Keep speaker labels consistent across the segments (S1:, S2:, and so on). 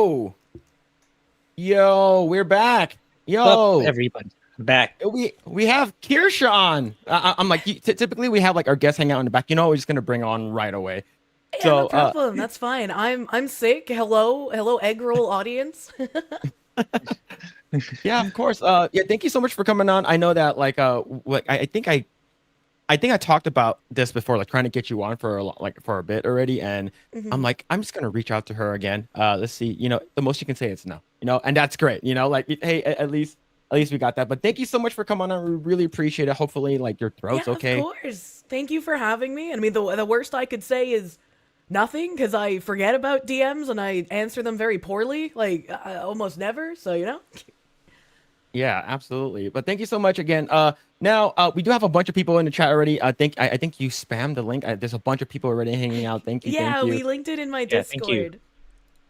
S1: Yo, yo, we're back.
S2: Up,
S1: Yo,
S2: everybody? Back.
S1: we have Kirsche on. I'm like, typically we have like our guests hang out in the back. You know, we're just gonna bring on right away.
S3: Yeah, no
S1: So,
S3: problem. That's fine. I'm sick. Hello, Eggroll audience.
S1: yeah, of course. Yeah, thank you so much for coming on. I know that like, I think I talked about this before, like trying to get you on for like for a bit already, and I'm
S3: Mhm.
S1: like, I'm just gonna reach out to her again. Let's see. You know, the most you can say is no. You know, and that's great. You know, like, hey, at least we got that. But thank you so much for coming on. We really appreciate it. Hopefully, like your
S3: Yeah,
S1: throat's
S3: of
S1: okay.
S3: course. Thank you for having me. I mean, the worst I could say is nothing because I forget about DMs and I answer them very poorly, like almost never. So
S1: Yeah, absolutely. But thank you so much again. Now we do have a bunch of people in the chat already. I think you spammed the link. There's a bunch of people already hanging out. Thank you, thank
S3: yeah,
S1: you.
S3: we linked it in my
S2: Yeah, thank you.
S3: Discord.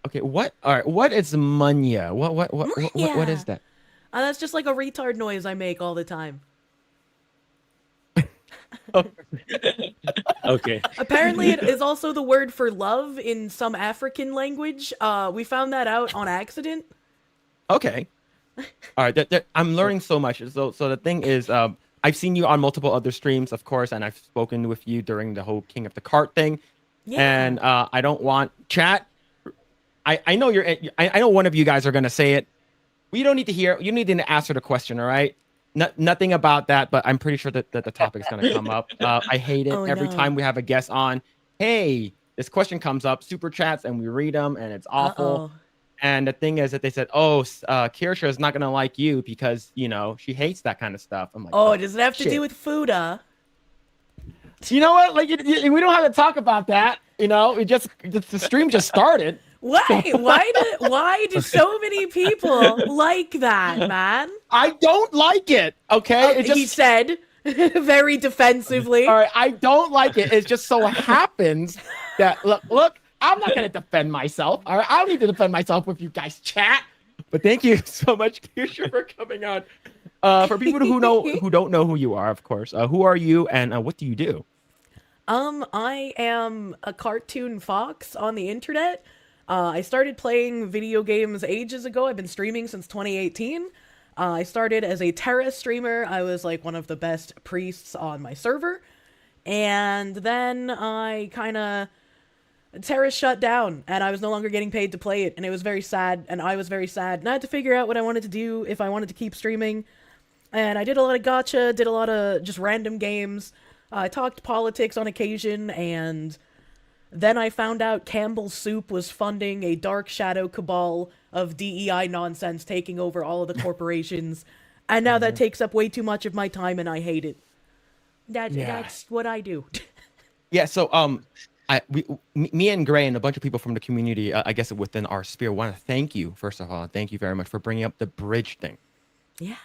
S1: Okay, what? All right, what is Munya? What is
S3: Yeah,
S1: that?
S3: that's just like a retard noise I make all the time.
S2: Okay.
S3: Apparently, it is also the word for love in some African language. We found that out on accident.
S1: Okay. All right, I'm learning so much. So the thing is, I've seen you on multiple other streams, of course, and I've spoken with you during the whole King of the Cart thing.
S3: Yeah.
S1: And I don't want chat. I know I know one of you guys are gonna say it. We don't need to hear. You need to answer the question. All right. Nothing about that, but I'm pretty sure that the topic is gonna come up. I hate it
S3: Oh
S1: every time
S3: no.
S1: we have a guest on. Hey, this question comes up, super chats, and we read them, and it's awful.
S3: Uh-oh.
S1: And the thing is that they said, "Oh, Kirsche is not gonna like you because you know she hates that kind of stuff." I'm like,
S3: Oh,
S1: "Oh
S3: does it have to do
S1: shit."
S3: with Fuda?
S1: You know what? Like, we don't have to talk about that. You know, the stream just started.
S3: Why? Why do so many people like that, man?
S1: I don't like it. Okay, it
S3: He
S1: just
S3: said very
S1: all
S3: defensively.
S1: right. I don't like it. It just so happens that look. I'm not gonna defend myself. All right, I don't need to defend myself with you guys chat. But thank you so much, Kirsche, for coming on. For people who don't know who you are, of course, who are you and what do you do?
S3: I am a cartoon fox on the internet. I started playing video games ages ago. I've been streaming since 2018. I started as a Terra streamer. I was like one of the best priests on my server. And then Terra shut down, and I was no longer getting paid to play it, and it was very sad, and I was very sad, and I had to figure out what I wanted to do if I wanted to keep streaming. And I did a lot of gacha, did a lot of just random games. I talked politics on occasion, and then I found out Campbell's Soup was funding a dark shadow cabal of DEI nonsense taking over all of the corporations. And now that
S1: Mhm.
S3: takes up way too much of my time, and I hate it.
S1: Yeah,
S3: That's what I do.
S1: yeah. So me and Grae and a bunch of people from the community, I guess within our sphere, want to thank you first of all. Thank you very much for bringing up the bridge thing.
S3: Yeah.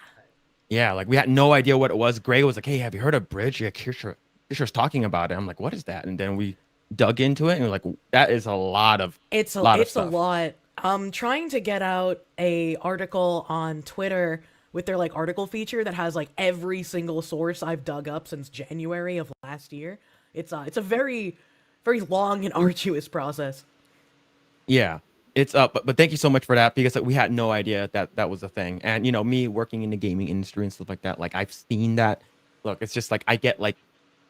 S1: Yeah, like we had no idea what it was. Grae was like, "Hey, have you heard of bridge?" Yeah, Kirscher's talking about it. I'm like, "What is that?" And then we dug into it, and we're like, "That is a lot of
S3: It's a
S1: stuff."
S3: lot. I'm trying to get out a article on Twitter with their like article feature that has like every single source I've dug up since January of last year. It's a very long and arduous process.
S1: Yeah, it's up, but thank you so much for that because like, we had no idea that that was a thing. And you know, me working in the gaming industry and stuff like that, like I've seen that. Look, it's just like I get like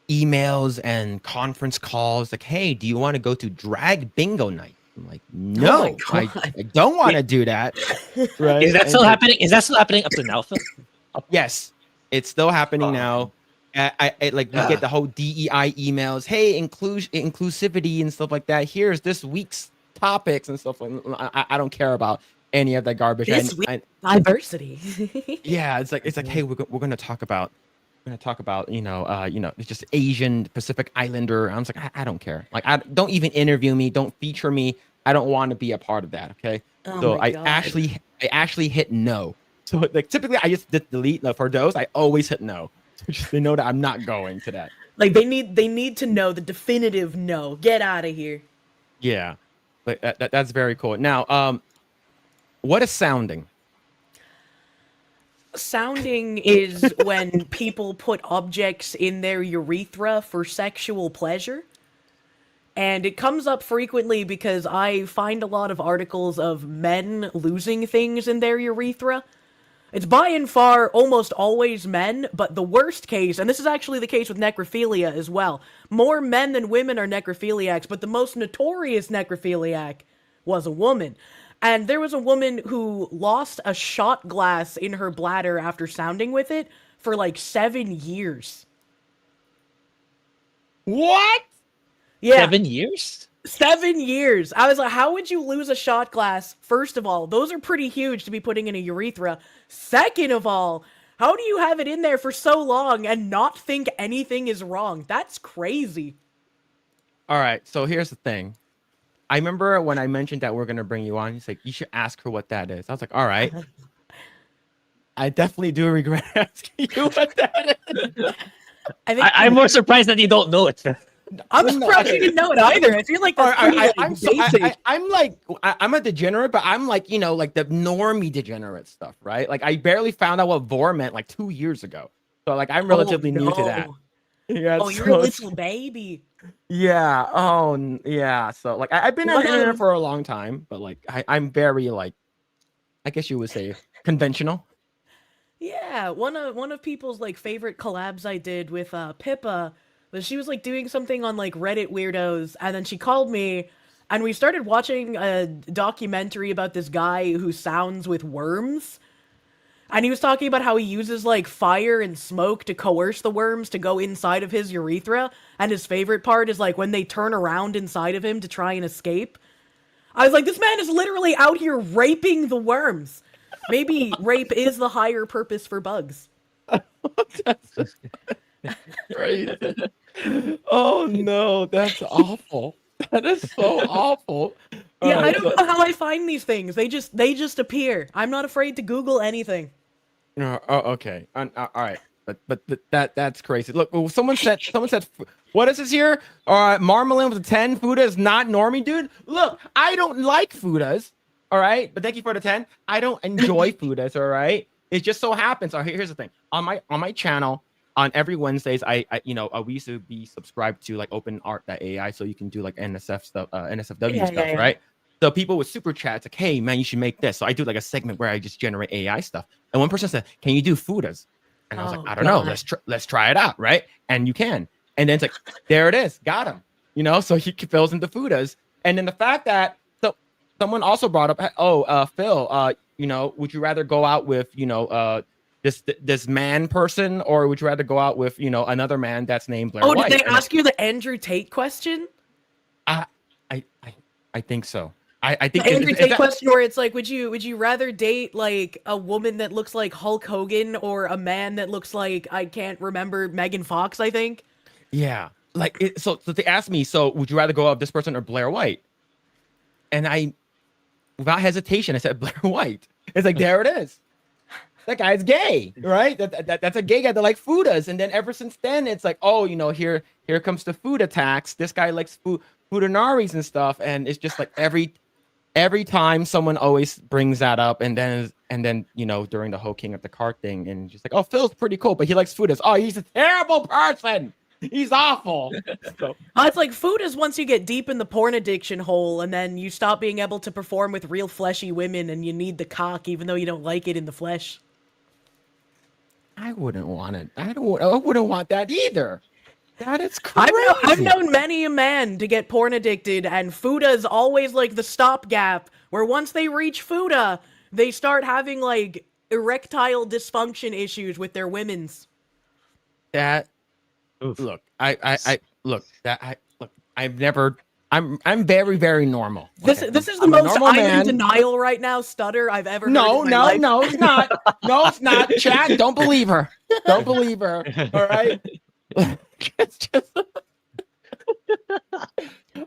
S1: emails and conference calls like, "Hey, do you want to go to drag bingo night?" I'm like,
S3: Oh my
S1: "No,
S3: god.
S1: I don't want
S2: Wait,
S1: to do that."
S2: is
S1: Right?
S2: that
S1: And
S2: still
S1: like,
S2: happening? Is that still happening up to now, Phil?
S1: yes, it's still happening
S2: Oh,
S1: now. Like we get
S2: uh,
S1: the whole DEI emails. Hey, inclusivity and stuff like that. Here's this week's topics and stuff. I don't care about any of that garbage.
S3: This week diversity.
S1: Yeah, it's like,
S2: mhm.
S1: hey, we're gonna talk about it's just Asian Pacific Islander. I was like, I don't care. Like, I don't even interview me. Don't feature me. I don't want to be a part of that. Okay.
S3: Oh
S1: So
S3: my god.
S1: I actually hit no. So like typically I just delete for those. I always hit no. So just they know that I'm not going to that.
S3: Like they need to know the definitive no. Get out of here.
S1: Yeah. But that's very cool. Now, what is sounding?
S3: Sounding is when people put objects in their urethra for sexual pleasure. And it comes up frequently because I find a lot of articles of men losing things in their urethra. It's by and far almost always men, but the worst case, and this is actually the case with necrophilia as well, more men than women are necrophiliacs, but the most notorious necrophiliac was a woman. And there was a woman who lost a shot glass in her bladder after sounding with it for like 7 years.
S1: What?
S3: Yeah.
S2: 7 years?
S3: 7 years. I was like, how would you lose a shot glass? First of all, those are pretty huge to be putting in a urethra. Second of all, how do you have it in there for so long and not think anything is wrong? That's crazy.
S1: All right. So here's the thing. I remember when I mentioned that we're gonna bring you on. He's like, you should ask her what that is. I was like, all right. I definitely do regret asking you what that is.
S2: I'm more surprised that you don't know it.
S3: I'm surprised you didn't know it either. I feel like that's
S1: I'm a degenerate, but I'm like, you know, like the normie degenerate stuff, right? Like I barely found out what vor meant like 2 years ago. So like I'm relatively new to that. Yeah.
S3: Oh, you're a little baby.
S1: Yeah. Oh, yeah. So like I've been on the internet for a long time, but like I'm very like, I guess you would say conventional.
S3: Yeah, one of people's like favorite collabs I did with Pippa was she was like doing something on like Reddit weirdos, and then she called me, and we started watching a documentary about this guy who sounds with worms. And he was talking about how he uses like fire and smoke to coerce the worms to go inside of his urethra, and his favorite part is like when they turn around inside of him to try and escape. I was like, this man is literally out here raping the worms. Maybe rape is the higher purpose for bugs.
S1: That's crazy. Oh no, that's awful. That is so awful.
S3: Yeah, I don't know how I find these things. They just appear. I'm not afraid to Google anything.
S1: Oh, okay. All right. But that's crazy. Look, someone said, what is this here? Marmalade with a 10. Fuda is not normie, dude. Look, I don't like Fudas. All right, but thank you for the 10. I don't enjoy Fudas. All right, it just so happens. Here's the thing. On my channel, on every Wednesdays, I we used to be subscribed to like OpenArt.ai, so you can do like NSF stuff, NSFW stuff, right? So people with super chats like, hey man, you should make this. So I do like a segment where I just generate AI stuff. And one person said, can you do Fudas? And I was like, I don't know. Let's try it out, right? And you can. And then it's like, there it is, got him. So he fills into Fudas. And then the fact that someone also brought up, Phil, would you rather go out with, this man person, or would you rather go out with, another man that's named Blair White?
S3: Did they ask you the Andrew Tate question?
S1: I think so. I think
S3: the Andrew Tate question where it's like, would you rather date like a woman that looks like Hulk Hogan or a man that looks like, I can't remember, Megan Fox, I think?
S1: Yeah. Like, so they asked me, so would you rather go out with this person or Blair White? And I, without hesitation, I said Blair White. It's like, there it is. That guy's gay, right? That's a gay guy that like Fudas. And then ever since then, it's like, oh, here comes the food attacks. This guy likes Fudanaris and stuff. And it's just like every time someone always brings that up, and then during the whole King of the Card thing, and just like, oh, Phil's pretty cool, but he likes Fudas. Oh, he's a terrible person. He's awful. So.
S3: It's like food is once you get deep in the porn addiction hole, and then you stop being able to perform with real fleshy women, and you need the cock, even though you don't like it in the flesh.
S1: I wouldn't want it. I wouldn't want that either. That is crazy.
S3: I've known many a man to get porn addicted, and Fuda is always like the stopgap, where once they reach Fuda, they start having like erectile dysfunction issues with their women's.
S1: That. Oof. Look, I'm very, very normal.
S3: This is the most I'm in denial right now stutter I've ever heard in my life.
S1: No, it's not. No, it's not. Chad, don't believe her. Don't believe her. All right. It's just.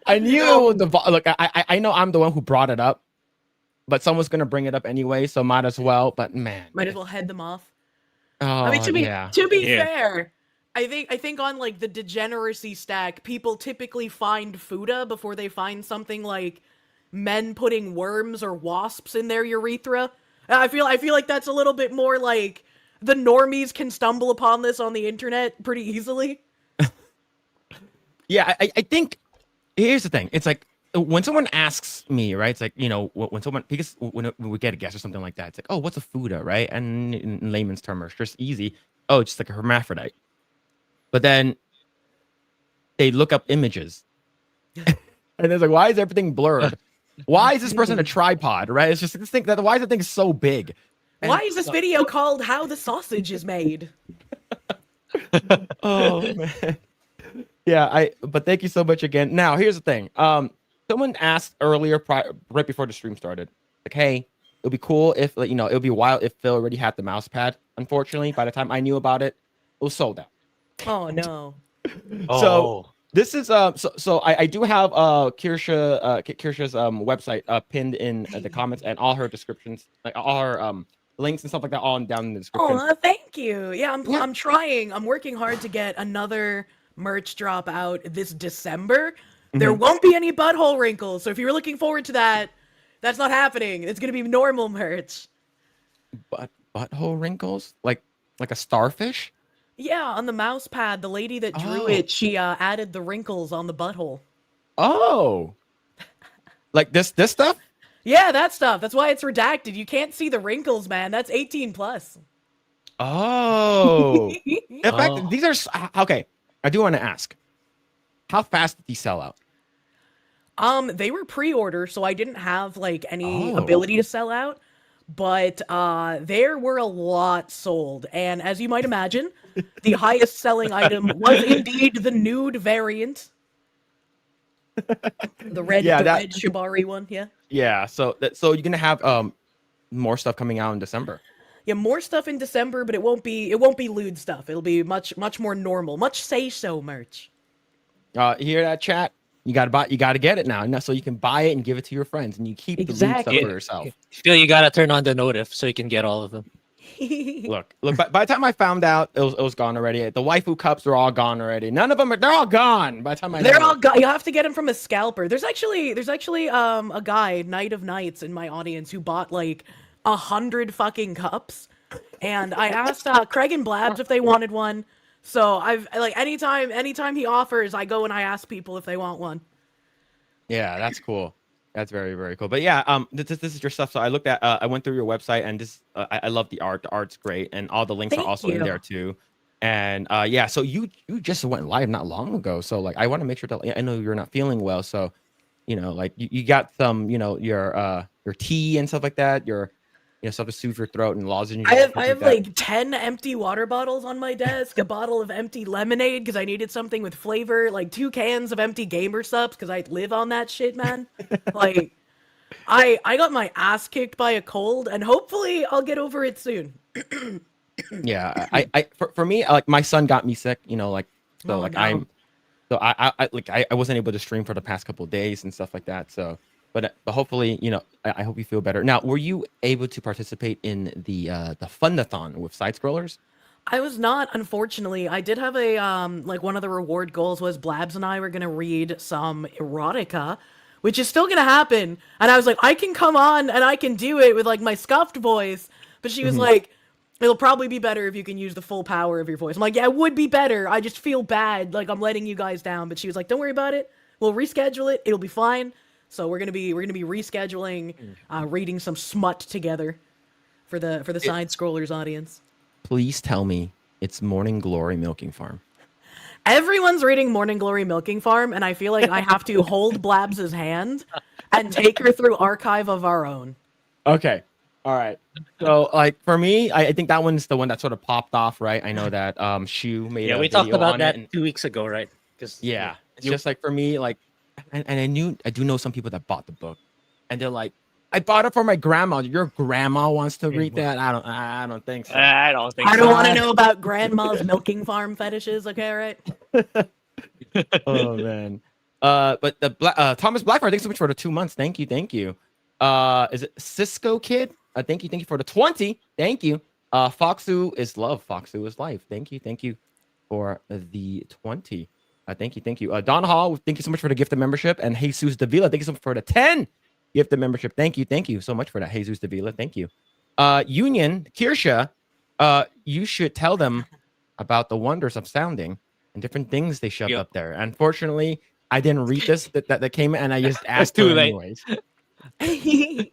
S1: I knew look. I know I'm the one who brought it up, but someone's gonna bring it up anyway, so might as well. But man,
S3: might as well head them off.
S1: Oh,
S3: I mean, to be fair. I think on like the degeneracy stack, people typically find Fuda before they find something like men putting worms or wasps in their urethra. I feel like that's a little bit more like the normies can stumble upon this on the internet pretty easily.
S1: Yeah, I think here's the thing. It's like when someone asks me, right? It's like, when someone, because when we get a guest or something like that, it's like, oh, what's a fuda, right? And in layman's term, it's just easy. Oh, it's just like a hermaphrodite. But then they look up images, and it's like, why is everything blurred? Why is this person a tripod, right? It's just this thing that why is the thing so big? And
S3: Why is this video called "How the Sausage is Made"?
S1: oh man. Yeah, but thank you so much again. Now, here's the thing. Someone asked earlier, right before the stream started, like, hey, it'd be cool if, like, it would be wild if Phil already had the mouse pad. Unfortunately, by the time I knew about it, it was sold out.
S3: Oh no.
S1: So this is so I do have Kirsche's website pinned in the comments, and all her descriptions, like all her links and stuff like that, all down in the description.
S3: Oh, thank you. Yeah, I'm trying. I'm working hard to get another merch drop out this December. There won't be any butthole wrinkles, so if you're looking forward to that, that's not happening. It's gonna be normal merch.
S1: Butthole wrinkles, like a starfish.
S3: Yeah, on the mouse pad, the lady that drew it, she added the wrinkles on the butthole.
S1: Oh, like this stuff.
S3: Yeah, that stuff. That's why it's redacted. You can't see the wrinkles, man. That's 18 plus.
S1: Oh, in fact, these are okay. I do want to ask, how fast did these sell out?
S3: They were pre-order, so I didn't have like any ability to sell out. But there were a lot sold, and as you might imagine, the highest selling item was indeed the nude variant. The red Shibari one, yeah.
S1: Yeah, so you're gonna have more stuff coming out in December.
S3: Yeah, more stuff in December, but it won't be lewd stuff. It'll be much more normal, much say so merch.
S1: Hear that, chat? You gotta get it now, so you can buy it and give it to your friends, and you keep the lewd stuff for yourself.
S2: Feel you gotta turn on the notif so you can get all of them.
S1: Look. By the time I found out, it was gone already. The waifu cups are all gone already. None of them they're all gone. By the time
S3: they're all gone. You have to get them from a scalper. There's actually a guy, Knight of Knights, in my audience who bought like 100 fucking cups, and I asked Craig and Blabs if they wanted one. So I've like anytime he offers, I go and I ask people if they want one.
S1: Yeah, that's cool. That's very, very cool. But yeah, this is your stuff. So I went through your website, and this I love the art. The art's great, and all the links are also in there too. And yeah, so you just went live not long ago. So like, I want to make sure that I know you're not feeling well. So like you got some your tea and stuff like that. Your stuff to soothe your throat and lozenges.
S3: I have like 10 empty water bottles on my desk, a bottle of empty lemonade because I needed something with flavor, like 2 cans of empty Gamer Subs because I live on that shit, man. Like, I got my ass kicked by a cold, and hopefully I'll get over it soon.
S1: Yeah, for me, like my son got me sick, like so, I wasn't able to stream for the past couple of days and stuff like that. So. But hopefully, I hope you feel better. Now, were you able to participate in the fundathon with side scrollers?
S3: I was not, unfortunately. I did have a like one of the reward goals was Blabs and I were gonna read some erotica, which is still gonna happen. And I was like, I can come on and I can do it with like my scuffed voice. But she was like, it'll probably be better if you can use the full power of your voice. I'm like, yeah, it would be better. I just feel bad, like I'm letting you guys down. But she was like, don't worry about it. We'll reschedule it. It'll be fine. So we're gonna be rescheduling, reading some smut together for the side scrollers audience.
S1: Please tell me it's Morning Glory Milking Farm.
S3: Everyone's reading Morning Glory Milking Farm, and I feel like I have to hold Blabs' hand and take her through Archive of Our Own.
S1: Okay, all right. So like for me, I think that one's the one that sort of popped off, right? I know that Shu made.
S2: Yeah, we talked about that 2 weeks ago, right?
S1: It's just like for me, like. And I do know some people that bought the book, and they're like, I bought it for my grandma. Your grandma wants to read that? I don't think so.
S2: I don't think so.
S3: I don't want to know about grandma's milking farm fetishes. Okay, right?
S1: Oh man. But the Thomas Blackfire, thanks so much for the 2 months. Thank you. Is it Cisco Kid? Thank you for the 20. Thank you. Foxu is love. Foxu is life. Thank you for the 20. Thank you. Don Hall, thank you so much for the gift of membership. And Jesus Davila, thank you so much for the 10 gift of membership. Thank you so much for that, Jesus Davila. Thank you. Union, Kirsche, you should tell them about the wonders of sounding and different things they shoved up there. Unfortunately, I didn't read this that came in, and I just asked
S2: too
S1: her
S2: late.
S1: anyways. Thank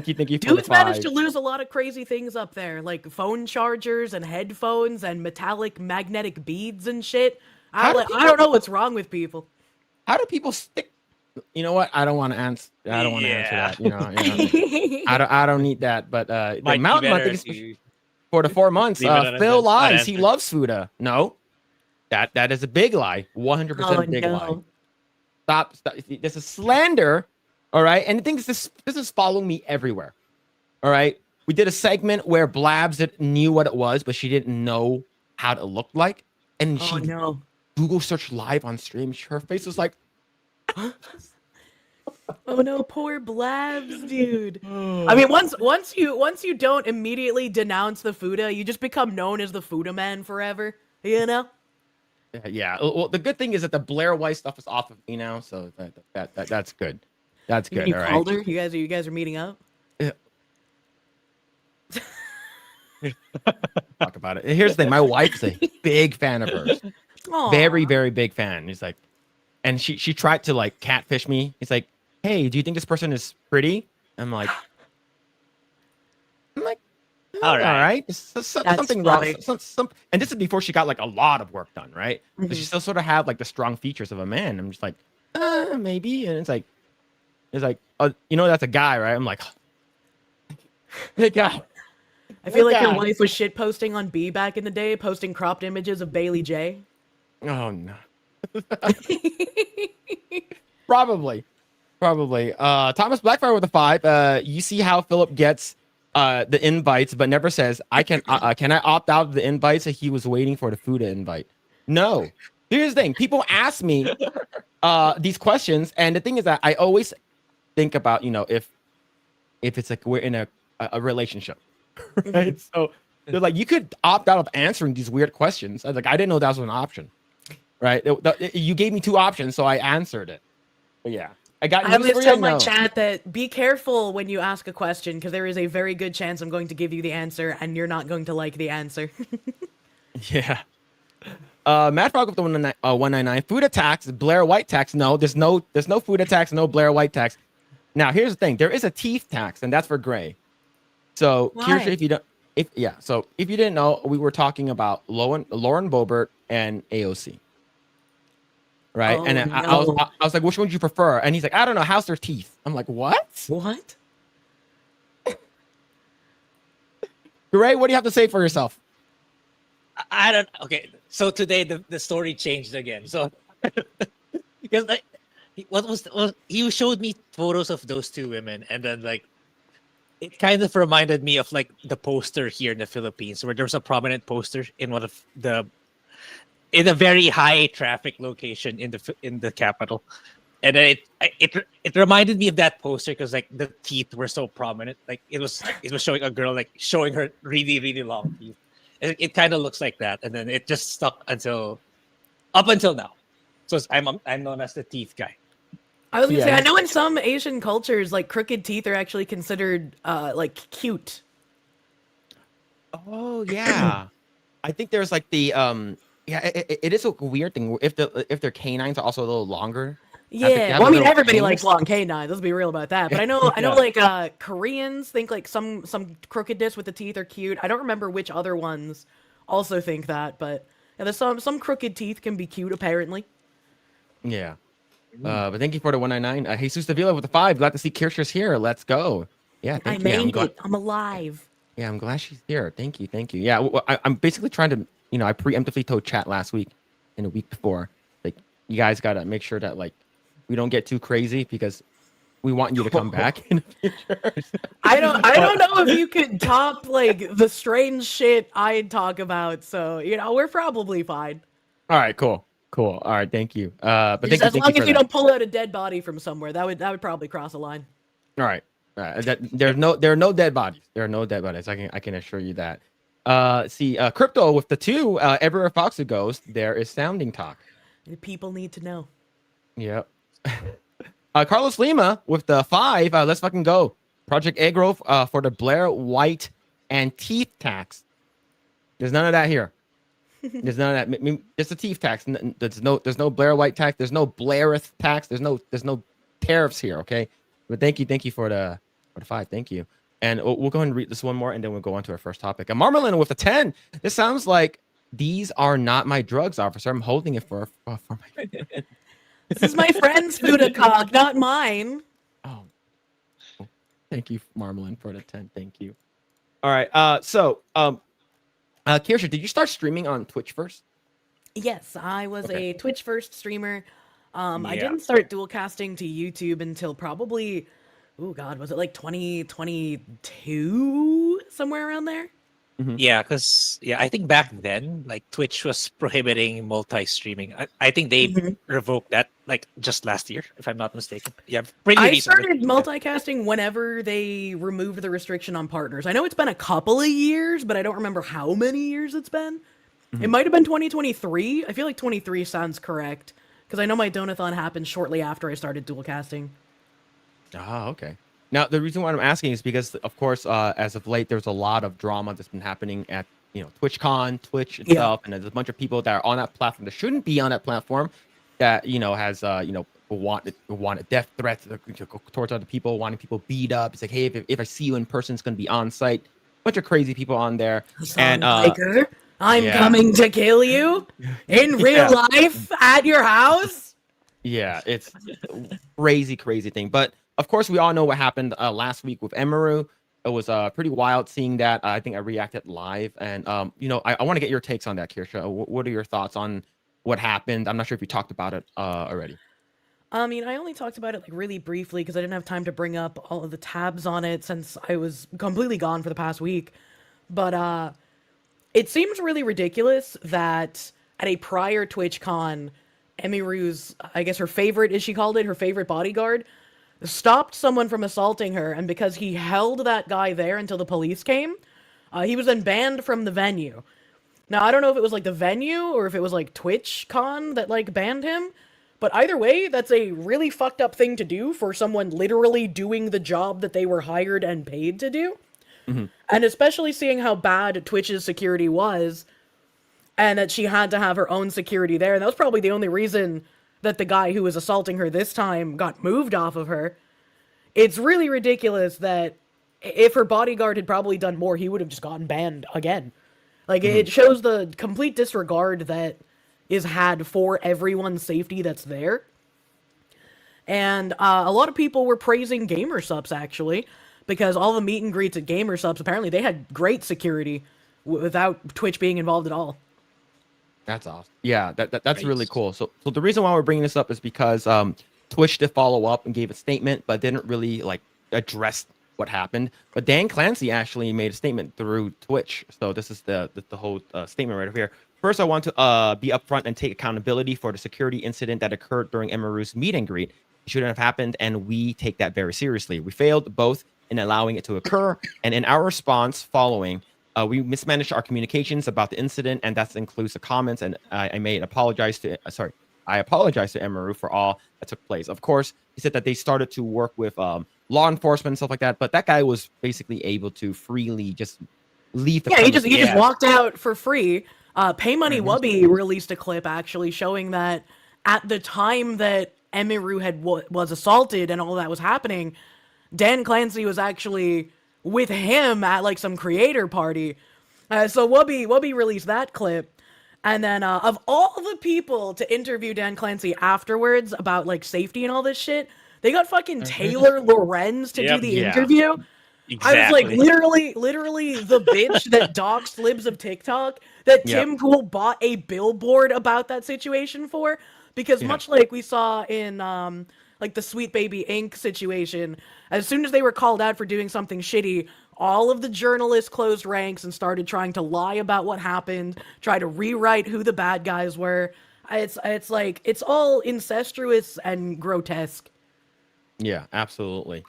S1: you for the
S3: Dude's managed
S1: 5.
S3: to lose a lot of crazy things up there, like phone chargers and headphones and metallic magnetic beads and shit. I don't know what's wrong with people.
S1: How do people stick? You know what? I don't want to answer. I don't want to answer
S2: Yeah.
S1: that. I don't need that. But the
S2: Might be
S1: mountain month
S2: better
S1: is
S2: if you
S1: for the 4 months.
S2: leave it
S1: Phil lies. He
S2: unanswered.
S1: loves Fuda. No, that is a big lie. 100% big lie. Stop. This is slander. All right. And the thing is, this is following me everywhere. All right. We did a segment where Blabs knew what it was, but she didn't know how it looked like. And she Google searched live on stream. Her face was like,
S3: oh no, poor Blabs, dude. I mean, once you don't immediately denounce the Fuda, you just become known as the Fuda man forever. You know?
S1: yeah. Well, the good thing is that the Blair White stuff is off of me now, so that's good. That's good.
S3: You
S1: all
S3: called
S1: right.
S3: her? You guys are meeting up?
S1: Talk about it. Here's the thing. My wife's a big fan of hers.
S3: Aw.
S1: Very, very big fan. He's like, and she tried to like catfish me. He's like, hey, do you think this person is pretty? I'm like, all right. Something wrong. And this is before she got like a lot of work done, right? But she still sort of had like the strong features of a man. I'm just like, maybe. And it's like, oh, that's a guy, right? I'm like, big guy.
S3: I feel like your wife was shit posting on B back in the day, posting cropped images of Bailey J.
S1: Oh no. Probably. Thomas Blackfire with a 5. You see how Phillip gets the invites, but never says, can I opt out of the invites? He was waiting for the food invite. No. Here's the thing. People ask me these questions, and the thing is that I always think about, if it's like we're in a relationship. Right? So they're like, you could opt out of answering these weird questions. I was like, I didn't know that was an option. Right? You gave me 2 options, so I answered it. But yeah. I
S3: always tell my chat that be careful when you ask a question, because there is a very good chance I'm going to give you the answer and you're not going to like the answer.
S1: Yeah. Matt Frog with the 199. Food attacks, Blair White tax. No, there's no food attacks, no Blair White tax. Now here's the thing. There is a teeth tax, and that's for Grae. So Kirsche, if you didn't know, we were talking about Lauren Boebert and AOC. Right.
S3: Oh,
S1: and I was like, which one do you prefer? And he's like, I don't know. How's their teeth? I'm like, what?
S3: What?
S1: Grae, what do you have to say for yourself?
S2: I don't. Okay, so today the story changed again. So because he showed me photos of those 2 women, and then like it kind of reminded me of like the poster here in the Philippines, where there was a prominent poster in in a very high traffic location in the capital, and then it reminded me of that poster because like the teeth were so prominent. Like it was showing a girl like showing her really, really long teeth. It kind of looks like that, and then it just stuck up until now. So I'm known as the teeth guy.
S3: I was gonna say, I know in some Asian cultures, like crooked teeth are actually considered like cute.
S1: Oh yeah, I think there's like the it is a weird thing if their canines are also a little longer.
S3: Yeah, well, I mean, everybody likes long canines. Let's be real about that. But I know like Koreans think like some crookedness with the teeth are cute. I don't remember which other ones also think that, but yeah, there's some crooked teeth can be cute apparently.
S1: Yeah. But thank you for the 199. Jesus Davila with the 5. Glad to see Kirscher's here. Let's go. Yeah,
S3: I made it. I'm alive.
S1: Yeah, I'm glad she's here. Thank you. Yeah, I'm basically trying to, I preemptively told chat last week and a week before, like, you guys gotta make sure that like we don't get too crazy because we want you to come back in the future.
S3: I don't know if you could top like the strange shit I'd talk about. So we're probably fine.
S1: All right, cool. All right, thank you. But
S3: just as long as you don't pull out a dead body from somewhere, that would probably cross a line.
S1: All right. There are no dead bodies. There are no dead bodies. I can assure you that. Crypto with the 2. Everywhere Foxy goes, there is sounding talk.
S3: The people need to know.
S1: Yep. Carlos Lima with the 5. Let's fucking go. Project Eggroll for the Blair White and teeth tax. There's none of that here. There's none of that. It's a thief tax. There's no Blair White tax. There's no Blairith tax. There's no tariffs here. Okay, but thank you for the 5. Thank you. And we'll go ahead and read this one more, and then we'll go on to our first topic. And Marmalin with a 10. This sounds like these are not my drugs, officer. I'm holding it for my.
S3: This is my friend's Budakog, not mine.
S1: Oh, thank you, Marmalin, for the 10. Thank you. All right. So, Kirsche, did you start streaming on Twitch first?
S3: Yes, I was
S1: Okay.
S3: a Twitch first streamer. I
S2: Yeah.
S3: didn't start dual casting to YouTube until probably, oh God, was it like 2022? Somewhere around there?
S2: Yeah, because I think back then, like Twitch was prohibiting multi-streaming. I think they
S3: Mhm.
S2: revoked that like just last year, if I'm not mistaken. Yeah, pretty
S3: I
S2: recently.
S3: started multicasting whenever they removed the restriction on partners. I know it's been a couple of years, but I don't remember how many years it's been. It might have been 2023. I feel like 23 sounds correct because I know my Donathon happened shortly after I started dual casting.
S1: Ah, okay. Now, the reason why I'm asking is because, of course, as of late, there's a lot of drama that's been happening at, TwitchCon, Twitch itself, and there's a bunch of people that are on that platform that shouldn't be on that platform that, has, wanted death threats towards other people, wanting people beat up. It's like, hey, if I see you in person, it's going to be on site. Bunch of crazy people on there. And,
S3: Biker, I'm
S1: yeah.
S3: coming to kill you in real life at your house.
S1: Yeah, it's a crazy thing. But of course, we all know what happened last week with Emeru. It was pretty wild seeing that. I think I reacted live, and I want to get your takes on that, Kirsche. What are your thoughts on what happened? I'm not sure if you talked about it already.
S3: I mean, I only talked about it like really briefly because I didn't have time to bring up all of the tabs on it since I was completely gone for the past week. But it seems really ridiculous that at a prior TwitchCon, Emiru's, I guess her favorite, as she called it, her favorite bodyguard, stopped someone from assaulting her, and because he held that guy there until the police came, he was then banned from the venue. Now, I don't know if it was like the venue or if it was like TwitchCon that like banned him, but either way, that's a really fucked up thing to do for someone literally doing the job that they were hired and paid to do. And especially seeing how bad Twitch's security was, and that she had to have her own security there, and that was probably the only reason that the guy who was assaulting her this time got moved off of her. It's really ridiculous that if her bodyguard had probably done more, he would have just gotten banned again. Like, it shows the complete disregard that is had for everyone's safety that's there. And a lot of people were praising GamerSupps, actually, because all the meet and greets at GamerSupps, apparently they had great security without Twitch being involved at all.
S1: That's awesome. Yeah, that's really
S2: Nice.
S1: cool. So the reason why we're bringing this up is because Twitch did follow up and gave a statement, but didn't really like address what happened. But Dan Clancy actually made a statement through Twitch. So this is the whole statement right over here. First, I want to be upfront and take accountability for the security incident that occurred during Emeru's meet and greet. It shouldn't have happened, and we take that very seriously. We failed both in allowing it to occur, and in our response following, we mismanaged our communications about the incident, and that includes the comments. And I apologize to Emeru for all that took place. Of course, he said that they started to work with law enforcement and stuff like that, but that guy was basically able to freely just leave the
S3: Yeah, he
S1: premise.
S3: just walked out for free. Pay Money Wubby released a clip actually showing that at the time that Emiru was assaulted and all that was happening, Dan Clancy was actually with him at like some creator party. So Wubby released that clip. And then of all the people to interview Dan Clancy afterwards about like safety and all this shit, they got fucking Taylor Lorenz to do the interview.
S2: Exactly.
S3: I was like, literally the bitch that doxed libs of TikTok that Tim Pool bought a billboard about that situation for. Because much like we saw in like the Sweet Baby Inc. situation, as soon as they were called out for doing something shitty, all of the journalists closed ranks and started trying to lie about what happened, try to rewrite who the bad guys were. It's like, it's all incestuous and grotesque.
S1: Yeah, absolutely.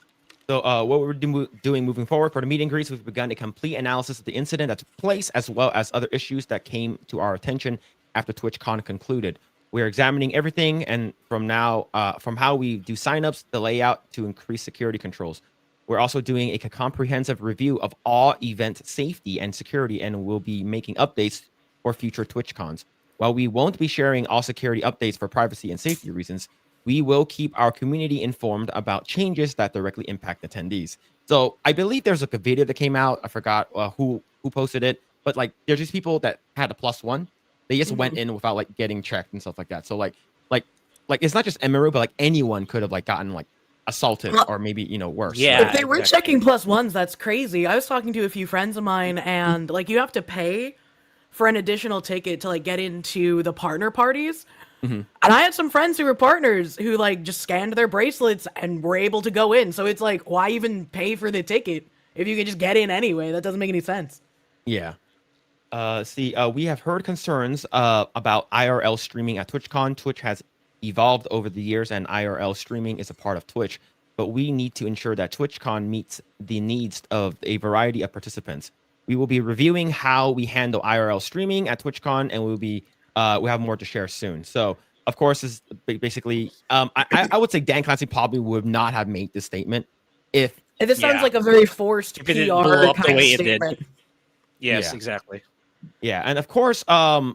S1: So what we're doing moving forward for the meet and greets, we've begun a complete analysis of the incident that took place, as well as other issues that came to our attention after TwitchCon concluded. We're examining everything, and from how we do signups, the layout to increase security controls. We're also doing a comprehensive review of all event safety and security, and we'll be making updates or future TwitchCons. While we won't be sharing all security updates for privacy and safety reasons, we will keep our community informed about changes that directly impact attendees. So I believe there's like a video that came out. I forgot who posted it, but like there's these people that had a +1. They just went in without like getting checked and stuff like that. So like it's not just Emiru, but like anyone could have like gotten like assaulted or maybe worse.
S2: Yeah.
S3: If they were checking +1s, that's crazy. I was talking to a few friends of mine, and like you have to pay for an additional ticket to like get into the partner parties. And I had some friends who were partners who like just scanned their bracelets and were able to go in. So it's like, why even pay for the ticket if you could just get in anyway? That doesn't make any sense.
S1: Yeah. We have heard concerns about IRL streaming at TwitchCon. Twitch has evolved over the years, and IRL streaming is a part of Twitch. But we need to ensure that TwitchCon meets the needs of a variety of participants. We will be reviewing how we handle IRL streaming at TwitchCon, and we'll have more to share soon. So, of course, this is basically, I would say Dan Clancy probably would not have made this statement if
S3: this sounds like a very forced
S2: If
S3: PR
S2: it didn't blow up the
S3: kind of
S2: way it did.
S3: statement.
S2: Yes,
S1: Yeah.
S2: exactly.
S1: Yeah, and of course, Emiru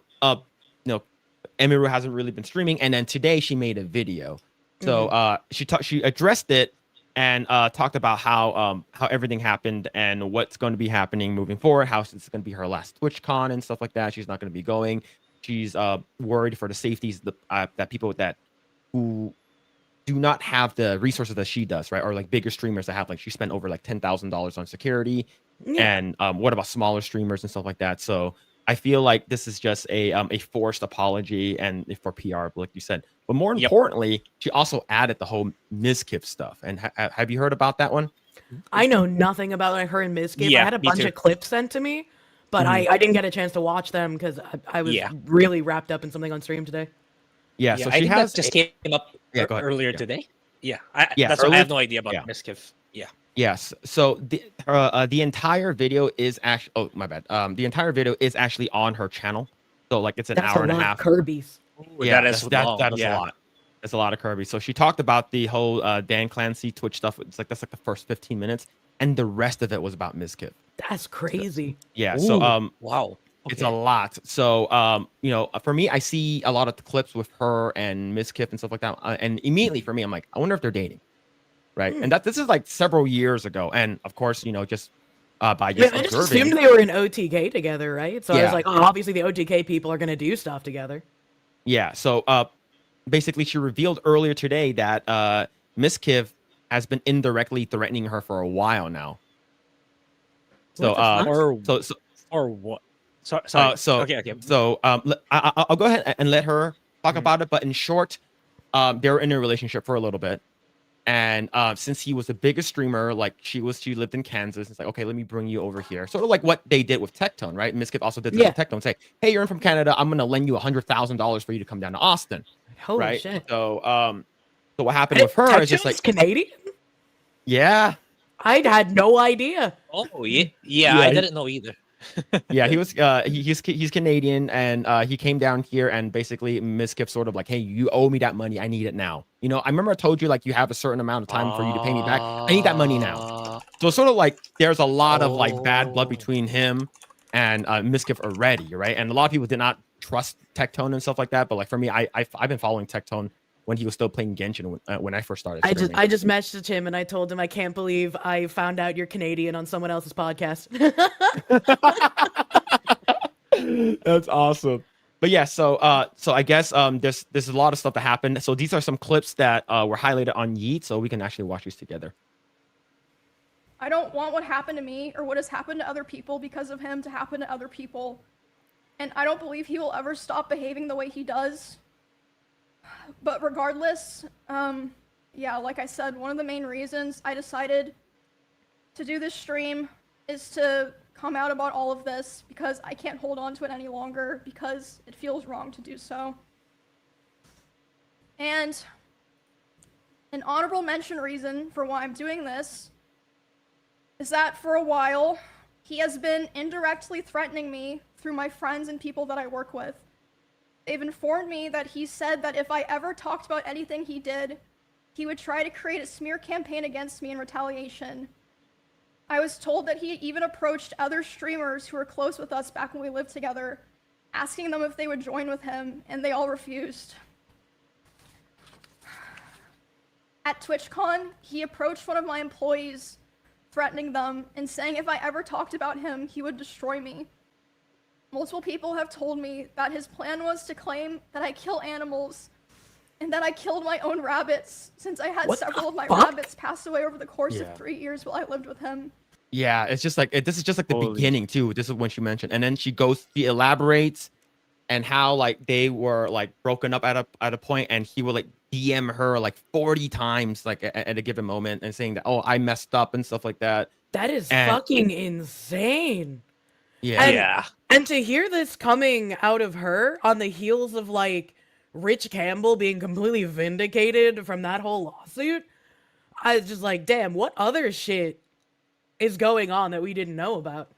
S1: hasn't really been streaming, and then today she made a video. So she addressed it and talked about how everything happened and what's going to be happening moving forward. How it's going to be her last TwitchCon and stuff like that. She's not going to be going. She's worried for the safeties that people who do not have the resources that she does, right? Or like bigger streamers that have like she spent over like $10,000 on security. And what about smaller streamers and stuff like that? So I feel like this is just a forced apology and for PR, like you said. But more importantly, she also added the whole Mizkif stuff. And have you heard about that one?
S3: I know nothing about like her and Mizkif.
S2: Yeah,
S3: I had a
S2: me
S3: bunch
S2: too.
S3: of clips sent to me, but I didn't get a chance to watch them because I was really wrapped up in something on stream today.
S1: Yeah,
S2: Yeah,
S1: so
S2: I
S1: she
S2: think
S1: has
S2: that just came up
S1: Yeah, go ahead.
S2: earlier
S1: Yeah.
S2: today. Yeah,
S1: Yeah,
S2: that's why I
S1: earlier-
S2: have no idea about
S1: yeah.
S2: Mizkif. Yeah.
S1: Yes. So the entire video is actually my bad. The entire video is actually on her channel. So like it's an
S3: That's
S1: hour
S3: a
S1: and a
S3: lot
S1: half.
S3: of Kirby's.
S1: Yeah,
S2: that is long.
S1: that is
S2: yeah.
S1: a lot. That's a lot of Kirby. So she talked about the whole Dan Clancy Twitch stuff. It's like that's like the first 15 minutes, and the rest of it was about Mizkif.
S3: That's crazy.
S1: Yeah.
S2: Ooh,
S1: So
S2: wow.
S1: it's
S2: Okay.
S1: a lot. So for me, I see a lot of the clips with her and Mizkif and stuff like that, and immediately for me, I'm like, I wonder if they're dating, right? And this is like several years ago, and of course, just by just
S3: I just
S1: observing.
S3: assumed they were in OTK together, right? So I
S1: Yeah.
S3: was like, oh, obviously the OTK people are gonna do stuff together.
S1: Yeah. So basically, she revealed earlier today that Mizkif has been indirectly threatening her for a while now. So
S3: What the fuck?
S2: Or what? Sorry. Okay.
S1: So I'll go ahead and let her talk about it. But in short, they were in a relationship for a little bit, and since he was the biggest streamer, like she lived in Kansas. It's like, okay, let me bring you over here. Sort of like what they did with Tectone, right? Mizkif also did this with Tectone. Say, hey, you're in from Canada. I'm gonna lend you $100,000 for you to come down to Austin.
S3: Holy
S1: right?
S3: shit.
S1: So what happened with her is just like,
S3: Canadian?
S1: yeah,
S3: I had no idea.
S2: Oh yeah. I didn't know either.
S1: yeah, he was he's Canadian, and he came down here, and basically Mizkif sort of like, hey, you owe me that money, I need it now. I remember I told you like you have a certain amount of time for you to pay me back. I need that money now. So it's sort of like there's a lot of like bad blood between him and Mizkif already, right? And a lot of people did not trust Tectone and stuff like that, but like for me, I've been following Tectone when he was still playing Genshin when I first started streaming.
S3: I just messaged him and I told him I can't believe I found out you're Canadian on someone else's podcast.
S1: That's awesome. But yeah, so I guess there's a lot of stuff that happened. So these are some clips that were highlighted on Yeet, so we can actually watch these together.
S4: I don't want what happened to me or what has happened to other people because of him to happen to other people. And I don't believe he will ever stop behaving the way he does. But regardless, yeah, like I said, one of the main reasons I decided to do this stream is to come out about all of this because I can't hold on to it any longer because it feels wrong to do so. And an honorable mention reason for why I'm doing this is that for a while, he has been indirectly threatening me through my friends and people that I work with. They've informed me that he said that if I ever talked about anything he did, he would try to create a smear campaign against me in retaliation. I was told that he even approached other streamers who were close with us back when we lived together, asking them if they would join with him, and they all refused. At TwitchCon, he approached one of my employees, threatening them and saying if I ever talked about him, he would destroy me. Multiple people have told me that his plan was to claim that I kill animals and that I killed my own rabbits, since I had
S3: What
S4: several
S3: the
S4: of my
S3: fuck?
S4: rabbits pass away over the course
S1: Yeah.
S4: of 3 years while I lived with him.
S1: Yeah, it's just like this is just like the
S2: Holy-
S1: beginning too. This is when she mentioned, and then she elaborates, and how like they were like broken up at a point, and he would like DM her like 40 times like at a given moment, and saying that, oh, I messed up and stuff like that.
S3: That is
S1: And-
S3: fucking insane.
S1: Yeah,
S3: And-
S2: Yeah.
S3: And to hear this coming out of her on the heels of like Rich Campbell being completely vindicated from that whole lawsuit, I was just like, damn, what other shit is going on that we didn't know about?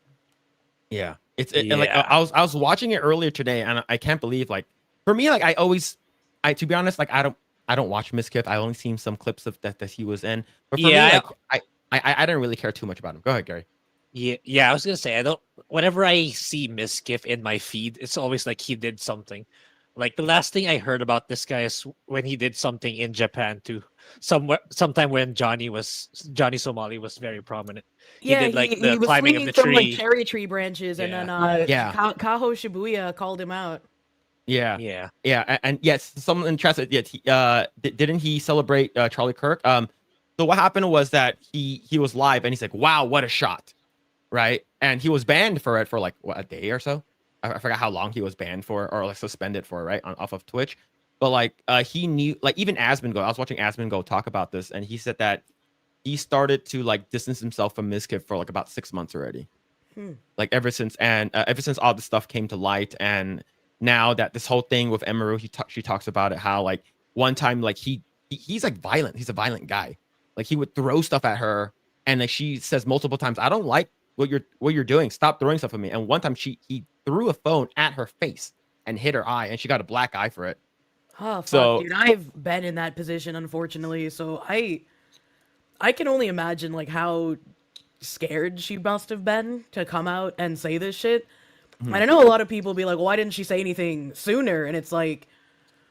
S1: yeah. And, like
S2: Yeah.
S1: I was watching it earlier today, and I can't believe like for me like I to be honest like I don't watch Miskiff. I only seen some clips of that he was in, but for
S2: Yeah,
S1: me like I didn't really care too much about him. Go ahead, Gary.
S2: Yeah, I was gonna say I don't. Whenever I see Miskiff in my feed, it's always like he did something. Like the last thing I heard about this guy is when he did something in Japan too. Sometime when Johnny Somali was very prominent. He did, like, the
S3: he was
S2: climbing of
S3: swinging
S2: the
S3: from like
S2: tree.
S3: cherry tree branches, and
S2: Yeah.
S3: then
S1: Yeah.
S3: Kaho Shibuya called him out.
S1: Yeah.
S2: Yeah,
S1: And yes, someone interested. Yeah, didn't he celebrate Charlie Kirk? So what happened was that he was live, and he's like, "Wow, what a shot!" Right? And he was banned for it for like what, a day or so. I forgot how long he was banned for, or like suspended for, right, off of Twitch. But like he knew, like even Asmongo. I was watching Asmongo talk about this, and he said that he started to like distance himself from Miskiff for like about 6 months already. Like ever since all this stuff came to light, and now that this whole thing with Emeru, she talks about it, how like one time like he's like violent. He's a violent guy. Like he would throw stuff at her, and like she says multiple times, "I don't like what you're doing. Stop throwing stuff at me." And one time he threw a phone at her face and hit her eye, and she got a black eye for it.
S3: Oh, fuck,
S1: So-
S3: dude, I've been in that position, unfortunately. So I can only imagine like how scared she must have been to come out and say this shit. And I know a lot of people be like, "Why didn't she say anything sooner?" And it's like,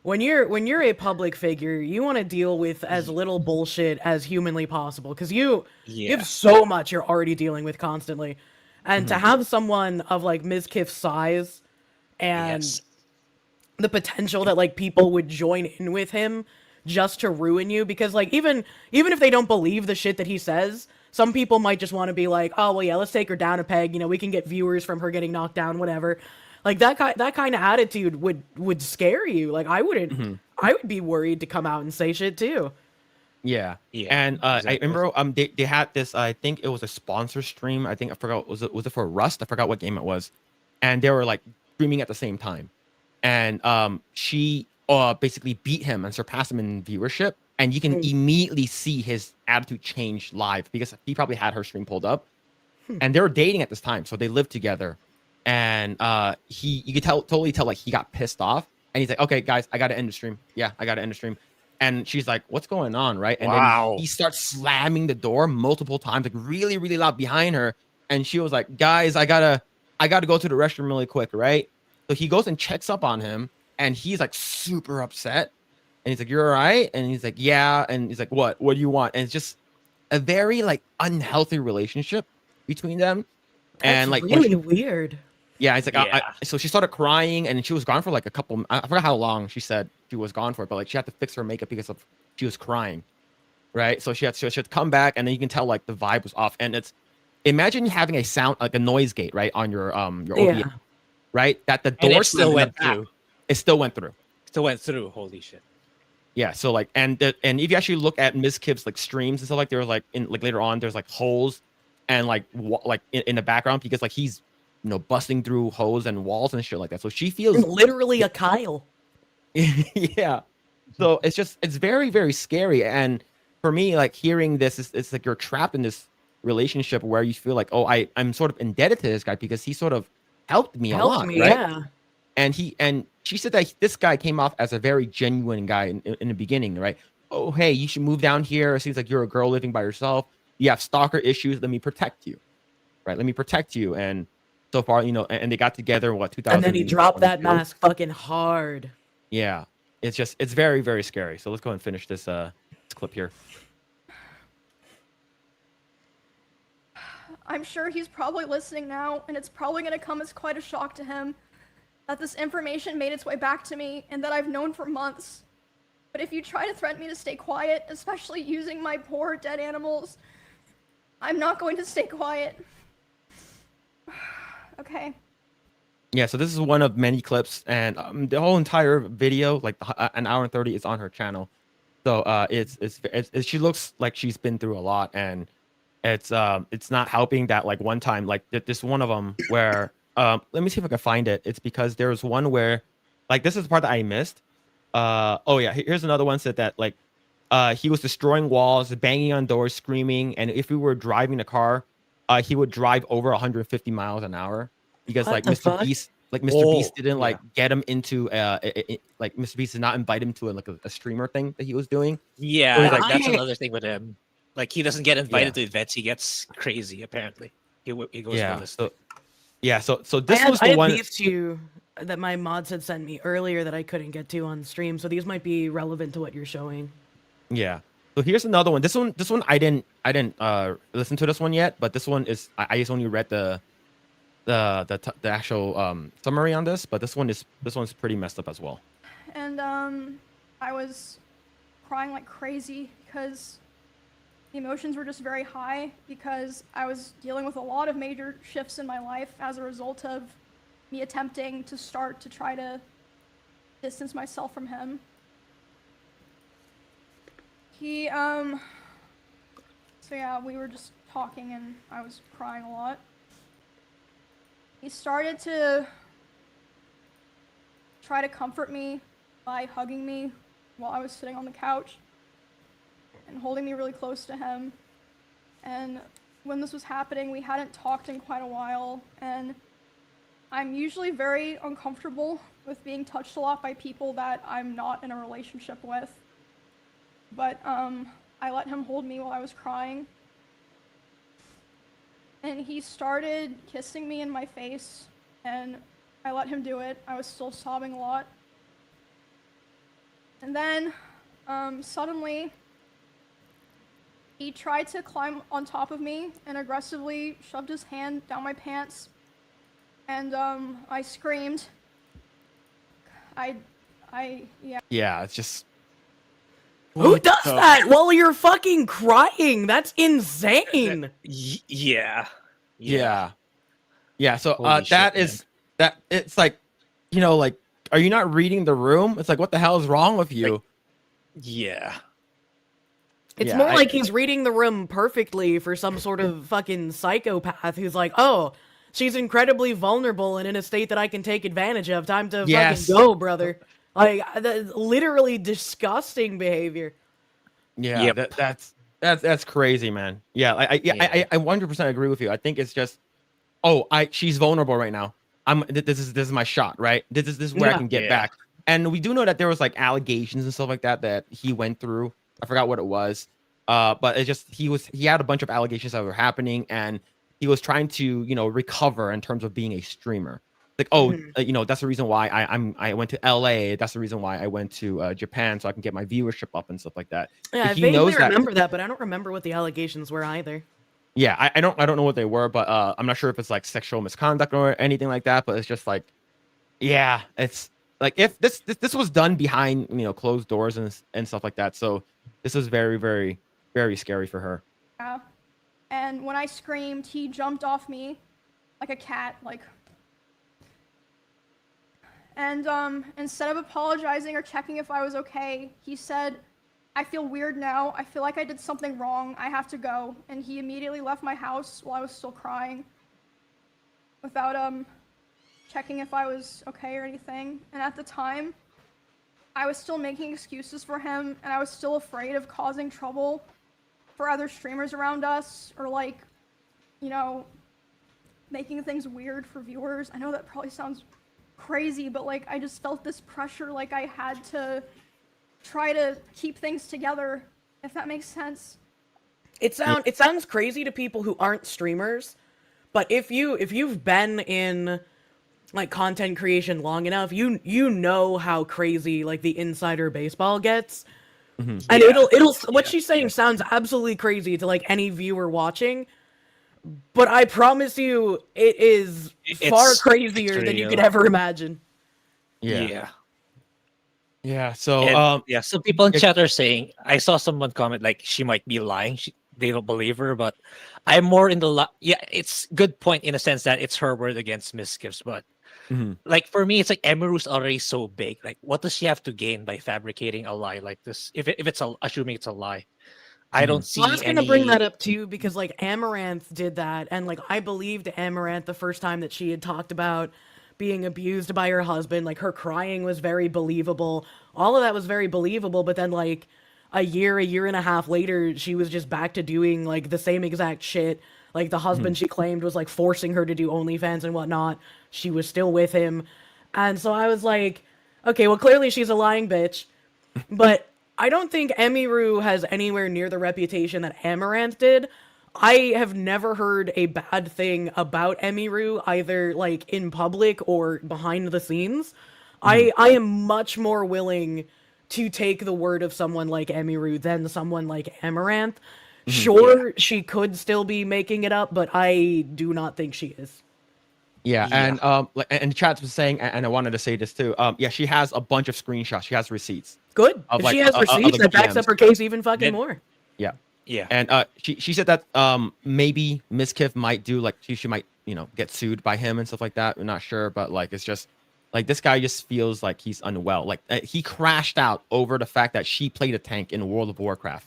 S3: when you're a public figure, you want to deal with as little bullshit as humanly possible, because you have so much you're already dealing with constantly, and to have someone of like Ms. Kiff's size and
S2: Yes.
S3: the potential that like people would join in with him just to ruin you, because like even if they don't believe the shit that he says, some people might just want to be like, "Oh well, yeah, let's take her down a peg, we can get viewers from her getting knocked down, whatever." Like that kind of attitude would scare you. Like I would be worried to come out and say shit too.
S1: Yeah.
S2: Yeah,
S1: And I
S2: exactly.
S1: remember they had this, I think it was a sponsor stream. I forgot, was it for Rust? I forgot what game it was. And they were like streaming at the same time. And she basically beat him and surpassed him in viewership. And you can immediately see his attitude change live, because he probably had her stream pulled up. And they were dating at this time, so they lived together. And you could totally tell like he got pissed off, and he's like, "Okay, guys, I gotta end the stream. Yeah, I gotta end the stream." And she's like, "What's going on?" Right? And
S2: Wow.
S1: then he starts slamming the door multiple times, like really, really loud behind her. And she was like, "Guys, I gotta go to the restroom really quick." Right? So he goes and checks up on him, and he's like super upset. And he's like, "You're all right?" And he's like, "Yeah." And he's like, "What do you want?" And it's just a very like unhealthy relationship between them. And like when
S3: really
S1: she-
S3: weird.
S1: yeah, it's like
S2: Yeah.
S1: so she started crying, and she was gone for like a couple. I forgot how long she said she was gone for, but like she had to fix her makeup because of she was crying, right? So she had to come back, and then you can tell like the vibe was off. And it's imagine having a sound like a noise gate right on your OBS,
S3: Yeah.
S1: right? That the
S2: And
S1: door
S2: it still
S1: slammed in
S2: went
S1: the back.
S2: through.
S1: It still went through.
S2: Still went through. Holy shit.
S1: Yeah, so like and if you actually look at Ms. Kibb's like streams and stuff, like there was like in like later on there's like holes and like in the background, because like he's busting through holes and walls and shit like that. So she feels
S3: Literally a Kyle.
S1: yeah. So it's very, very scary. And for me, like hearing this, it's like you're trapped in this relationship where you feel like, oh, I'm sort of indebted to this guy because he sort of helped me a lot, right?
S3: Yeah.
S1: And she said that this guy came off as a very genuine guy in the beginning, right? Oh, hey, you should move down here. It seems like you're a girl living by yourself. You have stalker issues. Let me protect you, right? Let me protect you. And so far, you know, and they got together what 2000.
S3: And then he dropped that mask fucking hard.
S1: Yeah, it's very very scary. So let's go and finish this clip here.
S4: I'm sure he's probably listening now, and it's probably going to come as quite a shock to him that this information made its way back to me and that I've known for months. But if you try to threaten me to stay quiet, especially using my poor dead animals, I'm not going to stay quiet. Okay.
S1: Yeah, so this is one of many clips, and the whole entire video, like an hour and 30, is on her channel. So it's she looks like she's been through a lot, and it's not helping that like one time, like this one of them where let me see if I can find it. It's because there was one where, like, this is the part that I missed. Oh yeah, here's another one said that like he was destroying walls, banging on doors, screaming, and if we were driving a car, he would drive over 150 miles an hour because
S3: What
S1: like
S3: the
S1: Mr.
S3: fuck?
S1: Beast, like Mr. Beast didn't
S2: yeah.
S1: like get him into like Mr. Beast did not invite him to like a streamer thing that he was doing.
S2: Yeah,
S1: So he's
S2: like
S1: like,
S2: that's another thing with him. Like he doesn't get invited
S1: Yeah.
S2: to events; he gets crazy. Apparently, he goes
S1: Yeah,
S2: ballistic.
S1: so this was
S3: I
S1: the
S3: had
S1: one.
S3: these two that my mods had sent me earlier that I couldn't get to on stream, so these might be relevant to what you're showing.
S1: Yeah. So here's another one. This one I didn't listen to this one yet, but this one is I just only read the actual summary on this, but this one's pretty messed up as well.
S4: And I was crying like crazy because the emotions were just very high because I was dealing with a lot of major shifts in my life as a result of me attempting to start to try to distance myself from him. He so yeah, we were just talking and I was crying a lot. He started to try to comfort me by hugging me while I was sitting on the couch and holding me really close to him. And when this was happening, we hadn't talked in quite a while, and I'm usually very uncomfortable with being touched a lot by people that I'm not in a relationship with. But I let him hold me while I was crying. And he started kissing me in my face, and I let him do it. I was still sobbing a lot. And then, suddenly, he tried to climb on top of me and aggressively shoved his hand down my pants. And, I screamed. Yeah.
S1: Yeah, it's just
S3: Who does that while you're fucking crying? That's insane.
S2: Yeah.
S1: So
S2: Holy
S1: that
S2: shit,
S1: is that it's like, you know, like, are you not reading the room? It's like, what the hell is wrong with you?
S2: Yeah.
S3: It's
S1: Yeah,
S3: more
S1: I-
S3: like he's reading the room perfectly for some sort of fucking psychopath who's like, oh, she's incredibly vulnerable and in a state that I can take advantage of. Time to
S1: Yes.
S3: fucking go, brother. Like, that's literally disgusting behavior.
S1: Yeah,
S2: Yep.
S1: that's crazy, man. Yeah, I 100% agree with you. I think it's just, she's vulnerable right now. This is my shot, right? This is where I
S3: Yeah.
S1: can get
S2: Yeah.
S1: back. And we do know that there was like allegations and stuff like that he went through. I forgot what it was. But it just he had a bunch of allegations that were happening, and he was trying to, you know, recover in terms of being a streamer. Like, you know, that's the reason why I went to LA. That's the reason why I went to Japan, so I can get my viewership up and stuff like that.
S3: Yeah,
S1: But
S3: I
S1: he
S3: vaguely
S1: knows that.
S3: remember that, but I don't remember what the allegations were either.
S1: Yeah, I don't know what they were, but I'm not sure if it's like sexual misconduct or anything like that. But it's just like, yeah, it's like if this was done behind, you know, closed doors and stuff like that. So this is very very very scary for her.
S4: Yeah. And when I screamed, he jumped off me like a cat, like. And instead of apologizing or checking if I was okay, he said, I feel weird now. I feel like I did something wrong. I have to go. And he immediately left my house while I was still crying without checking if I was okay or anything. And at the time, I was still making excuses for him, and I was still afraid of causing trouble for other streamers around us, or like, you know, making things weird for viewers. I know that probably sounds crazy, but like I just felt this pressure, like I had to try to keep things together, if that makes sense.
S3: It sounds crazy to people who aren't streamers, But if you've been in like content creation long enough, you know how crazy like the insider baseball gets.
S1: Mhm.
S3: And
S2: Yeah.
S3: it'll what
S2: Yeah.
S3: she's saying sounds absolutely crazy to like any viewer watching, but I promise you it is far
S2: It's
S3: crazier than you could
S2: real.
S3: ever imagine.
S1: Yeah.
S2: Yeah.
S1: Yeah. So
S2: And yeah, some people in
S1: yeah,
S2: chat are saying, I saw someone comment like she might be lying. They don't believe her, but I'm more in the yeah. It's good point in a sense that it's her word against Miss Gibbs, but
S1: mhm.
S2: like for me, it's like Emiru's already so big. Like, what does she have to gain by fabricating a lie like this? If it's a assuming it's a lie, I
S1: Mhm.
S2: don't
S3: Well, I was
S2: see
S3: gonna bring that
S2: any.
S3: up too because like Amaranth did that, and like I believed Amaranth the first time that she had talked about being abused by her husband. Like her crying was very believable. All of that was very believable, but then like a year and a half later, she was just back to doing like the same exact shit. Like the
S1: Mhm.
S3: husband she claimed was like forcing her to do OnlyFans and whatnot. She was still with him, and so I was like, okay, well clearly she's a lying bitch. But I don't think Emiru has anywhere near the reputation that Amaranth did. I have never heard a bad thing about Emiru, either like in public or behind the scenes.
S1: Mhm.
S3: I am much more willing to take the word of someone like Emiru than someone like Amaranth.
S1: Mhm.
S2: Yeah,
S3: Sure, she could still be making it up, but I do not think she is.
S1: Yeah,
S2: yeah,
S1: and like, and chat was saying, and I wanted to say this too. Yeah, she has a bunch of screenshots. She has receipts
S3: Good.
S1: of
S3: If she
S1: like
S3: has
S1: of
S3: receipts,
S1: like
S3: that backs
S1: GMs.
S3: up her case even fucking
S2: and
S3: more.
S1: Yeah,
S2: yeah.
S1: and she said that maybe Miss Kiff might do like she might get sued by him and stuff like that. We're not sure, but like it's just like this guy just feels like he's unwell. Like he crashed out over the fact that she played a tank in World of Warcraft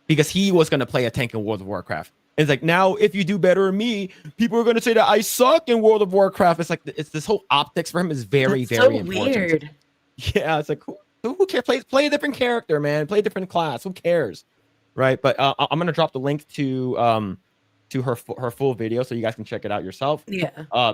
S1: because he was gonna play a tank in World of Warcraft. And it's like now if you do better than me, people are gonna say that I suck in World of Warcraft. It's like it's this whole optics for him is very
S3: That's so
S1: very important.
S3: weird.
S1: Yeah, it's like who cares? Play a different character, man. Play a different class. Who cares, right? But I'm gonna drop the link to her full video so you guys can check it out yourself.
S3: Yeah.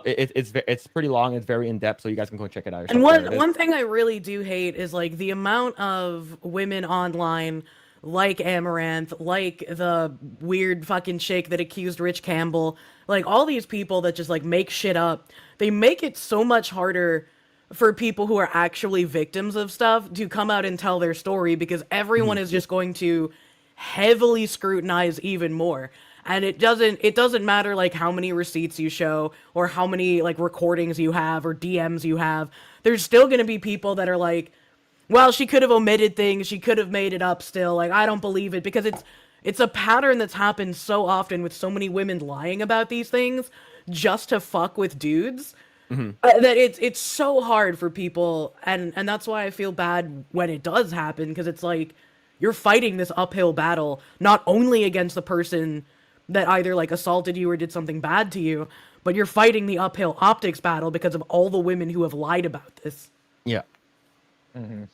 S1: It's pretty long. It's very in depth, so you guys can go check it out
S3: And
S1: yourself. There it is.
S3: one thing I really do hate is like the amount of women online like Amaranth, like the weird fucking chick that accused Rich Campbell, like all these people that just like make shit up. They make it so much harder for people who are actually victims of stuff to come out and tell their story because everyone
S1: Mhm.
S3: is just going to heavily scrutinize even more. And it doesn't matter like how many receipts you show or how many like recordings you have or DMs you have. There's still going to be people that are like, well, she could have omitted things, she could have made it up still. Like I don't believe it because it's a pattern that's happened so often with so many women lying about these things just to fuck with dudes.
S1: Mhm.
S3: That it's so hard for people, and that's why I feel bad when it does happen because it's like you're fighting this uphill battle not only against the person that either like assaulted you or did something bad to you, but you're fighting the uphill optics battle because of all the women who have lied about this.
S1: Yeah.
S2: Mhm.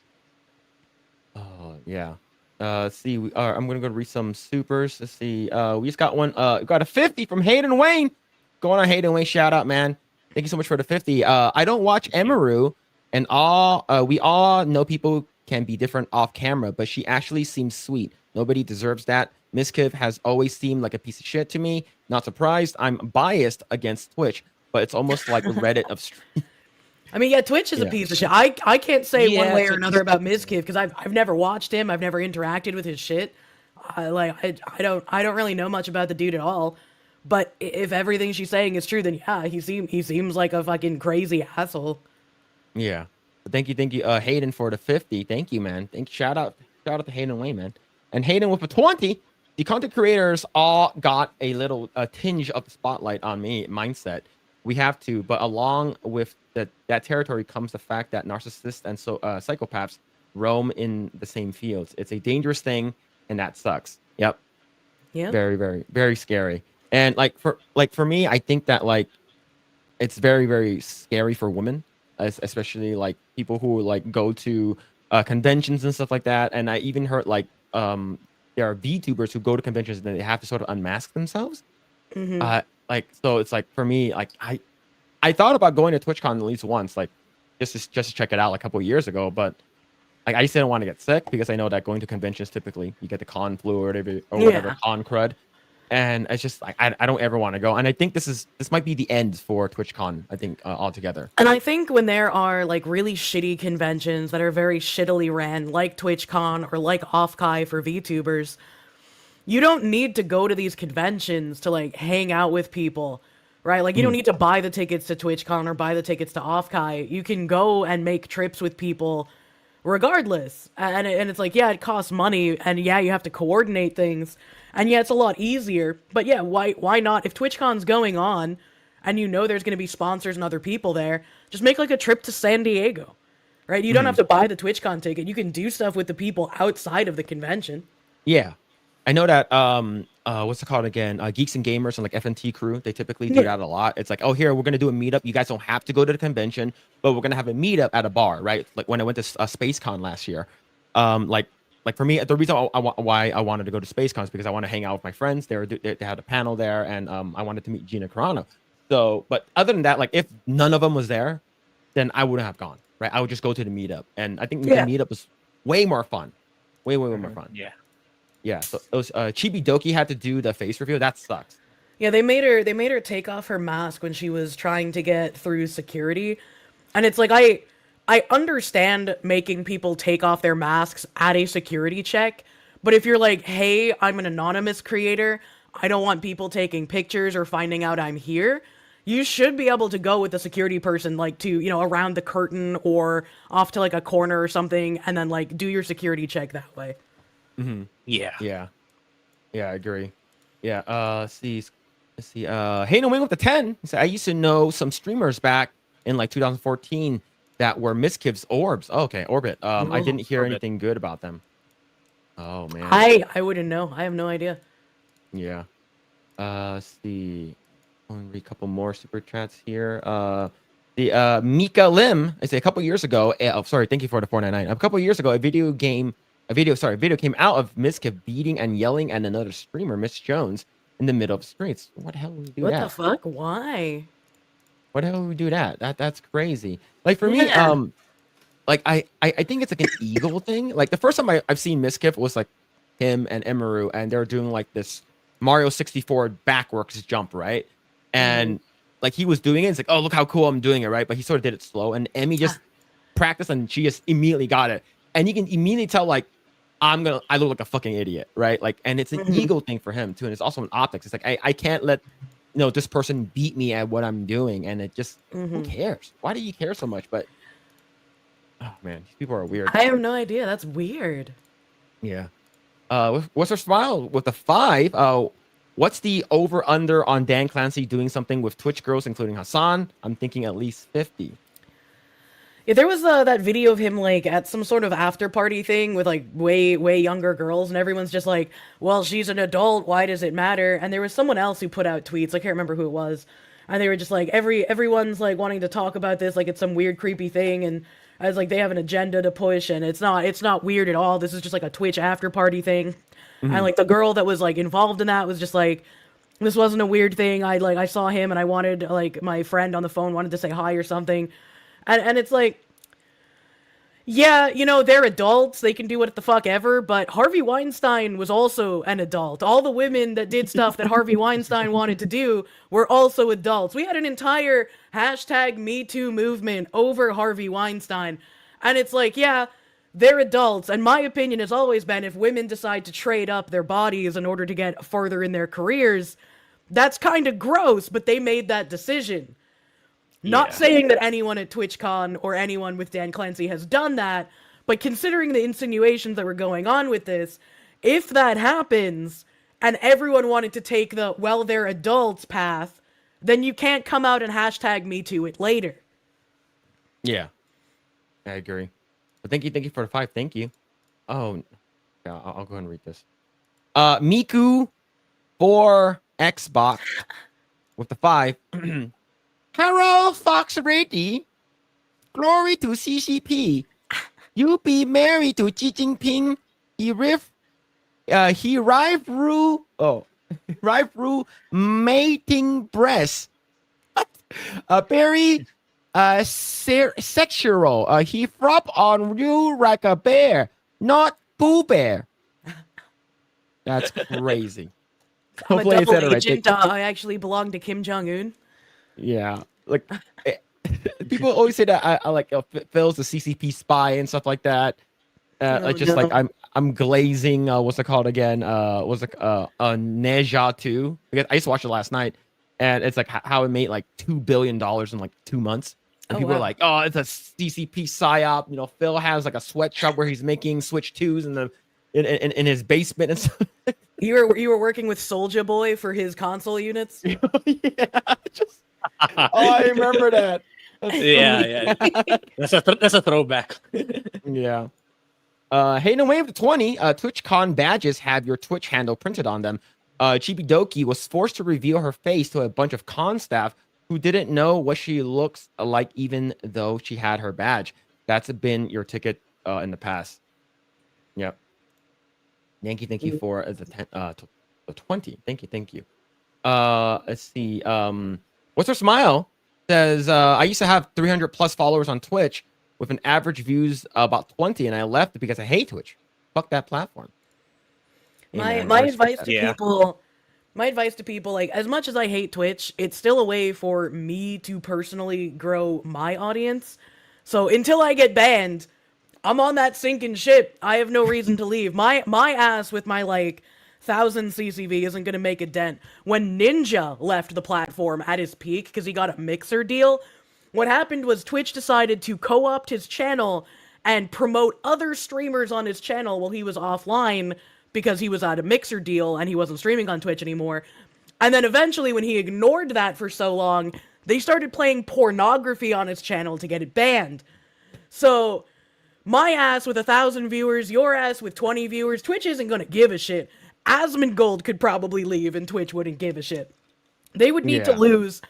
S1: Oh yeah. Let's see. I'm gonna go read some supers. Let's see. We just got one. We got a 50 from Hayden Wayne. Going on, Hayden Wayne. Shout out, man. Thank you so much for the 50. I don't watch
S2: Thank you.
S1: Emiru, and all we all know people can be different off camera, but she actually seems sweet. Nobody deserves that. Miss Kiv has always seemed like a piece of shit to me. Not surprised. I'm biased against Twitch, but it's almost like the Reddit of
S3: I mean, yeah, Twitch is a
S1: yeah.
S3: piece of shit. I can't say one
S2: Yeah,
S3: way or
S2: Twitch
S3: another about Mizkif because I've never watched him. I've never interacted with his shit. I don't really know much about the dude at all. But if everything she's saying is true, then yeah, he seems like a fucking crazy asshole.
S1: Yeah. Thank you, Hayden for the 50. Thank you, man. Shout out to Hayden Wayne, man. And Hayden with a 20. The content creators all got a tinge of the spotlight on me mindset. We have to, but along with that territory comes the fact that narcissists and psychopaths roam in the same fields. It's a dangerous thing, and that sucks. Yep.
S3: Yeah.
S1: Very, very, very scary. And for me, I think that like it's very very scary for women, especially like people who like go to conventions and stuff like that. And I even heard like there are VTubers who go to conventions and they have to sort of unmask themselves.
S3: Mm-hmm.
S1: Like so it's like for me like I thought about going to TwitchCon at least once, like just to check it out like a couple of years ago, but like I just didn't want to get sick because I know that going to conventions typically you get the con flu or whatever
S3: Yeah.
S1: con crud. and it's just like I don't ever want to go. And I think this might be the end for TwitchCon. I think altogether.
S3: And I think when there are like really shitty conventions that are very shittily ran, like TwitchCon or like Offkai for VTubers, you don't need to go to these conventions to like hang out with people, right? Like you don't need to buy the tickets to TwitchCon or buy the tickets to Offkai. You can go and make trips with people regardless. And it's like, yeah, it costs money, and yeah, you have to coordinate things, and yeah, it's a lot easier. But yeah, why not? If TwitchCon's going on, and you know there's going to be sponsors and other people there, just make like a trip to San Diego, right? You don't have to buy the TwitchCon ticket. You can do stuff with the people outside of the convention.
S1: Yeah, I know that. What's it called again? Geeks and Gamers and like FNT Crew. They typically do that a lot. It's like, oh, here we're gonna do a meetup. You guys don't have to go to the convention, but we're gonna have a meetup at a bar, right? Like when I went to SpaceCon last year. Like for me, the reason why I wanted to go to SpaceCon is because I want to hang out with my friends. They had a panel there, and I wanted to meet Gina Carano. So, but other than that, like if none of them was there, then I wouldn't have gone, right? I would just go to the meetup, and I think the meetup was way more fun, way more fun.
S2: Yeah.
S1: Yeah, so those Chibi Doki had to do the face reveal. That sucks.
S3: Yeah, they made her take off her mask when she was trying to get through security. And it's like I understand making people take off their masks at a security check, but if you're like, "Hey, I'm an anonymous creator. I don't want people taking pictures or finding out I'm here." You should be able to go with the security person like to, you know, around the curtain or off to like a corner or something, and then like do your security check that way.
S2: Yeah.
S1: I agree. Yeah. Let's see. Hey, no, wing with the 10. So I used to know some streamers back in like 2014 that were Miskiv's orbs. Oh, okay, Orbit. I didn't hear
S2: Orbit.
S1: anything good about them. Oh man.
S3: I wouldn't know. I have no idea.
S1: Yeah. Let's see. I'll read a couple more super chats here. The Mika Lim. I say a couple years ago. Sorry. Thank you for the 499. A couple years ago, a video came out of Miskiv beating and yelling at another streamer, Miss Jones, in the middle of the streets. What the hell would we do
S3: What
S1: that?
S3: the fuck? Why?
S1: What the hell would we do that? That's crazy. Like for me,
S3: Yeah.
S1: like I think it's like an ego thing. Like the first time I've seen Miskiv was like him and Emeru, and they're doing like this Mario 64 backwards jump, right? And like he was doing it. It's like, oh, look how cool I'm doing it, right? But he sort of did it slow, and Emmy just practiced, and she just immediately got it. And you can immediately tell, like, I look like a fucking idiot, right? Like, and it's an ego thing for him too, and it's also an optics. It's like I can't let this person beat me at what I'm doing, and it just who cares? Why do you care so much? But oh man, these people are weird.
S3: I have no idea. That's weird.
S1: Yeah. What's her smile with the 5? What's the over under on Dan Clancy doing something with Twitch girls, including Hassan? I'm thinking at least 50.
S3: Yeah, there was that video of him like at some sort of after party thing with like way younger girls, and everyone's just like, "Well, she's an adult. Why does it matter?" And there was someone else who put out tweets. I can't remember who it was, and they were just like, everyone's like wanting to talk about this like it's some weird creepy thing, and I was like, they have an agenda to push, and it's not weird at all. This is just like a Twitch after party thing, and like the girl that was like involved in that was just like, this wasn't a weird thing. I saw him and I wanted like my friend on the phone wanted to say hi or something. And it's like, yeah, they're adults. They can do what the fuck ever. But Harvey Weinstein was also an adult. All the women that did stuff that Harvey Weinstein wanted to do were also adults. We had an entire #MeToo movement over Harvey Weinstein. And it's like, yeah, they're adults. And my opinion has always been if women decide to trade up their bodies in order to get further in their careers, that's kind of gross, but they made that decision. Not saying that anyone at TwitchCon or anyone with Dan Clancy has done that, but considering the insinuations that were going on with this, if that happens and everyone wanted to take the, well, they're adults path, then you can't come out and #MeToo it later.
S1: Yeah, I agree. But thank you for the 5. Thank you. Oh, yeah, I'll go ahead and read this. Miku for Xbox with the 5. Carol Fox Reddy, glory to CCP. You be married to Xi Jinping. He arrived through mating breast. Very sexual. He flop on you like a bear, not Pooh Bear. That's crazy.
S3: I'm a
S1: Hopefully I
S3: double
S1: said it right.
S3: agent. I actually belong to Kim Jong Un.
S1: Yeah, like people always say that I like Phil's the CCP spy and stuff like that.
S3: Oh,
S1: Just like
S3: no.
S1: I'm glazing. What's it called again? Was it Neja 2? Because I used to watch it last night, and it's like how it made like $2 billion in like 2 months. And
S3: Oh,
S1: people are
S3: wow.
S1: like, "Oh, it's a CCP psyop." You know, Phil has like a sweatshop where he's making Switch 2s in his basement and stuff.
S3: You were working with Soulja Boy for his console units.
S1: Yeah, just I remember that. That's so
S2: Yeah. That's a throwback.
S1: yeah. Hey, no way of the 20. TwitchCon badges have your Twitch handle printed on them. Chibidoki was forced to reveal her face to a bunch of con staff who didn't know what she looks like, even though she had her badge. That's been your ticket in the past. Yep. Thank you for the 20. Thank you. Let's see. What's her smile? Says I used to have 300 plus followers on Twitch with an average views about 20, and I left because I hate Twitch. Fuck that platform. Hey, man,
S3: My
S1: I respect
S3: advice
S1: that.
S3: to
S2: Yeah.
S3: people, like, as much as I hate Twitch, it's still a way for me to personally grow my audience. So until I get banned, I'm on that sinking ship. I have no reason to leave. My ass with my like 1,000 CCV isn't gonna make a dent. When Ninja left the platform at his peak because he got a Mixer deal, what happened was Twitch decided to co-opt his channel and promote other streamers on his channel while he was offline because he was at a Mixer deal and he wasn't streaming on Twitch anymore. And then eventually, when he ignored that for so long, they started playing pornography on his channel to get it banned. So, my ass with 1,000 viewers, your ass with 20 viewers, Twitch isn't gonna give a shit. Asmongold could probably leave and Twitch wouldn't give a shit. They would need to
S1: Yeah.
S3: lose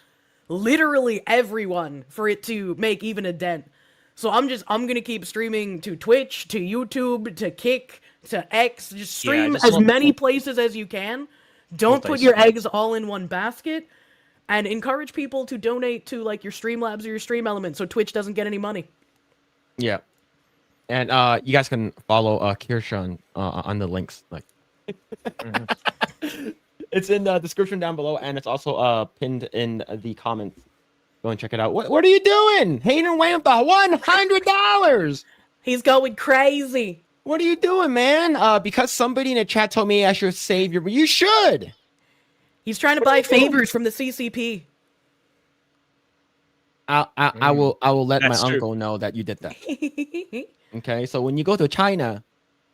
S3: literally everyone for it to make even a dent. So I'm gonna keep streaming to Twitch, to YouTube, to Kick, to X. Just stream
S2: just
S3: as
S2: multiple-
S3: many places as you can. Don't put your eggs all in one basket, and encourage people to donate to like your Streamlabs or your Stream Elements so Twitch doesn't get any money.
S1: Yeah. And you guys can follow Kirsche on the links. Like, it's in the description down below, and it's also pinned in the comments. Go and check it out. What are you doing? Hating away with the $100.
S3: He's going crazy.
S1: What are you doing, man? Because somebody in the chat told me I should save your. You should.
S3: He's trying to buy favors from the CCP.
S1: I will let my
S2: That's true.
S1: uncle know that you did that. Okay, so when you go to China,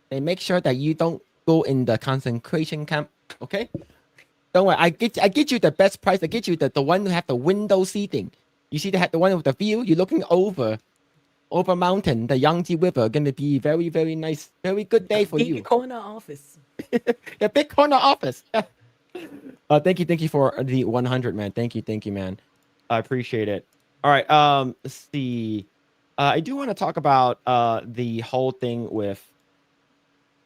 S1: they make sure that you don't go in the concentration camp. Okay, don't worry. I get you the best price. I get you the one who have the window seating. You see the one with the view. You're looking over mountain, the Yangtze River. Gonna be very, very nice, very good day for you.
S3: Corner office.
S1: The big corner office. Thank you for the 100, man. Thank you, man. I appreciate it. All right. Let's see. I do want to talk about the whole thing with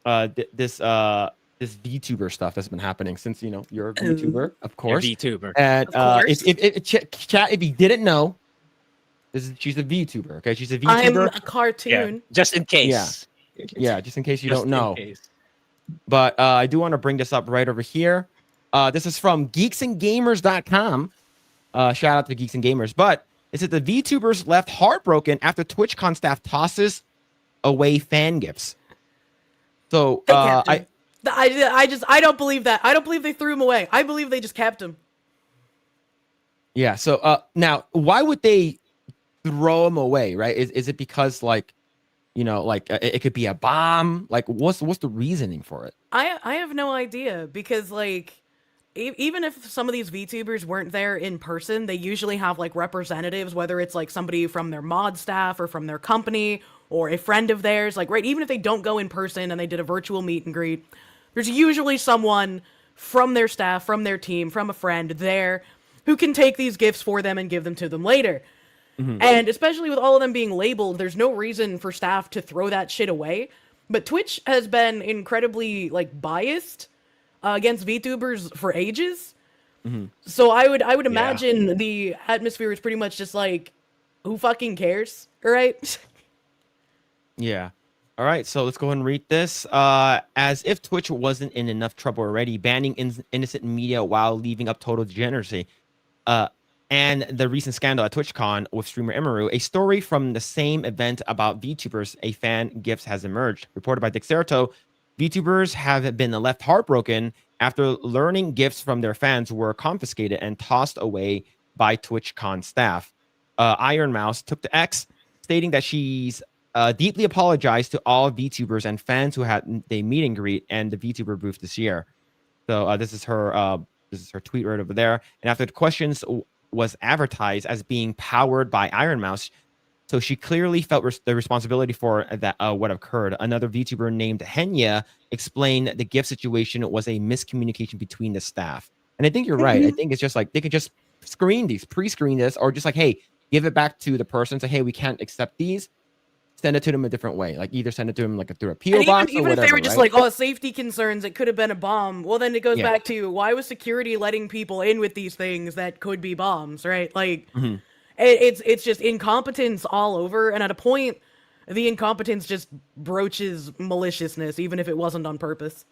S1: this VTuber stuff that's been happening since you're a VTuber, of course.
S2: VTuber.
S1: And
S3: Of course.
S1: if chat, if you didn't know, she's a VTuber. Okay, she's a
S3: I'm
S1: VTuber.
S3: a
S2: Yeah,
S3: cartoon.
S2: just in case.
S1: Yeah, just in case you
S2: Just
S1: don't
S2: in
S1: know.
S2: case.
S1: But I do want to bring this up right over here. This is from geeksandgamers.com. Shout out to Geeks and Gamers. But it said the VTubers left heartbroken after TwitchCon staff tosses away fan gifts. So
S3: They kept him. I don't believe that. I don't believe they threw him away. I believe they just kept him.
S1: yeah. So now, why would they throw him away? Right? Is it because it could be a bomb? Like, what's the reasoning for it?
S3: I have no idea because even if some of these VTubers weren't there in person, they usually have like representatives, whether it's like somebody from their mod staff or from their company or a friend of theirs. Like, right, even if they don't go in person and they did a virtual meet and greet, there's usually someone from their staff, from their team, from a friend there who can take these gifts for them and give them to them later. And especially with all of them being labeled, there's no reason for staff to throw that shit away. But Twitch has been incredibly biased against VTubers for ages. So I would imagine the atmosphere is pretty much just who fucking cares, right?
S1: Yeah. All right, so let's go ahead and read this. As if Twitch wasn't in enough trouble already, banning innocent media while leaving up total degeneracy. Uh, and the recent scandal at TwitchCon with streamer Emeru, a story from the same event about VTubers, a fan gifts has emerged. Reported by Dexerto, VTubers have been left heartbroken after learning gifts from their fans were confiscated and tossed away by TwitchCon staff. Iron Mouse took to X, stating that she's deeply apologized to all VTubers and fans who had the meet and greet and the VTuber booth this year. So this is her tweet right over there. And after the questions was advertised as being powered by Iron Mouse, so she clearly felt the responsibility for that what occurred. Another VTuber named Henya explained the gift situation was a miscommunication between the staff. And I think you're right. I think it's just like they could just pre-screen this, or just like, hey, give it back to the person. Say, hey, we can't accept these. Send it to them a different way. Like either send it to them like through a PO box or
S3: even
S1: whatever.
S3: if they were just
S1: right?
S3: like, oh, safety concerns, it could have been a bomb. Well, then it goes
S1: Yeah.
S3: back to why was security letting people in with these things that could be bombs, right? Like, it's just incompetence all over. And at a point, the incompetence just broaches maliciousness, even if it wasn't on purpose.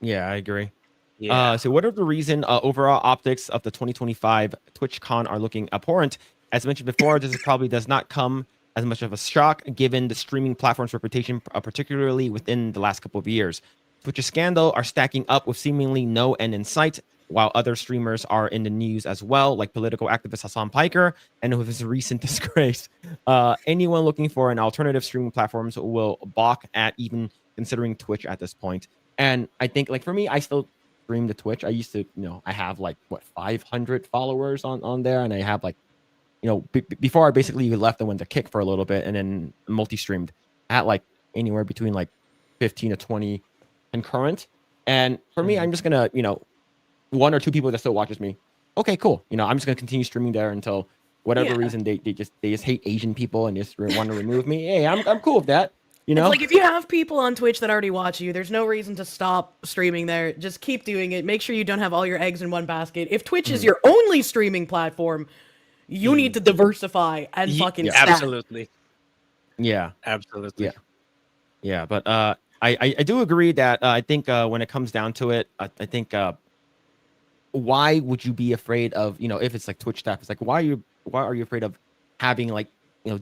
S1: Yeah, I agree.
S2: Yeah.
S1: So whatever the reason, overall optics of the 2025 TwitchCon are looking abhorrent. As mentioned before, this probably does not come as much of a shock given the streaming platform's reputation, particularly within the last couple of years. Twitch's scandal are stacking up with seemingly no end in sight, while other streamers are in the news as well, like political activist Hassan Piker and with his recent disgrace. Anyone looking for an alternative streaming platforms will balk at even considering Twitch at this point. And I think, like, for me, I still stream to Twitch. I used to, I have like 500 followers on there, and I have like, before I basically left and went to Kick for a little bit, and then multi-streamed at like anywhere between like 15 to 20 concurrent. And for me, I'm just gonna, one or two people that still watches me. Okay, cool. I'm just gonna continue streaming there until whatever reason they just hate Asian people and just want to remove me. Hey, I'm cool with that.
S3: It's like if you have people on Twitch that already watch you, there's no reason to stop streaming there. Just keep doing it. Make sure you don't have all your eggs in one basket. If Twitch is your only streaming platform, you need to diversify and fucking stack.
S2: Absolutely.
S1: Yeah.
S2: Absolutely.
S1: Yeah. But I do agree that I think when it comes down to it, I think why would you be afraid of, if it's like Twitch staff, it's like, why are you afraid of having like,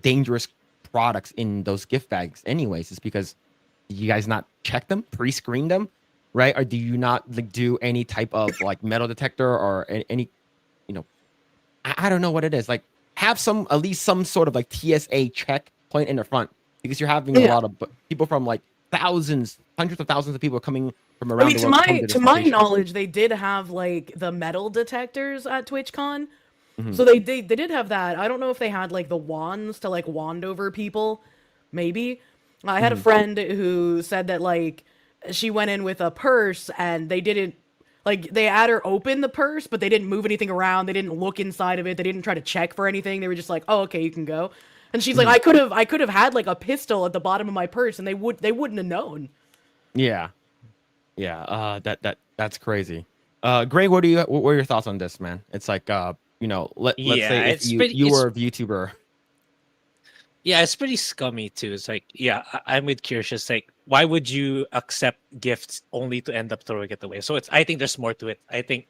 S1: dangerous products in those gift bags anyways? It's because you guys not check them, pre-screen them, right? Or do you not like do any type of like metal detector or any, I don't know what it is. Like have at least some sort of like TSA checkpoint in the front, because you're having a lot of people from like hundreds of thousands of people coming from around the world.
S3: To my knowledge, they did have like the metal detectors at TwitchCon. So they did have that. I don't know if they had like the wands to like wand over people. Maybe. I had a friend who said that like she went in with a purse and they didn't, like, they had her open the purse, but they didn't move anything around. They didn't look inside of it. They didn't try to check for anything. They were just like, oh, okay, you can go. And she's like, I could have had like a pistol at the bottom of my purse and they wouldn't have known.
S1: Yeah. Yeah. That's crazy. Grae, what are your thoughts on this, man? It's like, let's say if you were a VTuber.
S2: Yeah, it's pretty scummy too. It's like, I'm with Kirsche. It's like, why would you accept gifts only to end up throwing it away? So I think there's more to it. I think,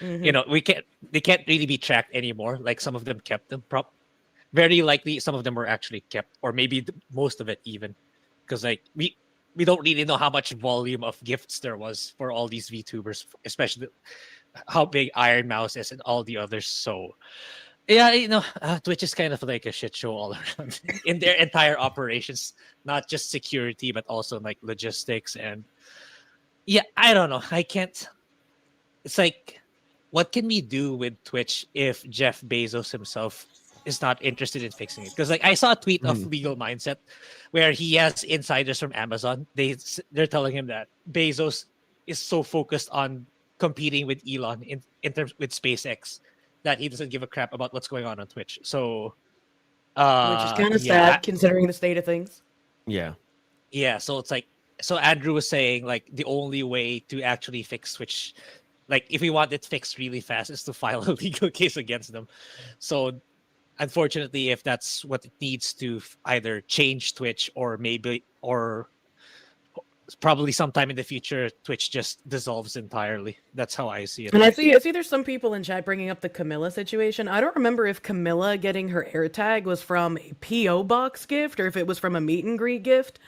S2: they can't really be tracked anymore. Like some of them kept them. Very likely some of them were actually kept, or maybe most of it even, because like we don't really know how much volume of gifts there was for all these VTubers, especially how big Iron Mouse is and all the others. So yeah, Twitch is kind of like a shit show all around in their entire operations, not just security, but also like logistics. And I don't know. I can't. It's like, what can we do with Twitch if Jeff Bezos himself is not interested in fixing it? Because like I saw a tweet of Legal Mindset where he has insiders from Amazon. They're telling him that Bezos is so focused on competing with Elon in terms with SpaceX that he doesn't give a crap about what's going on Twitch. So,
S3: which is kind of sad considering the state of things.
S1: Yeah.
S2: Yeah. So it's like, so Andrew was saying like the only way to actually fix Twitch, like if we want it fixed really fast, is to file a legal case against them. So unfortunately, if that's what it needs to either change Twitch or maybe, or probably sometime in the future, Twitch just dissolves entirely. That's how I see it.
S3: And I see there's some people in chat bringing up the Camilla situation. I don't remember if Camilla getting her AirTag was from a PO box gift or if it was from a meet and greet gift.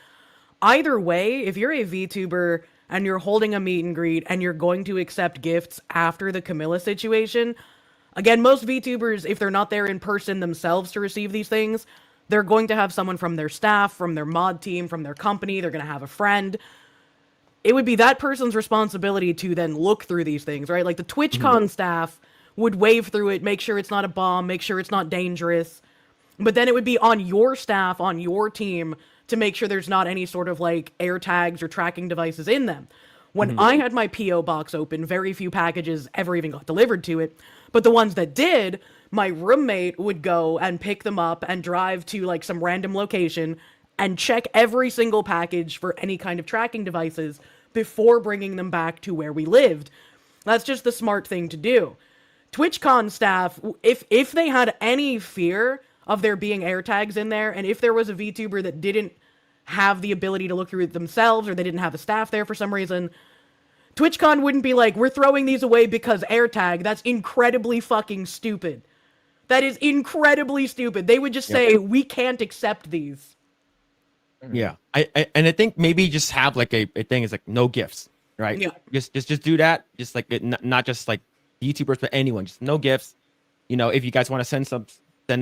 S3: Either way, if you're a VTuber and you're holding a meet and greet and you're going to accept gifts after the Camilla situation, again, most VTubers, if they're not there in person themselves to receive these things, they're going to have someone from their staff, from their mod team, from their company. They're going to have a friend. It would be that person's responsibility to then look through these things, right? Like the TwitchCon staff would wave through it, make sure it's not a bomb, make sure it's not dangerous. But then it would be on your staff, on your team, to make sure there's not any sort of like air tags or tracking devices in them. When I had my PO box open, very few packages ever even got delivered to it. But the ones that did, my roommate would go and pick them up and drive to like some random location and check every single package for any kind of tracking devices before bringing them back to where we lived. That's just the smart thing to do. TwitchCon staff, if they had any fear of there being AirTags in there, and if there was a VTuber that didn't have the ability to look through it themselves, or they didn't have a staff there for some reason, TwitchCon wouldn't be like, we're throwing these away because AirTag. That's incredibly fucking stupid. That is incredibly stupid. They would just say, we can't accept these.
S1: Yeah, and I think maybe just have like a thing is like no gifts, right?
S3: Yeah.
S1: Just do that. Just like not just like YouTubers, but anyone. Just no gifts. You know, if you guys want to send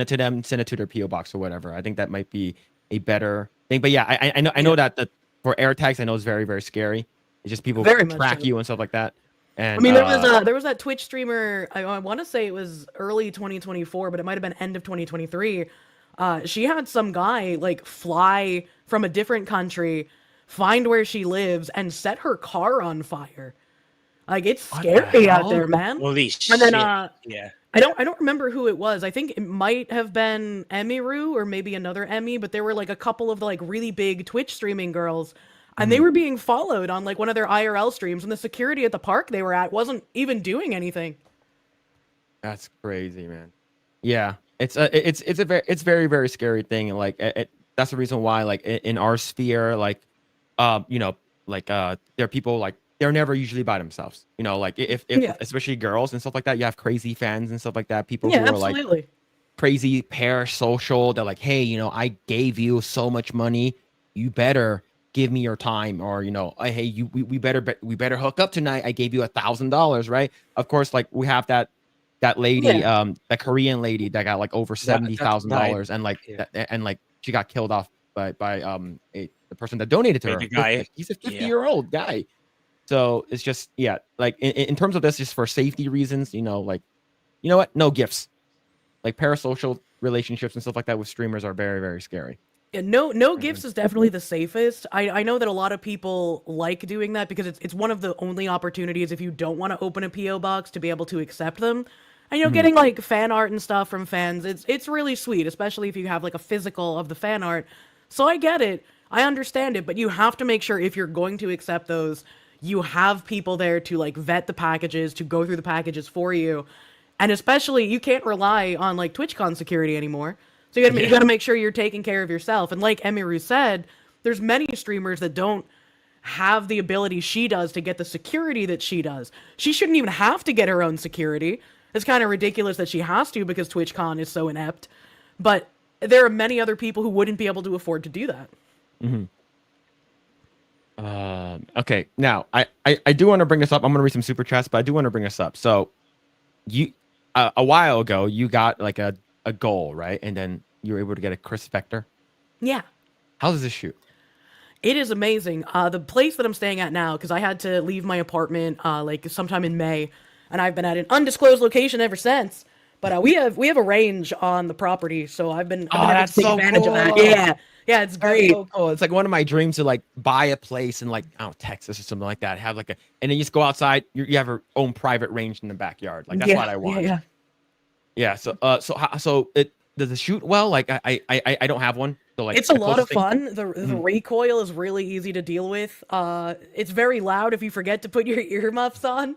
S1: it to them, send it to their PO box or whatever. I think that might be a better thing. But yeah, I know that for AirTags, I know it's very, very scary. It's just people
S3: Very much
S1: track
S3: so.
S1: you and stuff like that. And
S3: I mean, there was that Twitch streamer, I want to say it was early 2024, but it might have been end of 2023. She had some guy like fly from a different country, find where she lives, and set her car on fire. Like, it's scary out there, man.
S2: Holy shit.
S3: And then
S2: yeah.
S3: I don't remember who it was. I think it might have been Emiru or maybe another Emmy, but there were like a couple of the like really big Twitch streaming girls, and they were being followed on like one of their IRL streams, and the security at the park they were at wasn't even doing anything.
S1: That's crazy, man. Yeah, it's very, very scary thing. And like that's the reason why like in our sphere, like you know, like there are people like they're never usually by themselves. You know, like if especially girls and stuff like that, you have crazy fans and stuff like that. People who are like crazy parasocial. They're like, hey, you know, I gave you so much money, you better give me your time, or you know, hey, we better hook up tonight. I gave you $1,000, right? Of course, like we have that lady, that Korean lady that got like over $70,000, and like and like she got killed off by the person that donated to her.
S2: The guy.
S1: He's a 50-year-old guy. So it's just like in terms of this, just for safety reasons, you know, like you know what, no gifts. Like parasocial relationships and stuff like that with streamers are very, very scary.
S3: Yeah, no gifts is definitely the safest. I know that a lot of people like doing that because it's one of the only opportunities if you don't want to open a PO box to be able to accept them. And you know, getting like fan art and stuff from fans, it's really sweet, especially if you have like a physical of the fan art. So I get it, I understand it, but you have to make sure if you're going to accept those, you have people there to like vet the packages, to go through the packages for you. And especially, you can't rely on like TwitchCon security anymore. So you gotta make sure you're taking care of yourself. And like Emiru said, there's many streamers that don't have the ability she does to get the security that she does. She shouldn't even have to get her own security. It's kind of ridiculous that she has to because TwitchCon is so inept. But there are many other people who wouldn't be able to afford to do that.
S1: Okay, now I do want to bring this up. I'm gonna read some super chats, but I do want to bring this up. So you a while ago you got like a goal, right? And then you were able to get a Chris Vector.
S3: Yeah.
S1: How does this shoot?
S3: It is amazing. The place that I'm staying at now, because I had to leave my apartment like sometime in May, and I've been at an undisclosed location ever since. But we have a range on the property, so I've been able to take advantage of that. Yeah, it's great.
S1: So cool. It's like one of my dreams to like buy a place in like Texas or something like that. Have like and then you just go outside. You have your own private range in the backyard. Like that's what I want. Yeah. So does it shoot well? Like I don't have one. So like
S3: it's a lot of fun. The recoil is really easy to deal with. It's very loud if you forget to put your earmuffs on.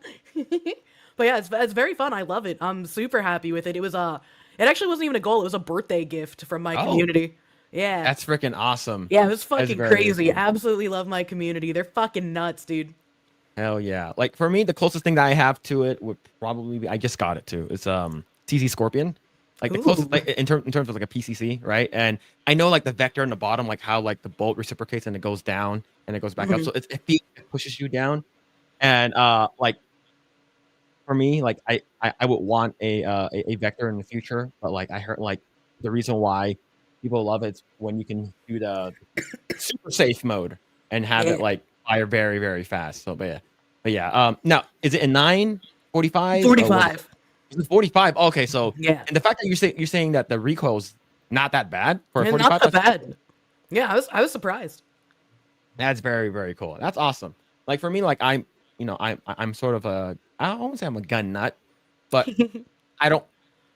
S3: But yeah, it's very fun. I love it. I'm super happy with it. It was it actually wasn't even a goal. It was a birthday gift from my community. Yeah.
S1: That's freaking awesome.
S3: Yeah, it was
S1: That's
S3: fucking
S1: very
S3: crazy.
S1: cool.
S3: Absolutely love my community. They're fucking nuts, dude.
S1: Hell yeah. Like for me, the closest thing that I have to it would probably be, I just got it too. It's CC Scorpion. Like the closest,
S3: Ooh.
S1: like in terms of like a PCC, right? And I know like the vector in the bottom, like how like the bolt reciprocates and it goes down and it goes back up.
S3: Mhm.
S1: So it pushes you down. And like for me, like I would want a vector in the future, but like I heard like the reason why people love it's when you can do the super safe mode and have
S3: Yeah.
S1: it like fire very, very fast. So but yeah. Now is it a 945?
S3: 45.
S1: Is it 45? Okay, so
S3: Yeah.
S1: and the fact that you're saying that the recoil's not that bad for a
S3: And
S1: 45,
S3: not that
S1: that's
S3: bad. Yeah, I was surprised.
S1: that's very, very cool. That's awesome. Like for me, like I'm sort of a I won't say I'm a gun nut, but I don't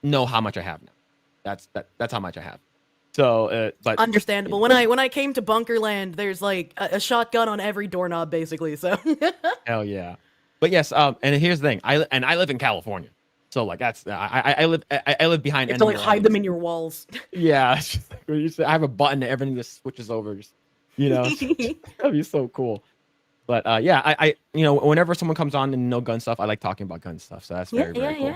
S1: know how much I have now. That's how much I have. So but
S3: Understandable. When I came to Bunkerland, there's like a shotgun on every doorknob, basically. So
S1: hell yeah. But yes, and here's the thing. I live in California. So like that's I live behind
S3: you have to
S1: enemy
S3: like hide them
S1: lines.
S3: in your walls.
S1: Yeah, it's just like, when you say, I have a button and everything just switches over. Just, that'd be so cool. But yeah, I whenever someone comes on and no gun stuff, I like talking about gun stuff. So that's
S3: Yeah,
S1: very, very cool.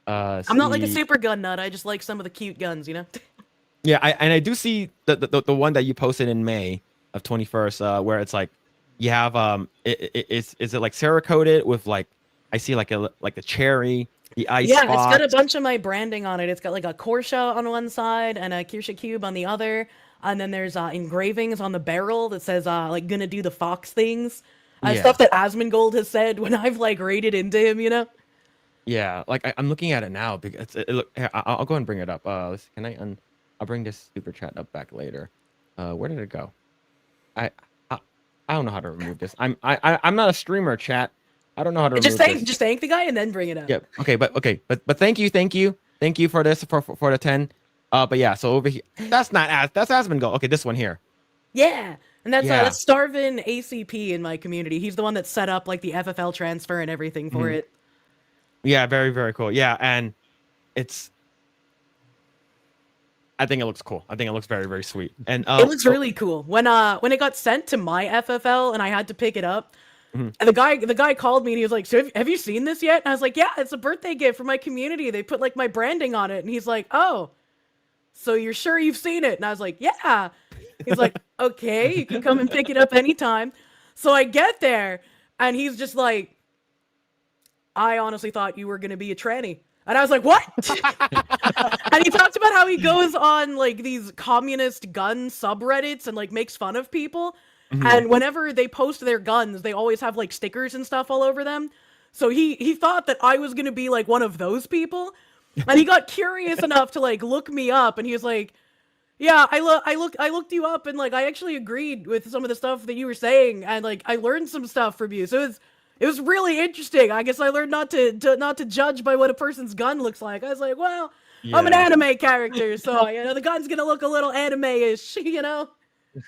S3: yeah. I'm not like a
S1: see-
S3: super gun nut. I just like some of the cute guns, you know.
S1: Yeah, I do see the one that you posted in May of 21st, where it's like you have is it like Cerakoted with like I see like the cherry, the ice
S3: Yeah, it's got a
S1: fox.
S3: bunch of my branding on it. It's got like a Kirsche on one side and a Kirsche cube on the other, and then there's engravings on the barrel that says like gonna do the fox things.
S1: Yeah.
S3: Stuff that Asmongold has said when I've like raided into him, you know.
S1: Yeah, like I'm looking at it now because look. Here, I'll go and bring it up. Can I? I'll bring this super chat up back later. Where did it go? I I, I don't know how to remove this. I'm not a streamer, chat. I don't know how to remove this.
S3: Just thank the guy and then bring it up.
S1: Yeah. Okay. But thank you for this for the 10. But yeah. So over here, that's Asmongold. Okay, this one here.
S3: Yeah, and that's
S1: Yeah.
S3: that's Starvin ACP in my community. He's the one that set up like the FFL transfer and everything for
S1: Mhm.
S3: it.
S1: Yeah. Very, very cool. Yeah, and it's. I think it looks cool. I think it looks very, very sweet. And
S3: It looks really cool. When it got sent to my FFL and I had to pick it up,
S1: Mhm.
S3: and the guy called me and he was like, "So have you seen this yet?" And I was like, "Yeah, it's a birthday gift for my community. They put like my branding on it." And he's like, "Oh, so you're sure you've seen it?" And I was like, "Yeah." He's like, "Okay, you can come and pick it up anytime." So I get there and he's just like, "I honestly thought you were gonna be a tranny." And I was like, "What?" And he talked about how he goes on like these communist gun subreddits and like makes fun of people.
S1: Mhm.
S3: And whenever they post their guns, they always have like stickers and stuff all over them. So he thought that I was gonna be like one of those people. And he got curious enough to like look me up and he was like, "Yeah, I looked you up and like I actually agreed with some of the stuff that you were saying and like I learned some stuff from you." So it was really interesting. I guess I learned not to judge by what a person's gun looks like. I was like, "Well, I'm an
S1: Yeah.
S3: anime character, so the gun's gonna look a little anime-ish, you know."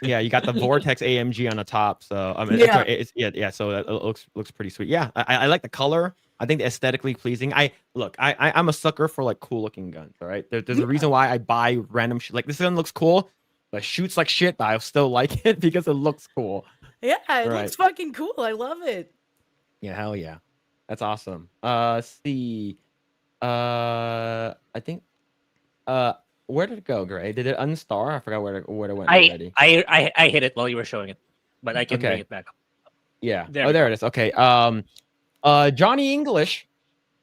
S1: Yeah, you got the Vortex AMG on the top. So I mean,
S3: Yeah.
S1: yeah. So that looks pretty sweet. Yeah, I like the color. I think the aesthetically pleasing. I'm a sucker for like cool looking guns. All right, there's a reason why I buy random shit. Like this gun looks cool, but shoots like shit. But I still like it because it looks cool.
S3: Yeah, it
S1: Right.
S3: looks fucking cool. I love it.
S1: Yeah, hell yeah, that's awesome. See, I think, where did it go, Grae? Did it unstar? I forgot where it went already.
S2: I hit it while you were showing it, but I can
S1: Okay.
S2: bring it back up.
S1: Yeah.
S2: There
S1: Oh,
S2: we
S1: there it is. Okay. Johnny English.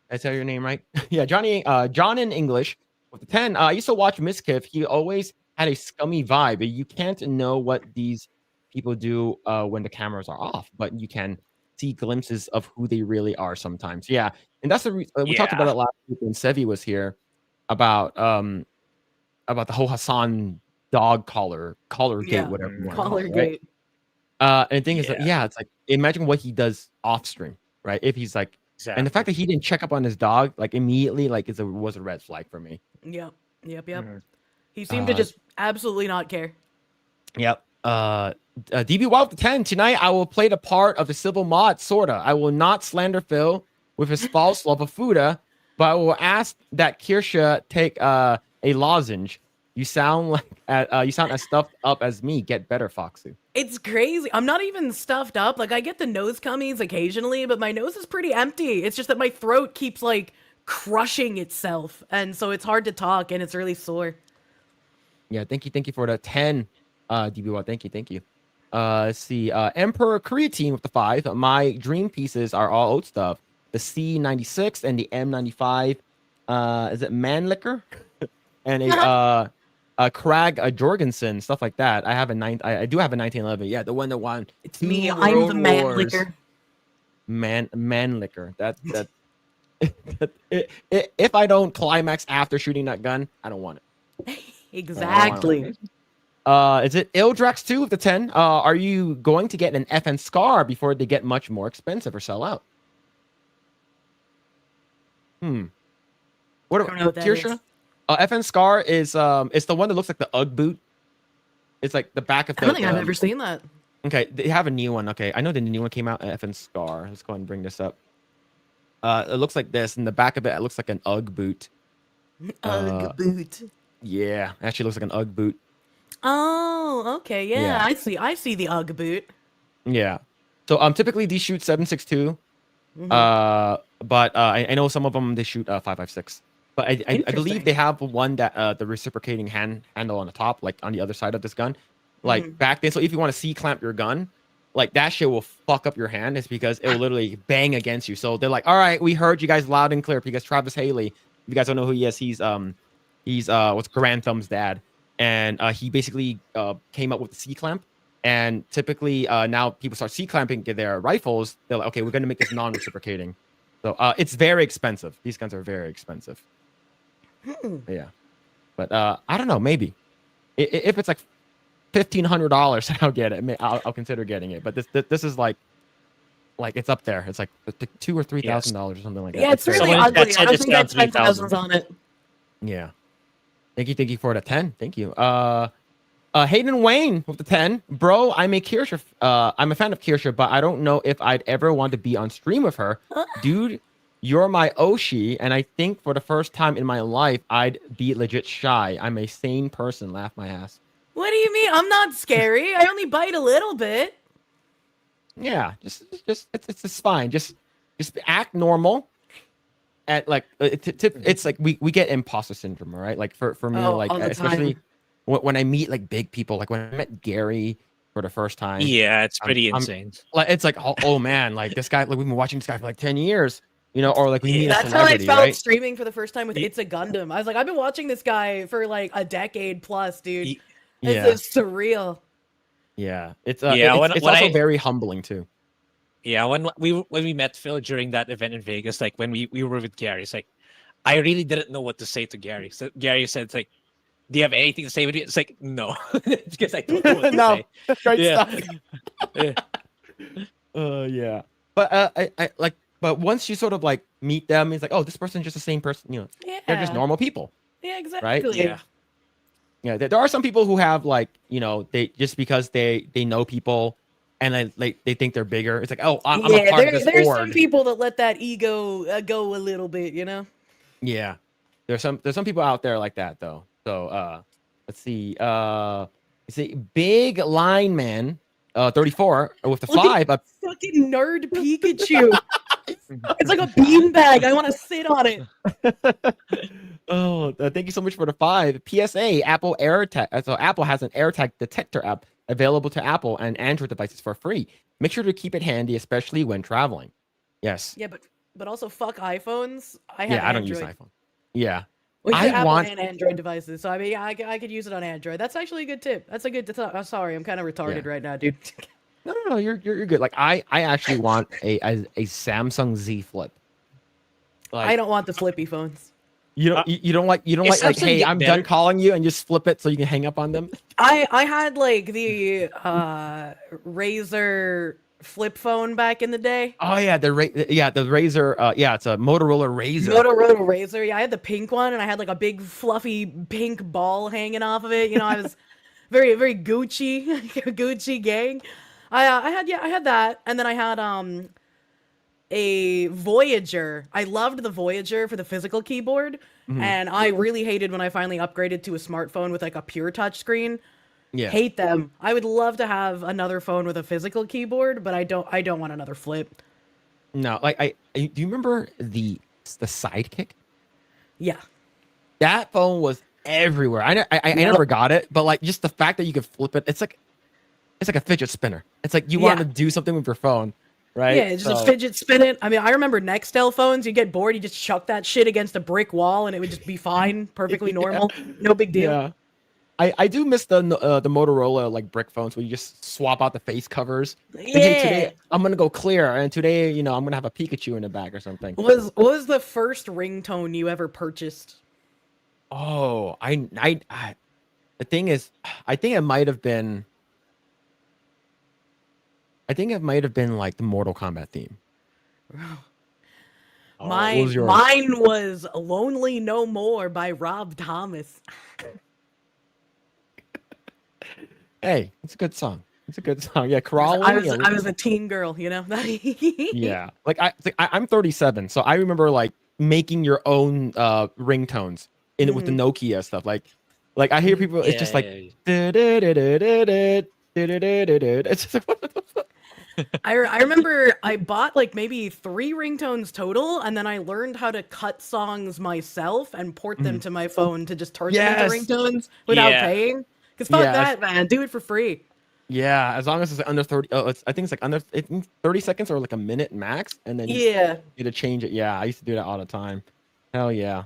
S1: Did I tell your name right? Yeah, John in English with the 10. I used to watch Miskiff. He always had a scummy vibe. You can't know what these people do when the cameras are off, but you can see glimpses of who they really are sometimes. Yeah, and that's the we talked about
S2: Yeah.
S1: it last week when Sevi was here about the whole Hassan dog collar gate,
S3: Yeah.
S1: whatever you want to call it, right?
S3: Collar gate.
S1: And the thing is, that,
S2: Yeah.
S1: yeah, it's like imagine what he does off stream, right? If he's like,
S2: Exactly.
S1: and the fact that he didn't check up on his dog like immediately, like was a red flag for me.
S3: Yep.
S2: Mhm.
S3: He seemed to just absolutely not care.
S1: Yep. DB Wild 10 tonight. I will play the part of the civil mod, sorta. I will not slander Phil with his false love of Fuda, but I will ask that Kirsche take a lozenge. You sound like you sound as stuffed up as me. Get better, Foxy.
S3: It's crazy. I'm not even stuffed up. Like I get the nose cummies occasionally, but my nose is pretty empty. It's just that my throat keeps like crushing itself, and so it's hard to talk, and it's really sore.
S1: Yeah, thank you for the 10, DBY. Thank you. Let's see. Emperor Creatine with the 5. My dream pieces are all old stuff. The C96 and the M95. Is it Manlicker? And a Krag, a Jorgensen, stuff like that. I have a I do have a 1911. Yeah, the one that won.
S3: It's me. I'm the man licker.
S1: Man licker. That if I don't climax after shooting that gun, I don't want it.
S3: Exactly.
S1: Is it Ildrax 2 with the 10? Are you going to get an FN Scar before they get much more expensive or sell out? What
S3: I don't know what that
S1: Kirsche?
S3: is.
S1: FN Scar is it's the one that looks like the UGG boot. It's like the back of the.
S3: I don't think I've ever seen that.
S1: Okay, they have a new one. Okay, I know the new one came out. FN Scar. Let's go ahead and bring this up. It looks like this, and the back of it looks like an UGG boot.
S3: UGG boot.
S1: Yeah, actually looks like an UGG boot.
S3: Oh, okay, yeah. I see the UGG boot.
S1: Yeah. So typically these shoot 7.62. But I know some of them they shoot 5.56. But I believe they have one that the reciprocating handle on the top, like on the other side of this gun, like back then. So if you want to C-clamp your gun, like that shit will fuck up your hand. It's because it will literally bang against you. So they're like, all right, we heard you guys loud and clear. Because Travis Haley, if you guys don't know who he is, he's what's Grand Thumb's dad, and he basically came up with the C-clamp. And typically now people start C-clamping their rifles. They're like, okay, we're going to make this non-reciprocating. So it's very expensive. These guns are very expensive. Yeah. But I don't know, maybe. If it's like $1,500, I'll get it. I'll consider getting it. But this is like it's up there. It's like $2,000 or $3,000 or something like that.
S3: Yeah, it's really ugly. I think that's 10,000 on it.
S1: Yeah. Thank you for the 10. Thank you. Hayden Wayne with the 10. Bro, I'm a Kirsche. I'm a fan of Kirsche, but I don't know if I'd ever want to be on stream with her. Dude, you're my Oshi, and I think for the first time in my life, I'd be legit shy. I'm a sane person. Laugh my ass.
S3: What do you mean? I'm not scary. I only bite a little bit.
S1: Yeah, just it's fine. Just act normal. At like it's like we get imposter syndrome, all right? Like for me, like especially when I meet like big people, like when I met Gary for the first time.
S2: Yeah, it's pretty insane.
S1: Like it's like oh man, like this guy, like we've been watching this guy for like 10 years, you know, or like we meet a
S3: That's how I
S1: celebrity,
S3: felt
S1: right?
S3: streaming for the first time with It's a Gundam. I was like, I've been watching this guy for like a decade plus, dude. This is surreal.
S1: Yeah, it's
S2: when
S1: also very humbling too.
S2: Yeah, when we met Phil during that event in Vegas, like when we were with Gary, it's like I really didn't know what to say to Gary. So Gary said, "It's like, do you have anything to say with you?" It's like, no, because I don't know what to say.
S1: Great
S2: Yeah.
S1: stuff. Yeah. But but once you sort of like meet them, it's like, oh, this person's just the same person. You know, they're just normal people.
S3: Yeah, exactly.
S1: Right? Yeah. There are some people who have like, you know, they just because they know people. And they think they're bigger. It's like, oh, I'm a part of this
S3: there's
S1: board.
S3: some people that let that ego go a little bit, you know.
S1: Yeah, there's some people out there like that though. So let's see. Big Line Man, 34 with the 5.
S3: Fucking nerd Pikachu. It's like a beanbag. I want to sit on it.
S1: Oh, thank you so much for the 5. PSA, Apple AirTag. So Apple has an AirTag detector app available to Apple and Android devices for free. Make sure to keep it handy, especially when traveling. Yes.
S3: Yeah, but also fuck iPhones. I
S1: don't use iPhone. Yeah.
S3: Well, Apple and Android devices. So I mean, I could use it on Android. That's actually a good tip. That's a good. I'm sorry, I'm kind of retarded right now, dude.
S1: No, you're good. Like I actually want a Samsung Z Flip. Like,
S3: I don't want the flippy phones.
S1: You don't like hey, I'm done calling you and just flip it so you can hang up on them.
S3: I had like the Razer flip phone back in the day.
S1: Oh yeah, the Razer. It's a Motorola Razer.
S3: Motorola Razer. Yeah, I had the pink one, and I had like a big fluffy pink ball hanging off of it. You know, I was very very Gucci gang. I had that, and then I had a Voyager. I loved the Voyager for the physical keyboard, And I really hated when I finally upgraded to a smartphone with like a pure touch screen.
S1: Yeah.
S3: Hate them. I would love to have another phone with a physical keyboard, but I don't want another flip.
S1: No, like do you remember the Sidekick?
S3: Yeah.
S1: That phone was everywhere. I never got it, but like just the fact that you could flip it, it's like a fidget spinner. It's like you want to do something with your phone, right?
S3: Yeah, just a fidget spin it. I mean, I remember Nextel phones. You get bored, you just chuck that shit against a brick wall, and it would just be fine, perfectly normal, no big deal.
S1: Yeah. I do miss the Motorola like brick phones where you just swap out the face covers.
S3: Yeah.
S1: Hey, today I'm gonna go clear, and today I'm gonna have a Pikachu in the back or something.
S3: What was the first ringtone you ever purchased?
S1: Oh, the thing is, I think it might have been like the Mortal Kombat theme.
S3: Mine was "Lonely No More" by Rob Thomas.
S1: Hey, it's a good song. It's a good song. Yeah, crawling.
S3: I was a teen girl, you know.
S1: Yeah, like I'm 37, so I remember like making your own ringtones in it with the Nokia stuff. Like I hear people, it's just like it's just like what the fuck?
S3: I remember I bought like maybe 3 ringtones total, and then I learned how to cut songs myself and port them to my phone to just turn them into ringtones without paying. Because fuck that, man. Do it for free.
S1: Yeah, as long as it's under 30. I think it's like under 30 seconds or like a minute max. And then you get to change it. Yeah, I used to do that all the time. Hell yeah.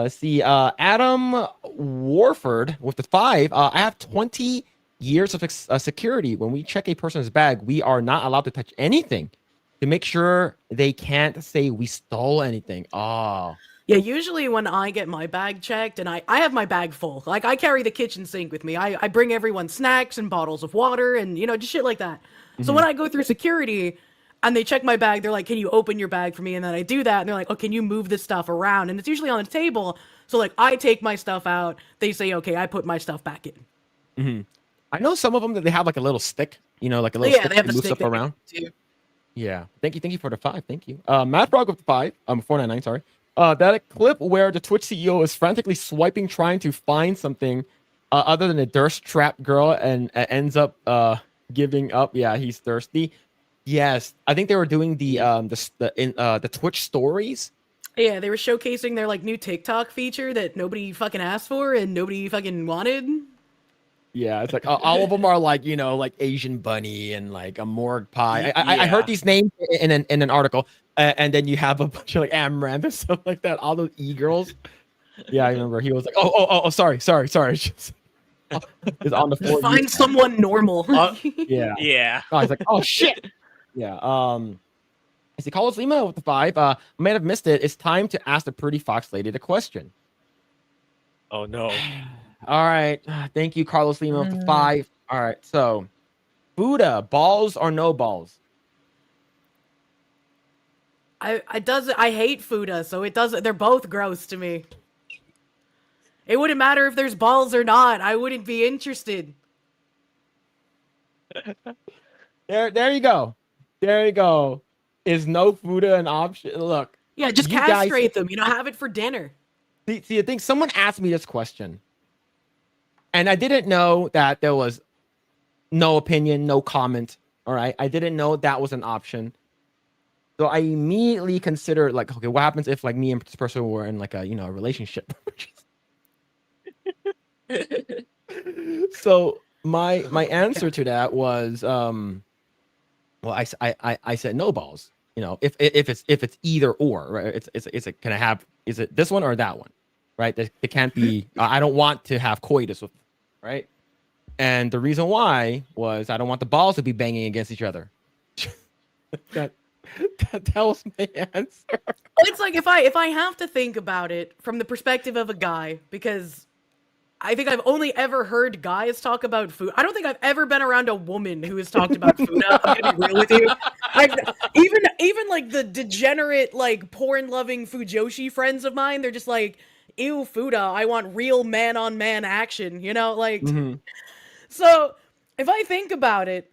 S1: See, Adam Warford with the 5. I have 20 years of security. When we check a person's bag, we are not allowed to touch anything to make sure they can't say we stole anything. Oh.
S3: Yeah, usually when I get my bag checked, and I have my bag full. Like, I carry the kitchen sink with me. I bring everyone snacks and bottles of water and, just shit like that. So when I go through security and they check my bag, they're like, can you open your bag for me? And then I do that, and they're like, oh, can you move this stuff around? And it's usually on the table. So, like, I take my stuff out. They say, okay, I put my stuff back in.
S1: I know some of them that they have like a little stick, like a little stick
S3: they have
S1: that
S3: the
S1: moves
S3: stick
S1: stuff around.
S3: Too.
S1: Yeah. Thank you for the 5. Thank you. Matt Frog with the 5. 499, sorry. That clip where the Twitch CEO is frantically swiping, trying to find something other than a thirst trap girl, and ends up giving up. Yeah, he's thirsty. Yes, I think they were doing the Twitch stories.
S3: Yeah, they were showcasing their like new TikTok feature that nobody fucking asked for and nobody fucking wanted.
S1: Yeah, it's like all of them are like like Asian bunny and like a morgue pie. I heard these names in an article. And then you have a bunch of like Amaranth and stuff like that. All those Eggrolls. Yeah, I remember he was like, oh, sorry. Just, is on the floor.
S3: Find someone normal.
S1: Yeah.
S2: Yeah.
S1: Oh, he's like, oh shit. Yeah. I see Carlos Lima with the 5. I might have missed it. It's time to ask the pretty fox lady the question.
S2: Oh no.
S1: All right. Thank you, Carlos Lima with the 5. All right. So, Buddha, balls or no balls?
S3: I hate Fuda, so it doesn't. They're both gross to me. It wouldn't matter if there's balls or not. I wouldn't be interested.
S1: There you go. There you go. Is no Fuda an option? Look.
S3: Yeah, just castrate them. Have it for dinner.
S1: See, I think someone asked me this question, and I didn't know that there was no opinion, no comment. All right, I didn't know that was an option. So I immediately considered like, okay, what happens if like me and this person were in like a a relationship? So my answer to that was well, I said no balls. If it's either or, right? It's a, can I have, is it this one or that one, right? It can't be. I don't want to have coitus with, right? And the reason why was I don't want the balls to be banging against each other. That was my answer.
S3: It's like if I have to think about it from the perspective of a guy, because I think I've only ever heard guys talk about food. I don't think I've ever been around a woman who has talked about food. I'm gonna be real with you. Even like the degenerate like porn loving Fujoshi friends of mine, they're just like, ew, Fuda, I want real man on man action. So if I think about it,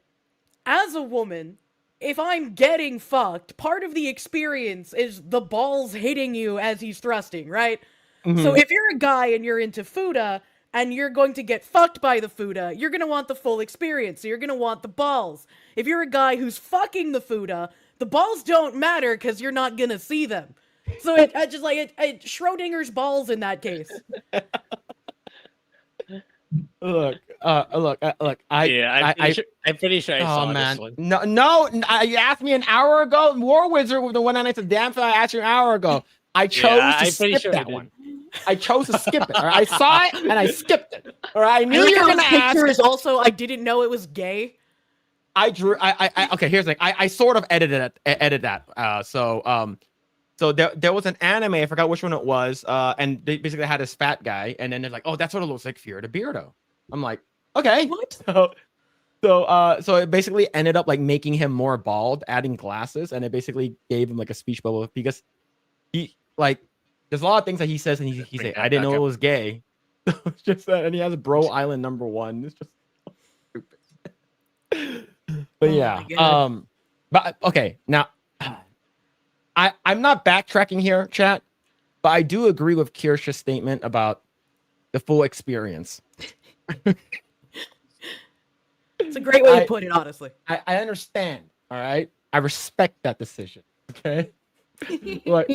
S3: as a woman, if I'm getting fucked, part of the experience is the balls hitting you as he's thrusting, right? So if you're a guy and you're into Fuda and you're going to get fucked by the Fuda, you're going to want the full experience. So you're going to want the balls. If you're a guy who's fucking the Fuda, the balls don't matter because you're not going to see them. So it Schrodinger's balls in that case.
S1: Look.
S2: I'm pretty sure I saw this one.
S1: No. You asked me an hour ago. War Wizard with the one I said, damn, I asked you an hour ago. I chose to skip that one. I chose to skip it. All right? I saw it and I skipped it. All right? I knew you were gonna ask.
S3: Picture is also I didn't know it was gay.
S1: Okay, here's the thing. I sort of edited that. So there was an anime, I forgot which one it was, and they basically had this fat guy, and then they're like, oh, that's what it looks like Fear the Beardo. I'm like, okay.
S3: What?
S1: So it basically ended up like making him more bald, adding glasses, and it basically gave him like a speech bubble because he like there's a lot of things that he says, and he's like, I didn't know it was gay. It's just that, and he has Bro Island #1. It's just so stupid. But yeah, but okay, now I'm not backtracking here, chat, but I do agree with Kirsche's statement about the full experience.
S3: It's a great way to put it, honestly.
S1: I understand, all right? I respect that decision, okay? Look,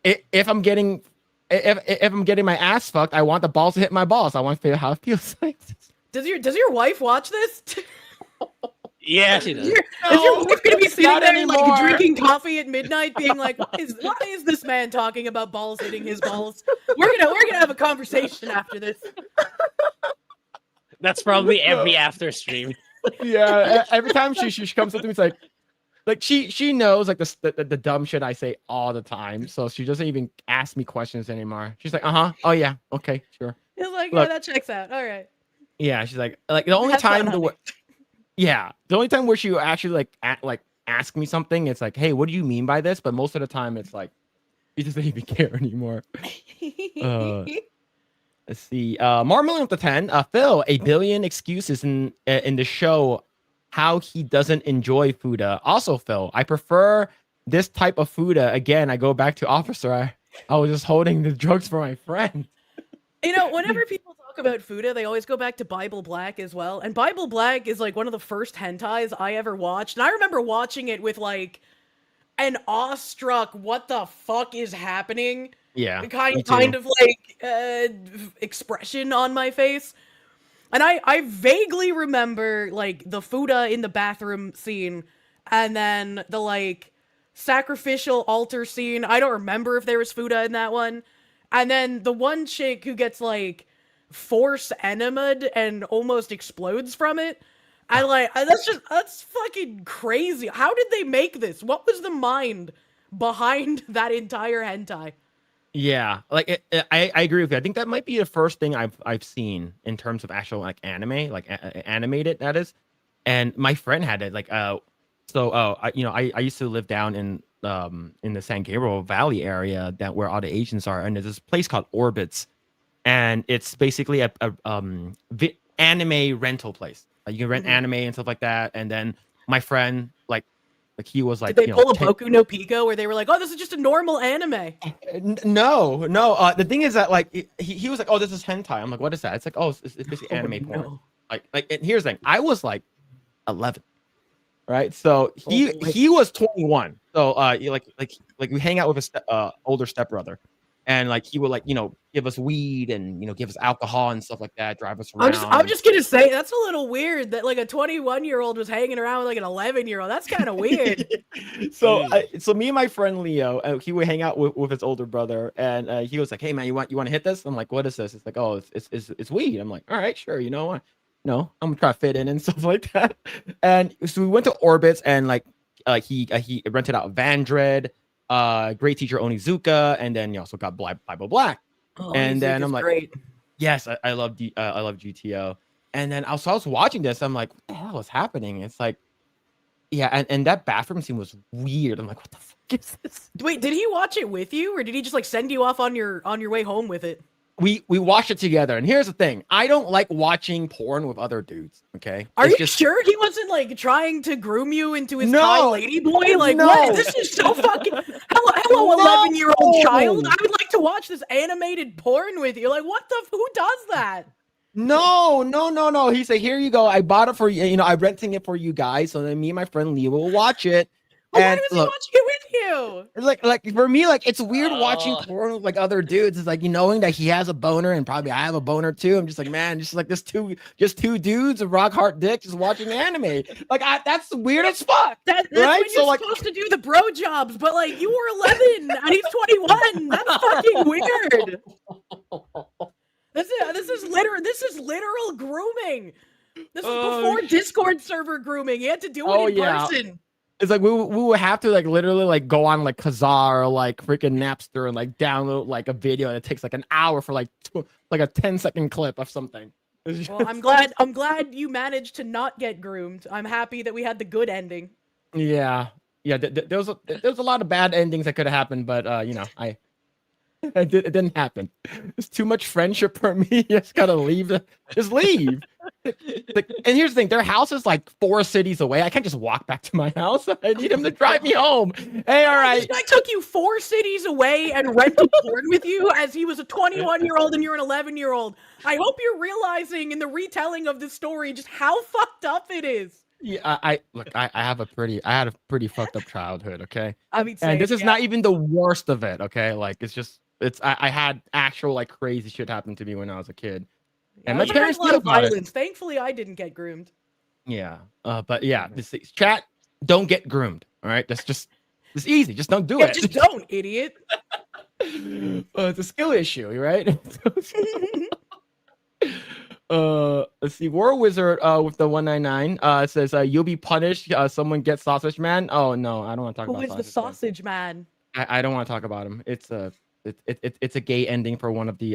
S1: if I'm getting my ass fucked, I want the balls to hit my balls. I want to feel how it feels like.
S3: Does your wife watch this?
S2: Yeah, she does.
S3: Is your wife gonna be sitting there like drinking coffee at midnight, being like, "Why is this man talking about balls hitting his balls?" We're gonna have a conversation after this.
S2: That's probably every after stream.
S1: Yeah, every time she comes up to me, it's like she knows like the dumb shit I say all the time, so she doesn't even ask me questions anymore. She's like, oh yeah, okay, sure.
S3: It's like, yeah, that checks out. All right.
S1: Yeah, she's like the only time the only time where she actually ask me something, it's like, hey, what do you mean by this? But most of the time, it's like she doesn't even care anymore. Let's see. Marmalade with the 10. Phil, a billion excuses in the show how he doesn't enjoy Fuda. Also, Phil, I prefer this type of Fuda. Again, I go back to Officer. I was just holding the drugs for my friend.
S3: You know, whenever people talk about Fuda, they always go back to Bible Black as well. And Bible Black is like one of the first hentais I ever watched. And I remember watching it with like an awestruck, what the fuck is happening?
S1: Yeah.
S3: Kind of like expression on my face. And I vaguely remember like the Fuda in the bathroom scene and then the like sacrificial altar scene. I don't remember if there was Fuda in that one. And then the one chick who gets like force enemed and almost explodes from it. I like that's fucking crazy. How did they make this? What was the mind behind that entire hentai?
S1: Yeah, like I agree with you. I think that might be the first thing I've seen in terms of actual like anime, like animated that is. And my friend had it like I used to live down in the San Gabriel Valley area that where all the Asians are, and there's this place called Orbits, and it's basically a anime rental place. You can rent anime and stuff like that. And then my friend like he was like,
S3: did they pull a Boku no Pico where they were like, oh, this is just a normal anime?
S1: No. The thing is that like he was like, oh, this is hentai. I'm like, what is that? It's like, oh, it's basically anime porn. Like and here's the thing. I was like 11, right? So he was 21. So like we hang out with his older stepbrother, and like he would like give us weed and give us alcohol and stuff like that, drive us around.
S3: I'm just gonna say that's a little weird that like a 21-year-old was hanging around with like an 11-year-old. That's kind of weird.
S1: So me and my friend Leo, he would hang out with his older brother, and he was like, hey man, you want to hit this? I'm like, what is this? It's like, oh, it's weed. I'm like, all right, sure, I'm gonna try to fit in and stuff like that. And so we went to Orbits, and like he rented out Vandred, Great Teacher Onizuka, and then you also got Bible Black.
S3: Oh,
S1: and then I'm like,
S3: great.
S1: Yes, I love GTO. And then I was watching this. I'm like, what the hell is happening? It's like, yeah, and that bathroom scene was weird. I'm like, what the fuck is this?
S3: Wait, did he watch it with you, or did he just like send you off on your way home with it?
S1: We watched it together, and here's the thing: I don't like watching porn with other dudes. Okay,
S3: are you sure he wasn't like trying to groom you into his Thai lady boy? Like, what? This is so fucking hello, 11-year-old child. I would like to watch this animated porn with you. Like, what the? Who does that?
S1: No. He said, "Here you go. I bought it for you. You know, I'm renting it for you guys. So then me and my friend Lee will watch it."
S3: Well, why
S1: And
S3: was he
S1: look,
S3: watching it with you?
S1: like for me, like it's weird watching
S2: Oh.
S1: porn with like other dudes. It's like, you knowing that he has a boner and probably I have a boner too. I'm just like, man, just like this two dudes with rock hard dick just watching anime. Like that's weird as fuck.
S3: That's
S1: Right?
S3: when you're
S1: So, like-
S3: supposed to do the bro jobs, but like you were 11 and he's 21. That's fucking weird. This is literal grooming. This is
S1: Oh,
S3: before Discord server grooming. You had to do it
S1: Oh,
S3: in
S1: yeah.
S3: person.
S1: It's like we would have to like literally like go on like Kazaa or like freaking Napster and like download like a video that takes like an hour for like like a 10-second clip of something. It's
S3: Well, I'm glad you managed to not get groomed. I'm happy that we had the good ending.
S1: Yeah. There was a lot of bad endings that could have happened, but you know, it didn't happen. It's too much friendship for me. You just gotta leave. Just leave. And here's the thing: their house is like 4 cities away. I can't just walk back to my house. I need him to drive me home. Hey, all right.
S3: This guy took you 4 cities away and rented porn with you as he was a 21-year-old and you're an 11-year-old. I hope you're realizing in the retelling of this story just how fucked up it is.
S1: Yeah, I had a pretty fucked up childhood. Okay,
S3: I mean,
S1: and this
S3: same,
S1: is
S3: yeah.
S1: not even the worst of it. Okay, like I had actual like crazy shit happen to me when I was a kid. And my
S3: I had
S1: parents
S3: a lot
S1: knew
S3: of
S1: about it.
S3: violence. Thankfully, I didn't get groomed.
S1: Yeah. But yeah, this chat, don't get groomed. All right. That's just it's easy. Just don't do
S3: Yeah,
S1: it.
S3: just don't, idiot.
S1: It's a skill issue, right? Let's see. War Wizard with the 199 says you'll be punished. Someone gets Sausage Man. Oh no, I don't want to talk
S3: Who
S1: about
S3: is the sausage man?
S1: I don't want to talk about him. It's a gay ending for one of the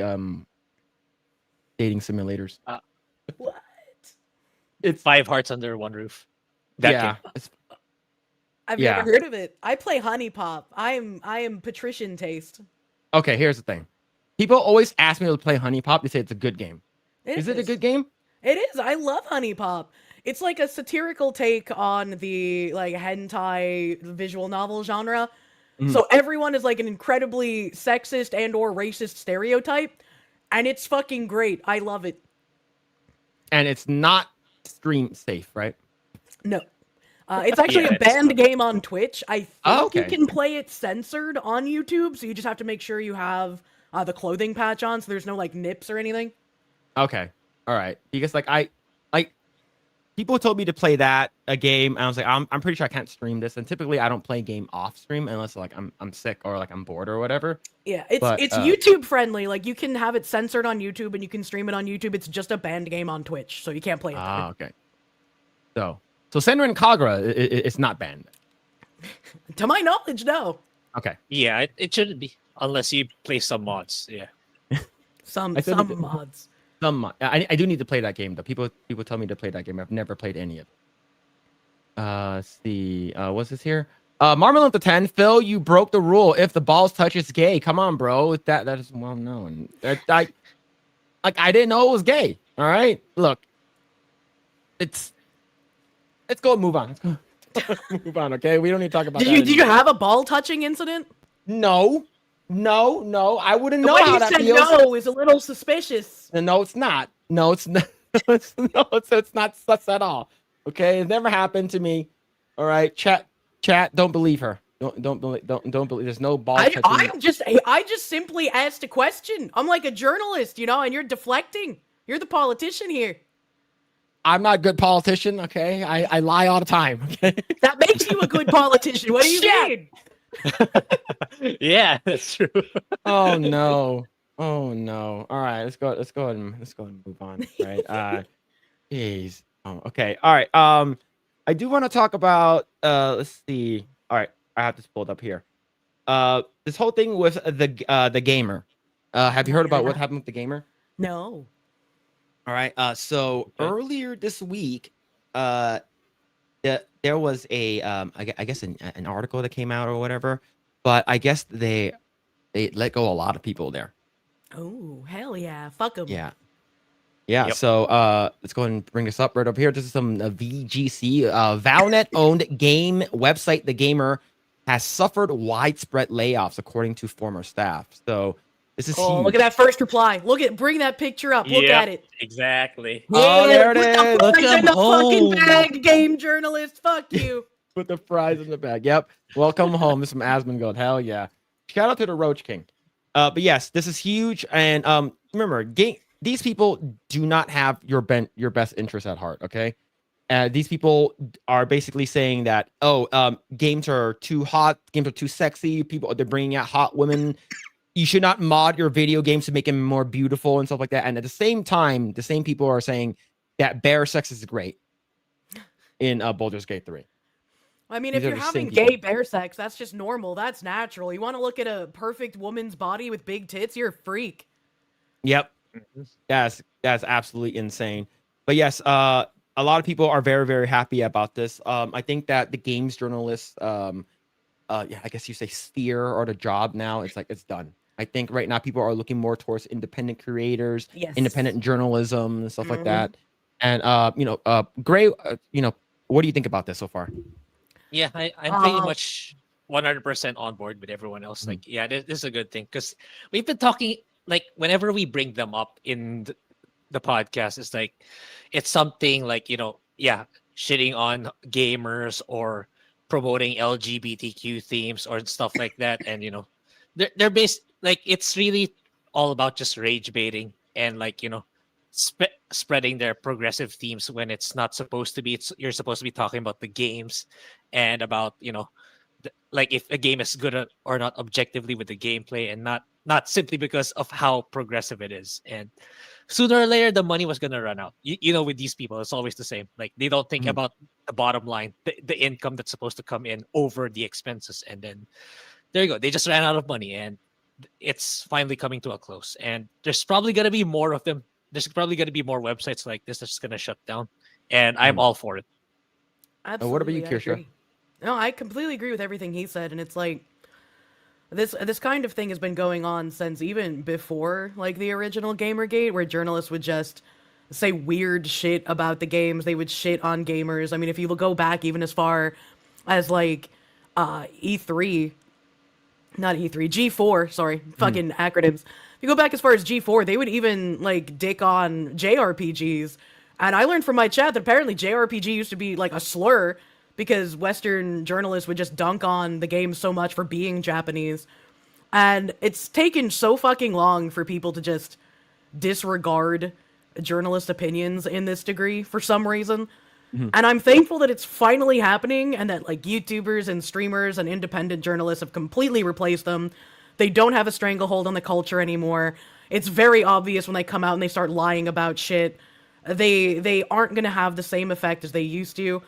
S1: dating simulators.
S3: What?
S1: It's
S2: 5 hearts under one roof. That
S1: yeah.
S2: game.
S1: It's,
S3: I've
S1: Yeah.
S3: never heard of it. I play Honey Pop. I am patrician taste.
S1: okay, here's the thing. People always ask me to play Honey Pop. They say it's a good game. Is it a
S3: is.
S1: good game?
S3: It is. I love Honey Pop. It's like a satirical take on the like hentai visual novel genre.
S1: Mhm.
S3: So everyone is like an incredibly sexist and or racist stereotype, and it's fucking great. I love it.
S1: And it's not stream safe, right?
S3: No. It's actually
S2: Yeah,
S3: a
S2: it's
S3: banned game on Twitch. I think
S1: Oh,
S3: you
S1: okay.
S3: can play it censored on YouTube, so you just have to make sure you have the clothing patch on, so there's no like nips or anything.
S1: Okay. All right. Because like people told me to play a game, and I was like, I'm pretty sure I can't stream this. And typically I don't play a game off stream unless like I'm sick or like I'm bored or whatever.
S3: Yeah, it's
S1: But,
S3: YouTube friendly. Like you can have it censored on YouTube and you can stream it on YouTube. It's just a banned game on Twitch, so you can't play it there.
S1: Ah, okay. So Senran Kagura it's not banned.
S3: To my knowledge, no.
S1: Okay.
S2: Yeah, it shouldn't be unless you play some mods. Yeah.
S3: Some
S1: I said it-
S3: mods.
S1: I do need to play that game though. People tell me to play that game. I've never played any of it. Let's see. What's this here? Marmalade to 10. Phil, you broke the rule. If the balls touch, it's gay. Come on, bro. That is well known. I didn't know it was gay. All right. Look. Let's go and move on. Let's go move on, okay? We don't need to talk about that.
S3: Did you
S1: anymore.
S3: have a ball touching incident?
S1: No. I wouldn't
S3: The
S1: know
S3: way
S1: how
S3: you
S1: that
S3: said
S1: feels.
S3: no is a little suspicious.
S1: No, it's not. No, it's not. It's not sus at all. Okay, it never happened to me. All right, chat. Don't believe her. Don't believe. There's no ball.
S3: I
S1: touching.
S3: just simply asked a question. I'm like a journalist, and you're deflecting. You're the politician here.
S1: I'm not a good politician. Okay, I lie all the time. Okay.
S3: That makes you a good politician. What do you
S1: Shit.
S3: mean?
S2: Yeah, that's true.
S1: Oh no. All right, let's go ahead and move on. Right. Jeez. Oh, okay. All right. I do want to talk about. Let's see. All right, I have this pulled up here. This whole thing with the gamer. Have you heard about what happened with the gamer?
S3: No.
S1: All right. So
S2: Okay.
S1: earlier this week, there was a I guess an article that came out or whatever, but I guess they let go a lot of people there.
S3: Oh, hell yeah. Fuck them.
S1: Yeah. Yeah.
S2: Yep.
S1: So let's go ahead and bring this up right up here. This is some VGC Valnet owned game website. The Gamer has suffered widespread layoffs according to former staff. So This is
S3: Oh,
S1: huge.
S3: look at that first reply. Bring that picture up. Look
S2: Yep,
S3: at it.
S2: exactly.
S1: Oh, there it
S3: put the
S1: is.
S2: Look
S3: prize
S2: at
S3: in the fucking
S2: home.
S3: bag, game journalist. Fuck you.
S1: Put the fries in the bag. Yep. Welcome home. This is from Asmongold. Hell yeah. Shout out to the Roach King. But yes, this is huge. And remember, these people do not have your best interest at heart. Okay. These people are basically saying that, games are too hot, games are too sexy. They're bringing out hot women. You should not mod your video games to make them more beautiful and stuff like that. And at the same time, the same people are saying that bear sex is great in Baldur's Gate 3.
S3: I mean,
S1: These
S3: if
S1: are
S3: you're
S1: the
S3: having
S1: same people.
S3: gay bear sex, that's just normal. That's natural. You want to look at a perfect woman's body with big tits? You're a freak.
S1: Yep. That's absolutely insane. But yes, a lot of people are very, very happy about this. I think that the games journalists, I guess you say sphere or the job now, it's done. I think right now people are looking more towards independent creators,
S3: Yes.
S1: independent journalism and stuff like
S3: Mhm.
S1: that. And Grae, what do you think about this so far?
S2: Yeah, I'm pretty
S3: Uh,
S2: much 100% on board with everyone else.
S1: Mhm.
S2: Like, yeah, this is a good thing because we've been talking, like, whenever we bring them up in the podcast, it's like, it's something like, shitting on gamers or promoting LGBTQ themes or stuff like that. And, they're based, like, it's really all about just rage baiting and, like, spreading their progressive themes when it's not supposed to be. You're supposed to be talking about the games and about like if a game is good or not objectively with the gameplay and not simply because of how progressive it is. And sooner or later the money was going to run out. With these people it's always the same. Like they don't think
S1: Mhm.
S2: about the bottom line, the income that's supposed to come in over the expenses, and then there you go, they just ran out of money, and it's finally coming to a close. And there's probably going to be more of them. There's probably going to be more websites like this that's going to shut down, and I'm
S1: Mhm.
S2: all for it.
S3: Absolutely.
S1: What about you,
S3: I
S1: Kirsche?
S3: agree. No, I completely agree with everything he said, and it's like this kind of thing has been going on since even before like the original Gamergate, where journalists would just say weird shit about the games. They would shit on gamers. I mean, if you go back even as far as like E3, not E3, G4, sorry, fucking acronyms. If you go back as far as G4, they would even like dick on JRPGs. And I learned from my chat that apparently JRPG used to be like a slur because Western journalists would just dunk on the game so much for being Japanese. And it's taken so fucking long for people to just disregard journalist opinions in this degree for some reason.
S1: Mhm.
S3: And I'm thankful that it's finally happening and that like YouTubers and streamers and independent journalists have completely replaced them. They don't have a stranglehold on the culture anymore. It's very obvious when they come out and they start lying about shit. They aren't going to have the same effect as they used to.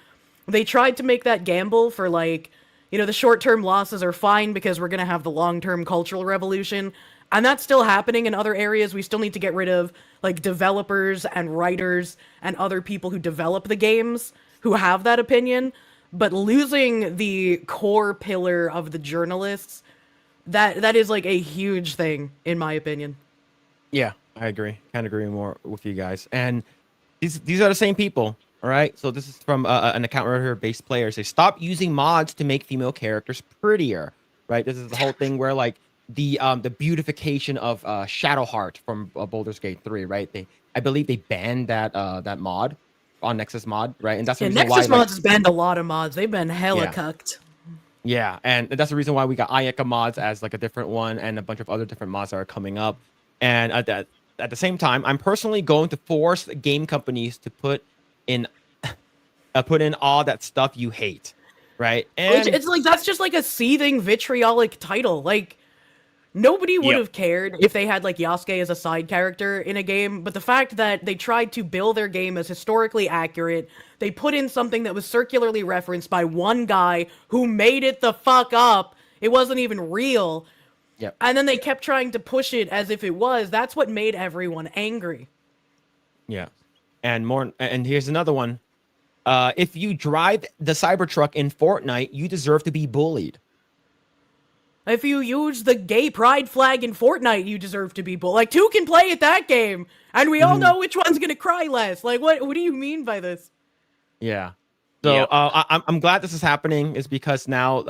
S3: They tried to make that gamble for like, the short-term losses are fine because we're going to have the long-term cultural revolution. And that's still happening in other areas. We still need to get rid of like developers and writers and other people who develop the games who have that opinion. But losing the core pillar of the journalists, that is like a huge thing in my opinion.
S1: Yeah, I agree. Can't agree more with you guys. And these are the same people. All right. So this is from an account right here, base players. They stop using mods to make female characters prettier. Right. This is the whole thing where like the beautification of Shadowheart from Baldur's Gate 3. Right. I believe they banned that mod on Nexus mod. Right. And that's the
S3: Yeah,
S1: reason
S3: Nexus
S1: why.
S3: mods has banned a lot of mods. They've been hella
S1: Yeah.
S3: cucked.
S1: Yeah, and that's the reason why we got Ayaka mods as like a different one, and a bunch of other different mods that are coming up. And at the same time, I'm personally going to force game companies to put in all that stuff you hate, right?
S3: Which
S1: And
S3: it's like that's just like a seething vitriolic title. Like nobody would
S2: Yep.
S3: have cared if they had like Yasuke as a side character in a game, but the fact that they tried to bill their game as historically accurate, they put in something that was circularly referenced by one guy who made it the fuck up. It wasn't even real.
S1: Yep.
S3: And then they kept trying to push it as if it was. That's what made everyone angry.
S1: yeah, and here's another one. If you drive the Cybertruck in Fortnite, you deserve to be bullied.
S3: If you use the gay pride flag in Fortnite, you deserve to be bullied. Like, two can play at that game, and we all know which one's gonna cry less. Like, what do you mean by this?
S1: Yeah. So
S2: Yep.
S1: I'm glad this is happening. Is because now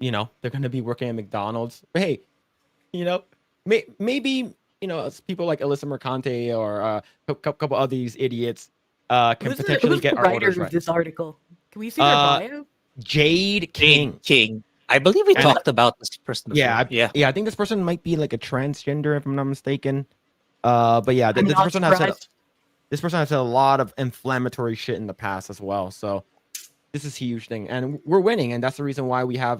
S1: they're going to be working at McDonald's. But hey, you know maybe people like Alyssa Mercante or a couple of these idiots can potentially
S3: who's
S1: get
S3: the
S1: our
S3: writer
S1: orders
S3: of
S1: right.
S3: this article? Can we see their bio?
S1: Jade King.
S2: King. I believe we
S1: And
S2: talked about this person before.
S1: Yeah, I think this person might be like a transgender, if I'm not mistaken. But yeah,
S3: I'm not surprised.
S1: this person has said a lot of inflammatory shit in the past as well. So this is a huge thing, and we're winning, and that's the reason why we have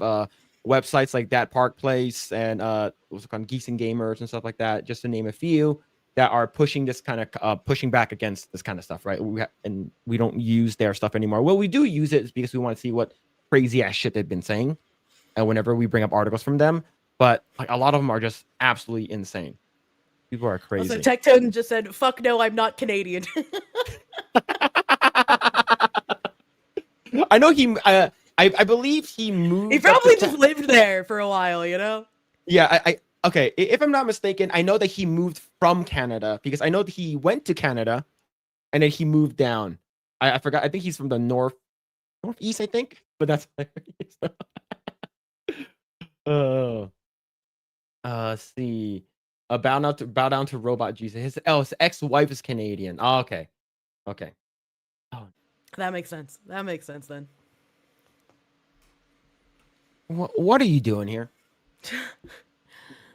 S1: websites like That Park Place and what's it called, Geeks and Gamers and stuff like that, just to name a few, that are pushing this kind of pushing back against this kind of stuff, right? And we don't use their stuff anymore. Well, we do use it because we want to see what crazy ass shit they've been saying, and whenever we bring up articles from them, but like a lot of them are just absolutely insane. People are crazy.
S3: Also, Tectone just said, "Fuck no, I'm not Canadian."
S1: I know he. I believe he moved.
S3: He probably just lived there for a while, you know.
S1: Yeah. Okay. If I'm not mistaken, I know that he moved from Canada because I know that he went to Canada, and then he moved down. I forgot. I think he's from the northeast. I think, but that's hilarious. Let's see. Bow down to Robot Jesus. His ex-wife is Canadian. Oh, okay. Oh.
S3: That makes sense. That makes sense then.
S1: What are you doing here?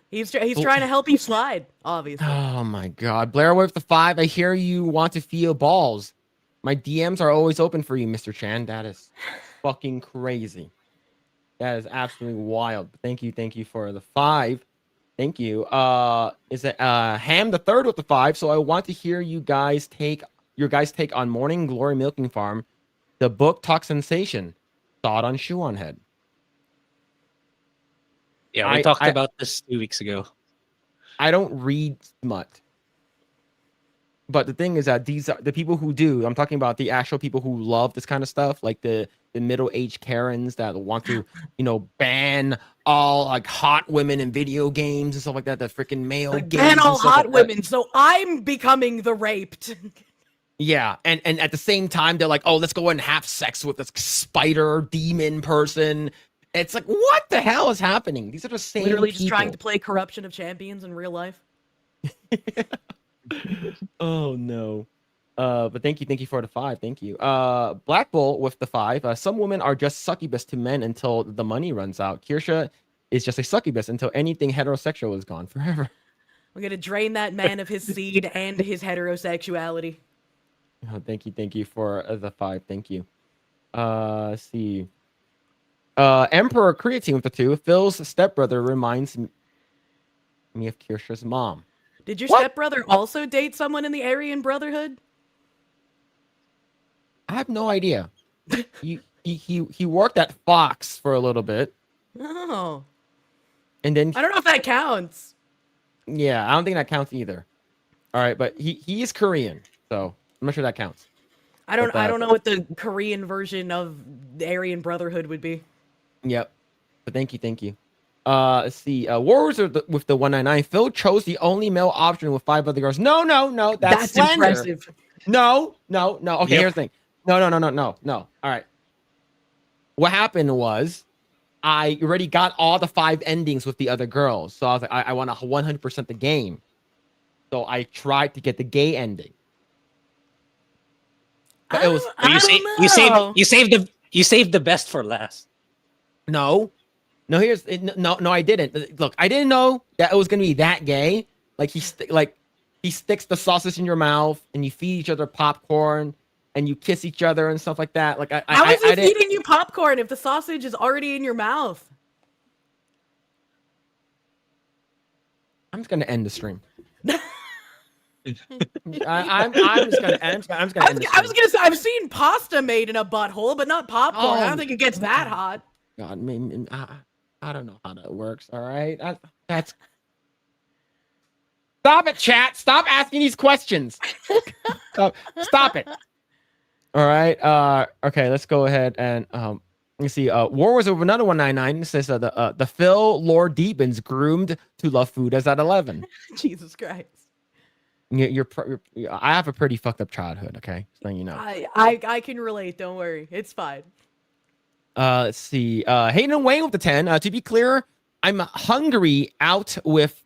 S3: He's trying to help you slide, obviously.
S1: Oh my God, Blair with the 5. I hear you want to feel balls. My DMs are always open for you, Mr. Chan. That is fucking crazy. That is absolutely wild. Thank you for the 5. Thank you. Is it Ham the 3rd with the 5? So I want to hear your guys' take on Morning Glory Milking Farm, the book talk sensation. Thought on Shoe on Head.
S2: Yeah, we talked about this 2 weeks ago.
S1: I don't read smut. But the thing is that these are the people who do. I'm talking about the actual people who love this kind of stuff, like the middle-aged Karens that want to, ban all like hot women in video games and stuff like that. The freaking male games.
S3: Ban all hot
S1: like
S3: women, so I'm becoming the raped.
S1: Yeah, and at the same time, they're like, oh, let's go and have sex with this spider demon person. It's like, what the hell is happening? These are the same
S3: Literally
S1: people.
S3: just trying to play Corruption of Champions in real life.
S1: Oh no. But thank you for the 5. Thank you. Black Bull with the 5. Some women are just succubus to men until the money runs out. Kirsche is just a succubus until anything heterosexual is gone forever.
S3: We're gonna drain that man of his seed and his heterosexuality.
S1: Oh, thank you for the 5. Thank you. Let's see. Emperor Creatine with the 2. Phil's stepbrother reminds me of Kirsche's mom.
S3: Did your stepbrother also date someone in the Aryan Brotherhood?
S1: I have no idea. He worked at Fox for a little bit.
S3: Oh.
S1: And then
S3: I don't know if that counts.
S1: Yeah, I don't think that counts either. All right, but he is Korean, so I'm not sure that counts.
S3: I don't know what the Korean version of the Aryan Brotherhood would be.
S1: Yep. But thank you. Let's see. Warriors with the 199. Phil chose the only male option with 5 other girls. No. That's slander.
S3: Impressive.
S1: No. Okay, here's the thing. No. All right. What happened was I already got all the 5 endings with the other girls. So I was like, I want to 100% the game. So I tried to get the gay ending. But it was
S2: you saved the best for last.
S1: No, I didn't. Look, I didn't know that it was gonna be that gay. Like he sticks the sausage in your mouth, and you feed each other popcorn, and you kiss each other and stuff like that. Like
S3: how is he feeding you popcorn if the sausage is already in your mouth?
S1: I'm just gonna end the stream. I'm just gonna end the stream.
S3: I was gonna say I've seen pasta made in a butthole, but not popcorn. I don't think it gets that hot.
S1: God, I don't know how that works. All right, that's. Stop it, chat. Stop asking these questions. Stop it. All right. Okay, let's go ahead and let me see. War was over another 199. It says the Phil Lord Deepens groomed to love food as at 11.
S3: Jesus Christ.
S1: I have a pretty fucked up childhood. Okay, so you know.
S3: I can relate. Don't worry, it's fine.
S1: Let's see. Hayden and Wayne with the 10. To be clear, I'm hungry out with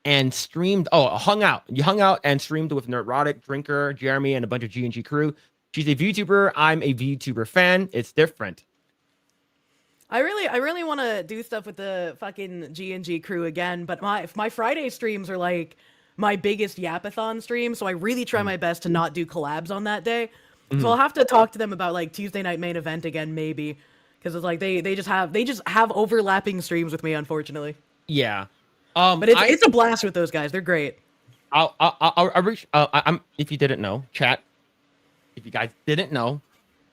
S1: and streamed. Oh, hung out. You hung out and streamed with Neurotic, Drinker, Jeremy, and a bunch of G&G crew. She's a VTuber. I'm a VTuber fan. It's different.
S3: I really want to do stuff with the fucking G&G crew again, but my Friday streams are like my biggest Yapathon stream, so I really try my best to not do collabs on that day. So I'll have to talk to them about like Tuesday night main event again, maybe, because it's like they just have overlapping streams with me, unfortunately.
S1: Yeah.
S3: But it's a blast with those guys. They're great.
S1: I'll reach. I'm. If you didn't know, chat. If you guys didn't know,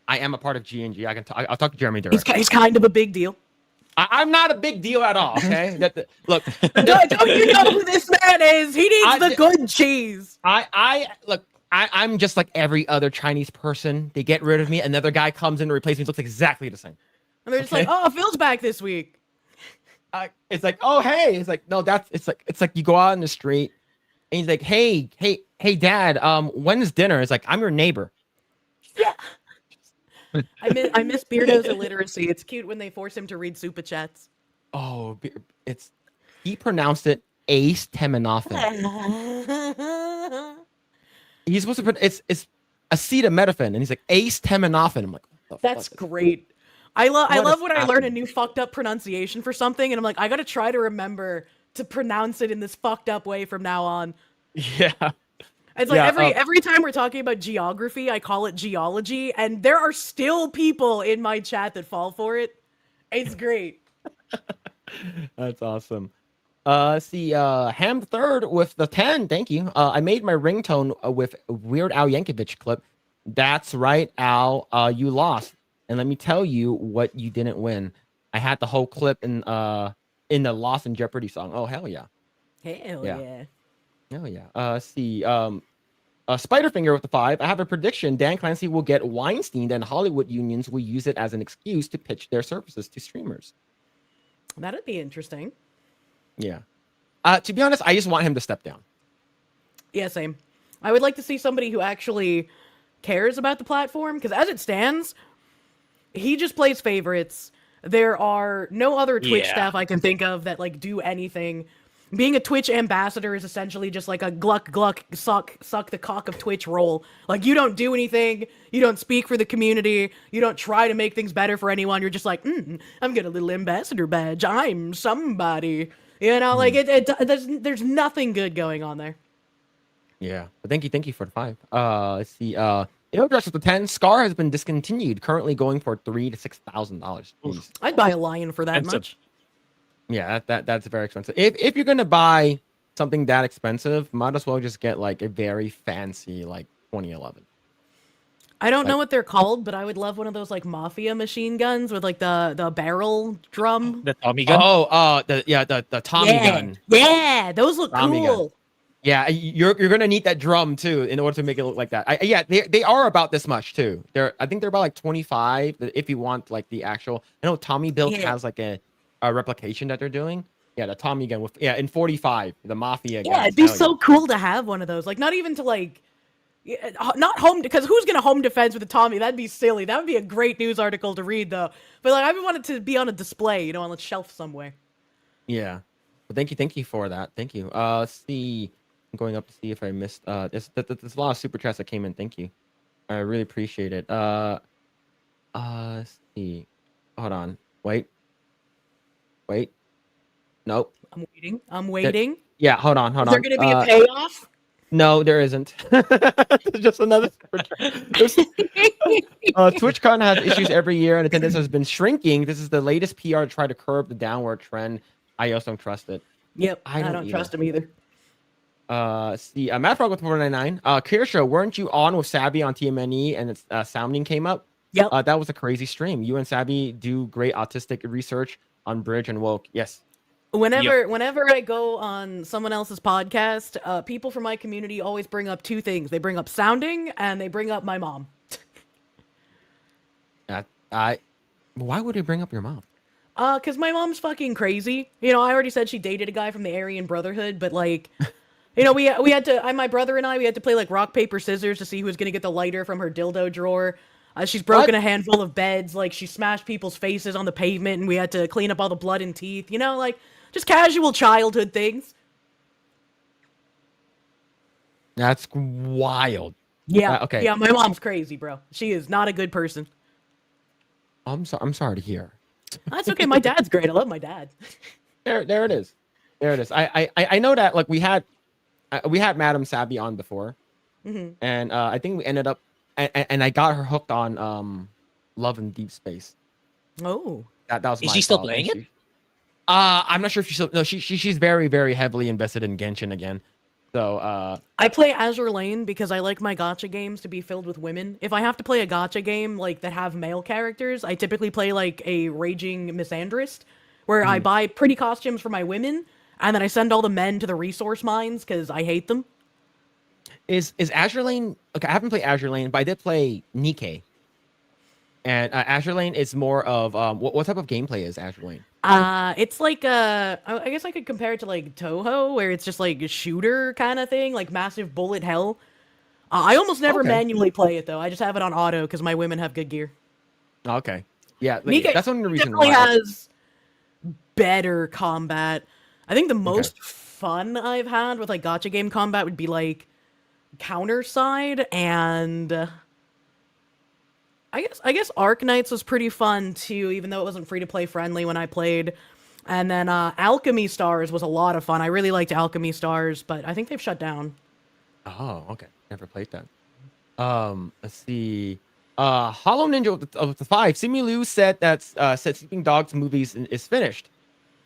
S1: I am a part of G&G. I'll talk to Jeremy directly.
S3: He's kind of a big deal.
S1: I'm not a big deal at all. Okay. Look.
S3: Don't you know who this man is? He needs the good cheese.
S1: I'm just like every other Chinese person. They get rid of me. Another guy comes in to replace me. Looks exactly the same.
S3: And they're just like, oh, Phil's back this week.
S1: It's like, oh, hey. It's like, no, it's like you go out in the street and he's like, hey, dad, when is dinner? It's like, I'm your neighbor.
S3: Yeah. I miss Beardo's illiteracy. It's cute when they force him to read super chats.
S1: Oh, he pronounced it Ace Teminophen. He's supposed to it's acetaminophen, and he's like Ace Teminophen. I'm like,
S3: that's great. I love when I learn a new fucked up pronunciation for something, and I'm like, I gotta try to remember to pronounce it in this fucked up way from now on.
S1: Yeah.
S3: It's like every time we're talking about geography, I call it geology, and there are still people in my chat that fall for it. It's great.
S1: That's awesome. Ham Third with the 10. Thank you. I made my ringtone with Weird Al Yankovic clip. That's right, Al. You lost, and let me tell you what you didn't win. I had the whole clip in the Lost in Jeopardy song. Oh hell yeah.
S3: Hell yeah.
S1: Oh yeah. Spiderfinger with the 5. I have a prediction. Dan Clancy will get Weinstein, and Hollywood unions will use it as an excuse to pitch their services to streamers.
S3: That'd be interesting.
S1: Yeah. To be honest, I just want him to step down.
S3: Yeah, same. I would like to see somebody who actually cares about the platform, because as it stands, he just plays favorites. There are no other Twitch staff I can think of that like do anything. Being a Twitch ambassador is essentially just like a gluck suck the cock of Twitch role. Like, you don't do anything, you don't speak for the community, you don't try to make things better for anyone. You're just like, I'm getting a little ambassador badge. I'm somebody. You know, like there's nothing good going on there.
S1: Yeah, but thank you for the 5. Let's see. Dress with the 10. Scar has been discontinued. Currently going for $3,000 to $6,000.
S3: I'd buy a lion for that much.
S1: Yeah, that's very expensive. If you're gonna buy something that expensive, might as well just get like a very fancy like 2011.
S3: I don't know what they're called, but I would love one of those like mafia machine guns with like the barrel drum.
S2: The Tommy gun.
S1: The Tommy gun.
S3: Yeah, those look
S1: Tommy
S3: cool.
S1: Gun. Yeah, you're gonna need that drum too in order to make it look like that. They are about this much too. I think they're about like 25 if you want like the actual. I know Tommy Built has like a replication that they're doing. Yeah, the Tommy gun with in 45, the mafia gun.
S3: Yeah, it'd be so cool to have one of those. Like, not even to like, not home, because who's gonna home defense with a Tommy? That'd be silly. That would be a great news article to read though. But like, I would want it to be on a display, you know, on a shelf somewhere.
S1: Yeah, well, thank you for that. Thank you. See, I'm going up to see if I missed. There's a lot of super chats that came in. Thank you. I really appreciate it. Let's see. Hold on. Wait. Nope.
S3: I'm waiting.
S1: Yeah, hold on.
S3: Is there going to be a payoff?
S1: No, there isn't. Just another TwitchCon has issues every year, and attendance has been shrinking. This is the latest PR to try to curb the downward trend. I also don't trust it.
S3: Yep, I don't trust him either.
S1: See, Matt Frog with 499. Kirsche, weren't you on with Sabby on TMNE and its sounding came up?
S3: Yep.
S1: That was a crazy stream. You and Sabby do great autistic research on Bridge and Woke. Yes.
S3: Whenever I go on someone else's podcast, people from my community always bring up 2 things. They bring up sounding and they bring up my mom.
S1: Why would he bring up your mom?
S3: Cause my mom's fucking crazy. You know, I already said she dated a guy from the Aryan Brotherhood, but like, you know, we had to. My brother and I, we had to play like rock paper scissors to see who was gonna get the lighter from her dildo drawer. She's broken a handful of beds. Like, she smashed people's faces on the pavement, and we had to clean up all the blood and teeth. You know, like, just casual childhood things.
S1: That's wild.
S3: Yeah,
S1: Okay.
S3: yeah, my mom's crazy, bro. She is not a good person.
S1: I'm sorry to hear.
S3: That's okay. My dad's great. I love my dad.
S1: There it is. There it is. I know that like we had Madam Sabby on before,
S3: Hmm.
S1: and I think we ended up and I got her hooked on Love in Deep Space.
S3: Oh,
S1: That was
S2: Is
S1: my
S2: she still
S1: fault.
S2: playing it?
S1: I'm not sure if she's still, no, she's very, very heavily invested in Genshin again. So
S3: I play Azure Lane because I like my gacha games to be filled with women. If I have to play a gacha game like that have male characters, I typically play like a raging misandrist, where I buy pretty costumes for my women, and then I send all the men to the resource mines because I hate them.
S1: is Azure Lane okay? I haven't played Azure Lane, but I did play Nikkei. And Azure Lane is more of what type of gameplay is Azure Lane?
S3: It's like I guess I could compare it to like Toho, where it's just like a shooter kind of thing, like massive bullet hell. I almost never
S1: Okay.
S3: manually play it though. I just have it on auto because my women have good gear.
S1: Okay, yeah,
S3: Nikkei
S1: that's one reason
S3: definitely
S1: why.
S3: has better combat. I think the most fun I've had with like gacha game combat would be like counter side and I guess Arc Knights was pretty fun too, even though it wasn't free to play friendly when I played. And then Alchemy Stars was a lot of fun. I really liked Alchemy Stars, but I think they've shut down.
S1: Oh, okay, never played that. Let's see. Hollow Ninja of the five. Simu said that said Sleeping Dogs movies is finished.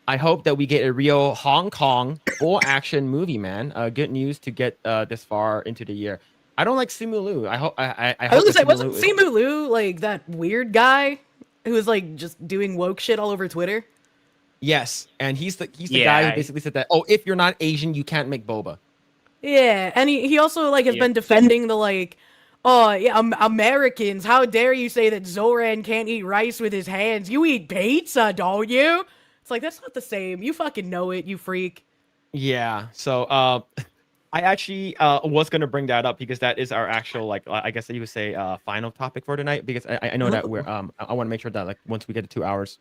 S1: I hope that we get a real Hong Kong full action movie, man. Good news to get this far into the year. I don't like Simu Liu. I hope I
S3: I
S1: hope
S3: was
S1: that
S3: gonna say,
S1: Simu
S3: wasn't
S1: Liu
S3: Simu Liu like that weird guy who was like just doing woke shit all over Twitter?
S1: Yes, and he's the guy
S2: Yeah.
S1: who basically said that. Oh, if you're not Asian, you can't make boba.
S3: Yeah, and he also like has
S2: Yeah.
S3: been defending the like, oh yeah, Americans, how dare you say that Zoran can't eat rice with his hands? You eat pizza, don't you? It's like that's not the same. You fucking know it, you freak.
S1: Yeah. So I actually was gonna bring that up because that is our actual like I guess you would say final topic for tonight because I know that we're I want to make sure that like once we get to 2 hours,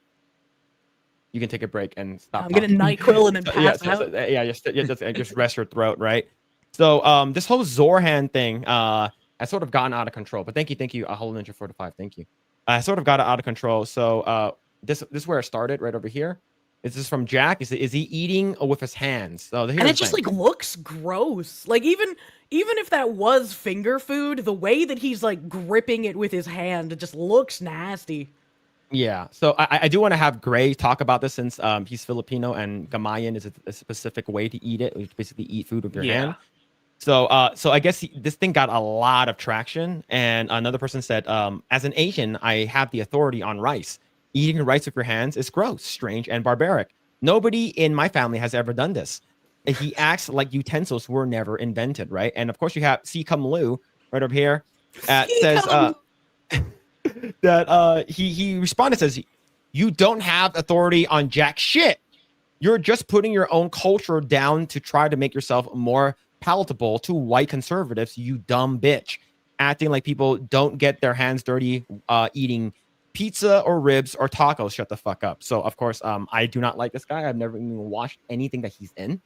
S1: you can take a break and stop.
S3: I'm gonna NyQuil and then pass out.
S1: Just rest your throat, right? So this whole Zorhan thing has sort of gotten out of control. But thank you, a whole ninja 4 to 5. Thank you. I sort of got it out of control. So this is where it started right over here. Is this from Jack? Is he eating with his hands? So here's
S3: And
S1: the
S3: it just
S1: thing.
S3: like looks gross. Like even if that was finger food, the way that he's like gripping it with his hand, it just looks nasty.
S1: Yeah, so I do want to have Grae talk about this since he's Filipino and Gamayan is a specific way to eat it, which is basically eat food with your hand. So I guess this thing got a lot of traction, and another person said, as an Asian, I have the authority on rice. Eating rice with your hands is gross, strange, and barbaric. Nobody in my family has ever done this. He acts like utensils were never invented, right? And of course, you have C. Cum Lu right over here. Says that he responded, says, you don't have authority on jack shit. You're just putting your own culture down to try to make yourself more palatable to white conservatives, you dumb bitch. Acting like people don't get their hands dirty eating pizza or ribs or tacos. Shut the fuck up. So of course, I do not like this guy. I've never even watched anything that he's in.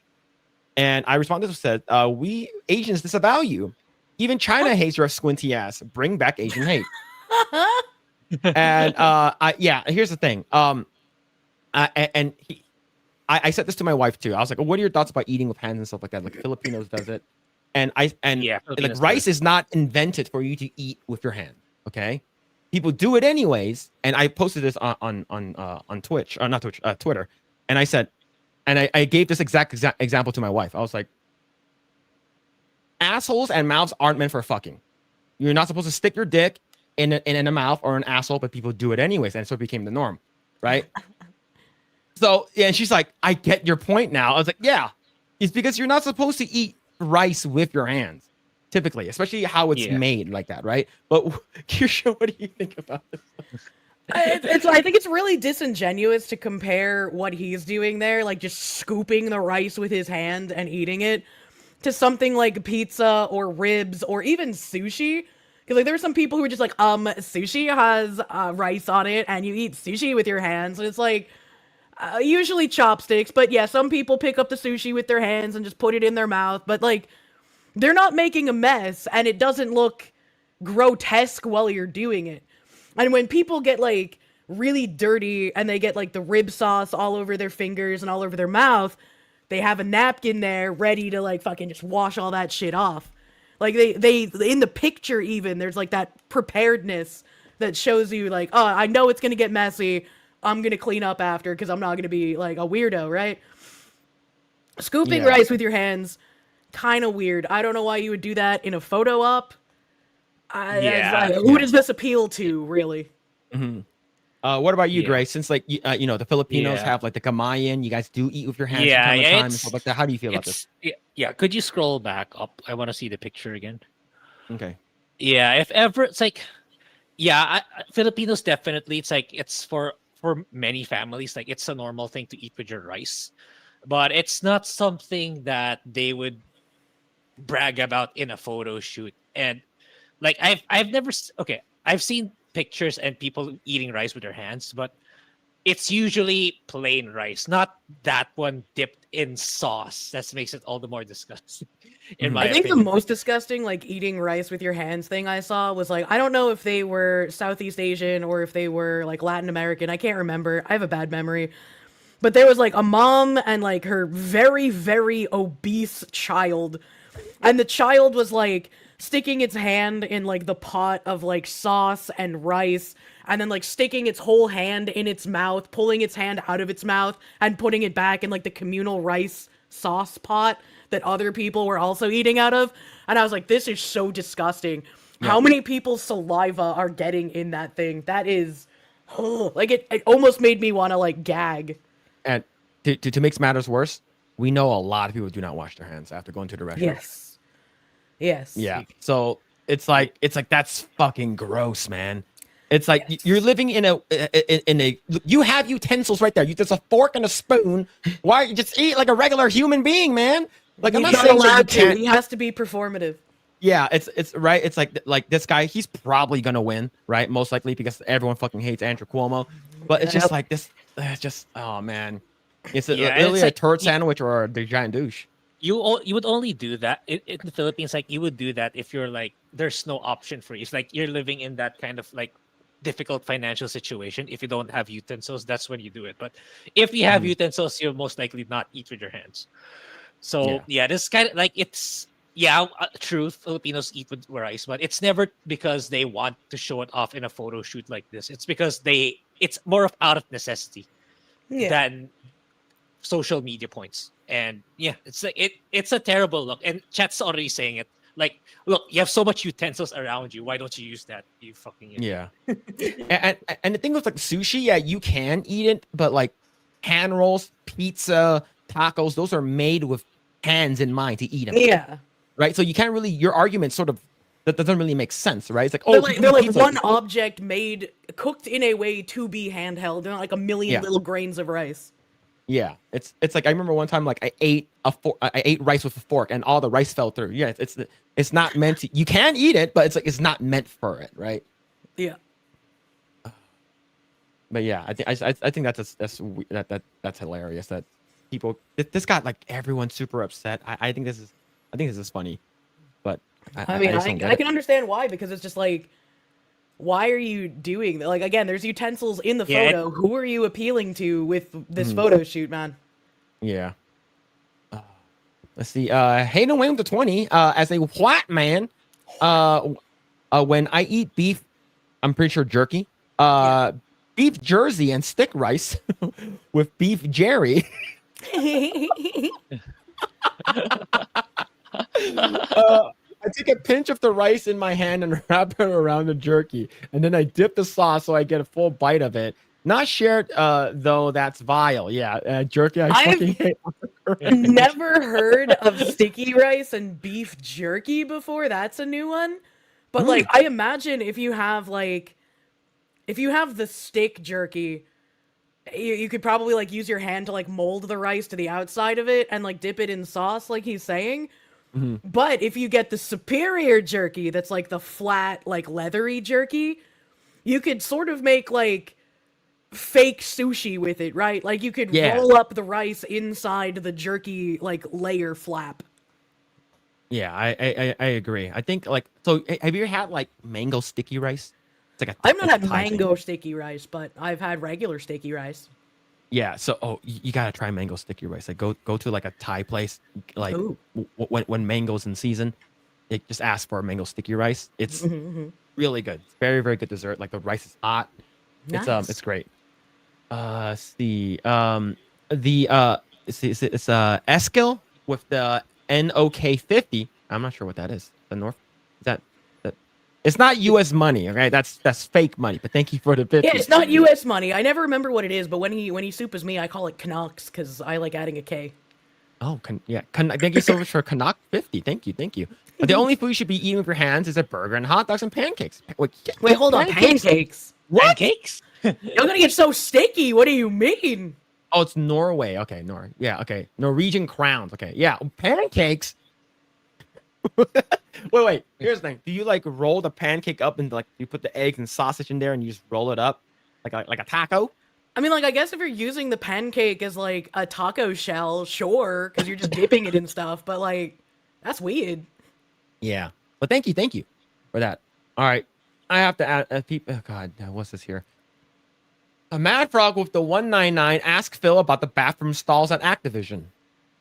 S1: And I responded and said, we Asians disavow you. Even China hates your squinty ass. Bring back Asian hate. And here's the thing. I said this to my wife too. I was like, what are your thoughts about eating with hands and stuff like that? Like Filipinos does it. And like
S2: Filipinos
S1: rice
S2: do it.
S1: is not invented for you to eat with your hand. Okay. People do it anyways. And I posted this on Twitch, or not Twitch, Twitter. And I said, and I gave this exact example to my wife. I was like, assholes and mouths aren't meant for fucking. You're not supposed to stick your dick in a mouth or an asshole, but people do it anyways, and so it became the norm, right? So yeah, and she's like, I get your point now. I was like, yeah, it's because you're not supposed to eat rice with your hands, typically, especially how it's made like that, right? But Kirsche, what do you think about this?
S3: I think it's really disingenuous to compare what he's doing there, like just scooping the rice with his hand and eating it, to something like pizza or ribs or even sushi. Because like there are some people who are just like, sushi has rice on it, and you eat sushi with your hands, and it's like usually chopsticks. But yeah, some people pick up the sushi with their hands and just put it in their mouth. But like, They're not making a mess, and it doesn't look grotesque while you're doing it. And when people get like really dirty and they get like the rib sauce all over their fingers and all over their mouth, they have a napkin there ready to like fucking just wash all that shit off. Like they in the picture even there's like that preparedness that shows you like, oh, I know it's gonna get messy. I'm gonna clean up after because I'm not gonna be like a weirdo, right? Scooping rice with your hands, kind of weird. I don't know why you would do that in a photo op. Who does this appeal to, really?
S1: Mm-hmm. What about you,
S2: Yeah.
S1: Grae? Since like you know the Filipinos have like the kamayan, you guys do eat with your hands from time to time and stuff like that. How do you feel about this?
S2: Yeah, could you scroll back up? I want to see the picture again.
S1: Okay.
S2: Yeah, if ever it's like, yeah, Filipinos definitely. It's like it's for many families. Like it's a normal thing to eat with your rice, but it's not something that they would brag about in a photo shoot. And like I've never okay, I've seen pictures and people eating rice with their hands, but it's usually plain rice, not that one dipped in sauce. That makes it all the more disgusting. In my
S3: I think
S2: opinion.
S3: the most disgusting, like, eating rice with your hands thing I saw was, like, I don't know if they were Southeast Asian or if they were, like, Latin American. I can't remember. I have a bad memory. But there was, like, a mom and, like, her very, very obese child. And the child was, like, sticking its hand in, like, the pot of, like, sauce and rice. And then, like, sticking its whole hand in its mouth, pulling its hand out of its mouth, and putting it back in, like, the communal rice sauce pot that other people were also eating out of. And I was like, this is so disgusting. How many people's saliva are getting in that thing? That is, like, it almost made me want to, like, gag.
S1: And to make matters worse, we know a lot of people do not wash their hands after going to the restaurant.
S3: Yes.
S1: Yeah. So it's like that's fucking gross, man. It's like you're living in a you have utensils right there. There's a fork and a spoon. Why you just eat like a regular human being, man? Like I'm
S3: He's
S1: not
S3: not
S1: saying that you
S3: allowed to.
S1: can't.
S3: He has to be performative.
S1: Yeah, it's right. It's like this guy. He's probably gonna win, right? Most likely because everyone fucking hates Andrew Cuomo. But it's just like this. Just oh man, it's literally
S2: it's
S1: a
S2: like
S1: turd sandwich or the giant douche.
S2: You would only do that in the Philippines. Like you would do that if you're like there's no option for you. It's like you're living in that kind of like difficult financial situation. If you don't have utensils, that's when you do it. But if you have utensils, you'll most likely not eat with your hands. So yeah, this kind of like it's true. Filipinos eat with rice, but it's never because they want to show it off in a photo shoot like this. It's because it's more of out of necessity than social media points. And yeah, it's like it's a terrible look. And chat's already saying it. Like, look, you have so much utensils around you. Why don't you use that? You fucking idiot.
S1: Yeah. and the thing with like sushi, yeah, you can eat it, but like hand rolls, pizza, tacos, those are made with hands in mind to eat them.
S3: Yeah.
S1: Right. So you can't really your argument sort of that doesn't really make sense, right? It's like
S3: They're like
S1: pizza.
S3: one object cooked in a way to be handheld. They're not like a million little grains of rice.
S1: Yeah, it's like I remember one time like I ate rice with a fork and all the rice fell through. Yeah, it's not meant to. You can eat it, but it's not meant for it, right?
S3: Yeah.
S1: But yeah, I think that's hilarious that people this got like everyone super upset. I think this is funny, but
S3: I mean I can understand why, because it's just like, why are you doing that? Like, again, there's utensils in the photo. Who are you appealing to with this photo shoot, man?
S1: Yeah. Let's see. Hayden Wayne with the 20. As a white man, when I eat beef, I'm pretty sure jerky. Beef Jersey and stick rice with beef Jerry. I take a pinch of the rice in my hand and wrap it around the jerky, and then I dip the sauce so I get a full bite of it. Not shared, though. That's vile. Yeah, jerky. I fucking hate.
S3: Never heard of sticky rice and beef jerky before. That's a new one. But like, I imagine if you have the stick jerky, you could probably like use your hand to like mold the rice to the outside of it and like dip it in sauce, like he's saying. But if you get the superior jerky, that's like the flat, like leathery jerky, you could sort of make like fake sushi with it, right? Like you could roll up the rice inside the jerky like layer flap.
S1: Yeah, I agree. I think like so. Have you ever had like mango sticky rice? It's like a
S3: I've not
S1: it's a
S3: had
S1: Thai thing.
S3: mango sticky rice, but I've had regular sticky rice.
S1: Yeah. So you gotta try mango sticky rice. Like go to like a Thai place. Like
S3: Ooh.
S1: when mango's in season, just ask for a mango sticky rice. It's
S3: Mhm.
S1: really good. It's very good dessert. Like the rice is hot.
S3: Nice.
S1: It's great. See the it's Eskil with the NOK50. I'm not sure what that is. The North is that it's not US money, okay? That's fake money, but thank you for the 50.
S3: Yeah, it's not U.S. money. I never remember what it is, but when he supers me, I call it Canucks because I like adding a K.
S1: Oh, thank you so much for Canuck 50. Thank you. But the only food you should be eating with your hands is a burger and hot dogs and pancakes.
S3: Wait, hold on, pancakes?
S1: What?
S2: Pancakes?
S3: You're gonna get so sticky. What do you mean?
S1: Oh, it's Norway. Okay, yeah, okay. Norwegian crowns. Okay, yeah. Pancakes. wait. Here's the thing. Do you like roll the pancake up and like you put the eggs and sausage in there and you just roll it up like a taco?
S3: I mean, like, I guess if you're using the pancake as like a taco shell, sure, because you're just dipping it in stuff. But like, that's weird.
S1: Yeah. But thank you for that. All right. I have to add people. Oh God, what's this here? A Mad Frog with the 199 asked Phil about the bathroom stalls at Activision.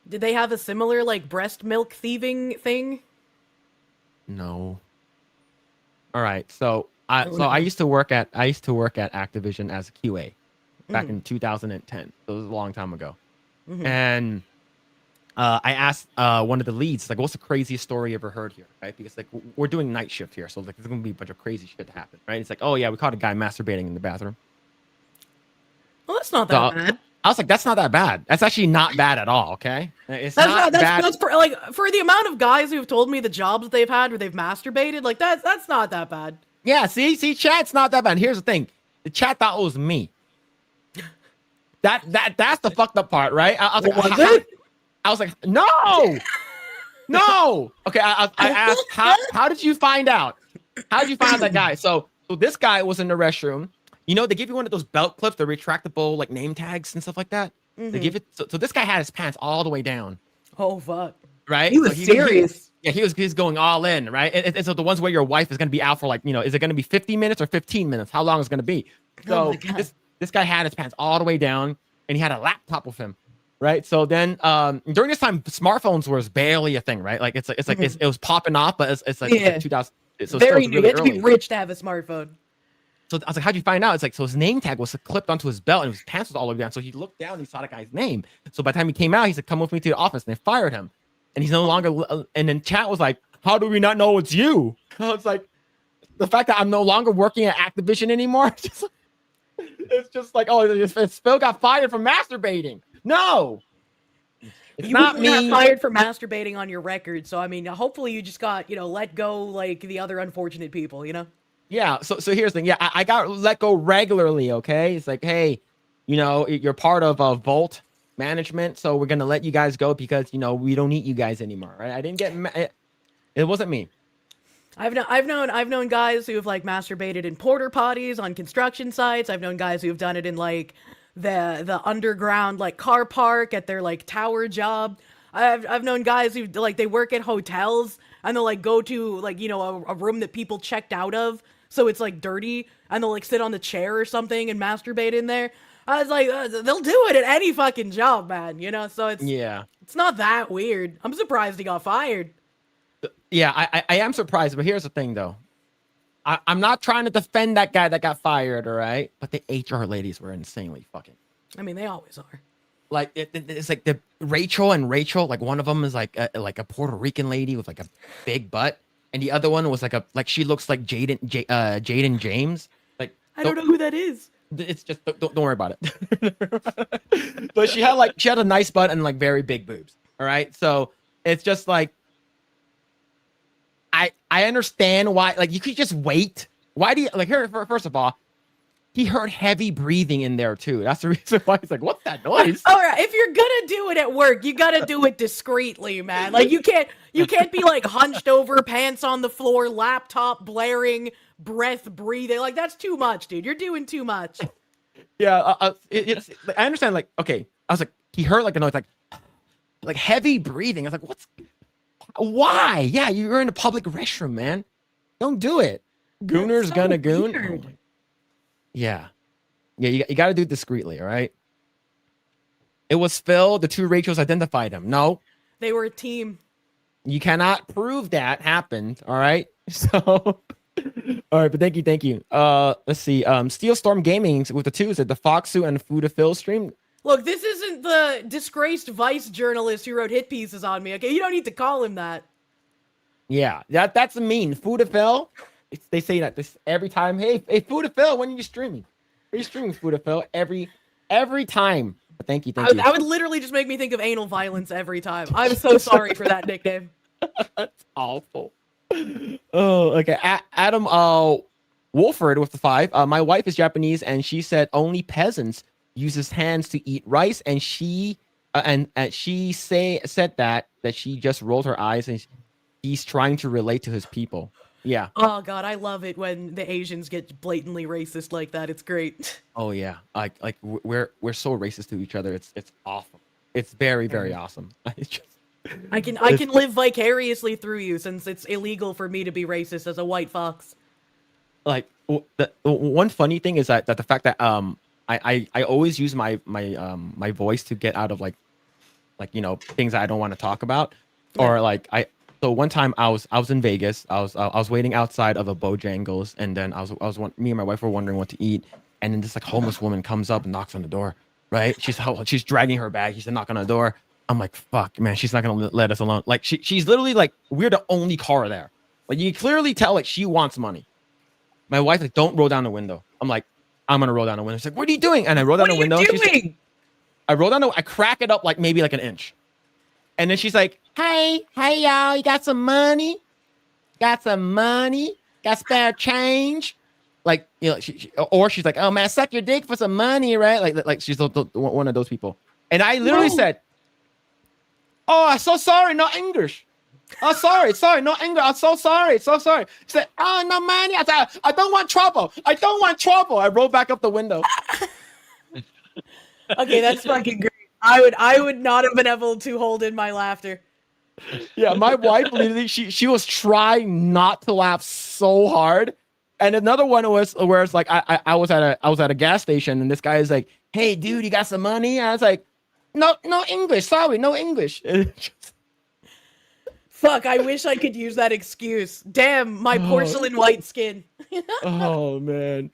S3: Did they have a similar like breast milk thieving thing?
S1: No. All right. So I used to work at Activision as a QA back in 2010. So it was a long time ago. And I asked one of the leads, like, what's the craziest story you ever heard here? Right? Because like we're doing night shift here, so like there's gonna be a bunch of crazy shit to happen, right? It's like, oh yeah, we caught a guy masturbating in the bathroom.
S3: Well, that's not that bad.
S1: I was like, that's not that bad. That's actually not bad at all. Okay, it's not bad.
S3: That's like for the amount of guys who've told me the jobs that they've had where they've masturbated, like that's not that bad.
S1: Yeah, see, chat's not that bad. Here's the thing: the chat thought it was me. That's the fucked up part, right? I was like, I was like, no. Okay, I asked, how did you find out? How did you find out that guy? So this guy was in the restroom. You know, they give you one of those belt clips, the retractable like name tags and stuff like that. They give it. So this guy had his pants all the way down.
S3: Oh fuck!
S1: Right?
S3: He was serious.
S1: He was going all in, right? And so the ones where your wife is going to be out for like, you know, is it going to be 50 minutes or 15 minutes? How long is it going to be? So this guy had his pants all the way down, and he had a laptop with him, right? So then during this time, smartphones was barely a thing, right? Like it was popping off, but it's like 2000. So
S3: very new.
S1: Really
S3: you had to be rich to have a smartphone.
S1: So I was like, how'd you find out? It's like, so his name tag was clipped onto his belt and his pants was all the way down. So he looked down and he saw the guy's name. So by the time he came out, he said, come with me to the office. And they fired him. And he's no longer, and then chat was like, how do we not know it's you? I was like, the fact that I'm no longer working at Activision anymore. It's just like, oh, it's Phil got fired for masturbating. No. It's not me.
S3: You got fired for masturbating on your record. So, I mean, hopefully you just got, let go like the other unfortunate people,
S1: Yeah, so here's the thing. Yeah, I got let go regularly, okay? It's like, hey, you're part of Volt management, so we're going to let you guys go because, we don't need you guys anymore, right? I didn't get it wasn't me.
S3: I've known guys who have like masturbated in porter potties on construction sites. I've known guys who have done it in like the underground like car park at their like tower job. I've known guys who like they work at hotels and they'll like go to like a room that people checked out of, so it's like dirty, and they'll like sit on the chair or something and masturbate in there. I was like, they'll do it at any fucking job, man. So it's not that weird. I'm surprised he got fired.
S1: Yeah, I am surprised, but here's the thing though. I'm not trying to defend that guy that got fired, all right? But the HR ladies were insanely fucking.
S3: I mean, they always are.
S1: Like it's like the Rachel, like one of them is like a Puerto Rican lady with like a big butt, and the other one was like she looks like Jaden James. Like
S3: I don't know who that is.
S1: It's just don't worry about it. But she had a nice butt and like very big boobs. All right, so it's just like I understand why. Like you could just wait. Why do you like here? First of all, he heard heavy breathing in there too. That's the reason why he's like, "What's that noise?"
S3: All right, if you're gonna do it at work, you gotta do it discreetly, man. Like you can't be like hunched over, pants on the floor, laptop blaring, breath breathing. Like that's too much, dude. You're doing too much.
S1: Yeah, it's. I understand. Like, okay, I was like, he heard like a noise, like heavy breathing. I was like, Why? Yeah, you're in a public restroom, man. Don't do it. Gooner's
S3: so
S1: gonna goon.
S3: weird.
S1: Oh, yeah. Yeah, you got to do it discreetly, all right? It was Phil. The two Rachels identified him. No,
S3: They were a team.
S1: you cannot prove that happened, all right? So, all right, but thank you. Let's see. Steel Storm Gaming with the twos at the Fox Suit and Food to Phil stream.
S3: Look, this isn't the disgraced Vice journalist who wrote hit pieces on me, okay? You don't need to call him that.
S1: Yeah, that's a mean. Food to Phil. They say that this every time. Hey, Food to Phil, when are you streaming? Are you streaming Food to Phil every time? But thank you.
S3: That would literally just make me think of anal violence every time. I'm so sorry for that nickname.
S1: That's awful. Oh, okay. Adam Wolford with the 5. My wife is Japanese, and she said only peasants use his hands to eat rice, and she she said that she just rolled her eyes, and he's trying to relate to his people. Yeah.
S3: Oh god, I love it when the Asians get blatantly racist like that. It's great.
S1: Oh yeah. Like we're so racist to each other. It's awful. It's very awesome. It's just,
S3: I can live vicariously through you since it's illegal for me to be racist as a white fox.
S1: like the one funny thing is that the fact that I always use my voice to get out of like things that I don't want to talk about, or like so one time I was in Vegas. I was waiting outside of a Bojangles, and then me and my wife were wondering what to eat, and then this like homeless woman comes up and knocks on the door. Right? She's dragging her bag. She's knocking on the door. I'm like, fuck, man, she's not gonna let us alone. Like she's literally like, we're the only car there. Like you can clearly tell like she wants money. My wife like, don't roll down the window. I'm like, I'm gonna roll down the window. She's like, what are you doing? And I roll down the window. I roll down I crack it up like maybe like an inch. And then she's like, hey y'all, you got some money? Got spare change? Like, or she's like, oh man, suck your dick for some money, right? Like she's one of those people. And I literally said, oh, I'm so sorry, no English. Oh, sorry, no English. I'm so sorry. She said, oh, no money. I said, I don't want trouble. I rolled back up the window.
S3: Okay, that's fucking great. I would not have been able to hold in my laughter.
S1: Yeah, my wife literally she was trying not to laugh so hard. And another one was where it's like I was at a gas station, and this guy is like, hey dude, you got some money? And I was like, no English, sorry, no English.
S3: Fuck, I wish I could use that excuse. Damn, my porcelain white skin.
S1: Oh man.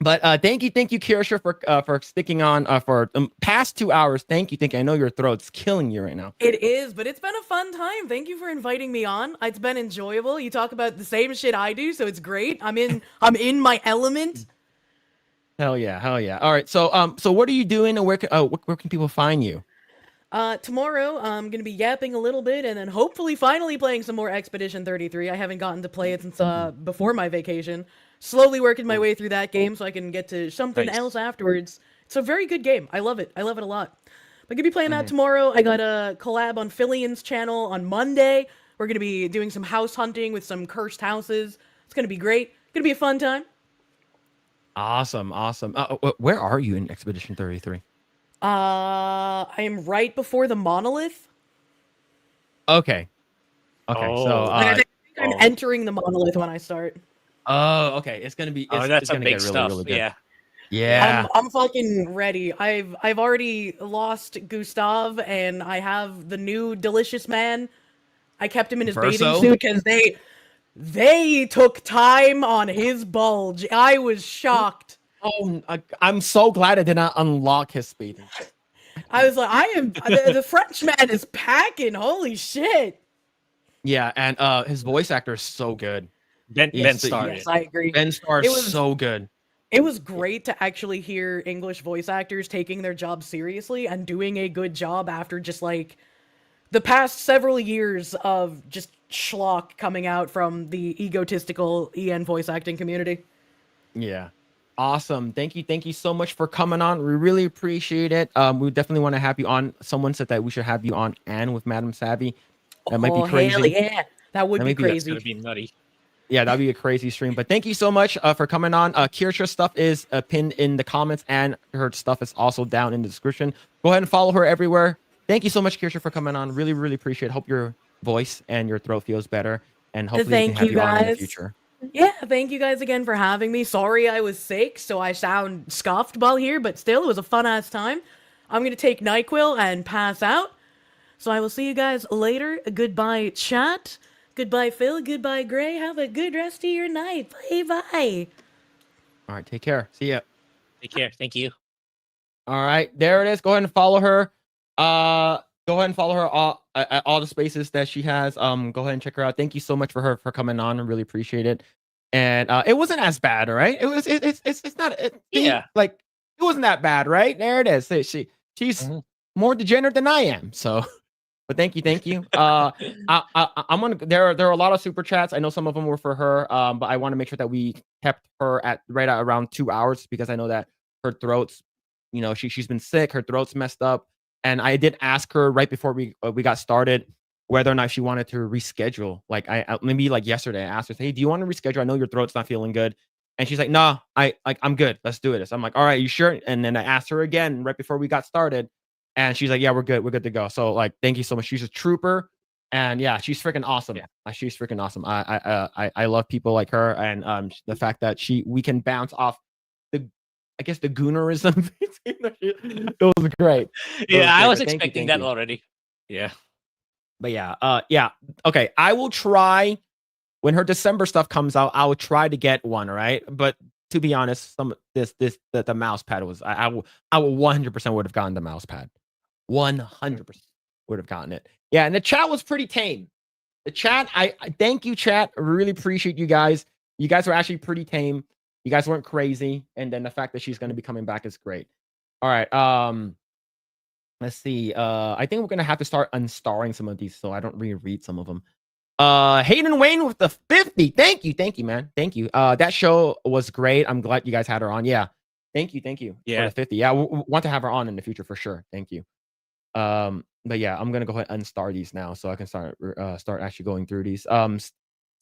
S1: But thank you, Kirsche, for sticking on for past 2 hours. Thank you. I know your throat's killing you right now.
S3: It is, but it's been a fun time. Thank you for inviting me on. It's been enjoyable. You talk about the same shit I do, so it's great. I'm in my element.
S1: Hell yeah. All right. So what are you doing, and where can people find you?
S3: Tomorrow I'm gonna be yapping a little bit, and then hopefully finally playing some more Expedition 33. I haven't gotten to play it since before my vacation. Slowly working my way through that game so I can get to something else afterwards. It's a very good game. I love it. I love it a lot. I'm gonna be playing that tomorrow. I got a collab on Phillian's channel on Monday. We're gonna be doing some house hunting with some cursed houses. It's gonna be great. Gonna be a fun time.
S1: Awesome. Where are you in Expedition 33?
S3: I am right before the monolith.
S1: Okay. So
S3: I think I'm entering the monolith when I start.
S1: Oh, okay. It's gonna be.
S2: That's
S1: gonna
S2: big
S1: get really,
S2: stuff.
S1: really good.
S2: Yeah.
S3: I'm fucking ready. I've already lost Gustav, and I have the new delicious man. I kept him in his bathing suit because they took time on his bulge. I was shocked.
S1: Oh, I'm so glad I did not unlock his speed.
S3: I was like, the Frenchman is packing. Holy shit.
S1: Yeah, and his voice actor is so good.
S2: Ben Starr.
S3: Yes, I agree.
S1: Ben Starr is so good.
S3: It was great to actually hear English voice actors taking their job seriously and doing a good job after just like the past several years of just schlock coming out from the egotistical EN voice acting community.
S1: Yeah. Awesome. Thank you so much for coming on. We really appreciate it. We definitely want to have you on. Someone said that we should have you on and with Madam Savvy. That might be crazy.
S3: Hell yeah. That would be crazy.
S2: That's gonna be nutty.
S1: Yeah, that'd be a crazy stream. But thank you so much for coming on. Kirsche's stuff is pinned in the comments, and her stuff is also down in the description. Go ahead and follow her everywhere. Thank you so much, Kirsche, for coming on. Really, really appreciate it. Hope you're voice and your throat feels better. And hopefully we can
S3: Thank
S1: have
S3: you
S1: you on in the
S3: guys.
S1: future.
S3: Yeah, thank you guys again for having me. Sorry I was sick, so I sound scuffed while here, but still, it was a fun ass time. I'm gonna take NyQuil and pass out. So I will see you guys later. Goodbye, chat. Goodbye, Phil. Goodbye, Grae. Have a good rest of your night. Bye bye.
S1: All right, take care. See ya.
S2: Take care. Thank you.
S1: All right, there it is. Go ahead and follow her. Go ahead and follow her at all the spaces that she has. Go ahead and check her out. Thank you so much for coming on. I really appreciate it. And it wasn't as bad, all right? It's not like it wasn't that bad, right? There it is. She's more degenerate than I am. So, but thank you. I'm gonna. There are a lot of super chats. I know some of them were for her. But I want to make sure that we kept her at around 2 hours because I know that her throat's, she's been sick. Her throat's messed up. And I did ask her right before we got started whether or not she wanted to reschedule. Like maybe like yesterday, I asked her, "Hey, do you want to reschedule? I know your throat's not feeling good." And she's like, "No, I'm good. Let's do it." So I'm like, "All right, you sure?" And then I asked her again right before we got started, and she's like, "Yeah, we're good. We're good to go." So like, thank you so much. She's a trooper, and yeah, she's freaking awesome.
S2: Yeah.
S1: She's freaking awesome. I love people like her, and the fact that we can bounce off the goonerism. It was great.
S2: Yeah, I was
S1: Thank you,
S2: expecting
S1: thank
S2: that
S1: you.
S2: already. Yeah.
S1: But yeah. Okay, I will try when her December stuff comes out. I will try to get one, all right? But to be honest, the mouse pad was I will 100% would have gotten the mouse pad. 100% would have gotten it. Yeah, and the chat was pretty tame. The chat, I thank you, chat. I really appreciate you guys. You guys were actually pretty tame. You guys weren't crazy, and then the fact that she's going to be coming back is great. All right, let's see. I think we're gonna have to start unstarring some of these, so I don't reread some of them. Hayden Wayne with the 50. Thank you, man. Thank you. That show was great. I'm glad you guys had her on. Yeah, thank you for
S2: Yeah.
S1: the 50. Yeah, we want to have her on in the future for sure. Thank you. But yeah, I'm gonna go ahead and unstar these now, so I can start actually going through these.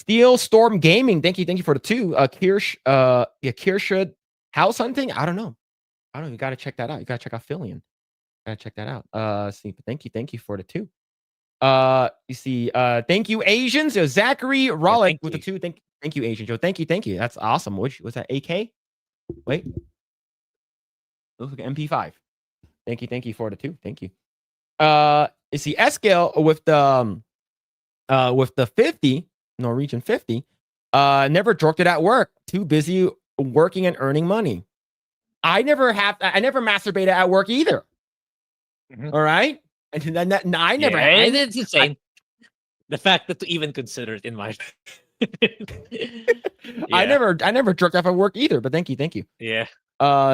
S1: Steel Storm Gaming. Thank you for the 2. Kirsche House Hunting. I don't know. You gotta check that out. You gotta check out Phillian. Gotta check that out. See, but thank you for the 2. You see, thank you, Asians. Zachary Rollick with the 2. Thank you, Asian Joe. Thank you. That's awesome. Which was that? AK? Wait. Looks like MP5. Thank you for the 2. Thank you. You see, Escale with the 50, Norwegian 50. Never jerked it at work. Too busy working and earning money. I never masturbated at work either. All right. And then I never had.
S2: It's insane. The fact that to even consider it in my
S1: I never jerked off at work either, but thank you.
S2: Yeah.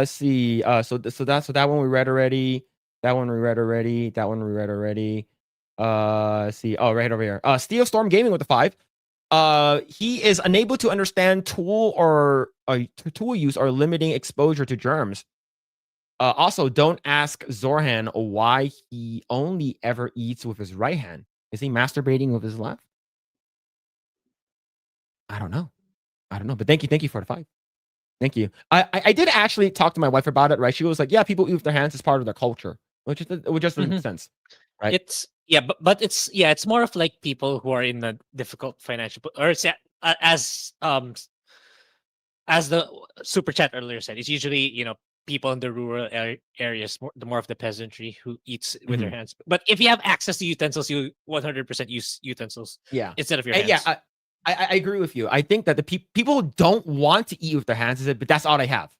S1: See, so that one we read already. That one we read already. See, oh, right over here. Steel Storm Gaming with the 5. He is unable to understand tool use or limiting exposure to germs. Also, don't ask Zorhan why he only ever eats with his right hand. Is he masturbating with his left? I don't know. But thank you for the 5. Thank you. I did actually talk to my wife about it, right? She was like, yeah, people eat with their hands as part of their culture, which just makes sense, right?
S2: But it's more of like people who are in a difficult financial, or as the super chat earlier said, it's usually people in the rural areas, the more of the peasantry who eats with their hands. But if you have access to utensils, you 100% use utensils.
S1: Yeah.
S2: Instead of your hands.
S1: Yeah, I agree with you. I think that the people don't want to eat with their hands, but that's all they have,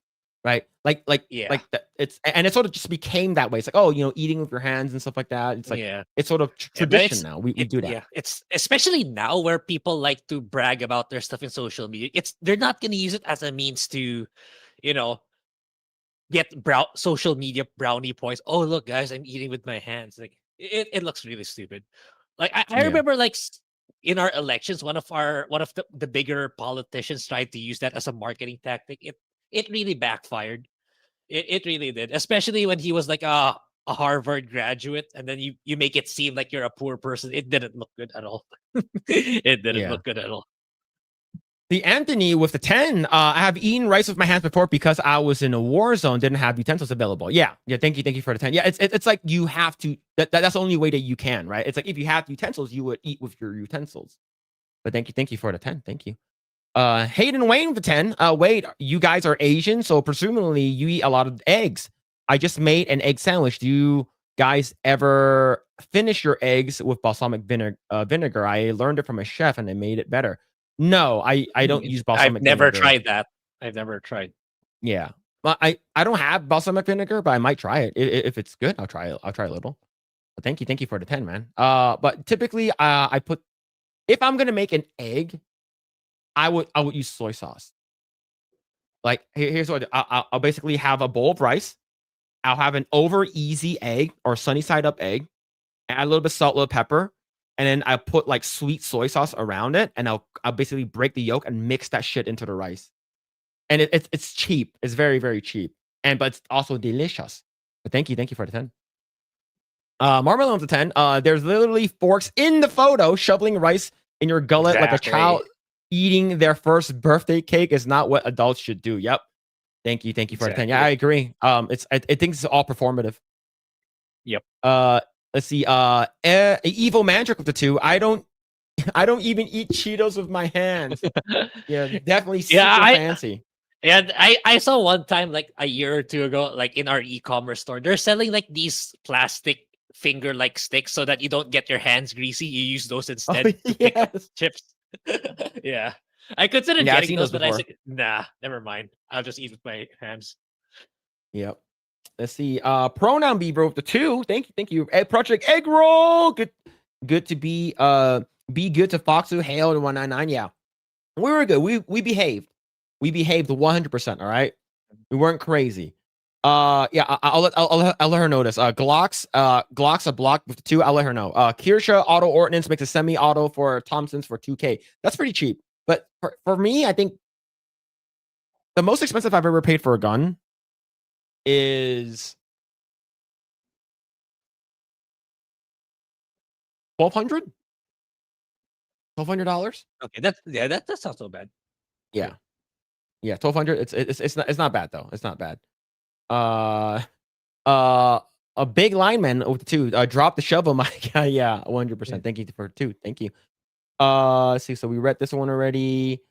S1: right? It sort of just became that way. It's like, eating with your hands and stuff like that. It's like it's sort of tradition now. We do that.
S2: Yeah, it's especially now where people like to brag about their stuff in social media. They're not going to use it as a means to, get social media brownie points. Oh, look, guys, I'm eating with my hands. Like it looks really stupid. Like I remember, like in our elections, one of the bigger politicians tried to use that as a marketing tactic. It really backfired. It really did, especially when he was like a Harvard graduate, and then you make it seem like you're a poor person. It didn't look good at all. It didn't look good at all.
S1: The Anthony with the 10. I have eaten rice with my hands before because I was in a war zone, didn't have utensils available. Yeah. Thank you for the 10. Yeah, it's like you have to. That's the only way that you can, right? It's like if you have utensils, you would eat with your utensils. But thank you for the 10. Thank you. Hayden Wayne with the 10. Wait, you guys are Asian, so presumably you eat a lot of eggs. I just made an egg sandwich. Do you guys ever finish your eggs with balsamic vinegar? I learned it from a chef and I made it better. No, I don't use balsamic
S2: I've never
S1: vinegar.
S2: tried that. I've never tried.
S1: Yeah. Well, I don't have balsamic vinegar, but I might try it. If it's good, I'll try it. I'll try a little. But thank you for the 10, man. But typically I put, if I'm gonna make an egg, I would use soy sauce. Like here's what I'll basically have a bowl of rice. I'll have an over easy egg or sunny side up egg, add a little bit of salt, a little pepper, and then I put like sweet soy sauce around it, and I'll basically break the yolk and mix that shit into the rice. And it's cheap. It's very, very cheap. But it's also delicious. But thank you for the 10. Marmalade with the 10. There's literally forks in the photo. Shoveling rice in your gullet like a child eating their first birthday cake is not what adults should do. Yep. Thank you for the 10. Yeah, I agree. I think it's all performative.
S2: Yep.
S1: Let's see. Evil Mandrake with the 2. I don't even eat Cheetos with my hands. Yeah, definitely super fancy.
S2: And I saw one time like a year or two ago, like in our e-commerce store, they're selling like these plastic finger like sticks so that you don't get your hands greasy. You use those instead to pick up chips. Yeah. I considered getting those, but I said, nah, never mind. I'll just eat with my hands.
S1: Yep. Let's see. Pronoun Beaver with the 2. Thank you. Project Eggroll. Good to be good to Foxu. Hail to 199. Yeah. We were good. We behaved. We behaved 100%. All right. We weren't crazy. Yeah. I'll let her know this. Glock's a block with the 2. I'll let her know. Kirsche Auto Ordnance makes a semi-auto for Thompson's for 2K. That's pretty cheap. But for me, I think the most expensive I've ever paid for a gun is $1,200. $1,200.
S2: Okay, that's not so bad.
S1: Yeah, $1,200. It's not bad though. It's not bad. A big lineman with the 2. Drop the shovel, Mike. Yeah, 100%. Thank you for 2. Thank you. Let's see. So we read this one already.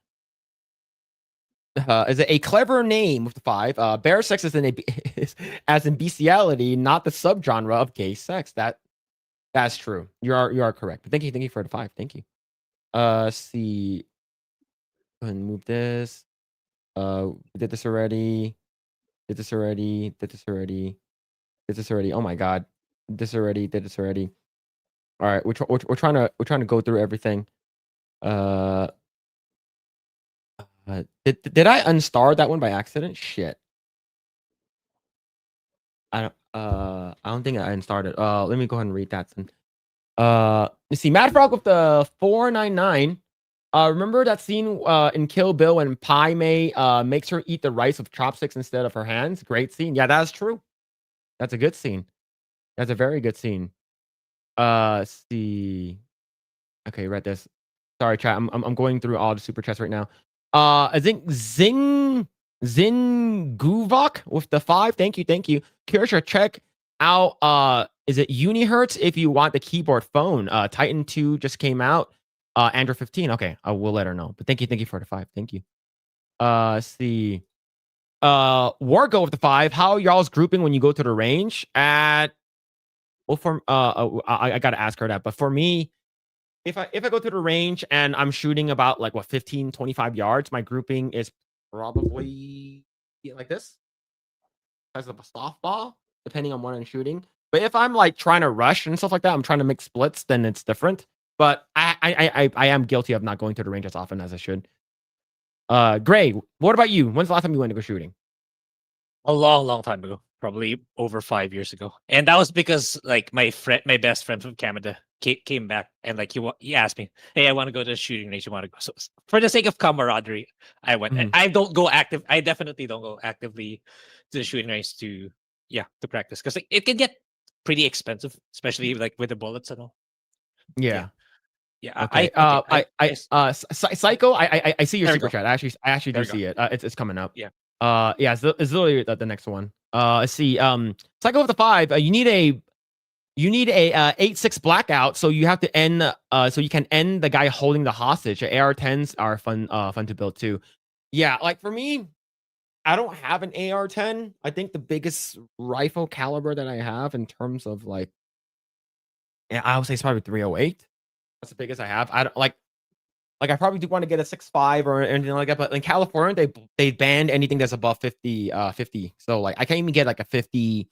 S1: Is it a clever name with the 5? Bear sex is as in bestiality, not the subgenre of gay sex. That's true. You are correct. But thank you for the 5. Thank you. Let's see. Go ahead and move this. We did this already. Did this already. Oh my god. Did this already. All right. We're trying to go through everything. Did I unstar that one by accident? Shit. I don't think I unstarred it. Let me go ahead and read that then. Let's see. Mad Frog with the 499. Remember that scene in Kill Bill when Pai Mei makes her eat the rice with chopsticks instead of her hands? Great scene. Yeah, that's true. That's a good scene. That's a very good scene. Let's see. Okay, read this. Sorry, chat. I'm going through all the super chats right now. I think Zinguvok with the 5. Thank you. Kirsche, check out is it Unihertz if you want the keyboard phone. Titan 2 just came out. Android 15. Okay, I will let her know. But thank you for the 5. Thank you. Let's see. Wargo with the 5. How y'all's grouping when you go to the range? I gotta ask her that. But for me, if I go to the range and I'm shooting about like 15, 25 yards, my grouping is probably like this. As of a softball, depending on what I'm shooting. But if I'm like trying to rush and stuff like that, I'm trying to make splits, then it's different. But I am guilty of not going to the range as often as I should. Grae, what about you? When's the last time you went to go shooting?
S2: A long time ago, probably over 5 years ago, and that was because like my best friend from Canada came back, and like he asked me, "Hey, I want to go to the shooting range. You want to go?" So for the sake of camaraderie, I went. And I don't go active. I definitely don't go actively to the shooting range to practice because like, it can get pretty expensive, especially like with the bullets and all.
S1: Yeah.
S2: Yeah.
S1: Okay. Psycho. I see your
S2: There we
S1: super
S2: go.
S1: chat. I actually
S2: There
S1: do
S2: we go.
S1: see it. It's coming up.
S2: Yeah.
S1: Yeah. It's literally the next one. Let's see. Psycho with the 5. You need a 8-6 blackout, so you have to end. So you can end the guy holding the hostage. AR-10s are fun to build too. Yeah. Like for me, I don't have an AR-10. I think the biggest rifle caliber that I have in terms of like, yeah, I would say it's probably 308. That's the biggest I have. I don't like I probably do want to get a 6.5 or anything like that. But in California, they banned anything that's above 50. So like I can't even get like a 50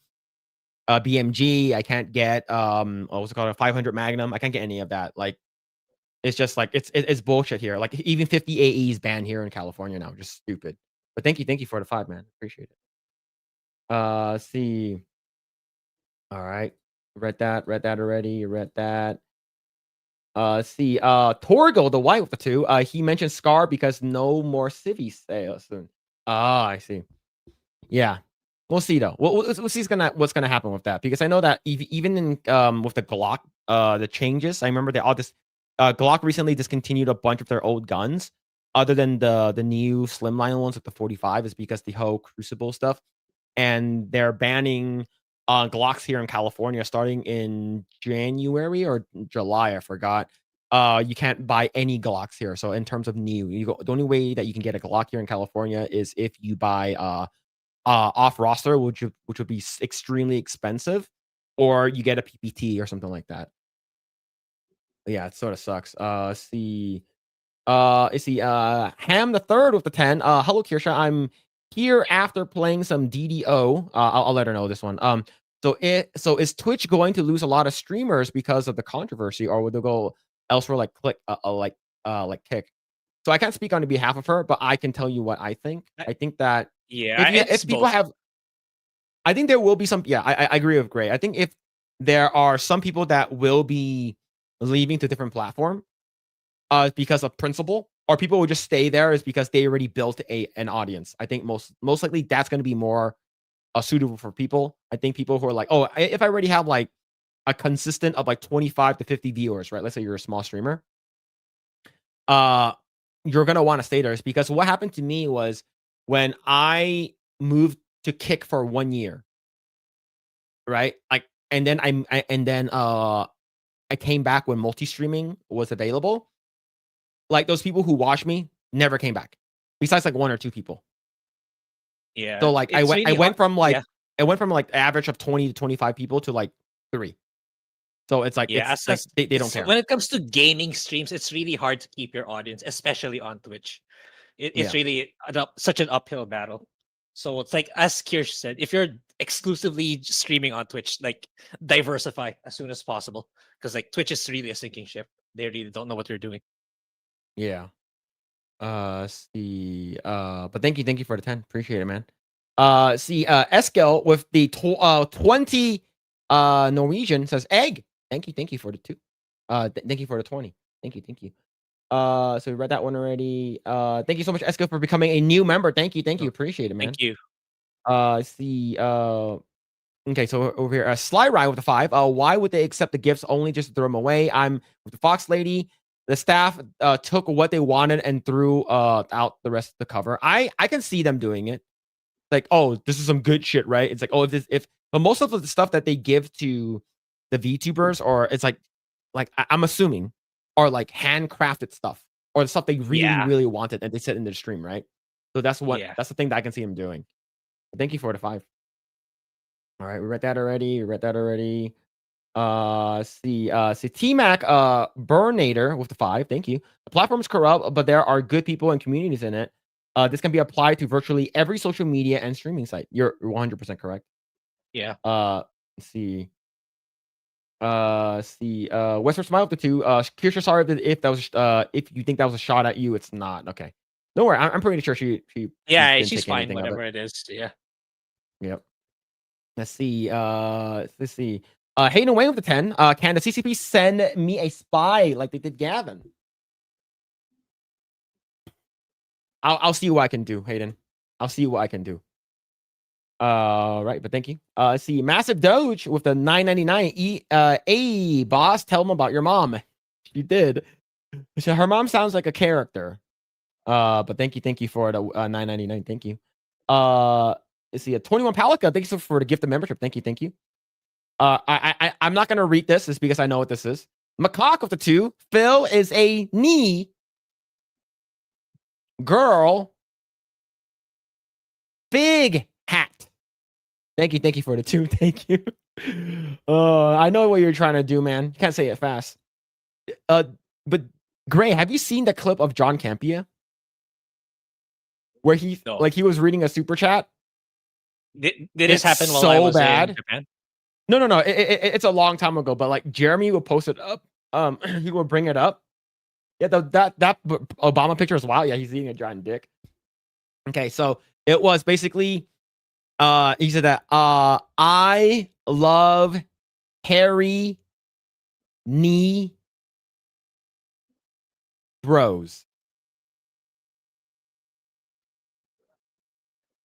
S1: BMG. I can't get what's it called, a 500 Magnum. I can't get any of that. Like it's just like it's bullshit here. Like even 50 AE is banned here in California now. Just stupid. But thank you for the 5, man. Appreciate it. See. All right. Read that already. Read that. See, Torgo, the white with the 2, he mentioned Scar because no more Civi sales soon. Ah, I see. Yeah. We'll see though. We'll see what's gonna happen with that, because I know that even in with the Glock, the changes, I remember they all just Glock recently discontinued a bunch of their old guns, other than the new slimline ones with the 45, is because the whole Crucible stuff, and they're banning Glocks here in California starting in January or July, I forgot. You can't buy any Glocks here. So in terms of new, the only way that you can get a Glock here in California is if you buy off roster, which would be extremely expensive, or you get a PPT or something like that. Yeah, it sort of sucks. See. Is he Ham the Third with the 10? Hello, Kirsche. I'm here after playing some DDO. I'll let her know this one. So is Twitch going to lose a lot of streamers because of the controversy, or would they go elsewhere like Kick? So I can't speak on behalf of her, but I can tell you what I think. I think that
S2: Yeah,
S1: if people
S2: both.
S1: have, I think there will be some. Yeah, I agree with Grae. I think if there are some people that will be leaving to different platform, because of principle, or people will just stay there is because they already built an audience. I think most likely that's going to be more suitable for people. I think people who are like, oh, if I already have like a consistent of like 25 to 50 viewers, right? Let's say you're a small streamer, you're gonna want to stay there. It's because what happened to me was when I moved to Kick for 1 year, right? Like, and then I came back when multi-streaming was available. Like those people who watch me never came back, besides like 1 or 2 people.
S2: Yeah.
S1: So like I
S2: It's
S1: went
S2: really hard.
S1: from like
S2: Yeah.
S1: I went from like average of 20 to 25 people to like 3. So it's like
S2: Yeah,
S1: it's like they don't
S2: so
S1: care.
S2: when it comes to gaming streams, it's really hard to keep your audience, especially on Twitch. It's
S1: Yeah.
S2: really such an uphill battle. So it's like, as Kirsch said, if you're exclusively streaming on Twitch, like diversify as soon as possible, because like Twitch is really a sinking ship. They really don't know what they're doing.
S1: Yeah. See. But thank you for the 10. Appreciate it, man. See. Eskel with the 20 Norwegian says egg. Thank you for the 2. Thank you for the 20. Thank you. So we read that one already. Thank you so much, Eskel, for becoming a new member. Thank you.
S2: Oh,
S1: Appreciate it, man.
S2: thank you.
S1: See. Okay, so over here, Sly Ride with the 5. Why would they accept the gifts only just to throw them away? I'm with the Fox Lady. The staff took what they wanted and threw out the rest of the cover. I can see them doing it. Like, oh, this is some good shit, right? It's like, oh, but most of the stuff that they give to the VTubers, or it's like I'm assuming, are like handcrafted stuff, or the stuff they really
S2: Yeah.
S1: really wanted and they set in their stream, right? So that's
S2: Yeah.
S1: the thing that I can see them doing. Thank you for the 5. All right, we read that already. See T-Mac Burnator with the 5. Thank you. The platform is corrupt, but there are good people and communities in it. This can be applied to virtually every social media and streaming site. You're 100% correct.
S2: Yeah.
S1: Let's see. Western Smile with the 2. Kirsche, sorry if that was if you think that was a shot at you, it's not. Okay. Don't worry. I'm pretty sure she
S2: Yeah,
S1: didn't
S2: she's
S1: take
S2: fine,
S1: anything of
S2: whatever it is. Yeah.
S1: Yep. Let's see. Hayden Wayne with the 10. Can the CCP send me a spy like they did Gavin? I'll see what I can do, Hayden. I'll see what I can do. Right, but thank you. Let's see. Massive Doge with the 9.99. Hey, boss, tell them about your mom. She did. So her mom sounds like a character. But thank you for the $9.99. Thank you. Let's see, a 21 Palika. Thank you for the gift of membership. Thank you. I'm not gonna read this, just because I know what this is. Macaque of the 2. Phil is a knee girl. Big hat. Thank you for the 2. Thank you. I know what you're trying to do, man. You can't say it fast. But Grae, have you seen the clip of John Campia? Where he
S2: No.
S1: like he was reading a super chat?
S2: Did this
S1: It's
S2: happen while
S1: so
S2: I was
S1: bad.
S2: in Japan?
S1: No. It's a long time ago, but like Jeremy will post it up. He will bring it up. Yeah, that Obama picture is wild. Yeah, he's eating a giant dick. Okay, so it was basically he said that I love hairy knee bros.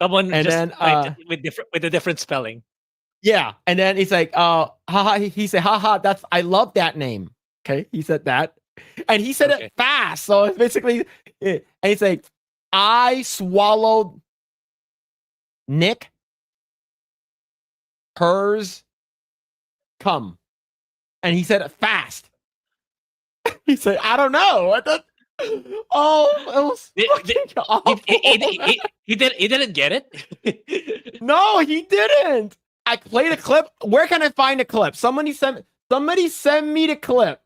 S2: Someone
S1: And
S2: just
S1: then
S2: typed it with a different spelling.
S1: yeah, and then he's like, haha, he said, haha, I love that name. Okay, he said that. And he said
S2: Okay.
S1: it fast. So it's basically, and he's like, I swallowed Nick, hers, come. And he said it fast. He said, I don't know. What the? Oh, it was fucking awful.
S2: He didn't get it.
S1: No, he didn't. I played a clip. Where can I find a clip? Somebody send me the clip.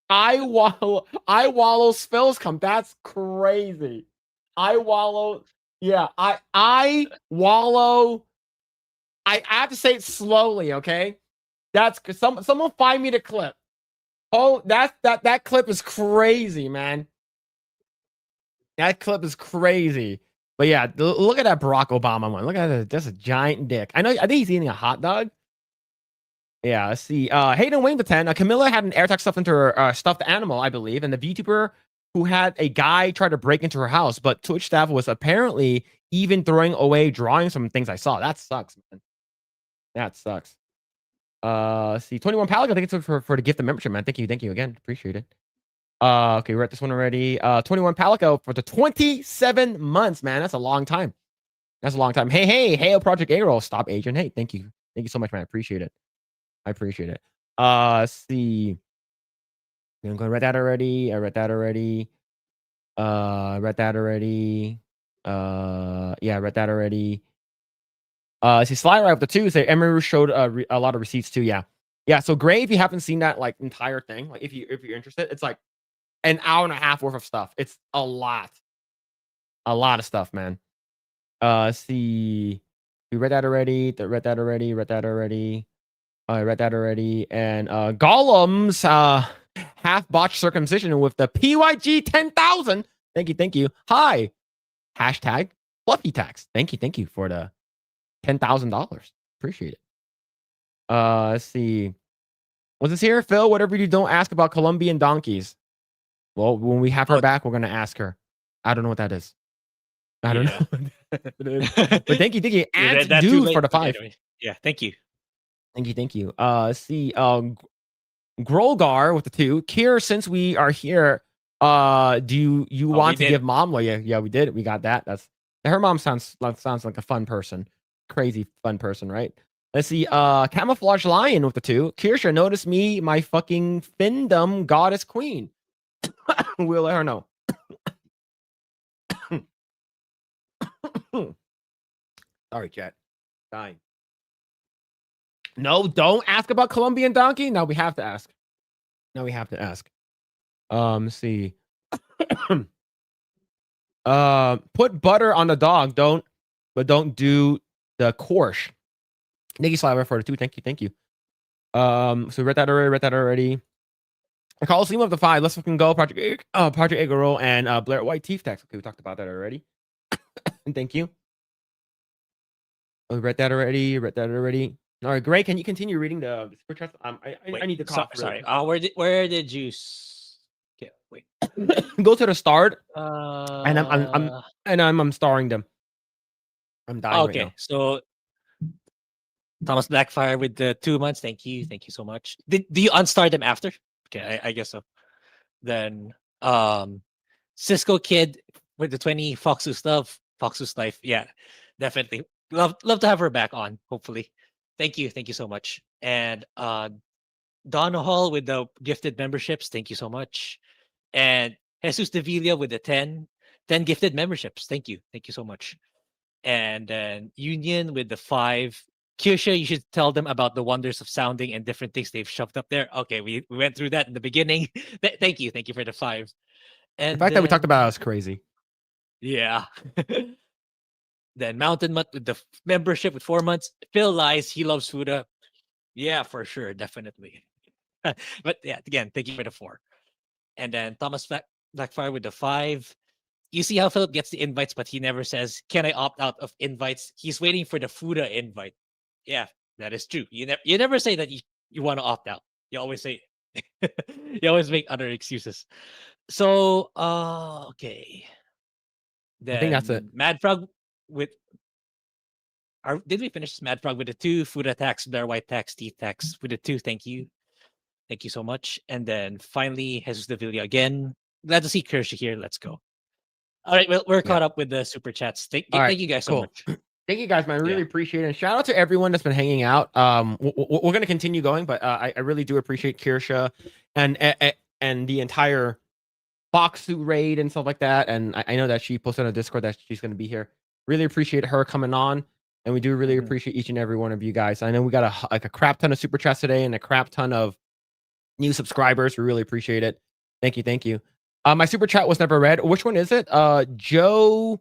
S1: I wallow spills come. That's crazy. I wallow. Yeah, I wallow. I have to say it slowly, okay? That's someone find me the clip. Oh, that clip is crazy, man. That clip is crazy. But yeah, look at that Barack Obama one. Look at that. That's a giant dick. I think he's eating a hot dog. Yeah, let's see. Hayden Wayne the 10. Camilla had an AirTag stuffed into her stuffed animal, I believe, and the VTuber who had a guy try to break into her house, but Twitch staff was apparently even throwing away drawings from things I saw. That sucks, man. That sucks. Let's see. 21 Palic, I think it's for the gift of membership, man. Thank you again. Appreciate it. Okay, we're at this one already. 21 Palico for the 27 months, man. That's a long time. That's a long time. Hey, Project Eggroll. Stop, agent. Hey, thank you so much, man. I appreciate it. Let's see. I'm going to read that already. I read that already. Yeah, I read that already. See, Sly Ride with the 2. Say Emery showed a lot of receipts too. Yeah. So Grae, if you haven't seen that like entire thing, like if you're interested, it's like an hour and a half worth of stuff. It's a lot of stuff, man. See, we read that already. I read that already. And Gollum's half botched circumcision with the PYG 10,000. Thank you. Hi. Hashtag fluffy tax. Thank you for the $10,000. Appreciate it. Let's see. Was this here, Phil? Whatever you don't ask about Colombian donkeys. Well, when we have her back, we're gonna ask her. I don't know what that is. I don't know. But thank you. And dude for the 5.
S2: Anyway. Yeah, thank you.
S1: Thank you. See, Grolgar with the 2. Kier, since we are here, do you want to give mom? Well, yeah, we did. We got that. Her mom sounds like a fun person. Crazy fun person, right? Let's see. Camouflage Lion with the 2. Kirsche, notice me, my fucking Findom goddess queen. We'll let her know. Sorry, chat. Dying. No, don't ask about Colombian donkey. No, we have to ask. Let's see. Put butter on the dog. Don't do the Kirsche. Nikki Slaver for the 2. Thank you. So read that already. I call Slim of the 5. Let's fucking go. Project Eggroll and Blair White Teeth Tax. Okay, we talked about that already. Thank you. Oh, read that already. All right, Grae, can you continue reading the super chat? I need to cough.
S2: Sorry. Where did you? Okay, wait.
S1: Go to the start. And I'm starring them. I'm dying.
S2: Okay,
S1: right now.
S2: so Thomas Blackfire with the 2 months. Thank you so much. Do you unstart them after? Okay, I guess so. Then Cisco Kid with the 20 Foxus Love, Foxus Life. Yeah, definitely. Love to have her back on, hopefully. Thank you so much. And Donna Hall with the gifted memberships. Thank you so much. And Jesus de Villa with the 10 gifted memberships. Thank you. Thank you so much. And then Union with the 5. Kirsche, you should tell them about the wonders of sounding and different things they've shoved up there. Okay, we went through that in the beginning. Thank you for the 5.
S1: The
S2: And
S1: fact that we talked about it
S2: then
S1: was crazy.
S2: yeah. Then Mountain Mutt with the membership with 4 months. Phil lies, he loves Fuda. Yeah, for sure, definitely. But yeah, again, thank you for the 4. And then Thomas Blackfire with the 5. You see how Philip gets the invites, but he never says, "Can I opt out of invites?" He's waiting for the Fuda invite. Yeah, that is true. You never say that you want to opt out. You always say you always make other excuses. So okay.
S1: I think that's it.
S2: Then Mad Frog with did we finish Mad Frog with the 2? Fuda tax, Blair White tax, teeth tax with the 2. Thank you. Thank you so much. And then finally, Jesus de Villa again. Glad to see Kirsche here. Let's go. All right, well, we're caught up with the super chats. Thank you guys so much.
S1: Thank you guys, man. I really appreciate it. And shout out to everyone that's been hanging out. We're gonna continue going, but I really do appreciate Kirsche and the entire Foxu raid and stuff like that. And I know that she posted on Discord that she's gonna be here. Really appreciate her coming on, and we do really appreciate each and every one of you guys. I know we got a crap ton of super chats today and a crap ton of new subscribers. We really appreciate it. Thank you. My super chat was never read. Which one is it? Joe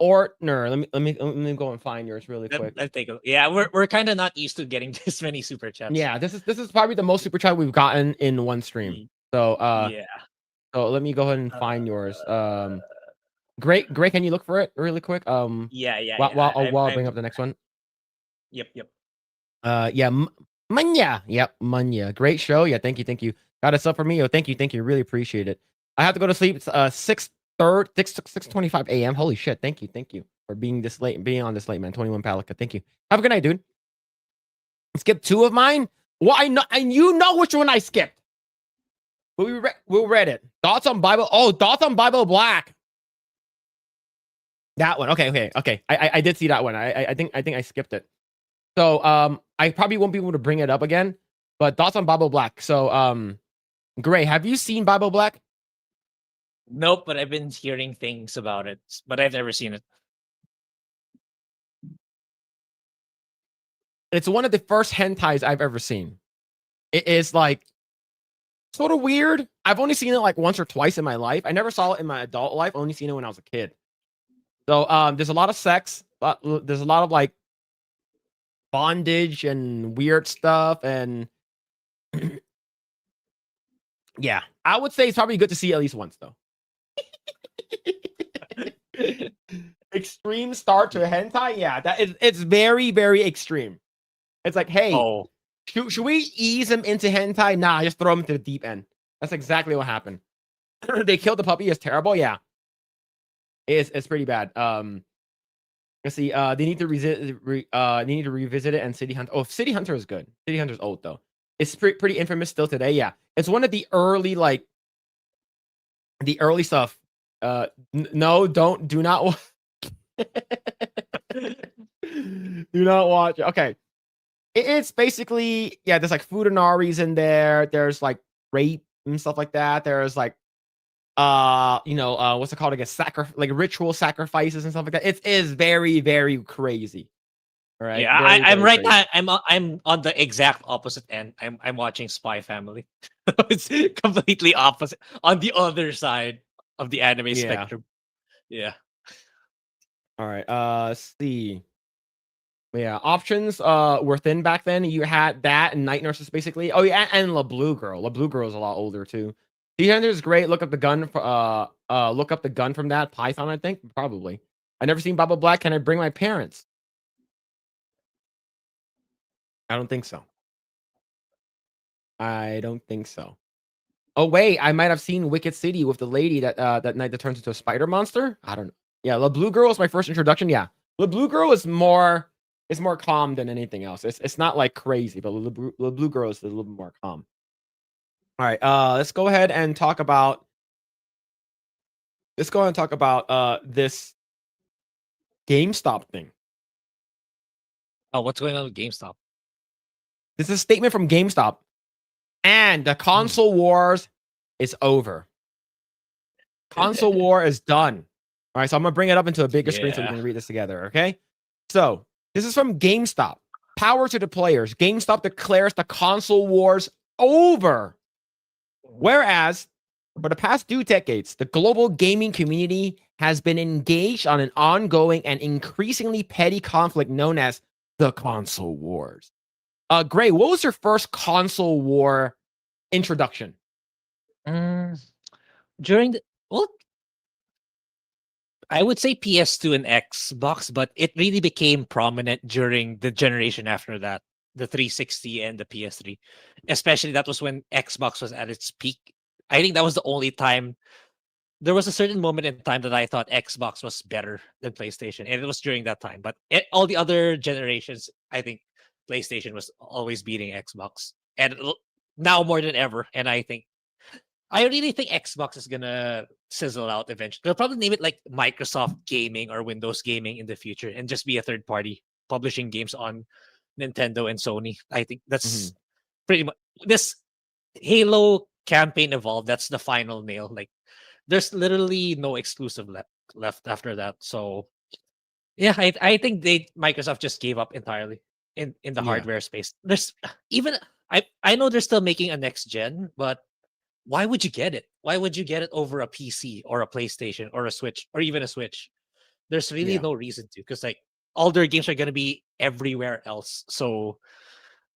S1: Ortner. Let me go and find yours really quick.
S2: Let's take a look. Yeah, we're kind of not used to getting this many super chats.
S1: Yeah, this is probably the most super chat we've gotten in one stream. So
S2: yeah.
S1: So let me go ahead and find yours. Grae, can you look for it really quick?
S2: Yeah.
S1: While I bring up the next one.
S2: Yep.
S1: Yeah, Munya. Yep, Munya. Great show. Yeah, thank you. Got a sub for me. Oh, thank you. Really appreciate it. I have to go to sleep. It's 6:25 a.m. Holy shit. Thank you for being this late, being on this late, man. 21 Palika. Thank you. Have a good night, dude. Skip 2 of mine. Well, I know, and you know which one I skipped. But we read it. Thoughts on Bible. Oh, thoughts on Bible Black. That one. Okay. I did see that one. I think I skipped it. So I probably won't be able to bring it up again. But thoughts on Bible Black. So Grae, have you seen Bible Black?
S2: Nope, but I've been hearing things about it, but I've never seen it.
S1: It's one of the first hentais I've ever seen. It is like sort of weird. I've only seen it like once or twice in my life. I never saw it in my adult life. Only seen it when I was a kid. So there's a lot of sex. There's a lot of like bondage and weird stuff, and yeah, I would say it's probably good to see at least once though. Extreme start to a hentai, yeah, it's very, very extreme. It's like, hey, should we ease him into hentai? Nah, just throw him into the deep end. That's exactly what happened. They killed the puppy. It's terrible. Yeah, it's pretty bad. Let's see. They need to revisit it. And City Hunter. Oh, City Hunter is good. City Hunter's old though. It's pretty infamous still today. Yeah, it's one of the early stuff. No, do not watch. Do not watch. Okay, it's basically, yeah. There's like Futanari's in there. There's like rape and stuff like that. There's like what's it called again? Like ritual sacrifices and stuff like that. It is very, very crazy. All right.
S2: Yeah, I'm right now. I'm on the exact opposite end. I'm watching Spy Family. It's completely opposite on the other side of the anime spectrum. Yeah.
S1: All right. Let's see. Yeah, options were thin back then. You had that and Night Nurses basically. Oh yeah, and La Blue Girl. La Blue Girl is a lot older too. T-Hunter is great. Look up the gun from that Python. I think probably. I never seen Bible Black. Can I bring my parents? I don't think so. Oh wait, I might have seen Wicked City with the lady that night that turns into a spider monster. I don't know. Yeah, La Blue Girl is my first introduction. Yeah, La Blue Girl is more calm than anything else. It's not like crazy, but La Blue Girl is a little bit more calm. All right. Let's go ahead and talk about. This GameStop thing.
S2: Oh, what's going on with GameStop?
S1: This is a statement from GameStop, and the console wars is over. Console war is done. All right, so I'm gonna bring it up into a bigger screen so we
S2: Yeah.
S1: can read this together. Okay. So this is from GameStop. Power to the players. GameStop declares the console wars over. Whereas, for the past 2 decades, the global gaming community has been engaged on an ongoing and increasingly petty conflict known as the console wars. Grae, what was your first console war introduction?
S2: During the well, I would say PS2 and Xbox, but it really became prominent during the generation after that, the 360 and the PS3. Especially that was when Xbox was at its peak. I think that was the only time there was a certain moment in time that I thought Xbox was better than PlayStation, and it was during that time. But all the other generations, I think PlayStation was always beating Xbox, and now more than ever. And I really think Xbox is gonna sizzle out eventually. They'll probably name it like Microsoft Gaming or Windows Gaming in the future, and just be a third party publishing games on Nintendo and Sony. I think that's pretty much this Halo campaign evolved. That's the final nail. Like, there's literally no exclusive left after that. So yeah, I think Microsoft just gave up entirely in the
S1: Yeah.
S2: hardware space. There's even I know they're still making a next gen, but why would you get it? Why would you get it over a PC or a PlayStation or a Switch or even a Switch? There's really
S1: Yeah.
S2: no reason to, because like all their games are gonna be everywhere else. So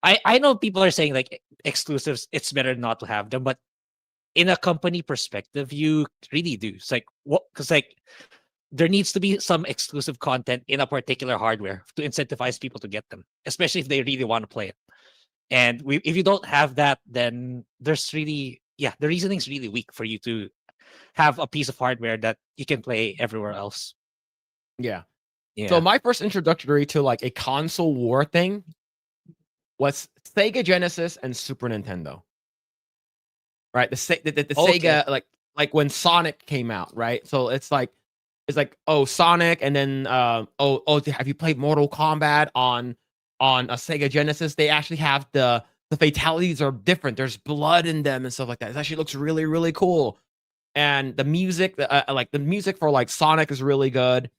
S2: I know people are saying like exclusives, it's better not to have them, but in a company perspective, you really do. It's like what, because like there needs to be some exclusive content in a particular hardware to incentivize people to get them, especially if they really want to play it. And if you don't have that, then there's really, the reasoning is really weak for you to have a piece of hardware that you can play everywhere else.
S1: Yeah.
S2: Yeah.
S1: So my first introductory to like a console war thing was Sega Genesis and Super Nintendo. Right? The
S2: Okay.
S1: Sega, like when Sonic came out, right? So it's like oh, Sonic, and then have you played Mortal Kombat on a Sega Genesis? They actually have the fatalities are different. There's blood in them and stuff like that. It actually looks really, really cool. And the music, like the music for like Sonic is really good.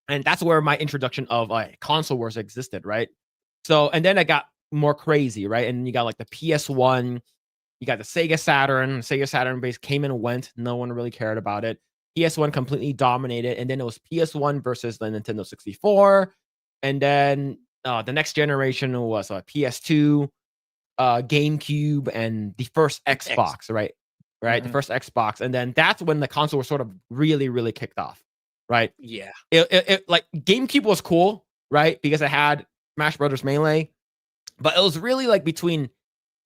S1: And that's where my introduction of console wars existed, right? So, and then I got more crazy, right? And you got like the PS1, you got the Sega Saturn. Sega Saturn base came and went. No one really cared about it. PS1 completely dominated, and then it was PS1 versus the Nintendo 64, and then the next generation was PS2, GameCube, and the first Xbox, right? The first Xbox, and then that's when the console was sort of really, really kicked off, right?
S2: Yeah.
S1: It like GameCube was cool, right? Because it had Smash Brothers Melee, but it was really like between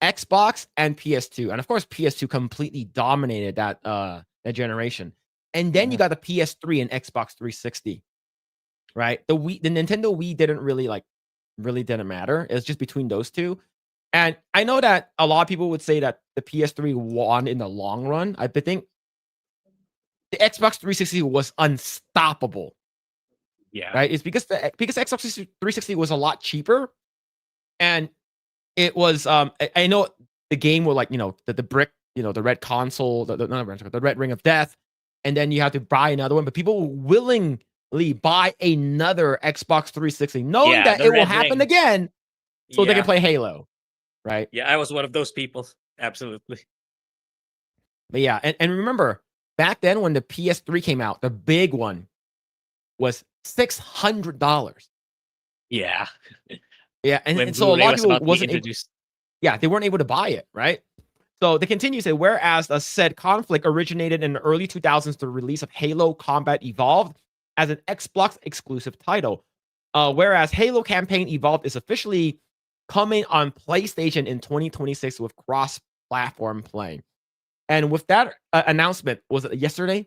S1: Xbox and PS2, and of course PS2 completely dominated that generation. And then you got the PS3 and Xbox 360, right? The Nintendo Wii didn't really didn't matter. It was just between those two. And I know that a lot of people would say that the PS3 won in the long run. I think the Xbox 360 was unstoppable.
S2: Yeah.
S1: Right? It's because Xbox 360 was a lot cheaper, and it was I know the game were like, the brick, the red console, the red ring of death, and then you have to buy another one, but people will willingly buy another Xbox 360 knowing that it will happen again so they can play Halo, right?
S2: Yeah, I was one of those people. Absolutely.
S1: But yeah, and remember back then when the PS3 came out, the big one was $600.
S2: Yeah.
S1: Yeah, and so a lot of people wasn't introduced. They weren't able to buy it, right? So they continue to say, whereas the said conflict originated in the early 2000s, the release of Halo Combat Evolved as an Xbox exclusive title. Whereas Halo Campaign Evolved is officially coming on PlayStation in 2026 with cross-platform play. And with that announcement, was it yesterday?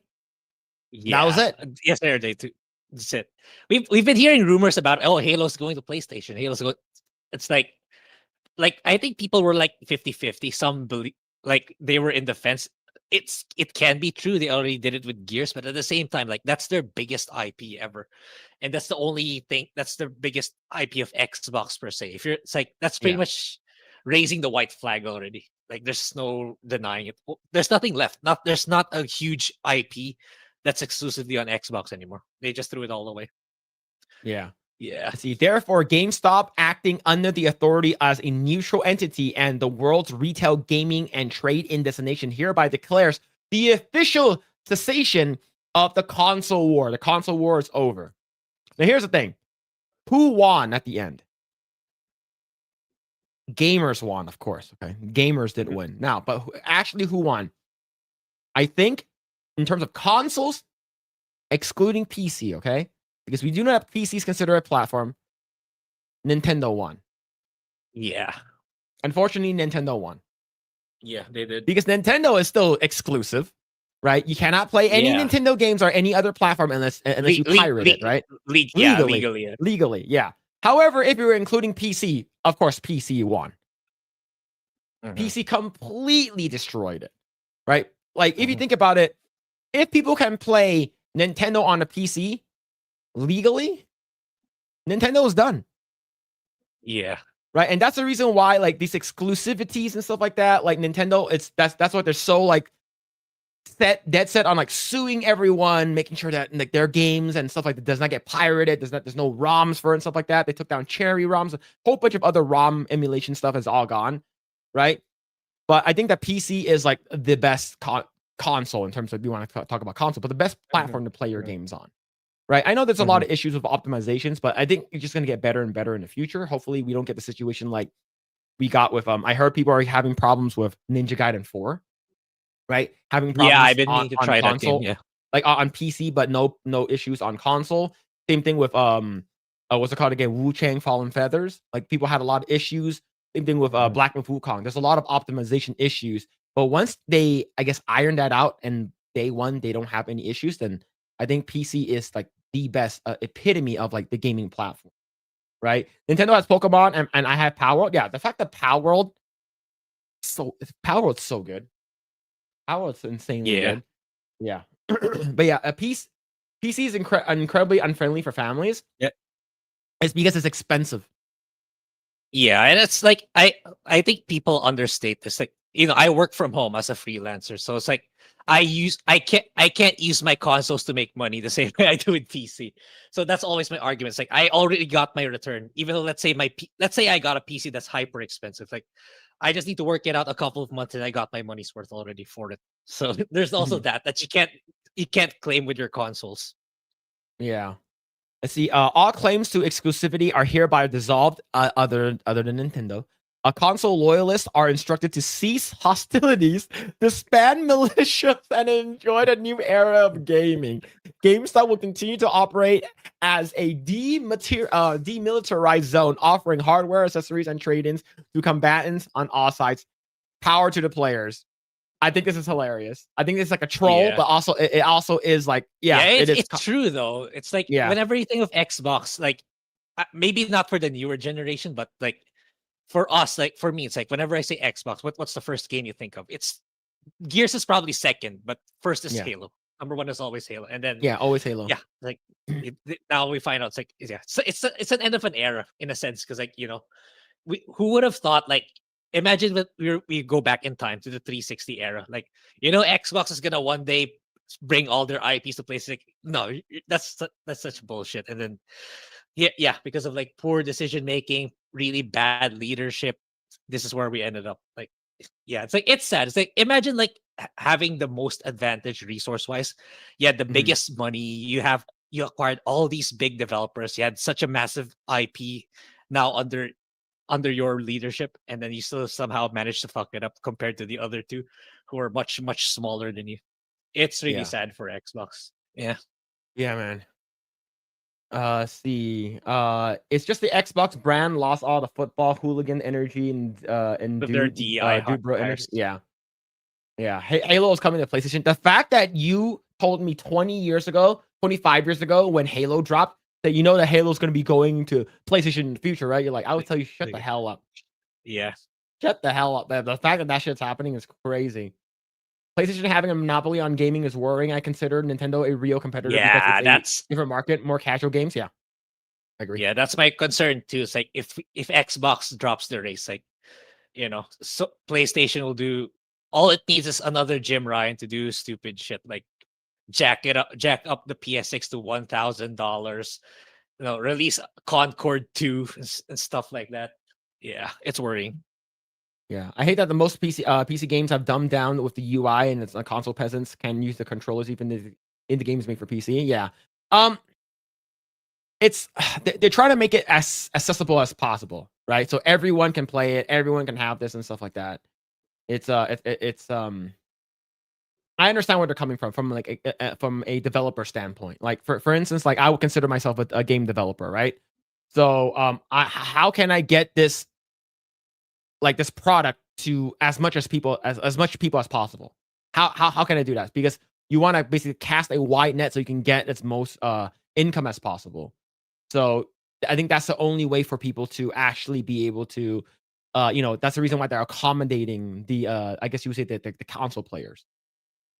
S2: Yeah.
S1: That was it.
S2: Yesterday too. That's it. We've been hearing rumors about Halo's going to PlayStation. It's like I think people were like 50-50. Some like they were in the fence. It can be true they already did it with Gears, but at the same time, like that's their biggest IP ever, and that's the only thing. That's the biggest IP of Xbox per se. If you're, it's like that's pretty
S1: Yeah.
S2: much raising the white flag already. Like there's no denying it. There's nothing left. There's not a huge IP that's exclusively on Xbox anymore. They just threw it all away.
S1: Yeah.
S2: Yeah.
S1: Let's see, therefore, GameStop acting under the authority as a neutral entity and the world's retail gaming and trade in destination hereby declares the official cessation of the console war. The console war is over. Now, here's the thing. Who won at the end? Gamers won, of course. Okay. Gamers did win. Now, but actually, who won? I think in terms of consoles, excluding PC, okay? Because we do not have PCs considered a platform. Nintendo won.
S2: Yeah.
S1: Unfortunately, Nintendo won.
S2: Yeah, they did.
S1: Because Nintendo is still exclusive, right? You cannot play any
S2: Yeah.
S1: Nintendo games or any other platform unless you pirate it, right?
S2: Legally.
S1: Legally, yeah. However, if you were including PC, of course, PC won.
S2: Mhm.
S1: PC completely destroyed it, right? Like, if you think about it, if people can play Nintendo on a PC legally, Nintendo is done.
S2: Yeah.
S1: Right. And that's the reason why, like, these exclusivities and stuff like that, like Nintendo, that's what they're so like dead set on, like suing everyone, making sure that like their games and stuff like that does not get pirated. There's no ROMs for it and stuff like that. They took down cherry ROMs, a whole bunch of other ROM emulation stuff is all gone. Right. But I think that PC is like the best console in terms of, if you want to talk about console, but the best platform to play your games on. Right. I know there's a lot of issues with optimizations, but I think it's just going to get better and better in the future. Hopefully we don't get the situation like we got with, I heard people are having problems with Ninja Gaiden 4, right? Having problems
S2: I've been
S1: on
S2: meaning to try
S1: console,
S2: that game,
S1: like on PC, but no issues on console. Same thing with, what's it called again? Wu Chang Fallen Feathers. Like people had a lot of issues. Same thing with Black Myth Wukong. There's a lot of optimization issues, but once they, I guess, iron that out and day one, they don't have any issues, then I think PC is like the best epitome of like the gaming platform, right? Nintendo has Pokemon and I have Power World. Yeah, the fact that Power World's so good. Power World's insanely good. Yeah. But yeah, PC is incredibly unfriendly for families.
S2: Yeah.
S1: It's because it's expensive.
S2: Yeah, and it's like I think people understate this. Like, I work from home as a freelancer, so it's like I can't use my consoles to make money the same way I do with PC. So that's always my argument. It's like I already got my return, even though let's say I got a PC that's hyper expensive. Like I just need to work it out a couple of months, and I got my money's worth already for it. So there's also that you can't claim with your consoles.
S1: Yeah. Let's see. All claims to exclusivity are hereby dissolved. Other than Nintendo, console loyalists are instructed to cease hostilities, disband militias, and enjoy the new era of gaming. GameStop will continue to operate as a demilitarized zone, offering hardware, accessories, and trade-ins to combatants on all sides. Power to the players. I think this is hilarious. I think it's like a troll, but also it also is like,
S2: it's true though. It's like
S1: Yeah.
S2: whenever you think of Xbox, like maybe not for the newer generation, but like for us, like for me, it's like whenever I say Xbox, what's the first game you think of? It's Gears is probably second, but first is Halo. Number one is always Halo, and then
S1: always Halo.
S2: Yeah, like now we find out it's like so it's an end of an era in a sense, because like who would have thought, like, imagine that we go back in time to the 360 era. Like, Xbox is gonna one day bring all their IPs to PlayStation. Like, no, that's such bullshit. And then, because of like poor decision making, really bad leadership, this is where we ended up. Like, it's like it's sad. It's like imagine like having the most advantage resource wise. You had the biggest money. You acquired all these big developers. You had such a massive IP now under your leadership, and then you still somehow managed to fuck it up compared to the other two who are much smaller than you. It's really sad for Xbox. Yeah
S1: man. See, it's just the Xbox brand lost all the football hooligan energy and
S2: their DI
S1: bro energy. Halo is coming to PlayStation. The fact that you told me 25 years ago when Halo dropped that that Halo's going to be going to PlayStation in the future, right? You're like, I would tell you, shut the hell up.
S2: Yeah.
S1: Shut the hell up, man. The fact that that shit's happening is crazy. PlayStation having a monopoly on gaming is worrying. I consider Nintendo a real competitor because
S2: Yeah,
S1: it's
S2: that's
S1: a different market, more casual games. Yeah, I agree.
S2: yeah, that's my concern too. It's like if Xbox drops the race, like so PlayStation will do all it needs is another Jim Ryan to do stupid shit like jack up the PS6 to $1,000. Release Concord 2 and stuff like that. Yeah, it's worrying.
S1: Yeah, I hate that the most PC games have dumbed down with the UI, and it's console peasants can use the controllers even in the games made for PC. Yeah, it's they're trying to make it as accessible as possible, right? So everyone can play it, everyone can have this and stuff like that. It's I understand where they're coming from from a developer standpoint. Like for instance, like I would consider myself a game developer, right? So how can I get this this product to as much people as possible? How can I do that? Because you want to basically cast a wide net so you can get as most income as possible. So I think that's the only way for people to actually be able to, that's the reason why they're accommodating the, I guess you would say the console players.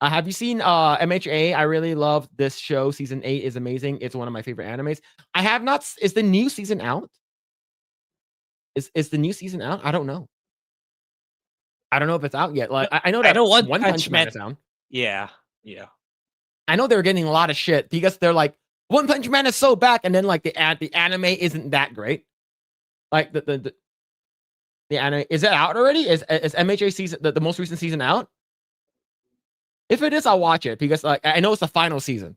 S1: Have you seen MHA? I really love this show. Season 8 is amazing. It's one of my favorite animes. I have not. Is the new season out? Is the new season out? I don't know. I don't know if it's out yet. Like I know that
S2: One
S1: One Punch Man is out.
S2: Yeah.
S1: I know they're getting a lot of shit because they're like, One Punch Man is so back, and then like the anime isn't that great. Like the anime, is it out already? Is MHA season the most recent season out? If it is, I'll watch it because like I know it's the final season,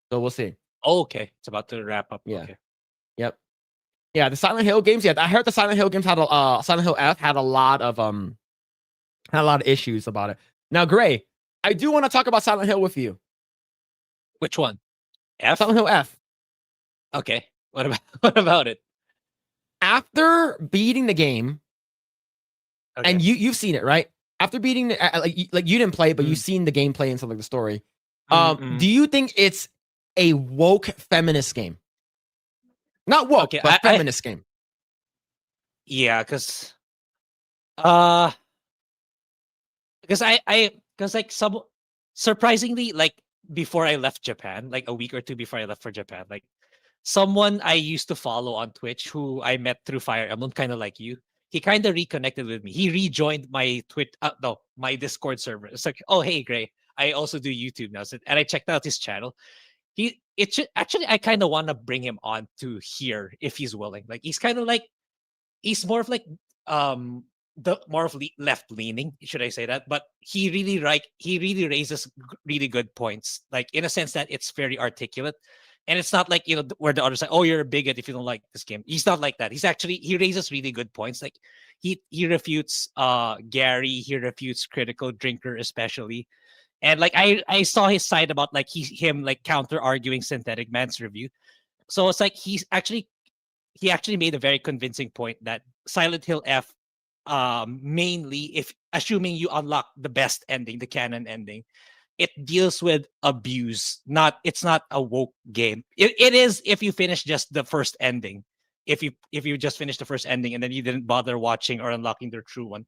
S1: so we'll see.
S2: Oh, okay, it's about to wrap up.
S1: Yeah.
S2: Okay.
S1: Yep. Yeah, the Silent Hill games. Yeah, I heard the Silent Hill games had Silent Hill F had a lot of issues about it. Now, Grae, I do want to talk about Silent Hill with you.
S2: Which one? F?
S1: Silent Hill F.
S2: Okay. What about it?
S1: After beating the game,
S2: Okay.
S1: and you've seen it, right? After beating the, like you didn't play it, but you've
S2: Mm.
S1: seen the gameplay and stuff like the story.
S2: Mm-mm.
S1: Do you think it's a woke feminist game? Not woke,
S2: Okay,
S1: but feminist game.
S2: Yeah, because like surprisingly, like before I left Japan, like a week or two before I left for Japan, like someone I used to follow on Twitch who I met through Fire Emblem, kind of like you. He kind of reconnected with me. He rejoined my my Discord server. It's like, oh hey, Grae, I also do YouTube now, and I checked out his channel. Actually, I kind of want to bring him on to here if he's willing. Like he's kind of like he's more of like the more of left leaning, should I say that? But he really raises really good points, like in a sense that it's very articulate. And it's not like, where the other side, oh, you're a bigot if you don't like this game. He's not like that. He raises really good points. Like he refutes Gary, he refutes Critical Drinker especially. And like I saw his side about like him like counter arguing Synthetic Man's review. So it's like he actually made a very convincing point that Silent Hill F, mainly if assuming you unlock the best ending, the canon ending, it deals with abuse. It's not a woke game. It is if you finish just the first ending. If you just finish the first ending and then you didn't bother watching or unlocking the true one.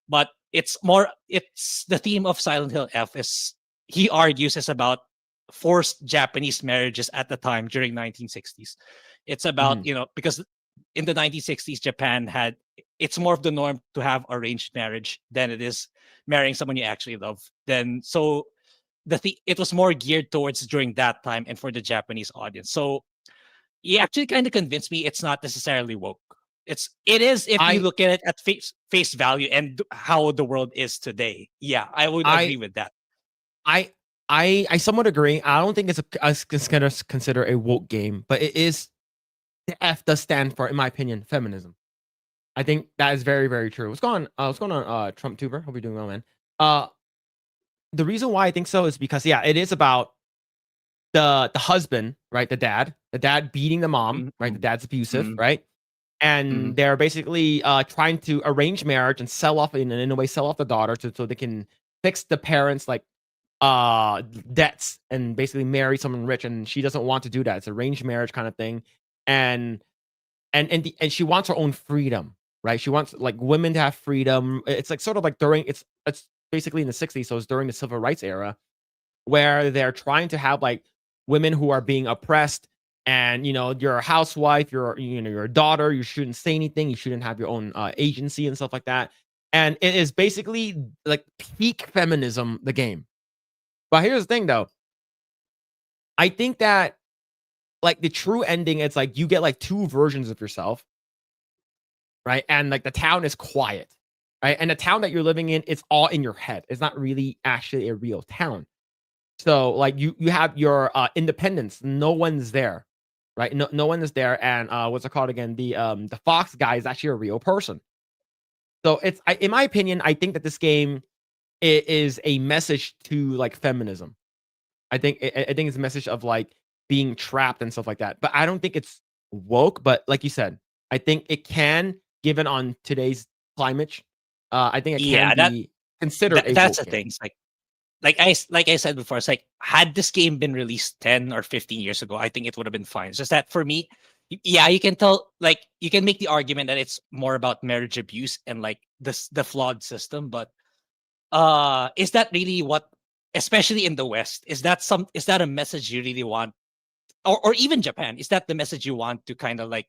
S2: But it's the theme of Silent Hill F is, he argues, is about forced Japanese marriages at the time during 1960s. It's about, because in the 1960s, Japan it's more of the norm to have arranged marriage than it is marrying someone you actually love. So it was more geared towards during that time and for the Japanese audience. So he actually kind of convinced me it's not necessarily woke. It is if you look at it at face value and how the world is today. Yeah, I would agree with that.
S1: I somewhat agree. I don't think it's gonna consider a woke game, but it is. The F does stand for, in my opinion, feminism. I think that is very, very true. What's going on, Trump Tuber? Hope you're doing well, man. The reason why I think so is because it is about the husband, right? The dad beating the mom, right? The dad's abusive, right? And they're basically trying to arrange marriage and sell off in a way sell off the daughter so they can fix the parents debts and basically marry someone rich, and she doesn't want to do that. It's arranged marriage kind of thing, and she wants her own freedom, right? She wants like women to have freedom. It's like sort of like during it's basically in the 60s, so it's during the civil rights era where they're trying to have like women who are being oppressed, and you're a housewife, you're a daughter, you shouldn't say anything, you shouldn't have your own agency and stuff like that. And it is basically like peak feminism, the game. But here's the thing though, I think that like the true ending, it's like you get like two versions of yourself, right? And like the town is quiet, right? And the town that you're living in, it's all in your head. It's not really actually a real town. So like you have your independence. No one's there, right? No one is there. And what's it called again? The fox guy is actually a real person. So in my opinion, I think that this game is a message to like feminism. I think it's a message of like being trapped and stuff like that. But I don't think it's woke. But like you said, I think it can, given on today's climate, I think it
S2: Yeah,
S1: can be considered a
S2: that's
S1: woke
S2: the
S1: game.
S2: thing. It's like I said before, it's like had this game been released 10 or 15 years ago, I think it would have been fine. It's just that for me, yeah, you can tell, like you can make the argument that it's more about marriage abuse and like the flawed system, but is that really what, especially in the West, is that a message you really want, or even Japan, is that the message you want to kind of like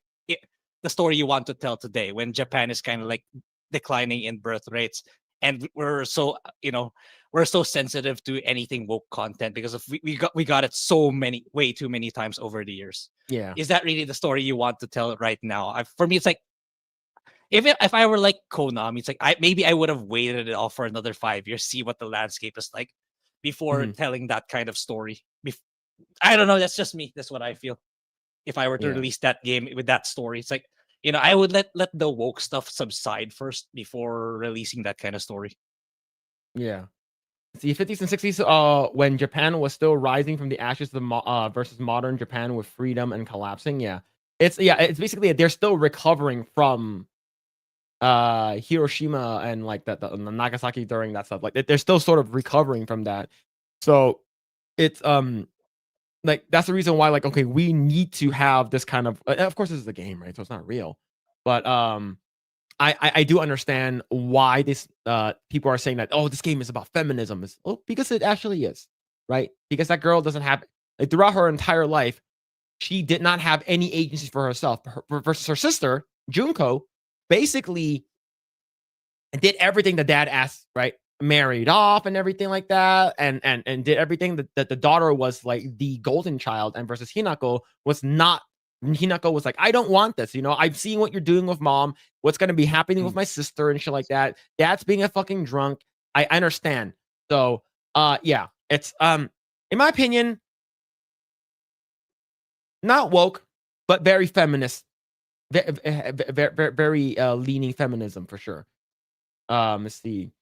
S2: the story you want to tell today when Japan is kind of like declining in birth rates, and we're so we're so sensitive to anything woke content because of we got it way too many times over the years.
S1: Yeah.
S2: Is that really the story you want to tell right now? For me, it's like if I were like Konami, it's like maybe I would have waited it off for another 5 years, see what the landscape is like before
S1: Mhm.
S2: telling that kind of story. I don't know. That's just me. That's what I feel. If I were to
S1: Yeah.
S2: release that game with that story, it's like I would let the woke stuff subside first before releasing that kind of story.
S1: Yeah. See, 50s and 60s, when Japan was still rising from the ashes of versus modern Japan with freedom and collapsing. It's basically they're still recovering from Hiroshima and like the Nagasaki during that stuff. Like they're still sort of recovering from that. So it's like that's the reason why, like, okay, we need to have this kind of course this is a game, right? So it's not real. But I do understand why this people are saying that, oh, this game is about feminism. Because it actually is, right? Because that girl doesn't have, like, throughout her entire life, she did not have any agency for herself. Versus her sister, Junko, basically did everything the dad asked, right? Married off and everything like that, and did everything that the daughter was like the golden child, and versus Hinako was not. Hinako was like, I don't want this. I've seen what you're doing with mom. What's going to be happening with
S2: Mm.
S1: my sister and shit like that. Dad's being a fucking drunk. I understand. So, yeah, it's in my opinion, not woke, but very feminist, very leaning feminism for sure. Let's see.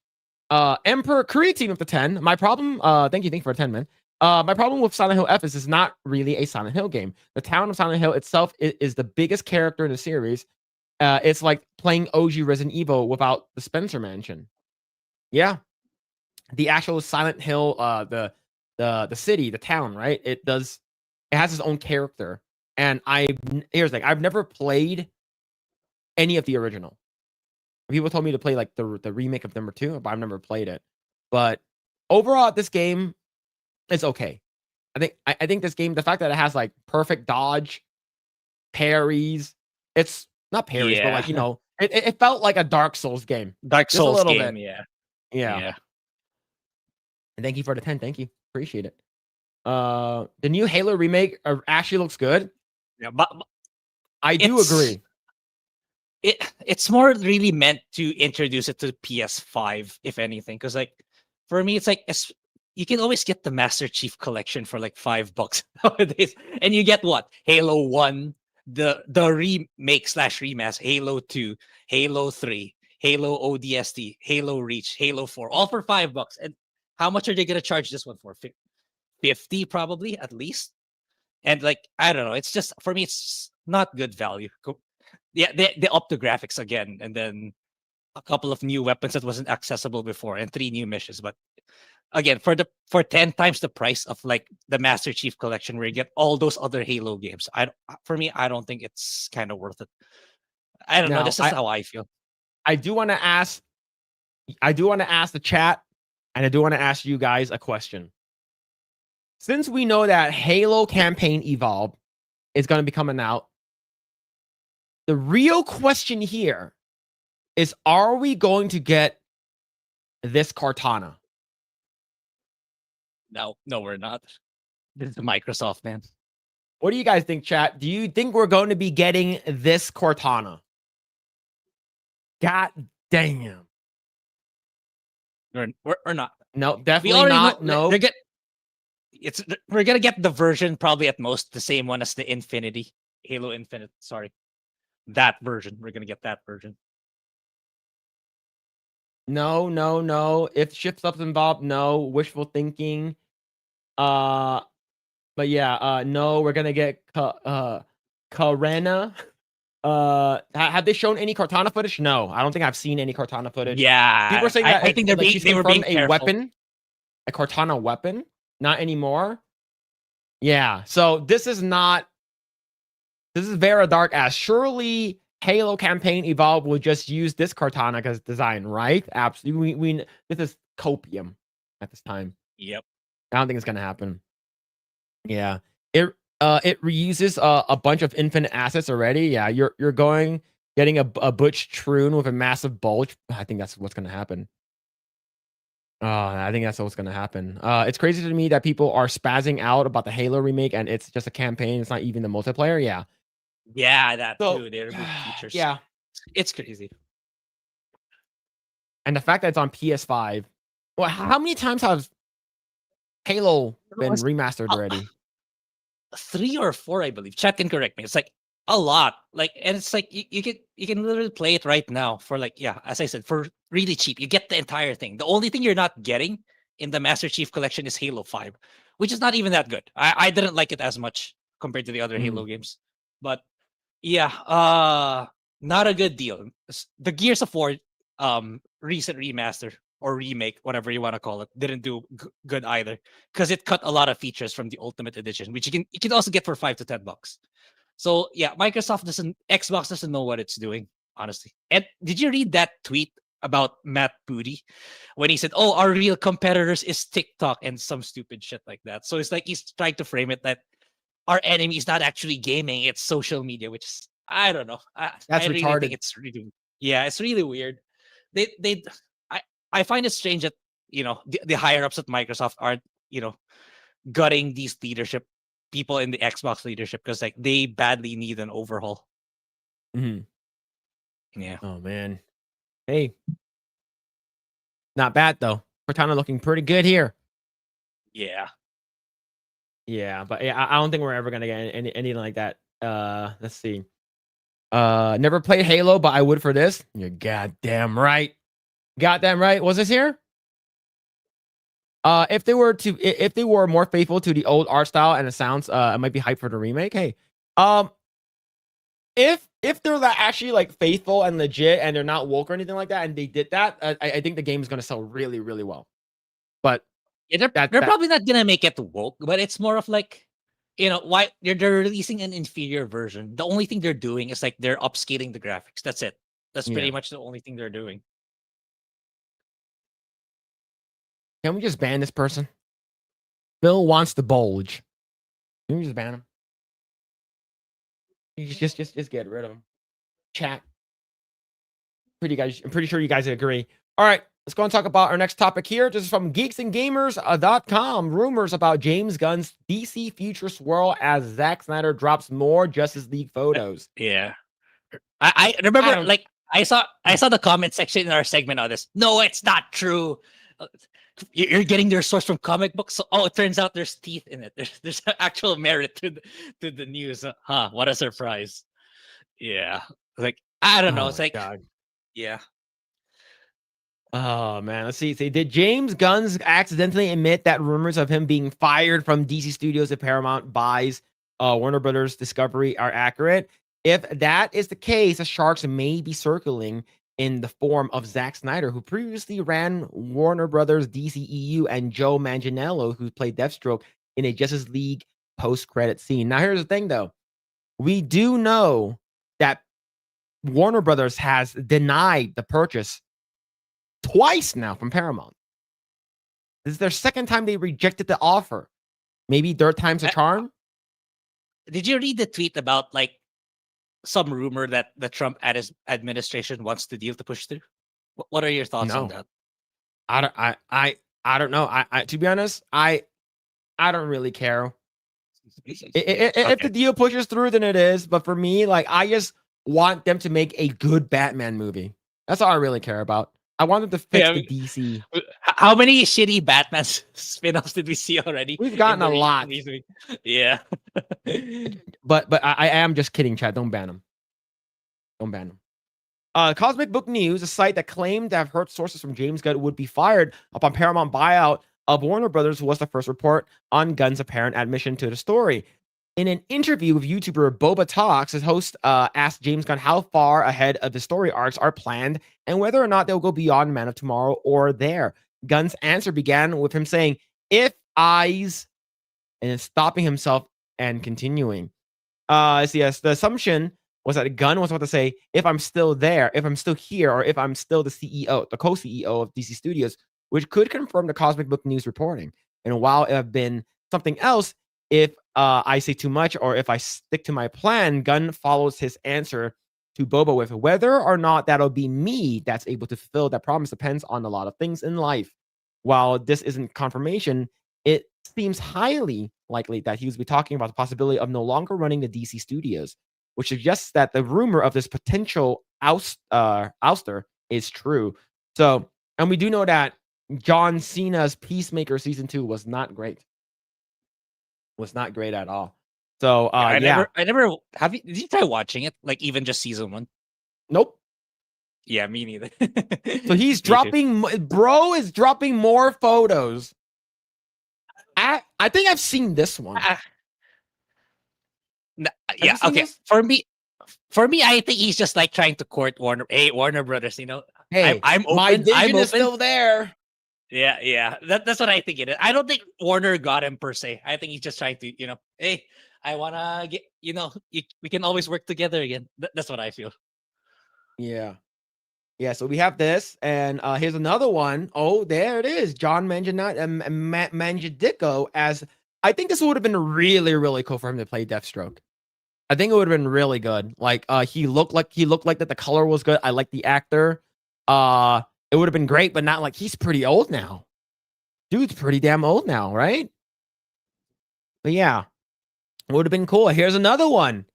S1: Emperor Korea team up to 10. My problem, thank you for a 10, man. My problem with Silent Hill F is it's not really a Silent Hill game. The town of Silent Hill itself is the biggest character in the series. It's like playing OG Resident Evil without the Spencer Mansion. Yeah, the actual Silent Hill, the city, the town, right? It has its own character. And here's the thing: I've never played any of the original. People told me to play like the remake of number 2, but I've never played it. But overall, this game is okay. I think this game, the fact that it has like perfect dodge, parries, it's not parries, but like
S2: Yeah.
S1: it felt like a Dark Souls game.
S2: Dark
S1: Just a
S2: Souls
S1: little
S2: game.
S1: bit.
S2: Yeah.
S1: Yeah. And thank you for the 10. Thank you. Appreciate it. The new Halo remake actually looks good.
S2: Yeah. But
S1: I do agree.
S2: It's more really meant to introduce it to PS5, if anything, because like for me, it's like you can always get the Master Chief collection for like $5 nowadays, and you get what? Halo 1, the remake / remaster, Halo 2, Halo 3, Halo ODST, Halo Reach, Halo 4, all for $5. And how much are they gonna charge this one for? 50 probably at least. And like I don't know, it's just for me, it's not good value. Yeah, they upped the graphics again, and then a couple of new weapons that wasn't accessible before, and 3 new missions. But again, for 10 times the price of like the Master Chief collection, where you get all those other Halo games, for me, I don't think it's kind of worth it. I don't know.
S1: Now,
S2: This is how I feel.
S1: I do want to ask the chat, and I do want to ask you guys a question. Since we know that Halo Campaign Evolved is going to be coming out, the real question here is, are we going to get this Cortana?
S2: No, we're not. This is Microsoft, man.
S1: What do you guys think, chat? Do you think we're going to be getting this Cortana? God damn.
S2: We're not.
S1: No,
S2: We
S1: definitely
S2: already
S1: not.
S2: know
S1: No.
S2: we're gonna get the version probably at most the same one as the Infinity. Halo Infinite, sorry. That version. We're gonna get that version.
S1: No. If shift up's involved, no. Wishful thinking. But yeah, no, we're gonna get Karena. Have they shown any Cortana footage? No, I don't think I've seen any Cortana footage.
S2: Yeah.
S1: People are saying that
S2: I think
S1: like she's
S2: they were being
S1: confirmed a
S2: careful.
S1: weapon, a Cortana weapon. Not anymore. Yeah, so this is very dark ass. Surely Halo Campaign Evolved will just use this Cortana as design, right? Absolutely. We this is copium at this time.
S2: Yep.
S1: I don't think it's gonna happen. Yeah. It reuses a bunch of infinite assets already. Yeah, you're getting a butch troon with a massive bulge. I think that's what's gonna happen. I think that's what's gonna happen. It's crazy to me that people are spazzing out about the Halo remake and it's just a campaign. It's not even the multiplayer. Yeah.
S2: Yeah, that
S1: So,
S2: too. They're good features.
S1: Yeah.
S2: It's crazy.
S1: And the fact that it's on PS5. Well, how many times has Halo been remastered already?
S2: 3 or 4, I believe. Chat can correct me. It's like a lot. Like, and it's like you can literally play it right now for like, yeah, as I said, for really cheap. You get the entire thing. The only thing you're not getting in the Master Chief Collection is Halo 5, which is not even that good. I didn't like it as much compared to the other Halo games. But yeah, not a good deal. The Gears of War recent remaster or remake, whatever you want to call it, didn't do good either because it cut a lot of features from the Ultimate Edition, which you can also get for $5 to $10. So yeah, Xbox doesn't know what it's doing, honestly. And did you read that tweet about Matt Booty when he said, "Oh, our real competitors is TikTok," and some stupid shit like that? So it's like he's trying to frame it that our enemy is not actually gaming; it's social media, which is, I don't know.
S1: That's
S2: I really
S1: retarded.
S2: think it's really, yeah, it's really weird. I find it strange that the higher ups at Microsoft aren't gutting these leadership people in the Xbox leadership because like they badly need an overhaul.
S1: Yeah.
S2: Oh
S1: man. Hey. Not bad though. Cortana looking pretty good here.
S2: Yeah.
S1: Yeah, but yeah, I don't think we're ever gonna get anything like that. Let's see. Never played Halo, but I would for this. You're goddamn right. Goddamn right. Was this here? If they were more faithful to the old art style and the sounds, it might be hype for the remake. Hey, if they're actually like faithful and legit and they're not woke or anything like that, and they did that, I think the game is gonna sell really, really well. But
S2: yeah, they're probably not gonna make it woke, but it's more of like, why they're releasing an inferior version. The only thing they're doing is like they're upscaling the graphics. That's it. That's pretty much the only thing they're doing.
S1: Can we just ban this person? Phil wants to bulge. Can we just ban him? You just get rid of him. Chat. I'm pretty sure you guys agree. All right, let's go and talk about our next topic here. This is from geeksandgamers.com. Rumors about James Gunn's DC future swirl as Zack Snyder drops more Justice League photos.
S2: Yeah. I remember I saw the comment section in our segment on this. No, it's not true. You're getting their source from comic books. So, it turns out there's teeth in it. There's actual merit to the news. Huh? What a surprise! Yeah, like I don't know. It's like,
S1: God.
S2: Yeah.
S1: Oh man, let's see. Did James Gunn accidentally admit that rumors of him being fired from DC Studios if Paramount buys Warner Brothers Discovery are accurate? If that is the case, the sharks may be circling in the form of Zack Snyder, who previously ran Warner Brothers DCEU, and Joe Manganiello, who played Deathstroke in a Justice League post-credit scene. Now, here's the thing, though. We do know that Warner Brothers has denied the purchase twice now from Paramount. This is their second time they rejected the offer. Maybe third time's a charm.
S2: Did you read the tweet about like some rumor that the Trump administration wants the deal to push through? What are your thoughts on
S1: No.
S2: that?
S1: I don't know. I to be honest, I don't really care. If the deal pushes through, then it is. But for me, like, I just want them to make a good Batman movie. That's all I really care about. I want them to fix the DC.
S2: How many shitty Batman spin-offs did we see already?
S1: We've gotten a lot.
S2: Yeah.
S1: But I am just kidding, Chad. Don't ban them. Don't ban them. Cosmic Book News, a site that claimed to have heard sources from James Gunn would be fired upon Paramount buyout of Warner Brothers, was the first report on Gunn's apparent admission to the story. In an interview with YouTuber Boba Talks, his host asked James Gunn how far ahead of the story arcs are planned and whether or not they'll go beyond Man of Tomorrow or there. Gunn's answer began with him saying, "If eyes," and then stopping himself and continuing. Yes, the assumption was that Gunn was about to say, "If I'm still there, if I'm still here, or if I'm still the CEO, the co-CEO of DC Studios," which could confirm the Cosmic Book News reporting. And while it have been something else, if I say too much or if I stick to my plan, Gunn follows his answer to Boba with, "Whether or not that'll be me that's able to fulfill that promise depends on a lot of things in life." While this isn't confirmation, it seems highly likely that he was talking about the possibility of no longer running the DC Studios, which suggests that the rumor of this potential ouster is true. So, and we do know that John Cena's Peacemaker season 2 was not great. Was not great at all. So,
S2: I never did you try watching it? Like even just season 1?
S1: Nope.
S2: Yeah, me neither.
S1: So he's dropping, bro is dropping more photos. I think I've seen this one.
S2: Yeah, okay.
S1: This?
S2: For me, I think he's just like trying to court Warner. Hey, Warner Brothers, you know,
S1: Hey,
S2: I'm open.
S1: my vision
S2: I'm
S1: is
S2: open.
S1: still there.
S2: Yeah. That's what I think it is. I don't think Warner got him per se. I think he's just trying to, you know, hey, I wanna get, you know, we can always work together again. That's what I feel.
S1: Yeah. So we have this, and here's another one. Oh, there it is. John Mangiadico as, I think this would have been really, really cool for him to play Deathstroke. I think it would have been really good. Like he looked like that the color was good. I like the actor. It would have been great, but not like, he's pretty old now. Dude's pretty damn old now, right? But yeah, it would have been cool. Here's another one.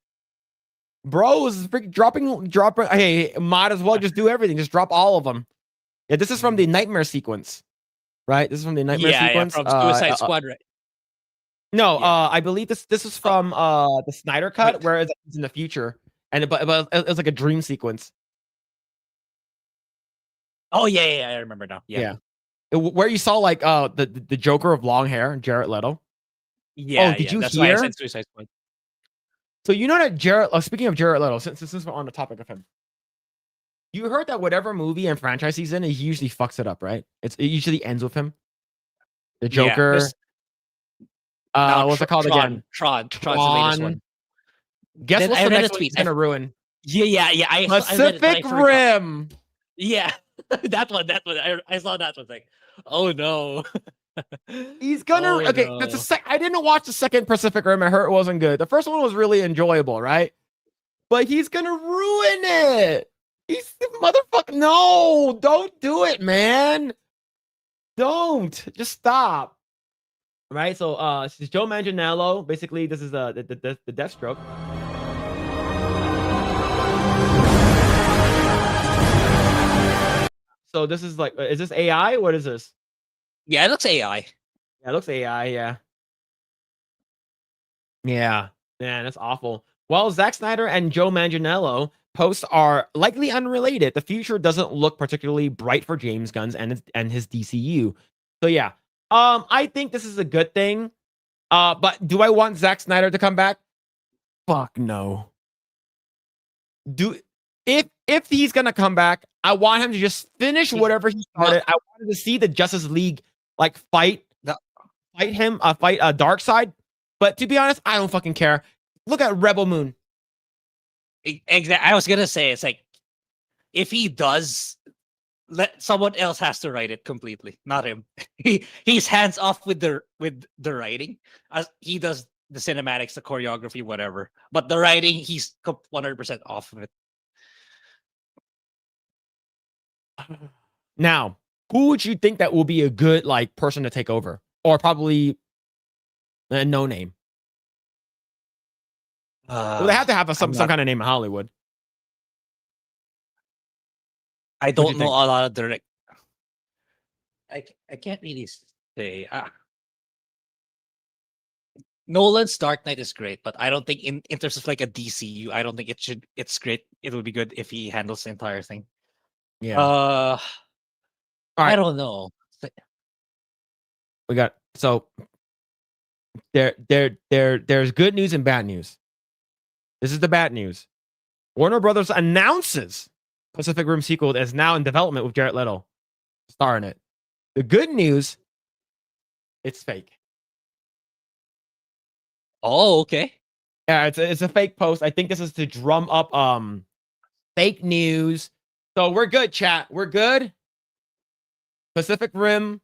S1: Bro is dropping. Hey, might as well just do everything. Just drop all of them. Yeah, this is from the Nightmare sequence, right? This is from the Nightmare sequence.
S2: From Suicide Squad, right?
S1: No, I believe this is from the Snyder cut,
S2: Right.
S1: where it's in the future, and but it was like a dream sequence.
S2: Oh yeah, I remember now. Yeah.
S1: Where you saw like the Joker of long hair, Jared Leto.
S2: Yeah.
S1: Did you
S2: That's
S1: hear?
S2: why I said Suicide Squad.
S1: So you know that Jared. Speaking of Jared Leto, since we're on the topic of him, you heard that whatever movie and franchise he's in, he usually fucks it up, right? It usually ends with him. The Joker. What's it called again?
S2: Tron's the latest one.
S1: Guess
S2: Then
S1: what's
S2: I
S1: the
S2: read a
S1: next one he's
S2: tweet.
S1: gonna ruin?
S2: Yeah. I read it,
S1: Pacific
S2: but I forgot.
S1: Rim.
S2: Yeah, that one. I saw that one. Like, oh no.
S1: He's gonna.
S2: Oh,
S1: okay,
S2: no.
S1: that's I didn't watch the second Pacific Rim. I heard it wasn't good. The first one was really enjoyable, right? But he's gonna ruin it. He's motherfucker. No, don't do it, man. Don't. Just stop. Right. So, this is Joe Manganiello. Basically, this is the Deathstroke. So this is like, is this AI? What is this?
S2: Yeah, it looks AI.
S1: Yeah, it looks AI. Yeah. Yeah. Man, that's awful. While Zack Snyder and Joe Manganiello posts are likely unrelated, the future doesn't look particularly bright for James Gunn and his DCU. So yeah, I think this is a good thing. But do I want Zack Snyder to come back? Fuck no. If he's gonna come back, I want him to just finish whatever he started. I wanted to see the Justice League like fight Darkseid. But to be honest, I don't fucking care. Look at Rebel Moon.
S2: Exactly. I was gonna say it's like if he does, let someone else has to write it completely, not him. He's hands off with the writing, as he does the cinematics, the choreography, whatever. But the writing, he's 100% off of it.
S1: Now, who would you think that will be a good like person to take over, or probably a no name? Well, they have to have some kind of name in Hollywood.
S2: I
S1: you
S2: don't know
S1: think?
S2: a lot of direct. I can't really say. Nolan's Dark Knight is great, but I don't think in terms of like a DCU, I don't think it's great. It would be good if he handles the entire thing.
S1: Yeah.
S2: All
S1: right.
S2: I don't know.
S1: We got so there's good news and bad news. This is the bad news. Warner Brothers announces Pacific Rim sequel is now in development with Jared Leto starring it. The good news, it's fake.
S2: Oh, okay.
S1: Yeah, it's a fake post. I think this is to drum up fake news. So we're good, chat. We're good. Pacific Rim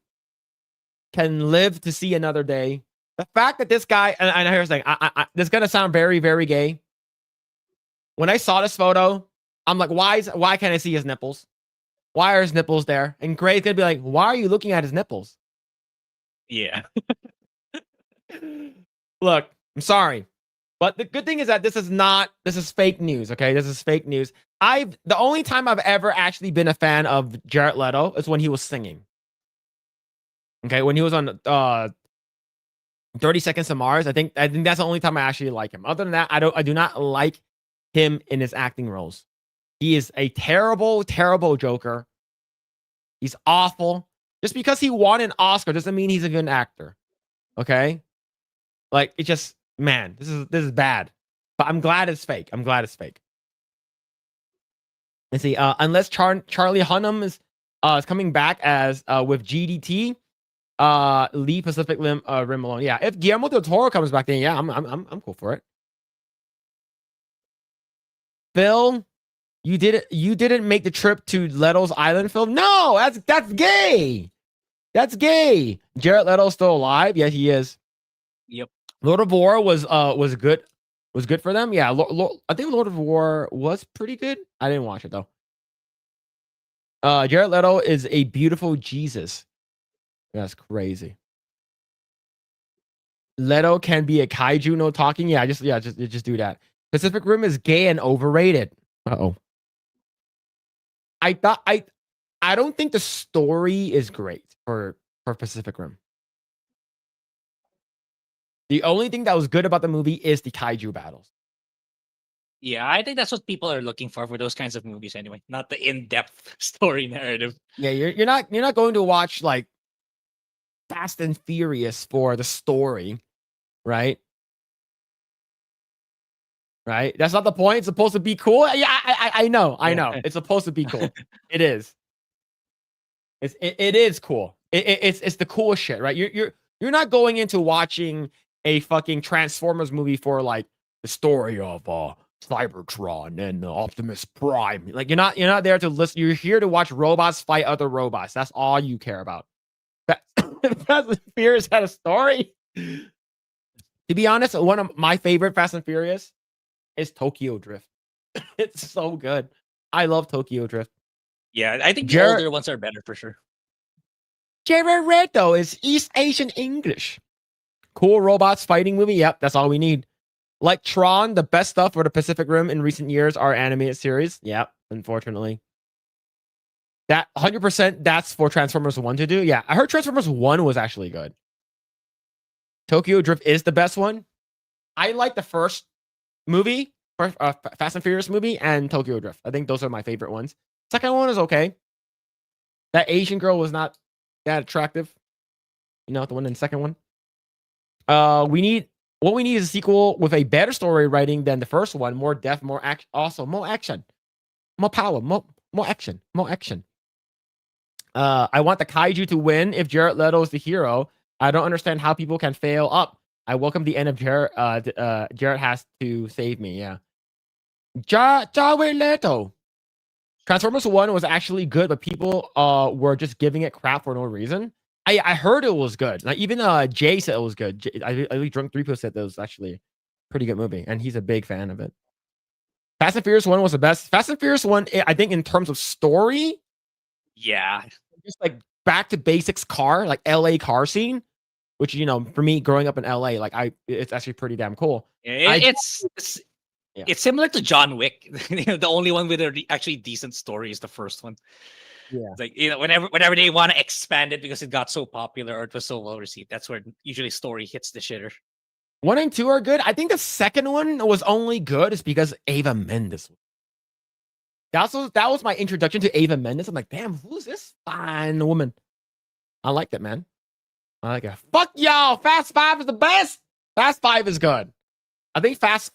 S1: can live to see another day. The fact that this guy, and here's the thing, this is gonna sound very, very gay. When I saw this photo, I'm like, why can't I see his nipples? Why are his nipples there? And Grae's gonna be like, why are you looking at his nipples?
S2: Yeah.
S1: Look, I'm sorry. But the good thing is that this is fake news, okay? This is fake news. The only time I've ever actually been a fan of Jared Leto is when he was singing. Okay, when he was on 30 Seconds to Mars, I think that's the only time I actually like him. Other than that, I do not like him in his acting roles. He is a terrible, terrible Joker. He's awful. Just because he won an Oscar doesn't mean he's a good actor. Okay? Like, it just, man, this is bad. But I'm glad it's fake. I'm glad it's fake. Let's see. Unless Charlie Hunnam is coming back as with GDT, leave Pacific Rim alone. Yeah, if Guillermo del Toro comes back, then yeah, I'm cool for it. Phil, you didn't make the trip to Leto's Island film? No, that's gay. That's gay. Jared Leto's still alive. Yeah, he is.
S2: Yep.
S1: Lord of War was good. Was good for them. Yeah, I think Lord of War was pretty good. I didn't watch it though. Jared Leto is a beautiful Jesus. That's crazy. Leto can be a kaiju, no talking. Yeah, just do that. Pacific Rim is gay and overrated. Uh-oh. I don't think the story is great for Pacific Rim. The only thing that was good about the movie is the kaiju battles.
S2: Yeah, I think that's what people are looking for those kinds of movies anyway, not the in-depth story narrative.
S1: Yeah, you're not going to watch like Fast and Furious for the story, right? Right? That's not the point. It's supposed to be cool. Yeah, I know. It's supposed to be cool. It is. It is cool. It's the coolest shit, right? You're not going into watching a fucking Transformers movie for like the story of Cybertron and Optimus Prime. Like you're not there to listen. You're here to watch robots fight other robots. That's all you care about. Fast and Furious had a story. To be honest, one of my favorite Fast and Furious is Tokyo Drift. It's so good. I love Tokyo Drift.
S2: Yeah, I think the older ones are better for sure.
S1: Jared Leto is East Asian English. Cool robots fighting movie. Yep, that's all we need. Like Tron, the best stuff for the Pacific Rim in recent years are animated series. Yep, unfortunately. That 100%, that's for Transformers 1 to do. Yeah, I heard Transformers 1 was actually good. Tokyo Drift is the best one. I like the first movie, Fast and Furious movie, and Tokyo Drift. I think those are my favorite ones. Second one is okay. That Asian girl was not that attractive. You know, the one in the second one. What we need is a sequel with a better story writing than the first one. More depth, more action. Also, more action. More power. More action. More action. I want the kaiju to win if Jared Leto is the hero. I don't understand how people can fail up. I welcome the end of Jared has to save me. Yeah. Jared Leto. Transformers 1 was actually good, but people were just giving it crap for no reason. I heard it was good. Like even Jay said it was good. I believe Drunk 3 said that was actually a pretty good movie, and he's a big fan of it. Fast and Furious 1 was the best. Fast and Furious 1, I think in terms of story,
S2: Yeah.
S1: just like back to basics car, like LA car scene, which you know, for me growing up in LA, like it's actually pretty damn cool.
S2: It's similar to John Wick. The only one with a actually decent story is the first one.
S1: Yeah.
S2: It's like, you know, whenever they want to expand it because it got so popular or it was so well received, that's where usually story hits the shitter.
S1: 1 and 2 are good. I think the second one was only good is because Ava Mendes. That was my introduction to Ava Mendes. I'm like, damn, who's this fine woman? I like that, man. I like it. Fuck y'all. Fast 5 is the best. Fast 5 is good. I think Fast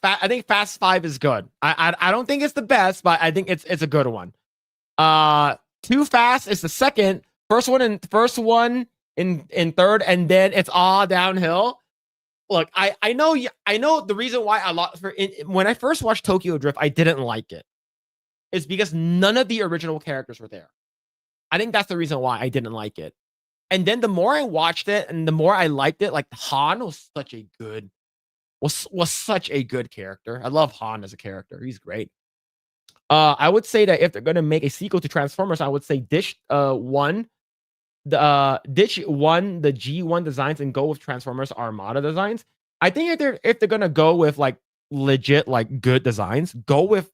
S1: 5 is good. I don't think it's the best, but I think it's a good one. Too Fast is the second. First one in third, and then it's all downhill. Look, I know the reason why when I first watched Tokyo Drift, I didn't like it. It's because none of the original characters were there. I think that's the reason why I didn't like it. And then the more I watched it and the more I liked it, like Han was such a good character. I love Han as a character. He's great. I would say that if they're gonna make a sequel to Transformers, I would say ditch the G1 designs and go with Transformers Armada designs. I think if they're gonna go with like legit like good designs, go with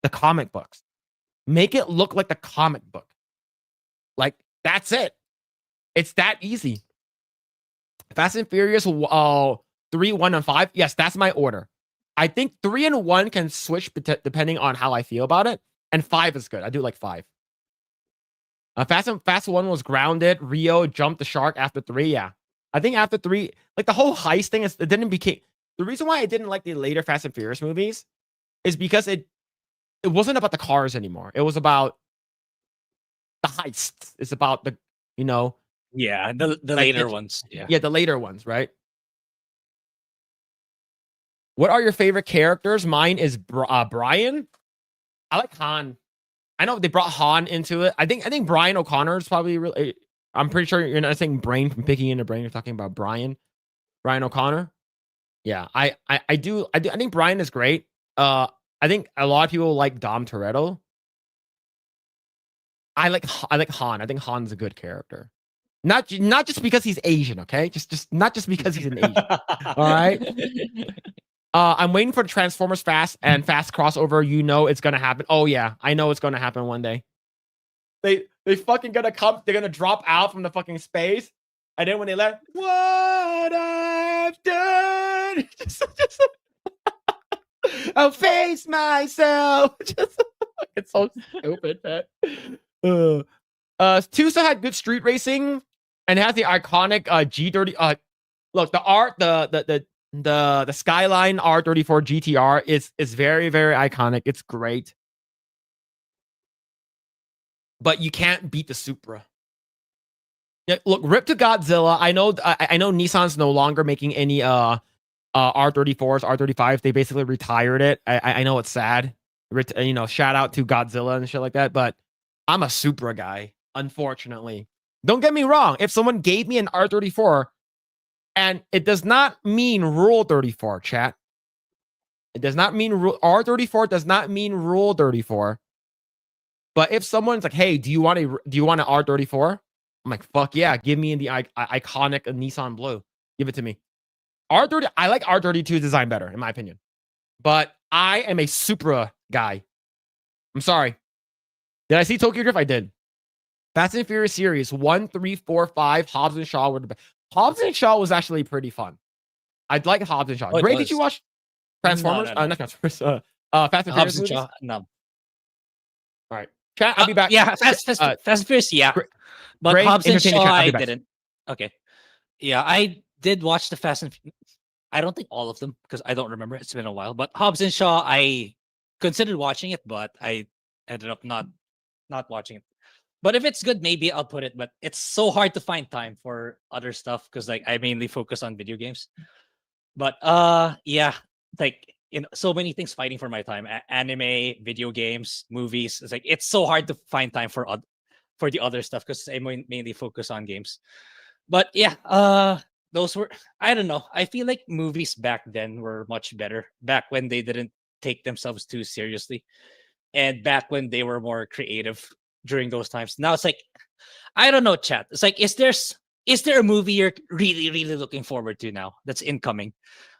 S1: the comic books. Make it look like the comic book. Like that's it. It's that easy. Fast and Furious 3, 1, and 5. Yes, that's my order. I think 3 and 1 can switch depending on how I feel about it. And 5 is good. I do like 5. Fast 1 was grounded. Rio jumped the shark after 3. Yeah. I think after 3, like the whole heist thing the reason why I didn't like the later Fast and Furious movies is because it wasn't about the cars anymore. It was about the heists. It's about the, you know.
S2: Yeah, the later ones.
S1: Yeah, the later ones, right? What are your favorite characters? Mine is Brian. I like Han. I know they brought Han into it. I think Brian O'Connor is probably really. I'm pretty sure you're not saying Brain from Picking in the Brain. You're talking about Brian O'Connor. Yeah, I think Brian is great. I think a lot of people like Dom Toretto. I like Han. I think Han's a good character. Not just because he's Asian, okay? Just not just because he's an Asian. All right. I'm waiting for the Transformers Fast and Fast crossover. You know it's gonna happen. Oh yeah, I know it's gonna happen one day. They fucking gonna come. They're gonna drop out from the fucking space, and then when they let what I've done, I'll face myself. It's so stupid, man. 2 still had good street racing and it has the iconic G30. Look, the Skyline R34 GTR is very, very iconic. It's great. But you can't beat the Supra. Yeah, look, rip to Godzilla. I know Nissan's no longer making any R34s, R35s. They basically retired it. I know it's sad. Shout out to Godzilla and shit like that, but I'm a Supra guy, unfortunately. Don't get me wrong. If someone gave me an R34, and it does not mean Rule 34, chat. It does not mean R34 does not mean Rule 34. But if someone's like, "Hey, do you want an R34?" I'm like, "Fuck yeah, give me the iconic Nissan Blue. Give it to me." R30, I like R32 design better, in my opinion. But I am a Supra guy. I'm sorry. Did I see Tokyo Drift? I did. Fast and Furious series 1, 3, 4, 5. Hobbs and Shaw were the best. Hobbs and Shaw was actually pretty fun. I'd like Hobbs and Shaw.
S2: Oh,
S1: Grae, did you watch Transformers?
S2: No.
S1: Not Transformers. Fast and Furious
S2: Hobbs and
S1: movies?
S2: Shaw. No.
S1: All right. Chat, I'll be back.
S2: Yeah, Fast and Furious, yeah. But
S1: Grae,
S2: Hobbs and
S1: entertaining
S2: Shaw,
S1: chat. I'll
S2: I
S1: be back.
S2: didn't. Okay. Yeah, I did watch the Fast and I don't think all of them because I don't remember. It's been a while. But Hobbs and Shaw, I considered watching it, but I ended up not watching it. But if it's good, maybe I'll put it. But it's so hard to find time for other stuff because like I mainly focus on video games. But yeah, like so many things fighting for my time. Anime, video games, movies. It's like it's so hard to find time for the other stuff because I mainly focus on games. But yeah, those were, I don't know. I feel like movies back then were much better. Back when they didn't take themselves too seriously, and back when they were more creative during those times. Now it's like, I don't know, chat. It's like, is there a movie you're really, really looking forward to now that's incoming?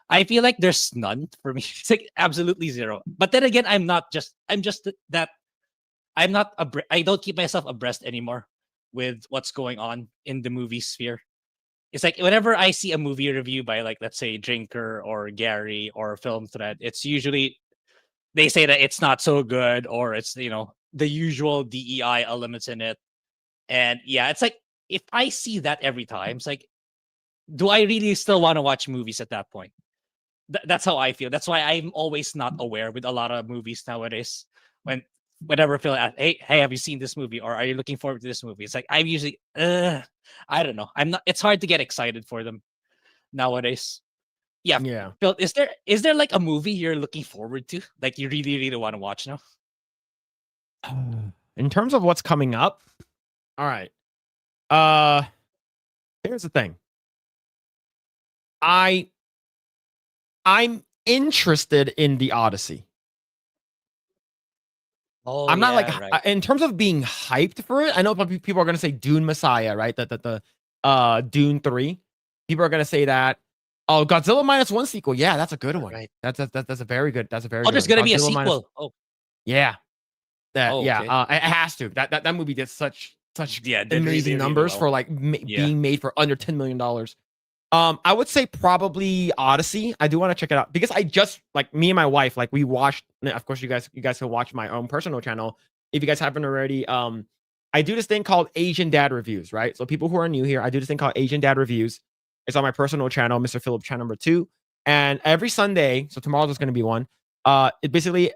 S2: I feel like there's none for me. It's like absolutely zero. But then again, I'm just that I'm not I don't keep myself abreast anymore with what's going on in the movie sphere. It's like whenever I see a movie review by, like, let's say Drinker or Gary or Film Thread, it's usually they say that it's not so good, or it's, the usual DEI elements in it. And yeah, it's like if I see that every time, it's like, do I really still want to watch movies at that point? That's how I feel. That's why I'm always not aware with a lot of movies nowadays. Whenever Phil asks, hey, have you seen this movie, or are you looking forward to this movie? It's like I'm usually, I don't know. I'm not. It's hard to get excited for them nowadays. Yeah,
S1: Yeah.
S2: Phil, is there like a movie you're looking forward to, like you really, really want to watch now?
S1: In terms of what's coming up, all right. Here's the thing. I'm interested in the Odyssey.
S2: Oh,
S1: I'm not
S2: yeah,
S1: like
S2: right.
S1: in terms of being hyped for it. I know people are gonna say Dune Messiah, right? The Dune 3. People are gonna say that. Oh, Godzilla -1 sequel. Yeah, that's a good one.
S2: Right.
S1: That's a very good. That's a very
S2: Oh,
S1: good
S2: there's
S1: one.
S2: gonna be a
S1: Godzilla minus-
S2: sequel. Oh,
S1: yeah.
S2: Oh,
S1: Yeah.
S2: okay.
S1: It has to. That movie did such
S2: Yeah, did really,
S1: amazing
S2: really
S1: numbers
S2: well.
S1: for like
S2: Yeah.
S1: being made for under $10 million. I would say probably Odyssey. I do want to check it out because I just, like, me and my wife, like, we watched. Of course, you guys can watch my own personal channel if you guys haven't already. I do this thing called Asian Dad Reviews, right? So people who are new here, I do this thing called Asian Dad Reviews. It's on my personal channel, Mr. Phillip channel number 2, and every Sunday. So tomorrow there's going to be one. It basically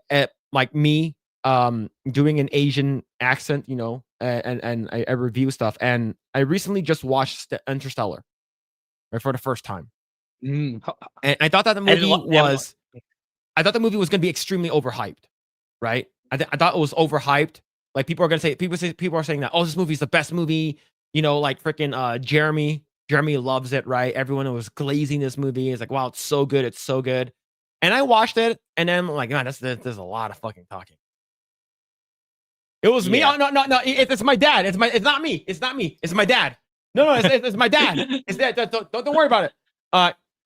S1: like me doing an Asian accent, and I review stuff. And I recently just watched Interstellar, right, for the first time.
S2: Mm.
S1: And I thought that the
S2: I didn't
S1: movie
S2: wa- I haven't
S1: was, I thought the movie was going to be extremely overhyped, right? I thought it was overhyped. Like, people are saying that, oh, this movie is the best movie, like freaking Jeremy loves it, right? Everyone was glazing this movie. It's like, wow, it's so good, it's so good. And I watched it, and then I'm like, man, there's a lot of fucking talking. It was me.
S2: Yeah.
S1: Oh, no. It's my dad. It's not me. It's not me. It's my dad. No, it's my dad. It's that. Don't worry about it.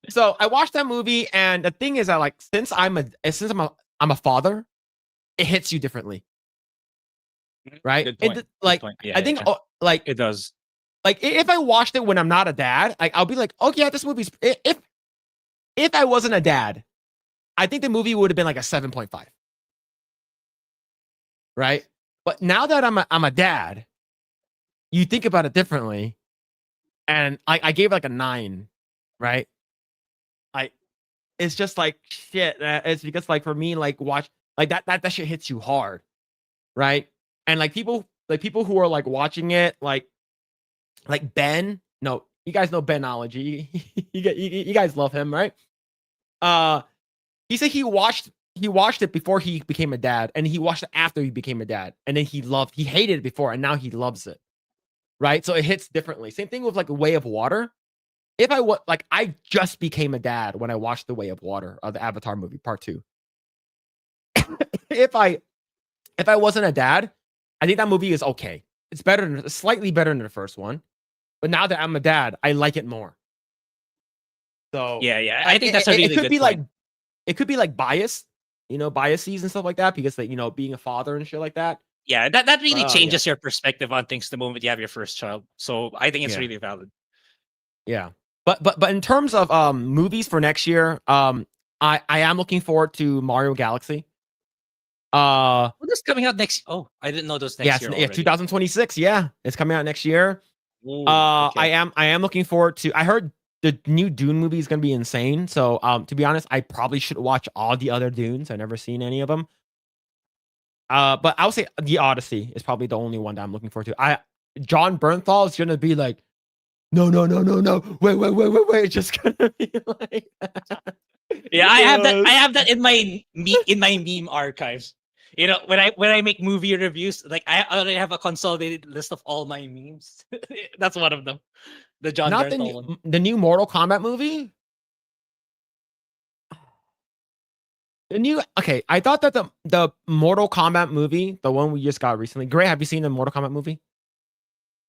S1: So I watched that movie, and the thing is that, like, since I'm a father, it hits you differently, right?
S2: Good point.
S1: Like,
S2: Good point. Yeah,
S1: I think,
S2: yeah.
S1: like,
S2: It does.
S1: like, if I watched it when I'm not a dad, like, I'll be like, okay, yeah, this movie's, if I wasn't a dad, I think the movie would have been like a 7.5, right? But now that I'm a dad, you think about it differently, and I gave it like a 9, right? It's just like, shit. It's because, like, for me, like, watch, like, that shit hits you hard, right? And like people who are like watching it, like Ben. No, you guys know Benology. You guys love him, right? He said he watched it before he became a dad, and he watched it after he became a dad, and then he hated it before, and now he loves it, right? So it hits differently. Same thing with like A Way of Water. If I just became a dad when I watched The Way of Water, the Avatar movie Part 2. If I wasn't a dad, I think that movie is okay. It's slightly better than the first one, but now that I'm a dad, I like it more. So
S2: Yeah. I think that's a really
S1: it could
S2: good
S1: be
S2: point.
S1: like, it could be like bias, biases and stuff like that, because, like, being a father and shit like that.
S2: Yeah, that really
S1: Yeah.
S2: changes your perspective on things the moment you have your first child. So I think it's
S1: Yeah.
S2: really valid.
S1: Yeah. But in terms of movies for next year, I am looking forward to Mario Galaxy.
S2: Well, this coming out next. Oh, I didn't know those next year.
S1: Yeah,
S2: Already.
S1: 2026. Yeah, it's coming out next year.
S2: Ooh, okay.
S1: I am looking forward to. I heard the new Dune movie is gonna be insane. So to be honest, I probably should watch all the other Dunes. I've never seen any of them. But I would say the Odyssey is probably the only one that I'm looking forward to. John Bernthal is gonna be like, no. Wait. It's just gonna be like,
S2: Yeah, I have that. I have that in my meme archives. You know, when I make movie reviews, like I already have a consolidated list of all my memes. That's one of them. The John
S1: Not
S2: Bernthal one.
S1: the new Mortal Kombat movie. The new okay, I thought that the Mortal Kombat movie, the one we just got recently. Grae, have you seen the Mortal Kombat movie?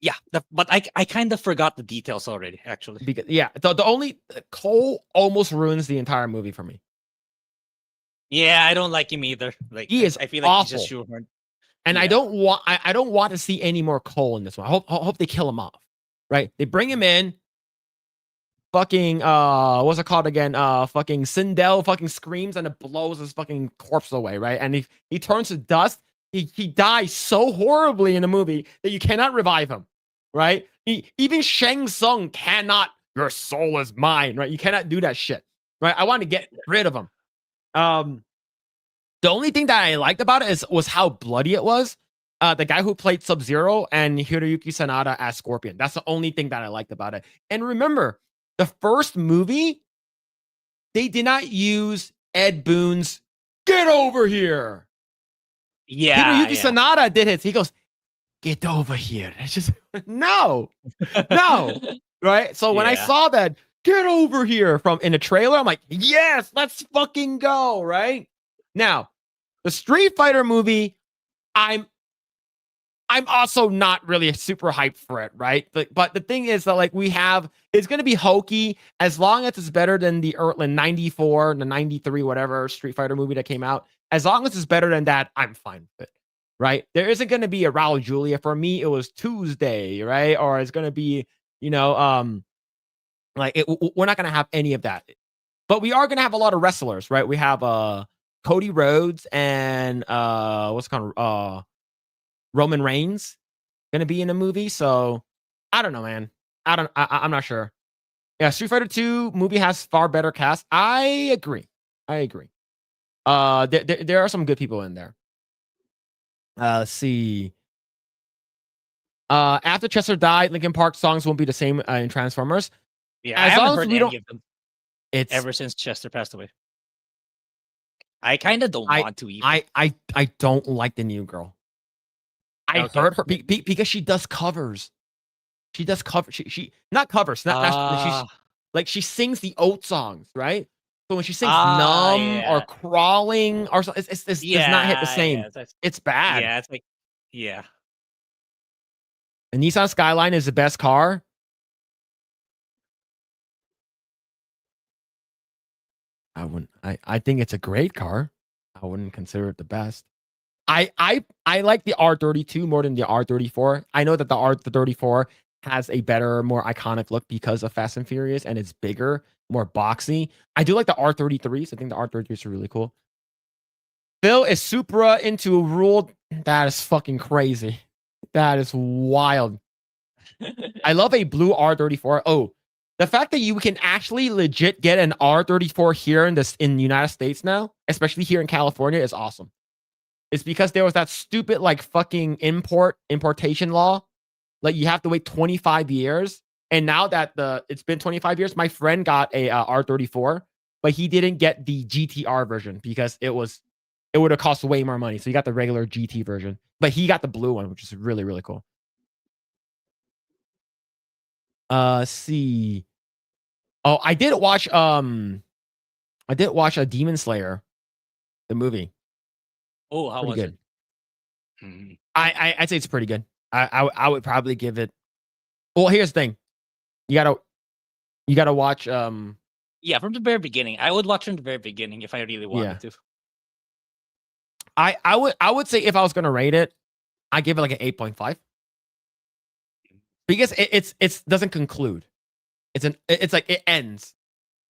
S2: Yeah, but I kind of forgot the details already. Actually,
S1: Because yeah, the only Cole almost ruins the entire movie for me.
S2: yeah, I don't like him either. Like
S1: He is
S2: I feel like he's just
S1: awful.
S2: shoehorned.
S1: And
S2: Yeah.
S1: I don't want to see any more Cole in this one. I hope they kill him off. Right? They bring him in. Fucking what's it called again? Fucking Sindel fucking screams and it blows his fucking corpse away, right? And he turns to dust. He dies so horribly in the movie that you cannot revive him, right? Even Shang Tsung cannot. Your soul is mine, right? You cannot do that shit, right? I want to get rid of him. The only thing that I liked about it was how bloody it was. The guy who played Sub-Zero and Hiroyuki Sanada as Scorpion. That's the only thing that I liked about it. And remember, the first movie, they did not use Ed Boon's "Get over here."
S2: Yeah,
S1: Hiroyuki Sanada did it. He goes, "Get over here." It's just no, right? So when I
S2: Yeah.
S1: saw that "Get over here" from in the trailer, I'm like, yes, let's fucking go, right? Now, the Street Fighter movie, I'm also not really super hyped for it, right? But the thing is that like it's gonna be hokey as long as it's better than the 94, the 93, whatever Street Fighter movie that came out. As long as it's better than that, I'm fine with it, right? There isn't gonna be a Raul Julia. For me, it was Tuesday, right? Or it's gonna be, we're not gonna have any of that. But we are gonna have a lot of wrestlers, right? We have Cody Rhodes and what's it called Roman Reigns gonna be in the movie, so I don't know, man. I'm not sure. Yeah, Street Fighter 2 movie has far better cast. I agree. There are some good people in there. Let's see. After Chester died, Linkin Park songs won't be the same in Transformers.
S2: Yeah, I
S1: As
S2: haven't
S1: long as
S2: heard
S1: we
S2: any
S1: don't,
S2: of them
S1: it's
S2: ever since Chester passed away. I kind of don't want to even.
S1: I don't like the new girl. I
S2: Okay.
S1: heard her because she does covers. She does cover. She not covers. Not like she sings the old songs, right? So when she sings "Numb"
S2: yeah.
S1: or "Crawling" or something, it does not hit the same.
S2: Yeah,
S1: It's bad.
S2: yeah, it's like yeah.
S1: The Nissan Skyline is the best car. I wouldn't. I think it's a great car. I wouldn't consider it the best. I like the R32 more than the R34. I know that the R34 has a better, more iconic look because of Fast and Furious, and it's bigger, more boxy. I do like the R33s. I think the R33s are really cool. Phil is Supra into a rule. That is fucking crazy. That is wild. I love a blue R34. Oh, the fact that you can actually legit get an R34 here in the United States now, especially here in California, is awesome. It's because there was that stupid like fucking importation law. Like you have to wait 25 years. And now that it's been 25 years, my friend got a R34, but he didn't get the GTR version because it would have cost way more money. So he got the regular GT version, but he got the blue one, which is really, really cool. See. Oh, I did watch a Demon Slayer, the movie.
S2: Oh, how
S1: Pretty
S2: was
S1: good.
S2: it? Mhm.
S1: I'd say it's pretty good. I would probably give it. Well, here's the thing. You gotta watch.
S2: Yeah, from the very beginning. I would watch from the very beginning if I really wanted to.
S1: I would say if I was gonna rate it, I give it like an 8.5 because it doesn't conclude. It's like it ends,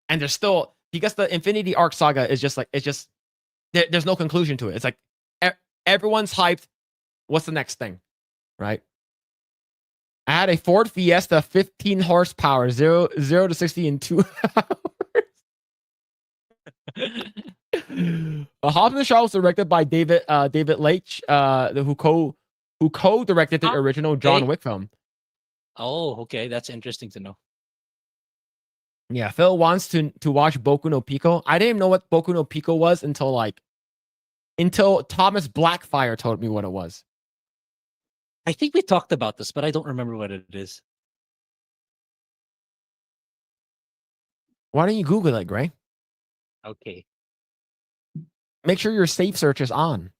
S1: and there's still because the Infinity Arc saga is just like there's no conclusion to it. It's like everyone's hyped. What's the next thing, right? I had a Ford Fiesta, 15 horsepower, 0 to 60 in 2 hours. Hobbs in the Shaw was directed by David Leitch, who co-directed the original John Wick film.
S2: Oh, okay, that's interesting to know.
S1: Yeah, Phil wants to watch Boku no Pico. I didn't even know what Boku no Pico was until Thomas Blackfire told me what it was.
S2: I think we talked about this, but I don't remember what it is.
S1: Why don't you Google it, Grae?
S2: Okay.
S1: Make sure your safe search is on.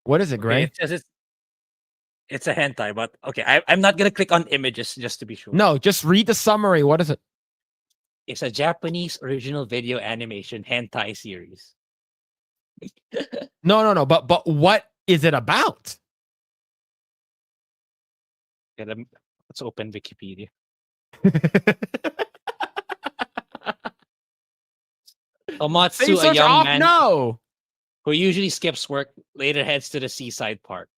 S1: What is it,
S2: Okay,
S1: Grae?
S2: it says it's a hentai, but okay, I'm not gonna click on images just to be sure.
S1: No, just read the summary. What is it?
S2: It's a Japanese original video animation hentai series.
S1: No. But what is it about?
S2: Okay, let's open Wikipedia. Tomatsu,
S1: Safe
S2: a
S1: search
S2: young
S1: off?
S2: man
S1: No.
S2: who usually skips work, later heads to the seaside park.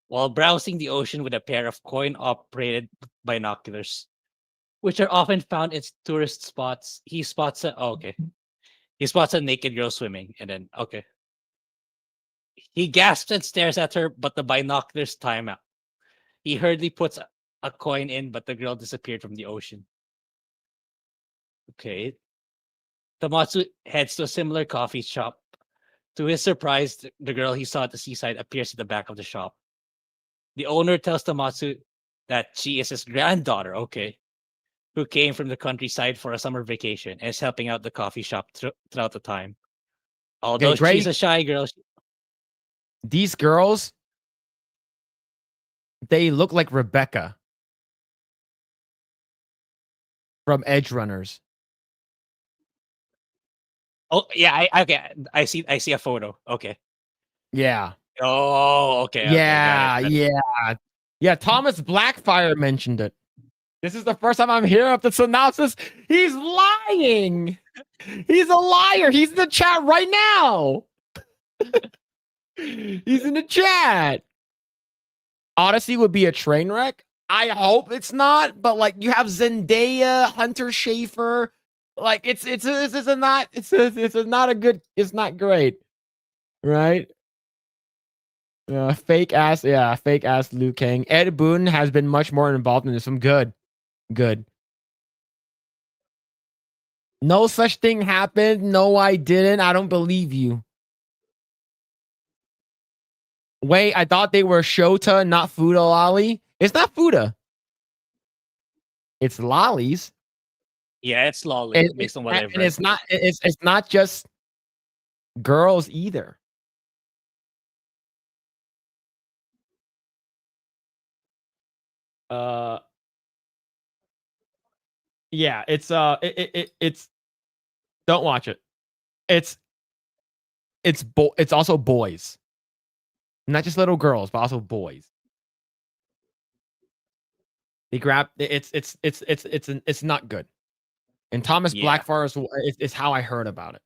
S2: While browsing the ocean with a pair of coin-operated binoculars, which are often found in tourist spots, he spots he spots a naked girl swimming, and then he gasps and stares at her, but the binoculars time out. He hurriedly puts a coin in, but the girl disappeared from the ocean. Okay. Tomatsu heads to a similar coffee shop. To his surprise, the girl he saw at the seaside appears at the back of the shop. The owner tells Tomatsu that she is his granddaughter, who came from the countryside for a summer vacation and is helping out the coffee shop throughout the time. Although
S1: Grae,
S2: she's a shy girl,
S1: these girls, they look like Rebecca from Edge Runners.
S2: oh yeah, I see a photo. Okay.
S1: Yeah.
S2: Oh, okay, got it.
S1: Yeah. Thomas Blackfire mentioned it. This is the first time I'm hearing of the synopsis. He's lying. He's a liar. He's in the chat right now. He's in the chat. Odyssey would be a train wreck. I hope it's not, but like you have Zendaya, Hunter Schafer, like it's not great, right? Fake ass Liu Kang. Ed Boon has been much more involved in this. I'm good. No such thing happened. No, I didn't. I don't believe you. Wait, I thought they were Shota, not Fuda Lolly. It's not Fuda. It's lollies.
S2: Yeah, it's lolly based on what I've
S1: And
S2: read.
S1: it's not just girls either. Yeah, it's don't watch it. It's also boys. Not just little girls, but also boys. They grab it's not good. And Thomas Blackfire is how I heard about it.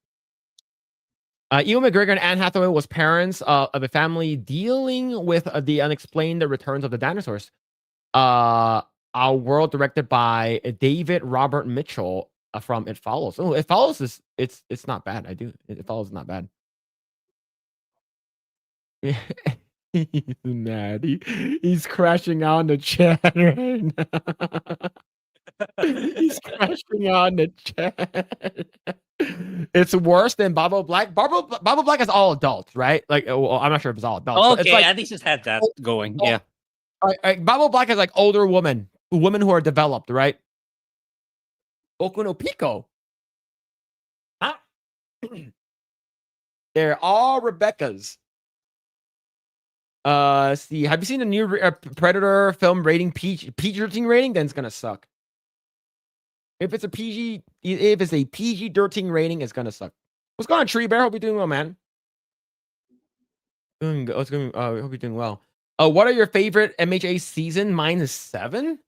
S1: Ewan McGregor and Anne Hathaway was parents of a family dealing with the unexplained returns of the dinosaurs. A world directed by David Robert Mitchell from It Follows. Oh, It Follows is it's not bad. It Follows is not bad. He's mad. He's crashing on the chat right now. He's crashing on the chat. It's worse than Babo Black. Babo Black is all adults, right? Like, well, I'm not sure if it's all adults. But
S2: Okay,
S1: it's like,
S2: at least it's had that going. Yeah.
S1: Babo Black is like older women who are developed, right? Boku no Pico. Huh? They're all Rebeccas. See, have you seen the new Predator film rating PG-13 rating? Then it's gonna suck. If it's a PG-13 rating, it's gonna suck. What's going on, Tree Bear? Hope you're doing well, man. Doing good. Hope you're doing well. What are your favorite MHA season? Mine is 7.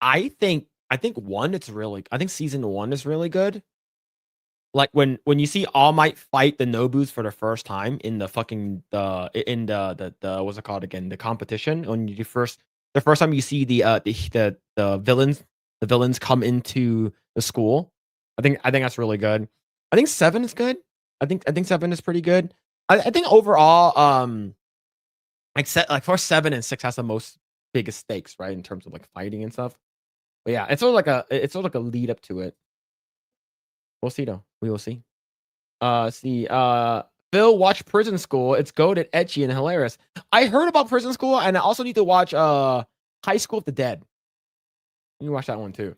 S1: I think 1. I think season 1 is really good. Like when you see All Might fight the Nobus for the first time in the fucking the what's it called again, the competition, when you the first time you see the villains come into the school. I think that's really good. I think 7 is good. I think 7 is pretty good. I think overall, like for 7 and 6 has the most biggest stakes, right, in terms of like fighting and stuff. But yeah, it's sort of like a lead up to it. We'll see though. We will see. See, Phil, watch Prison School. It's goated, etchy, and hilarious. I heard about Prison School, and I also need to watch High School of the Dead. You can watch that one too.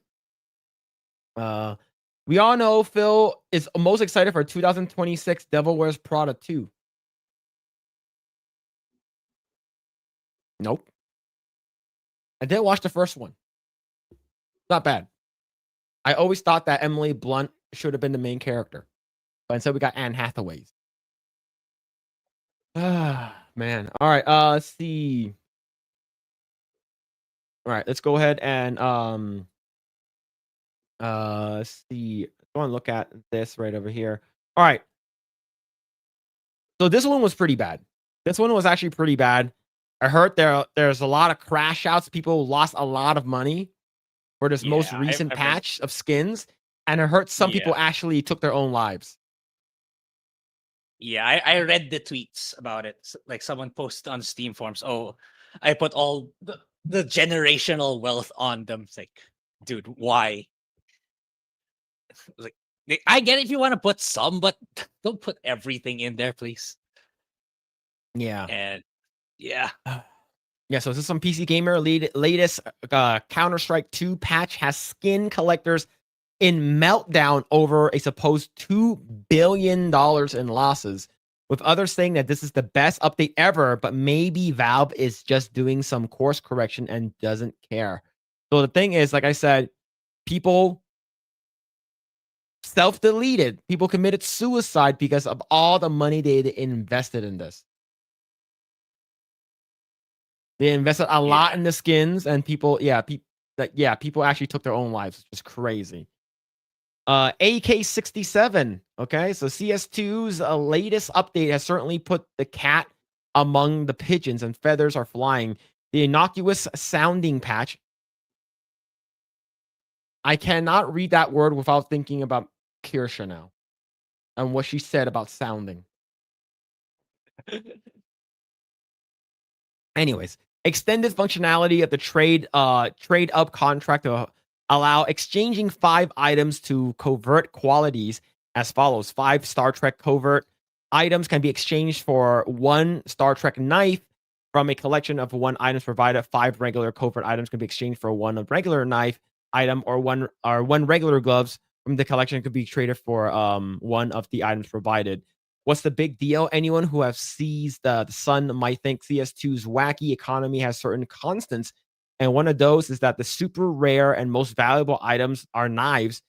S1: We all know Phil is most excited for 2026 Devil Wears Prada 2. Nope. I did watch the first one. Not bad. I always thought that Emily Blunt should have been the main character. But instead we got Anne Hathaway's. Ah, man. All right, let's see. All right, let's go ahead and see. Go and look at this right over here. All right. So this one was pretty bad. This one was actually pretty bad. I heard there's a lot of crash outs. People lost a lot of money for this most
S2: Yeah,
S1: recent
S2: I've heard.
S1: patch of skins, and I heard some people
S2: Yeah.
S1: actually took their own lives.
S2: Yeah, I read the tweets about it. Like someone posted on Steam forums, "Oh, I put all the generational wealth on them." It's like, dude, why? Like, I get it if you want to put some, but don't put everything in there, please.
S1: Yeah.
S2: And yeah,
S1: Yeah, so this is some PC Gamer latest Counter-Strike 2 patch has skin collectors in meltdown over a supposed $2 billion in losses, with others saying that this is the best update ever, but maybe Valve is just doing some course correction and doesn't care. So the thing is, like I said, people self-deleted. People committed suicide because of all the money they invested in this. They invested a lot in the skins, and people, people actually took their own lives, which is crazy. AK-67. Okay, so CS2's latest update has certainly put the cat among the pigeons, and feathers are flying. The innocuous sounding patch. I cannot read that word without thinking about Kirsche now and what she said about sounding. Anyways, extended functionality of the trade up contract to allow exchanging 5 items to covert qualities as follows. 5 Star Trek covert items can be exchanged for 1 Star Trek knife from a collection of 1 items provided. 5 regular covert items can be exchanged for 1 regular knife item, or 1 regular gloves from the collection could be traded for 1 of the items provided. What's the big deal? Anyone who has seized the sun might think CS2's wacky economy has certain constants, and one of those is that the super rare and most valuable items are knives,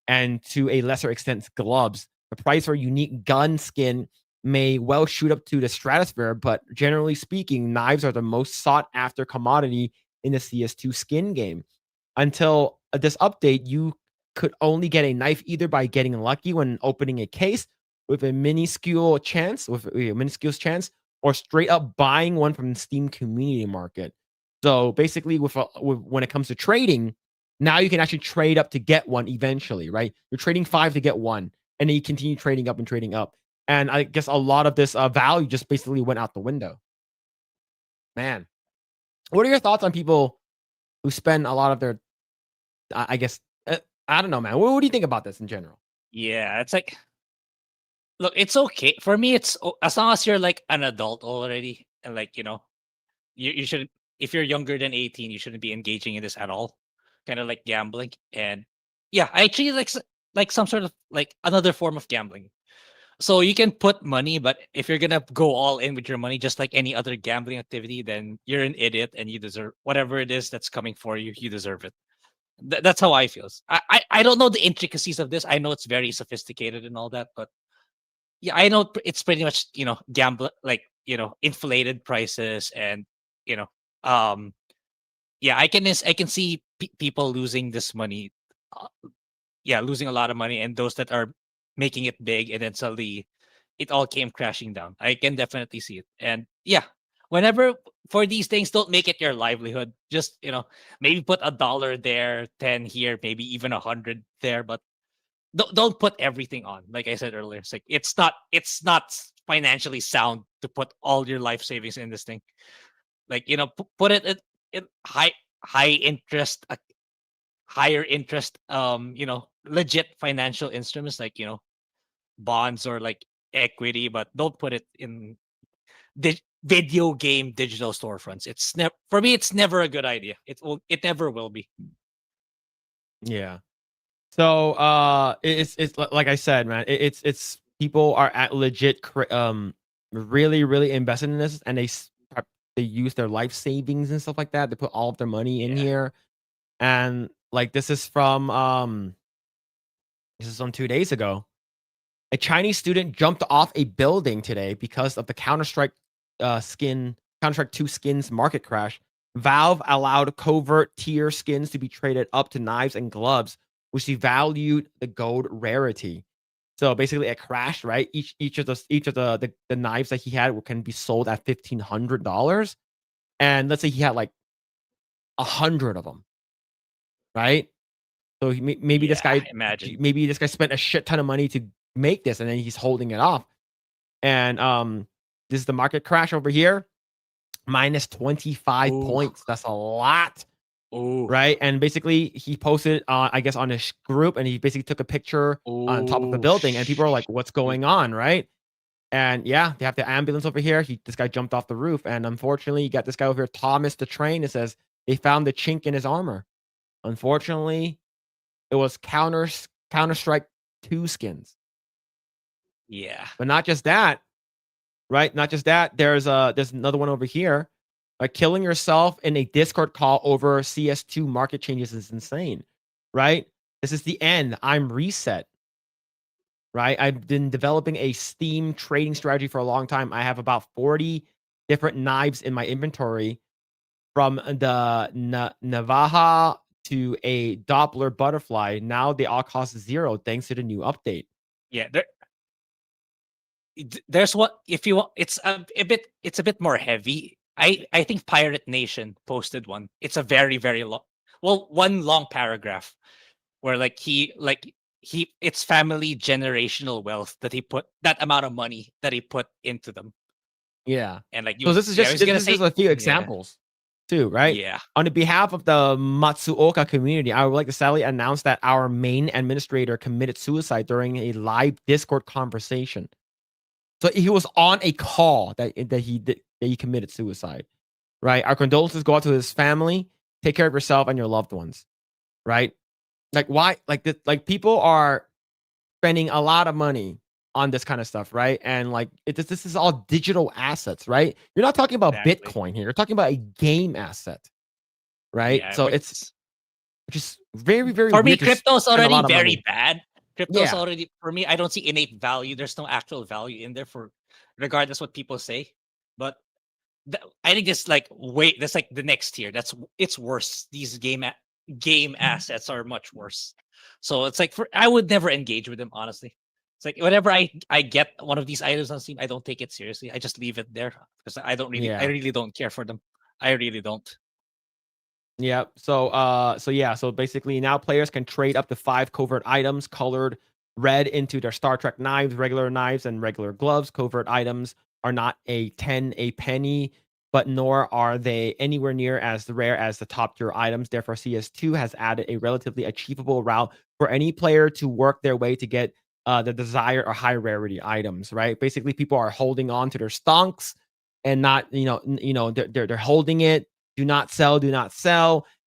S1: and to a lesser extent, gloves. The price for a unique gun skin may well shoot up to the stratosphere, but generally speaking, knives are the most sought after commodity in the CS2 skin game. Until this update, you could only get a knife either by getting lucky when opening a case with a minuscule chance, or straight up buying one from the Steam community market. So basically, when it comes to trading, now you can actually trade up to get one eventually, right? You're trading 5 to get 1, and then you continue trading up and trading up. And I guess a lot of this value just basically went out the window. Man, what are your thoughts on people who spend a lot of their, I guess, I don't know, man. What do you think about this in general?
S2: yeah, it's like, look, it's okay for me. It's as long as you're like an adult already, and like you shouldn't. If you're younger than 18, you shouldn't be engaging in this at all. Kind of like gambling, and yeah, I treat it like some sort of like another form of gambling. So you can put money, but if you're gonna go all in with your money, just like any other gambling activity, then you're an idiot and you deserve whatever it is that's coming for you. You deserve it. That's how I feel. I don't know the intricacies of this. I know it's very sophisticated and all that, but yeah, I know it's pretty much gamble, like inflated prices, and you know um yeah, I can see people losing this money, uh, yeah, losing a lot of money, and those that are making it big, and then suddenly it all came crashing down. I can definitely see it. And yeah, whenever for these things, don't make it your livelihood. Just maybe put $1 there, 10 here, maybe even 100 there, but don't put everything on. Like I said earlier, it's not financially sound to put all your life savings in this thing. Like, put it in high interest, higher interest, legit financial instruments, like, bonds or like equity, but don't put it in video game digital storefronts. It's never, for me, it's never a good idea. It never will be.
S1: Yeah. So it's like I said, man. It's people are at legit really invested in this, and they use their life savings and stuff like that. They put all of their money in
S2: Yeah.
S1: here, and like this is from 2 days ago. A Chinese student jumped off a building today because of the Counter-Strike Counter-Strike 2 skins market crash. Valve allowed covert tier skins to be traded up to knives and gloves, which devalued the gold rarity. So basically, it crashed, right? Each of the knives that he had can be sold at $1,500, and let's say he had like 100 of them, right? So maybe this guy spent a shit ton of money to make this, and then he's holding it off. And this is the market crash over here, minus 25 points. That's a lot.
S2: Ooh.
S1: Right? And basically, he posted, I guess, on his group, and he basically took a picture on top of the building, and people are like, "What's going on?" Right? And yeah, they have the ambulance over here. This guy jumped off the roof, and unfortunately, you got this guy over here, Thomas the Train. It says they found the chink in his armor. Unfortunately, it was Counter-Strike 2 skins.
S2: Yeah.
S1: But not just that, right? Not just that. There's another one over here. Killing yourself in a Discord call over CS2 market changes is insane, right? This is the end. I'm reset, right? I've been developing a Steam trading strategy for a long time. I have about 40 different knives in my inventory, from the Navaja to a Doppler butterfly. Now they all cost 0 thanks to the new update.
S2: Yeah, there's what, if you want, it's a bit more heavy. I think Pirate Nation posted one. It's a very long, one long paragraph where it's family generational wealth that he put, that amount of money that he put into them.
S1: Yeah.
S2: And like,
S1: so this is just a few examples too, right?
S2: Yeah.
S1: On the behalf of the Matsuoka community, I would like to sadly announce that our main administrator committed suicide during a live Discord conversation. So he was on a call that he committed suicide, right? Our condolences go out to his family. Take care of yourself and your loved ones, right? Like, why? Like people are spending a lot of money on this kind of stuff, right? And like this is all digital assets, right? You're not talking about Bitcoin here. You're talking about a game asset, right?
S2: Yeah,
S1: so it's just very
S2: for me,
S1: weird to
S2: crypto's
S1: spend a lot
S2: already
S1: of
S2: very
S1: money.
S2: bad. Crypto's already, for me, I don't see innate value. There's no actual value in there, for regardless what people say. But I think it's like, wait, that's like the next tier. It's worse. These game assets are much worse. So it's like, I would never engage with them, honestly. It's like, whenever I get one of these items on Steam, I don't take it seriously. I just leave it there because I really don't care for them. I really don't.
S1: Yeah. So basically now players can trade up to 5 covert items colored red into their Star Trek knives, regular knives, and regular gloves. Covert items are not a penny, but nor are they anywhere near as rare as the top tier items. Therefore, CS2 has added a relatively achievable route for any player to work their way to get the desired or high rarity items, right? Basically, people are holding on to their stonks and not, they're holding it. Do not sell.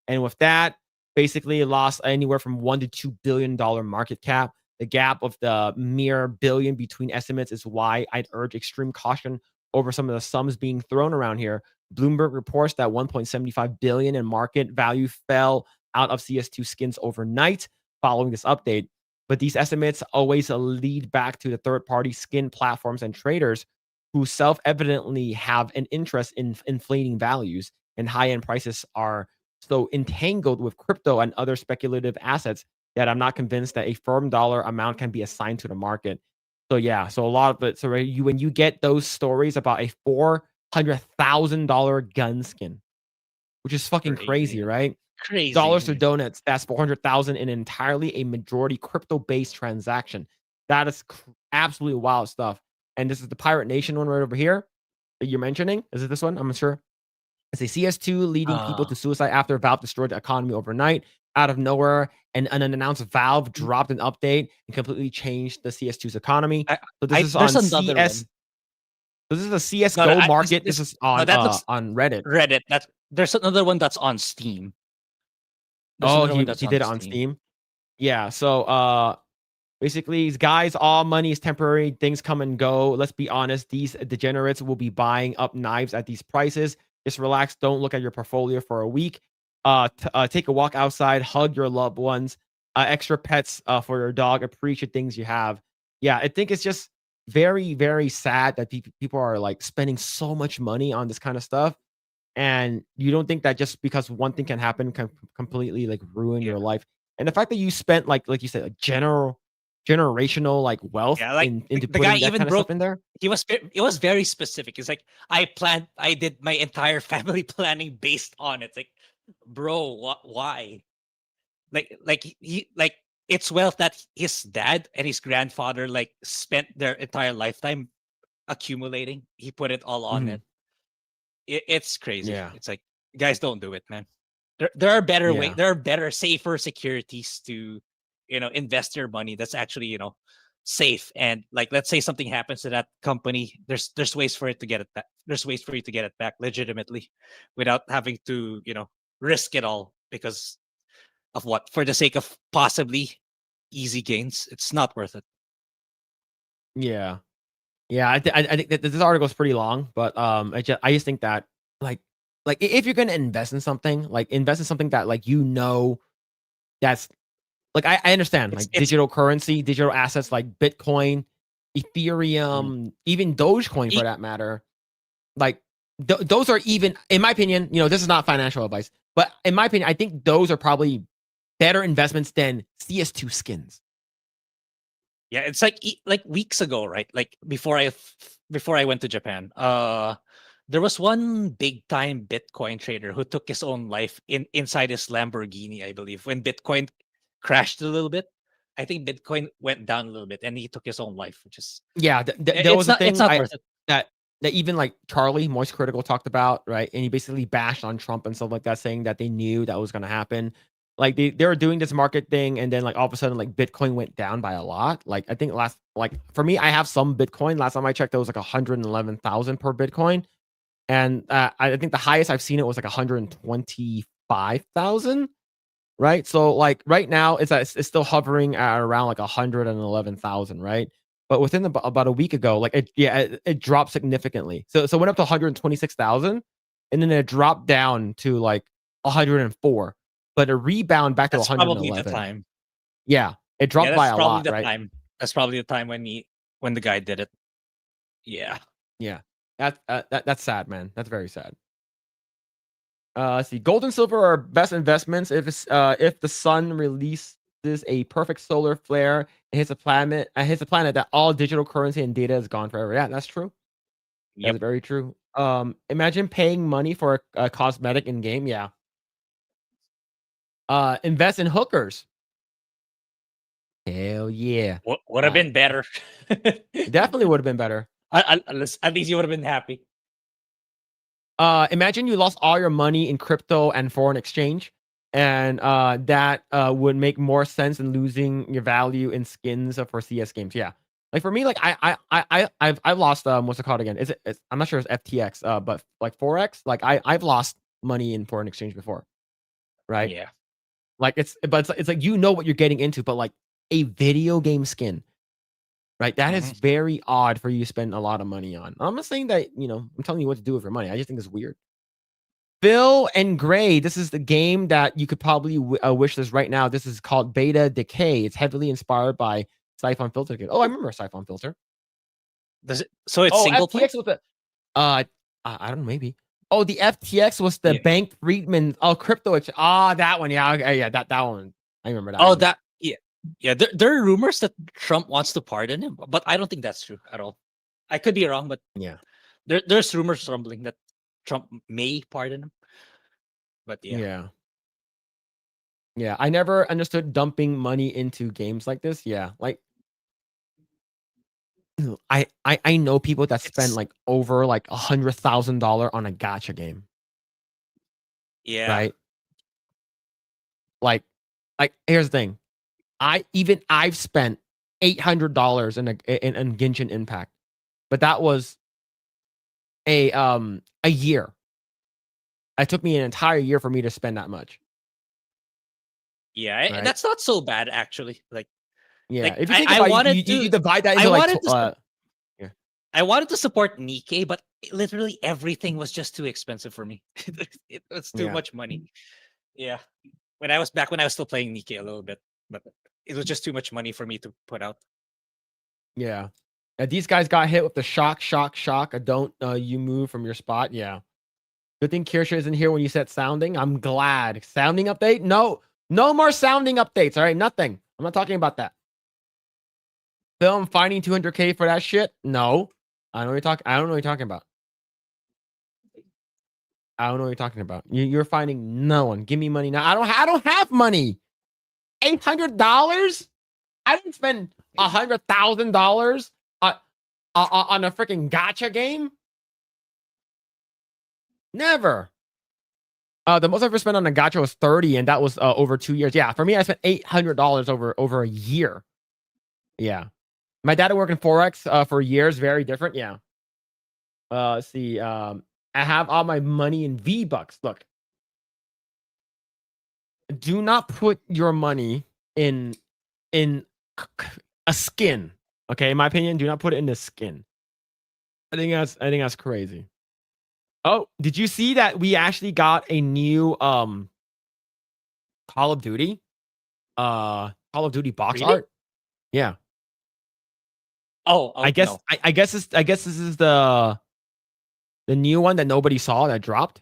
S1: And with that, basically it lost anywhere from $1 to $2 billion market cap. The gap of the mere billion between estimates is why I'd urge extreme caution over some of the sums being thrown around here. Bloomberg reports that 1.75 billion in market value fell out of CS2 skins overnight following this update. But these estimates always lead back to the third-party skin platforms and traders who self-evidently have an interest in inflating values, and high-end prices are so entangled with crypto and other speculative assets that I'm not convinced that a firm dollar amount can be assigned to the market. So yeah, so a lot of it. So when you get those stories about a $400,000 gun skin, which is fucking crazy, right?
S2: Crazy.
S1: Dollars to donuts. That's 400,000 in entirely a majority crypto-based transaction. That is absolutely wild stuff. And this is the Pirate Nation one right over here that you're mentioning. Is it this one? I'm not sure. It's a CS2 leading people to suicide after Valve destroyed the economy overnight out of nowhere. And an unannounced Valve dropped an update and completely changed the CS2's economy. So this is on CS. So this is a CS:GO market. This is on Reddit.
S2: Reddit. There's another one that's on Steam.
S1: He did it on Steam. Yeah. So basically, guys, all money is temporary. Things come and go. Let's be honest. These degenerates will be buying up knives at these prices. Just relax. Don't look at your portfolio for a week. Take a walk outside. Hug your loved ones. Extra pets for your dog. Appreciate things you have. Yeah, I think it's just very, very sad that people are like spending so much money on this kind of stuff. And you don't think that just because one thing can happen can completely like ruin your life. And the fact that you spent like you said, like generational like wealth into
S2: the guy
S1: putting that
S2: even
S1: kind of
S2: broke
S1: stuff in there.
S2: It was very specific. It's like I did my entire family planning based on it. It's like, bro, why? Like it's wealth that his dad and his grandfather like spent their entire lifetime accumulating. He put it all on it. It's crazy.
S1: Yeah.
S2: It's like, guys, don't do it, man. There are better
S1: Yeah.
S2: there are better, safer securities to, invest your money that's actually, safe. And like, let's say something happens to that company, there's ways for it to get it back. There's ways for you to get it back legitimately without having to, risk it all because of what? For the sake of possibly easy gains. It's not worth it.
S1: Yeah. Yeah, I think that this article is pretty long, but I just think that like if you're gonna invest in something, like invest in something that like that's like I understand like digital currency, digital assets like Bitcoin, Ethereum, even Dogecoin for that matter. Like those are even, in my opinion, this is not financial advice, but in my opinion, I think those are probably better investments than CS2 skins.
S2: Yeah, it's like weeks ago, right? Like before I went to Japan, there was one big time Bitcoin trader who took his own life inside his Lamborghini, I believe, when Bitcoin crashed a little bit. I think Bitcoin went down a little bit, and he took his own life, which is
S1: there was a thing
S2: it's not worth it.
S1: that even like Charlie Moist Critical talked about, right? And he basically bashed on Trump and stuff like that, saying that they knew that was going to happen. Like they were doing this market thing, and then like all of a sudden, like Bitcoin went down by a lot. Like I think for me, I have some Bitcoin. Last time I checked, it was like 111,000 per Bitcoin, and I think the highest I've seen it was like 125,000. Right, so like right now, it's still hovering at around like 111,000. Right, but within about a week ago, like it dropped significantly. So it went up to 126,000, and then it dropped down to like 104. But a rebound back to 111.
S2: Probably the time.
S1: Yeah, it dropped by a lot, right?
S2: Time. That's probably the time when the guy did it. Yeah.
S1: Yeah. That's sad, man. That's very sad. Let's see. Gold and silver are best investments if the sun releases a perfect solar flare and hits a planet that all digital currency and data is gone forever. Yeah, that's true.
S2: Yep.
S1: That's very true. Imagine paying money for a cosmetic in game. Yeah. Invest in hookers. Hell yeah.
S2: Would have been better.
S1: Definitely would have been better.
S2: At least you would have been happy.
S1: Imagine you lost all your money in crypto and foreign exchange, and that would make more sense than losing your value in skins for CS games. Yeah, like for me, like I've lost what's it called again? I'm not sure it's FTX, but like Forex, like I've lost money in foreign exchange before, right?
S2: Yeah.
S1: Like it's like what you're getting into, but like a video game skin, right? That is very odd for you to spend a lot of money on. I'm not saying that, I'm telling you what to do with your money. I just think it's weird. Phil and Grae, this is the game that you could probably wish this right now. This is called Beta Decay. It's heavily inspired by Siphon Filter. Oh, I remember Siphon Filter.
S2: So it's single player?
S1: FTX with the, I don't know, maybe. Oh, the FTX was the Bank Friedman. Oh, crypto. That one. Yeah, okay, yeah, that one. I remember that.
S2: Oh,
S1: one.
S2: that. Yeah. There are rumors that Trump wants to pardon him, but I don't think that's true at all. I could be wrong, but
S1: yeah,
S2: there's rumors rumbling that Trump may pardon him. But yeah.
S1: Yeah, I never understood dumping money into games like this. Yeah, like I know people that spend
S2: It's
S1: like over like $100,000 on a gacha game,
S2: yeah.
S1: right? Like, here's the thing. I've spent $800 in Genshin Impact, but that was a year. It took me an entire year for me to spend that much,
S2: Yeah,
S1: right?
S2: that's not so bad actually.
S1: Yeah,
S2: Like
S1: if you think
S2: I
S1: about it,
S2: wanted
S1: you
S2: to
S1: divide that
S2: I
S1: into like
S2: wanted to
S1: yeah,
S2: I wanted to support Nikkei, but literally everything was just too expensive for me. It was too
S1: yeah,
S2: much money. Yeah. When I was still playing Nikkei a little bit, but it was just too much money for me to put out.
S1: yeah. These guys got hit with the shock. Don't you move from your spot? Yeah. Good thing Kirsche isn't here when you said sounding. I'm glad. Sounding update? No, no more sounding updates. All right, nothing. I'm not talking about that. Film finding 200K for that shit? No, I don't know what you're talking. I don't know what you're talking about. I don't know what you're talking about. You're finding no one. Give me money now. I don't have money. $800. I didn't spend $100,000 on a freaking gacha game. Never. The most I ever spent on a gacha was 30, and that was over 2 years. Yeah, for me, I spent $800 over a year. Yeah, my dad worked in forex for years. Very different. Yeah. Let's see. I have all my money in V-Bucks. Look, do not put your money in a skin. Okay, in my opinion, do not put it in the skin. I think that's crazy. Oh, did you see that we actually got a new Call of Duty? Call of Duty box
S2: Really?
S1: art? Yeah.
S2: Oh,
S1: I guess
S2: no.
S1: I guess this is the new one that nobody saw that dropped.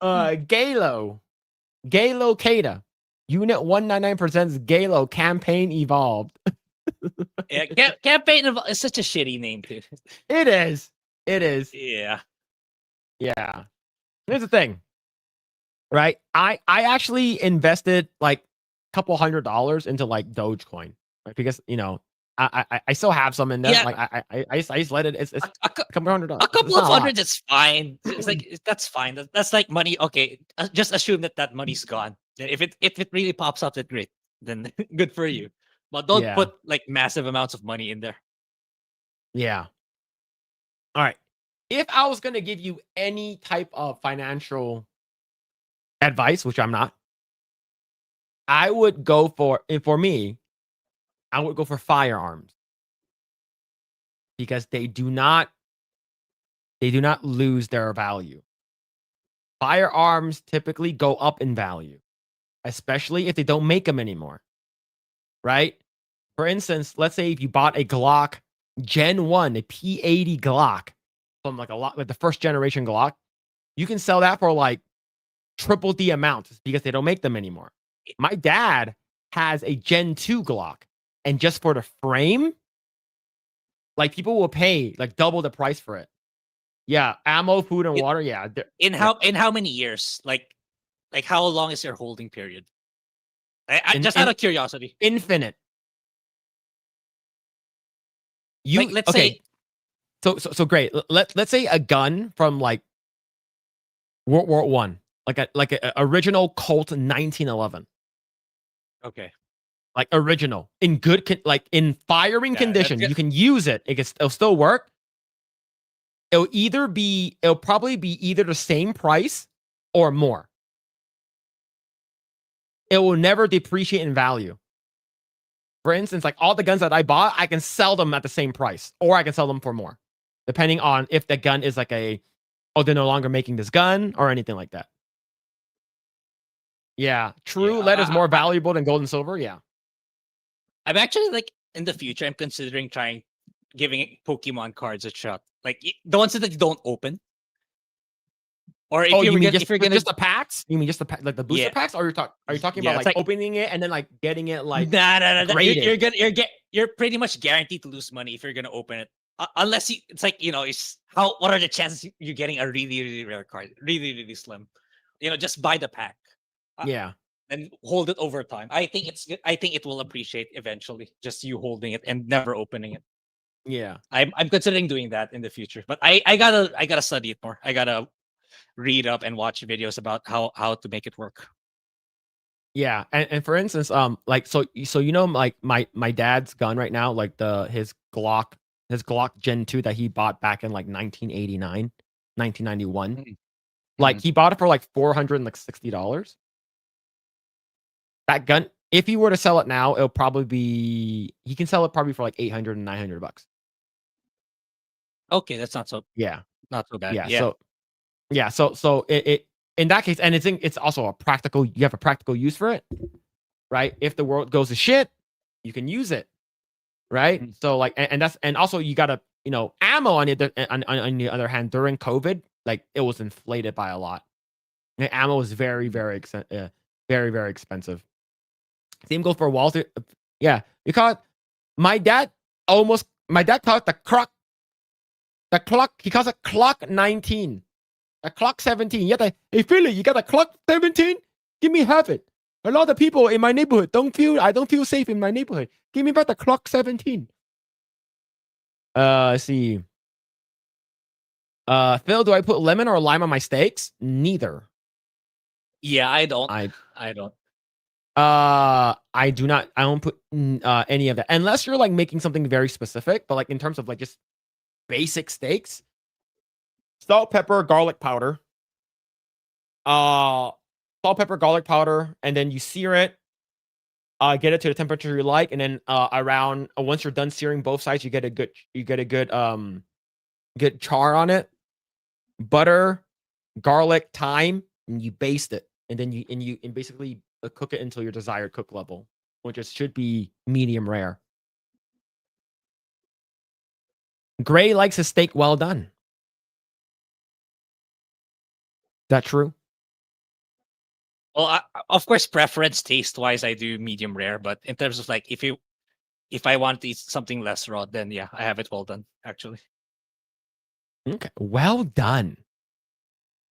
S1: Galo. Galo Kada. Unit 199 presents Galo campaign evolved.
S2: Yeah, campaign is such a shitty name too.
S1: It is. It is.
S2: Yeah.
S1: Yeah. Here's the thing. Right? I actually invested like a couple $100 into like Dogecoin. Right? Because I still have some in there.
S2: Yeah.
S1: Like I just let it. It's
S2: A
S1: couple $100.
S2: a couple
S1: It's
S2: of
S1: not a lot.
S2: hundreds is fine. It's like that's fine. That's like money. Okay, just assume that money's gone. Then if it really pops up, then great. Then good for you. But don't
S1: Yeah.
S2: put like massive amounts of money in there.
S1: Yeah. All right. If I was going to give you any type of financial advice, which I'm not, I would go for me, I would go for firearms because they do not lose their value. Firearms typically go up in value, especially if they don't make them anymore. Right? For instance, let's say if you bought a Glock Gen 1, a P80 Glock from like the first generation Glock, you can sell that for like triple the amount because they don't make them anymore. My dad has a Gen 2 Glock, and just for the frame, like people will pay like double the price for it. Yeah, ammo, food, and water. Yeah.
S2: In how many years? Like how long is your holding period? Just out of curiosity.
S1: Infinite.
S2: Like, let's say
S1: So great. Let's say a gun from like World War One, like a original Colt 1911.
S2: okay.
S1: Like original in good like in firing condition,
S2: that's
S1: you can use it. It'll still work. It'll probably be either the same price or more. It will never depreciate in value. For instance, like all the guns that I bought, I can sell them at the same price, or I can sell them for more, depending on if the gun is like they're no longer making this gun or anything like that. Yeah, true.
S2: Yeah,
S1: Lead is more valuable than gold and silver. Yeah.
S2: I'm actually like in the future, I'm considering giving Pokemon cards a shot. Like the ones that you don't open. Or if
S1: Oh,
S2: you
S1: you
S2: were
S1: mean
S2: gonna,
S1: just
S2: if you're gonna,
S1: just the packs? You mean just the like the booster
S2: yeah,
S1: packs? Or are you talking
S2: yeah,
S1: about
S2: it's
S1: like
S2: like
S1: opening it and then like getting it like
S2: nah.
S1: graded?
S2: You're pretty much guaranteed to lose money if you're gonna open it, unless you. It's like it's how. What are the chances you're getting a really rare card? Really slim. Just buy the pack. Uh,
S1: Yeah.
S2: and hold it over time. I think I think it will appreciate eventually. Just you holding it and never opening it.
S1: Yeah.
S2: I'm considering doing that in the future, but I gotta study it more. I gotta read up and watch videos about how to make it work.
S1: Yeah. And for instance, like so like my dad's gun right now, like his Glock Gen 2 that he bought back in like 1989, 1991.
S2: Mhm.
S1: Like
S2: Mhm.
S1: he bought it for like $460. That gun, if he were to sell it now, it'll probably be he can sell it probably for like 800 and $900.
S2: Okay, that's
S1: Yeah.
S2: not so bad.
S1: Yeah.
S2: Yeah.
S1: So it in that case, and it's also you have a practical use for it, right? If the world goes to shit, you can use it, right?
S2: Mhm.
S1: So like, and also you gotta, ammo on on the other hand, during COVID, like it was inflated by a lot. And ammo was very expensive. Same goes for Walter. Yeah, you call it. My dad My dad called it the clock. The clock. He calls it clock 19. The clock 17. Hey Philly, you got a clock 17? Give me half it. A lot of people in my neighborhood I don't feel safe in my neighborhood. Give me back the clock 17. Let's see. Phil, do I put lemon or lime on my steaks? Neither.
S2: Yeah, I don't.
S1: I
S2: I don't.
S1: I do not. I don't put any of that unless you're like making something very specific. But like in terms of like just basic steaks, salt, pepper, garlic powder. Salt, pepper, garlic powder, and then you sear it. Get it to the temperature you like, and then around once you're done searing both sides, you get a good char on it. Butter, garlic, thyme, and you baste it, and then you basically cook it until your desired cook level, which should be medium rare. Grae likes his steak well done. That true?
S2: Well, of course, preference taste wise, I do medium rare. But in terms of like, if I want to eat something less raw, then yeah, I have it well done. Actually,
S1: Okay, well done.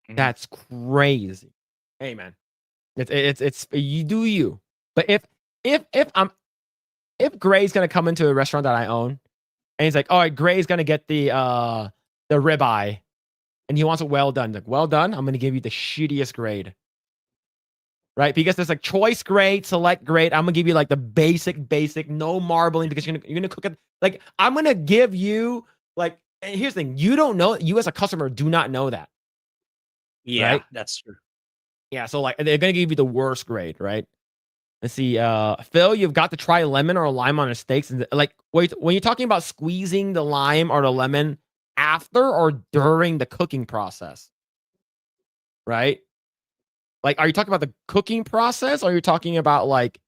S2: Mhm.
S1: That's crazy. Hey man, it's you do you. But if Grae's gonna come into a restaurant that I own, and he's like, all right, Grae's gonna get the ribeye, and he wants it well done. Like, well done, I'm gonna give you the shittiest grade. Right? Because there's like choice grade, select grade. I'm gonna give you like the basic, no marbling, because you're gonna cook it. Like, I'm gonna give you like, and here's the thing, you don't know, you as a customer do not know that.
S2: Yeah,
S1: Right?
S2: that's true.
S1: Yeah, so like they're gonna give you the worst grade, right? Let's see, Phil, you've got to try lemon or lime on your steaks. And like, wait, when you're talking about squeezing the lime or the lemon after or during the cooking process, right? Like, are you talking about the cooking process, or are you talking about like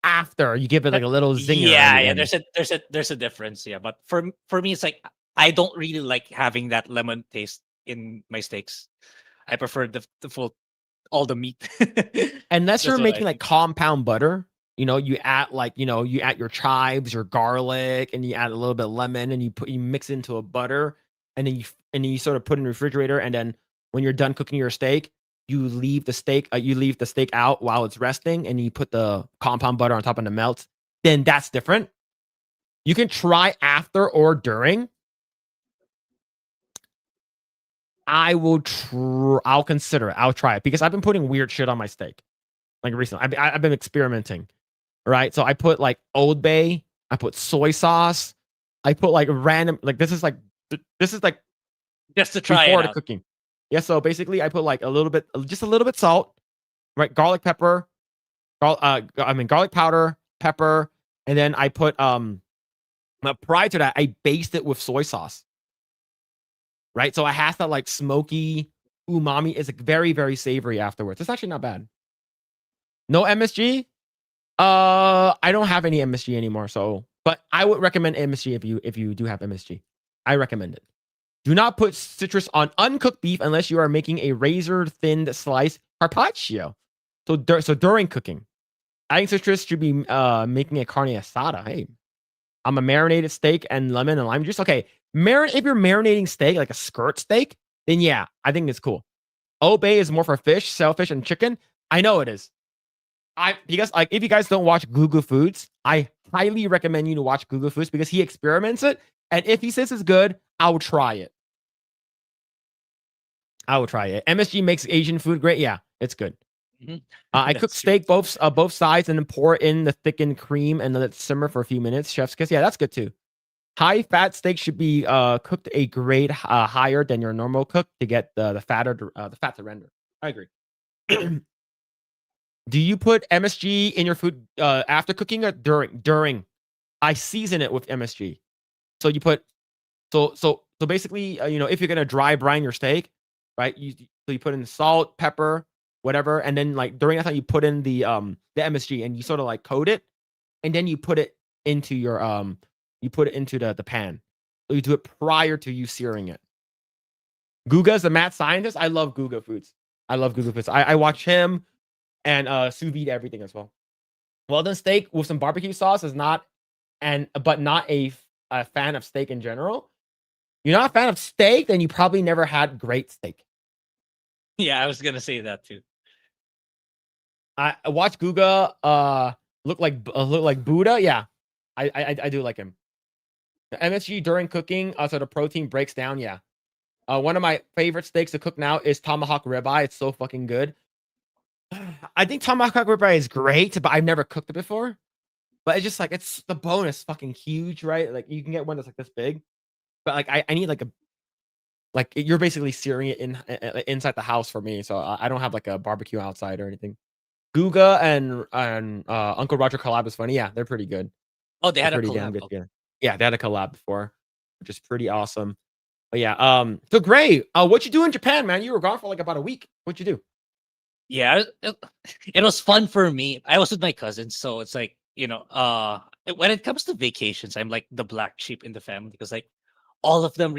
S1: after you give it like a little zinger
S2: Yeah,
S1: in the end?
S2: there's a difference. Yeah, but for me, it's like I don't really like having that lemon taste in my steaks. I prefer the full all the meat.
S1: Unless you're
S2: That's what I
S1: making like
S2: think.
S1: compound butter, you add like, you add your chives, your garlic, and you add a little bit of lemon, and you mix into a butter, and then you sort of put it in the refrigerator, and then when you're done cooking your steak, you leave the steak out while it's resting, and you put the compound butter on top and it melts. Then that's different. You can try after or during. I'll consider it. I'll try it because I've been putting weird shit on my steak. Like recently, I've been experimenting, right? So I put like Old Bay, I put soy sauce, I put like random, like this is like
S2: Just to try it
S1: before the
S2: out.
S1: cooking. Yeah, so basically I put like just a little bit salt, right? Garlic pepper, garlic powder, pepper, and then I put prior to that I based it with soy sauce, right? So it has that like smoky umami. It's like very savory afterwards. It's actually not bad. No MSG. I don't have any MSG anymore, so but I would recommend MSG if you do have MSG. I recommend it. Do not put citrus on uncooked beef unless you are making a razor-thinned slice carpaccio. So during cooking, adding citrus should be making a carne asada. Hey, I'm a marinated steak and lemon and lime juice. Okay, if you're marinating steak like a skirt steak, then yeah, I think it's cool. Obey is more for fish, shellfish, and chicken. I know it is. Because like if you guys don't watch Google Foods, I highly recommend you to watch Google Foods because he experiments it, and if he says it's good, I will try it. I will try it. MSG makes Asian food great. Yeah, it's good. I cook steak both sides and then pour in the thickened cream and let it simmer for a few minutes. Chef's kiss. Yeah, that's good too. High fat steak should be cooked a grade higher than your normal cook to get the fat to render. I agree. Do you put MSG in your food after cooking or during? I season it with MSG. So you put so basically if you're gonna dry brine your steak, right? You put in salt, pepper, whatever, and then like during that time you put in the MSG and you sort of like coat it, and then you put it into your the pan. So you do it prior to you searing it. Guga's the mad scientist. I love Guga Foods. I watch him and sous vide everything as well. Well done steak with some barbecue sauce is not a fan of steak in general. You're not a fan of steak, then you probably never had great steak.
S2: Yeah, I was gonna say that too.
S1: I watch Guga look like Buddha. Yeah, I do like him. The MSG during cooking, so the protein breaks down. Yeah, one of my favorite steaks to cook now is tomahawk ribeye. It's so fucking good. I think tomahawk ribeye is great, but I've never cooked it before. But it's just like the bone is fucking huge, right? Like you can get one that's like this big, but like I need like you're basically searing it inside the house for me, so I don't have like a barbecue outside or anything. Guga and Uncle Roger collab is funny. Yeah, they're pretty good.
S2: Oh, they had a
S1: pretty damn
S2: collab.
S1: good together. Yeah, they had a collab before, which is pretty awesome. But yeah, so Grae, what you do in Japan, man? You were gone for like about a week. What'd you do?
S2: Yeah, it was fun for me. I was with my cousins, so it's like, when it comes to vacations, I'm like the black sheep in the family because like all of them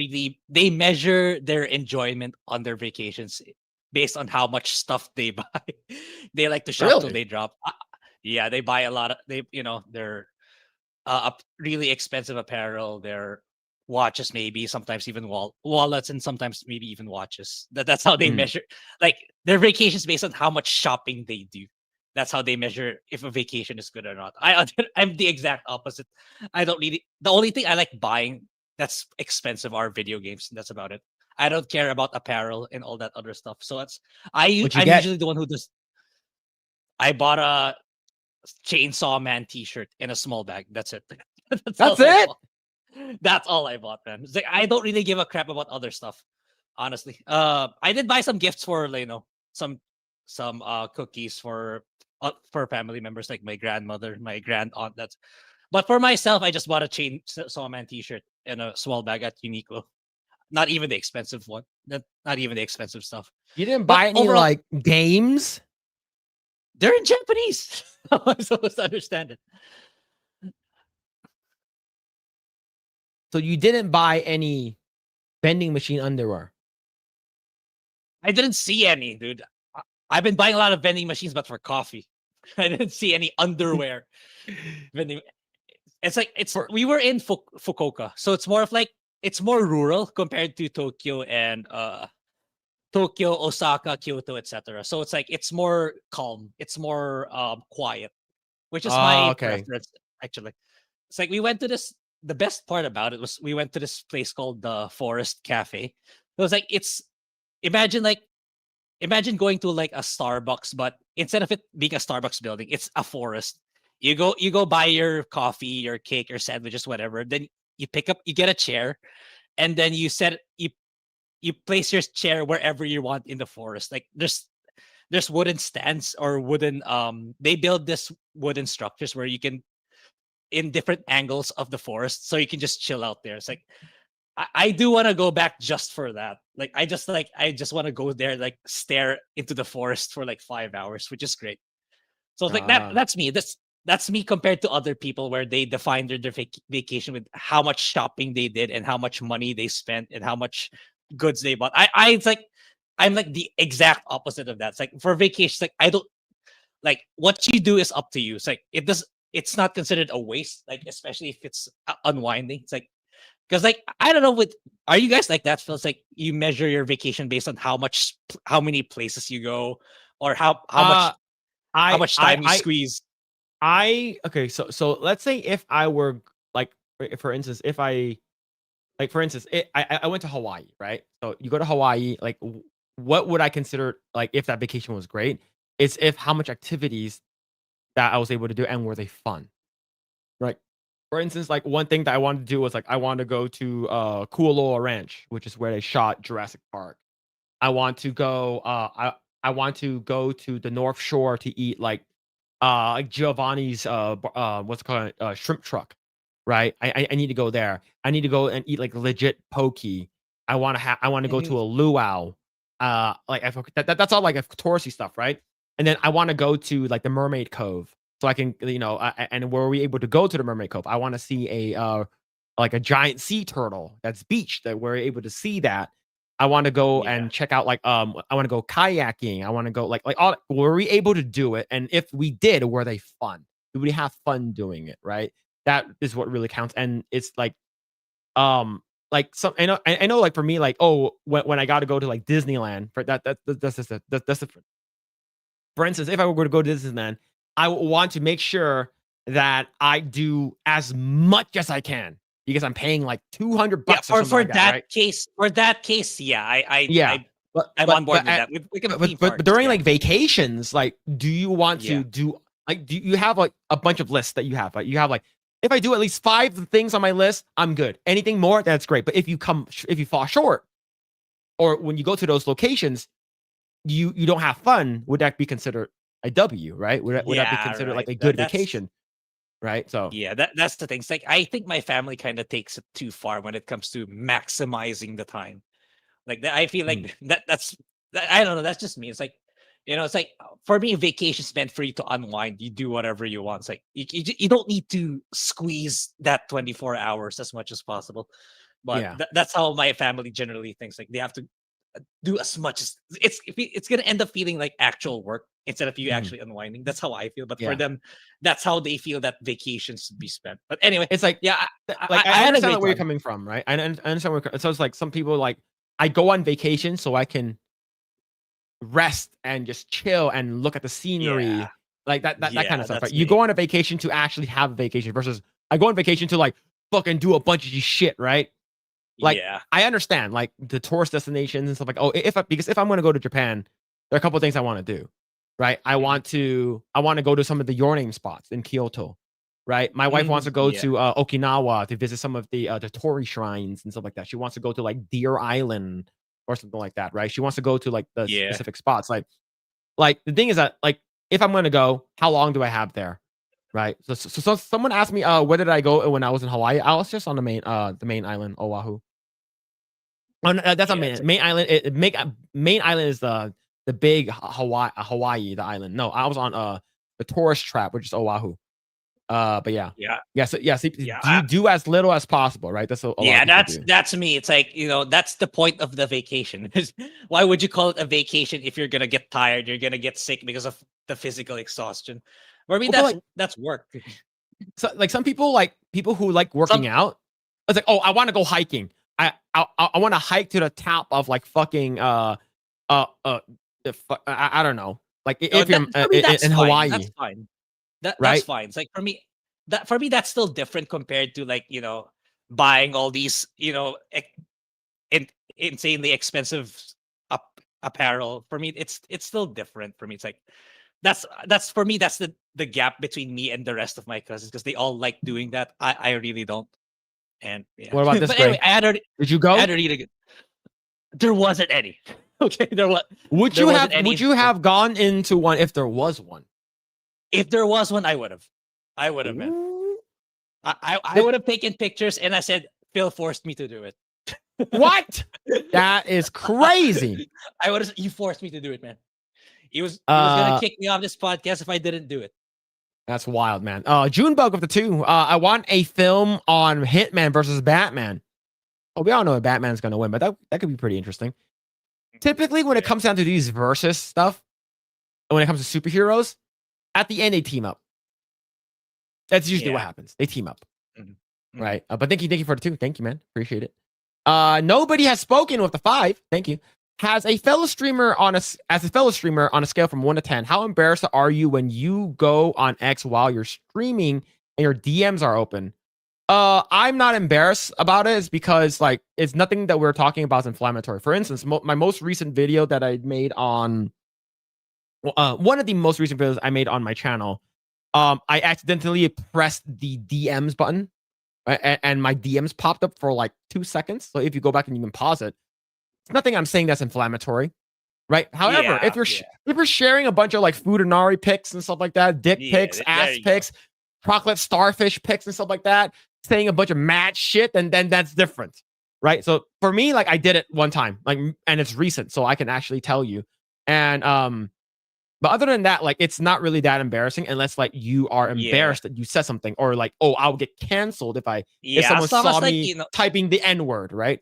S2: they measure their enjoyment on their vacations based on how much stuff they buy. They like to shop till they drop. Yeah, they buy a lot of their really expensive apparel, their watches, maybe sometimes even wallets, and sometimes maybe even watches. That's how they measure like their vacations based on how much shopping they do. That's how they measure if a vacation is good or not. I'm the exact opposite. I don't need it. The only thing I like buying that's expensive are video games. And that's about it. I don't care about apparel and all that other stuff. So I'm usually the one who does. I bought a Chainsaw Man T-shirt in a small bag. That's it.
S1: That's it.
S2: That's all I bought, man. It's like, I don't really give a crap about other stuff, honestly. I did buy some gifts for some cookies for family members like my grandmother, my grand aunt. But for myself, I just bought a Chainsaw Man T-shirt in a small bag at Uniqlo. Not even the expensive one. Not even the expensive stuff.
S1: You didn't buy any like games?
S2: They're in Japanese. I'm supposed to understand it.
S1: So you didn't buy any vending machine underwear?
S2: I didn't see any, dude. I've been buying a lot of vending machines, but for coffee. I didn't see any underwear vending. It's like we were in Fukuoka, so it's more of like it's more rural compared to Tokyo and Tokyo, Osaka, Kyoto, etc. So it's like it's more calm, it's more quiet, which is my preference actually. It's like we went to this. The best part about it was we went to this place called the Forest Cafe. It was like imagine going to like a Starbucks, but instead of it being a Starbucks building, it's a forest. You go buy your coffee, your cake, your sandwiches, whatever. Then you get a chair, and then you place your chair wherever you want in the forest. Like there's wooden stands or wooden they build this wooden structures where you can in different angles of the forest, so you can just chill out there. It's like I do want to go back just for that. Like I just want to go there, like stare into the forest for like 5 hours, which is great. So it's like that's me. that's me compared to other people where they define their vacation with how much shopping they did and how much money they spent and how much goods they bought. It's like I'm like the exact opposite of that. It's like for vacations, like I don't like what you do is up to you. It's like it's not considered a waste, like especially if it's unwinding. It's like because like I don't know what are you guys like that? Feels like you measure your vacation based on how many places you go or how much
S1: I
S2: time you
S1: I
S2: squeeze.
S1: okay, so let's say if I were like for instance, if I like for instance, I went to Hawaii, right? So you go to Hawaii, like what would I consider like if that vacation was great? It's if how much activities that I was able to do and were they fun, right? For instance, like one thing that I wanted to do was like I wanted to go to Kualoa Ranch, which is where they shot Jurassic Park. I want to go I want to go to the North Shore to eat like Giovanni's what's it called shrimp truck, right? I need to go there. I need to go and eat like legit poke. I want to go to a luau. Like I forget that's all like a touristy stuff, right? And then I want to go to like the Mermaid Cove so I can and were we able to go to the Mermaid Cove? I want to see a like a giant sea turtle that's beached that we're able to see that. I want to go
S2: Yeah.
S1: and check out like I want to go kayaking. I want to go like all were we able to do it? And if we did, were they fun? Did we have fun doing it? Right? That is what really counts. And it's like some I know like for me like oh when I got to go to like Disneyland for that's different. For instance, if I were to go to Disneyland, I want to make sure that I do as much as I can because I'm paying like $200
S2: Yeah,
S1: or something
S2: for
S1: like that, right?
S2: that case, yeah,
S1: Yeah.
S2: I'm on board with that. With the theme
S1: But
S2: parks,
S1: during
S2: yeah.
S1: like vacations, like, do you want to
S2: Yeah.
S1: do like do you have like a bunch of lists that you have? Like you have like if I do at least 5 things on my list, I'm good. Anything more, that's great. But if you fall short, or when you go to those locations, you don't have fun, would that be considered a W, right? Would that be
S2: Yeah,
S1: considered like
S2: right.
S1: a good
S2: That's
S1: vacation, right? So
S2: yeah, that's the thing. It's like I think my family kind of takes it too far when it comes to maximizing the time. Like that, I feel
S1: mm,
S2: like I don't know. That's just me. It's like it's like for me, vacation's meant for you to unwind. You do whatever you want. It's like you don't need to squeeze that 24 hours as much as possible. But
S1: yeah.
S2: that's how my family generally thinks. Like they have to do as much as it's gonna end up feeling like actual work instead of you
S1: Mhm,
S2: actually unwinding. That's how I feel. But for
S1: yeah.
S2: them, that's how they feel that vacations should be spent. But anyway,
S1: It's like
S2: yeah,
S1: like
S2: I
S1: I
S2: had a
S1: understand
S2: great
S1: like, where you're
S2: time.
S1: coming from, right? I understand so it's like some people like I go on vacation so I can rest and just chill and look at the
S2: Yeah,
S1: scenery, like that kind
S2: yeah,
S1: of stuff, right?
S2: that's
S1: You
S2: me.
S1: go on a vacation to actually have a vacation versus I go on vacation to like fucking do a bunch of shit, right? Like
S2: Yeah.
S1: I understand like the tourist destinations and stuff like oh because if I'm gonna go to Japan, there are a couple of things I want to do, right?
S2: Mhm.
S1: I want to go to some of the Your Name spots in Kyoto, right? My wife wants to go
S2: Yeah.
S1: to Okinawa to visit some of the Torii shrines and stuff like that. She wants to go to like Deer Island or something like that, right? She wants to go to like the
S2: Yeah.
S1: specific spots. Like the thing is that like if I'm gonna go, how long do I have there? Right. So someone asked me, where did I go when I was in Hawaii? I was just on the main island, Oahu. Oh, no, that's not
S2: Yeah, it's like
S1: main island. Main island is the big Hawaii, the island. No, I was on the tourist trap, which is Oahu. But yeah,
S2: yeah.
S1: yeah. So yeah, see,
S2: Yeah.
S1: do as little as possible, right? That's what a lot of
S2: Yeah,
S1: people do.
S2: that's me. It's like, that's the point of the vacation. Why would you call it a vacation if you're gonna get tired, you're gonna get sick because of the physical exhaustion? For me,
S1: Well, but
S2: that's work.
S1: so like some people like people who like
S2: Some
S1: working out. It's like, oh, I want to go hiking. I want to hike to the top of like fucking uh uh I don't know. Like if
S2: that
S1: you're
S2: for me that's
S1: in
S2: fine. That's
S1: Hawaii,
S2: fine. That's
S1: right?
S2: fine. It's like for me that's still different compared to like, buying all these, in, insanely expensive apparel. For me, it's still different. For me, it's like that's for me. That's the gap between me and the rest of my cousins because they all like doing that. I really don't. And yeah,
S1: What about this,
S2: but anyway,
S1: Grae? Did you
S2: I
S1: go?
S2: had a really good. There wasn't any. Okay, there wasn't any.
S1: Would you have gone into one if there was one?
S2: If there was one, I would have. I would have, man.
S1: Ooh.
S2: I would have taken pictures, and I said Phil forced me to do it.
S1: What? That is crazy.
S2: I would have. You forced me to do it, man. He was gonna
S1: Uh
S2: kick me off this podcast if I didn't do it.
S1: That's wild, man. Junebug with the 2. I want a film on Hitman versus Batman. Oh, we all know that Batman's gonna win, but that could be pretty interesting. Typically, when it comes down to these versus stuff, and when it comes to superheroes, at the end they team up. That's usually what happens. They team up, right? But thank you for the 2. Thank you, man. Appreciate it. Nobody has spoken with the 5. Thank you. As a fellow streamer on a scale from 1 to 10, how embarrassed are you when you go on X while you're streaming and your DMs are open? I'm not embarrassed about it. It's because like it's nothing that we're talking about is inflammatory. For instance, my most recent video that I made on one of the most recent videos I made on my channel, I accidentally pressed the DMs button, right? And my DMs popped up for like 2 seconds. So if you go back and you can pause it, it's nothing I'm saying that's inflammatory, right? However, if you're sharing a bunch of like Fudanari pics and stuff like that, dick pics, ass pics, chocolate starfish pics and stuff like that, saying a bunch of mad shit, then that's different, right? So for me, like I did it one time, like, and it's recent, so I can actually tell you. And but other than that, like it's not really that embarrassing unless like you are embarrassed that you said something, or like, oh, I'll get canceled if someone saw me typing the N-word, right?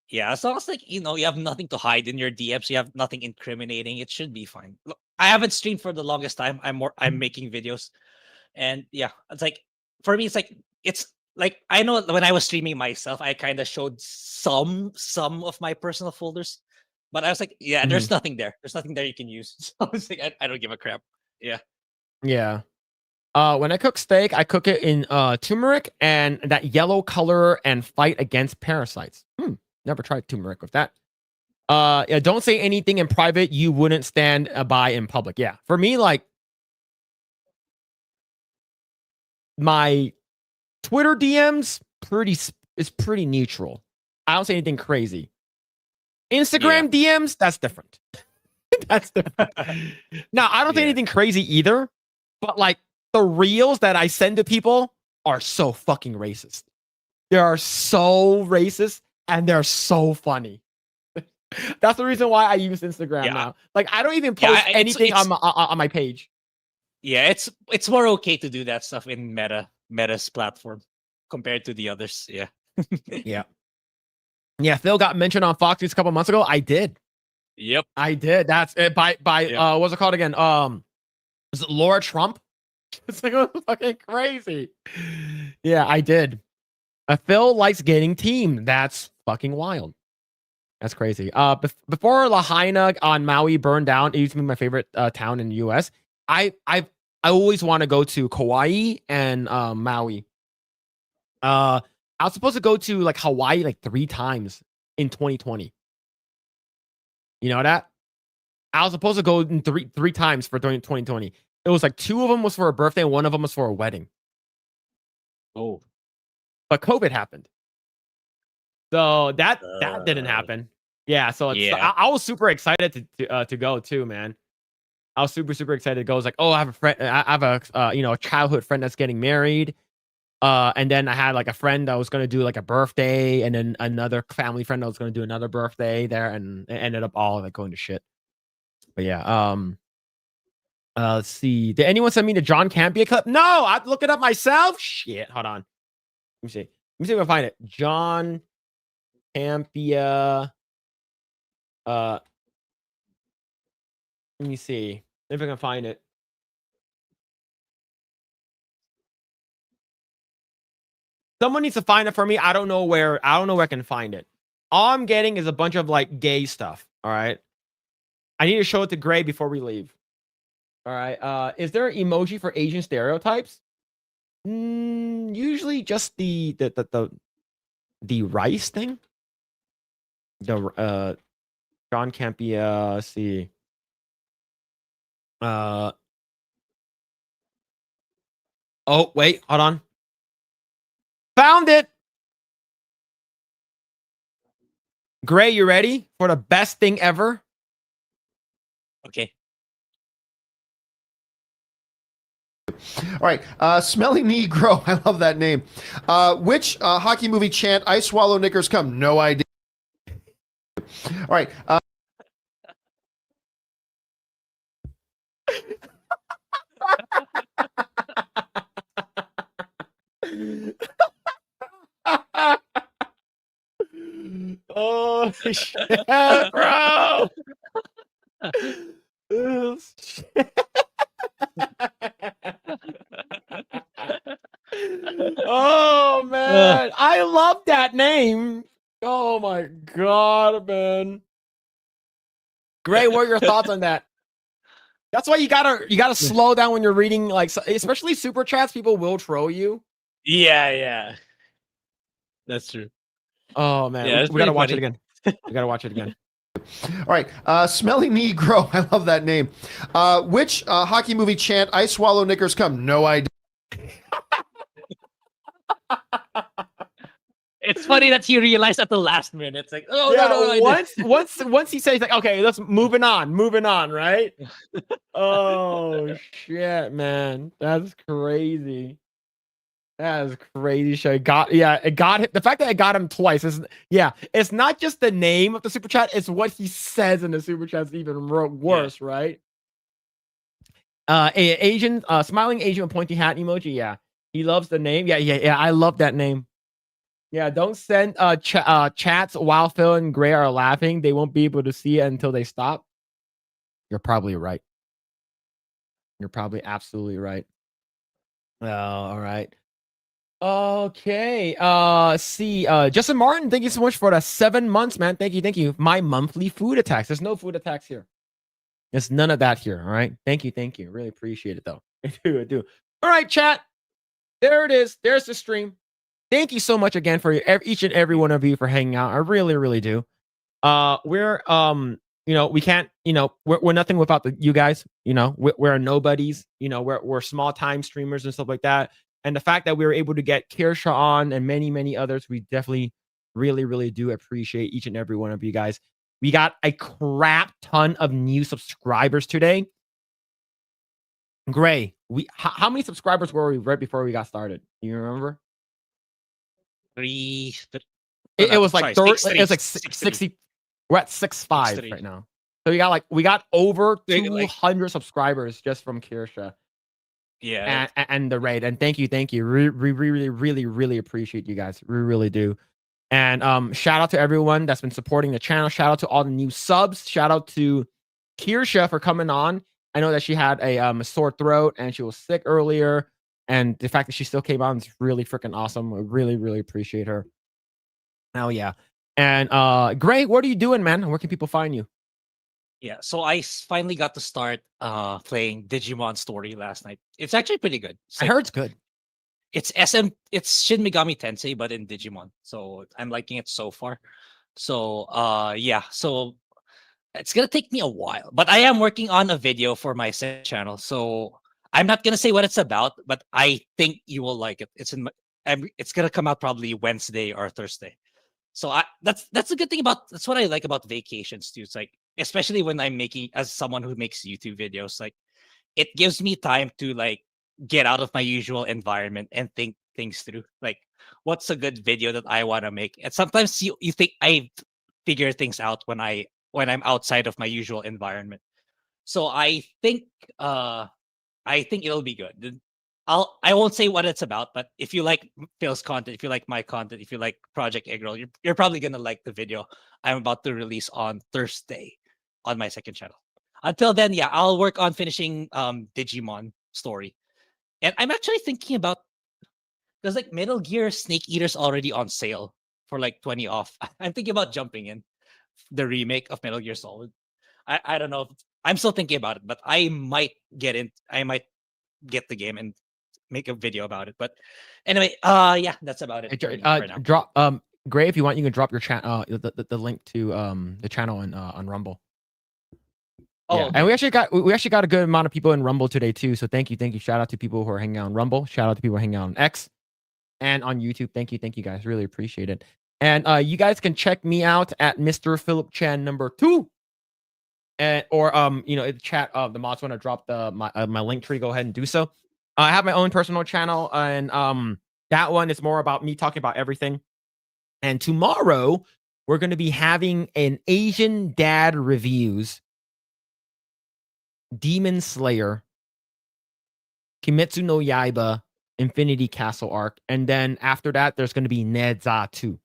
S2: Yeah, as long as like you have nothing to hide in your DMs, you have nothing incriminating, it should be fine. Look, I haven't streamed for the longest time. I'm making videos, and yeah, it's like for me, it's like I know when I was streaming myself, I kind of showed some of my personal folders, but I was like, yeah, there's nothing there. There's nothing there you can use. So I was like, I don't give a crap. Yeah.
S1: Yeah. When I cook steak, I cook it in turmeric and that yellow color and fight against parasites. Never tried turmeric with that. Yeah, don't say anything in private you wouldn't stand by in public. Yeah. For me, like my Twitter DMs is pretty neutral. I don't say anything crazy. Instagram DMs, that's different. That's different. Now, I don't say anything crazy either, but like the reels that I send to people are so fucking racist. They are so racist and they're so funny. That's the reason why I use Instagram now. Like I don't even post anything on my page.
S2: Yeah, it's more okay to do that stuff in Meta's platform compared to the others. Yeah.
S1: Yeah, Phil got mentioned on Fox News a couple months ago. I did.
S2: Yep.
S1: I did. That's it by what's it called again? Was it Laura Trump? It's like fucking crazy. Yeah, I did. Phil likes getting team. That's fucking wild. That's crazy. Before Lahaina on Maui burned down, it used to be my favorite town in the US. I always want to go to Kauai and Maui. I was supposed to go to like Hawaii like 3 times in 2020. You know that? I was supposed to go in three times for 2020. It was like 2 of them was for a birthday and 1 of them was for a wedding.
S2: Oh.
S1: But COVID happened. So that didn't happen. Yeah, so I was super excited to go too, man. I was super excited to go. I was like, oh, I have a friend. I have a a childhood friend that's getting married. And then I had like a friend that was gonna do like a birthday, and then another family friend that was gonna do another birthday there, and it ended up all like going to shit. But yeah, let's see. Did anyone send me the John Campia clip? No, I look it up myself. Shit, hold on. Let me see if I can find it. John Campia. Let me see if I can find it. Someone needs to find it for me. I don't know where I can find it. All I'm getting is a bunch of like gay stuff. All right. I need to show it to Grae before we leave. All right. Is there an emoji for Asian stereotypes? Usually just the rice thing. The John Campia, let's see. Oh, wait, hold on. Found it. Grae, you ready for the best thing ever?
S2: Okay.
S5: All right. Smelly Negro. I love that name. Which hockey movie chant I swallow knickers come? No idea. All right.
S1: Oh shit, bro. Oh, shit. Oh man, I love that name. Oh my god, man. Grae, what are your thoughts on that? That's why you gotta slow down when you're reading, like especially super chats. People will troll you.
S2: Yeah. That's true.
S1: Oh man,
S2: Yeah, it's
S1: we gotta
S2: pretty
S1: watch it
S2: funny.
S1: again. We gotta watch it again.
S5: All right, Smelly Negro. I love that name. Which hockey movie chant I swallow knickers come? No idea.
S2: It's funny that he realized at the last minute. It's like, oh
S1: Yeah,
S2: no, I did.
S1: once he says like, okay, let's moving on, right? Oh shit, man, that's crazy. That is crazy. Shit. It got the fact that it got him twice is it's not just the name of the super chat, it's what he says in the super chat's even worse, right? Asian, smiling Asian with pointy hat emoji. Yeah, he loves the name. Yeah. I love that name. Yeah, don't send chats while Phil and Grae are laughing. They won't be able to see it until they stop. You're probably right. You're probably absolutely right. Oh, all right. Okay. Justin Martin, thank you so much for the 7 months, man. Thank you. My monthly food attacks. There's no food attacks here. There's none of that here. All right. Thank you. Really appreciate it though. I do. All right, chat. There it is. There's the stream. Thank you so much again for each and every one of you for hanging out. I really do. We're we can't, we're nothing without you guys. We're nobodies. We're small time streamers and stuff like that. And the fact that we were able to get Kirsche on and many others, we definitely really do appreciate each and every one of you guys. We got a crap ton of new subscribers today. Grae, how many subscribers were we right before we got started? Do you remember? It was like 60. We're at 6.5 right now. So we got over 200 subscribers just from Kirsche.
S2: Yeah.
S1: And the raid. And thank you. We really appreciate you guys. We really do. And shout out to everyone that's been supporting the channel. Shout out to all the new subs. Shout out to Kirsche for coming on. I know that she had a sore throat and she was sick earlier. And the fact that she still came on is really freaking awesome. We really appreciate her. Hell yeah. And Grae, what are you doing, man? Where can people find you?
S2: Yeah, so I finally got to start playing Digimon Story last night. It's actually pretty good.
S1: I heard it's good.
S2: It's Shin Megami Tensei, but in Digimon. So I'm liking it so far. So so it's gonna take me a while, but I am working on a video for my second channel. So I'm not gonna say what it's about, but I think you will like it. It's gonna come out probably Wednesday or Thursday. So that's a good thing that's what I like about vacations too. It's like, especially when I'm as someone who makes YouTube videos, like it gives me time to like get out of my usual environment and think things through. Like, what's a good video that I want to make? And sometimes you think I figure things out when I'm outside of my usual environment. So I think it'll be good. I won't say what it's about, but if you like Phil's content, if you like my content, if you like Project Eggroll, you're probably gonna like the video I'm about to release on Thursday on my second channel. Until then, yeah, I'll work on finishing Digimon Story. And I'm actually thinking about, because like Metal Gear Snake Eater's already on sale for like 20 off. I'm thinking about jumping in the remake of Metal Gear Solid. I don't know. I'm still thinking about it, but I might get the game and make a video about it. But anyway, yeah, that's about it. Right now.
S1: Drop Grae, if you want, you can drop your the link to the channel on Rumble.
S2: Oh,
S1: yeah,
S2: okay.
S1: And we actually got a good amount of people in Rumble today too. So thank you. Shout out to people who are hanging out on Rumble. Shout out to people hanging out on X and on YouTube. Thank you guys. Really appreciate it. And you guys can check me out at Mr. Phillip Chan #2. And or in the chat the mods want to drop my link tree, go ahead and do so. I have my own personal channel, and that one is more about me talking about everything. And tomorrow we're going to be having an Asian Dad Reviews Demon Slayer Kimetsu no Yaiba Infinity Castle arc, and then after that, there's going to be Nedza 2.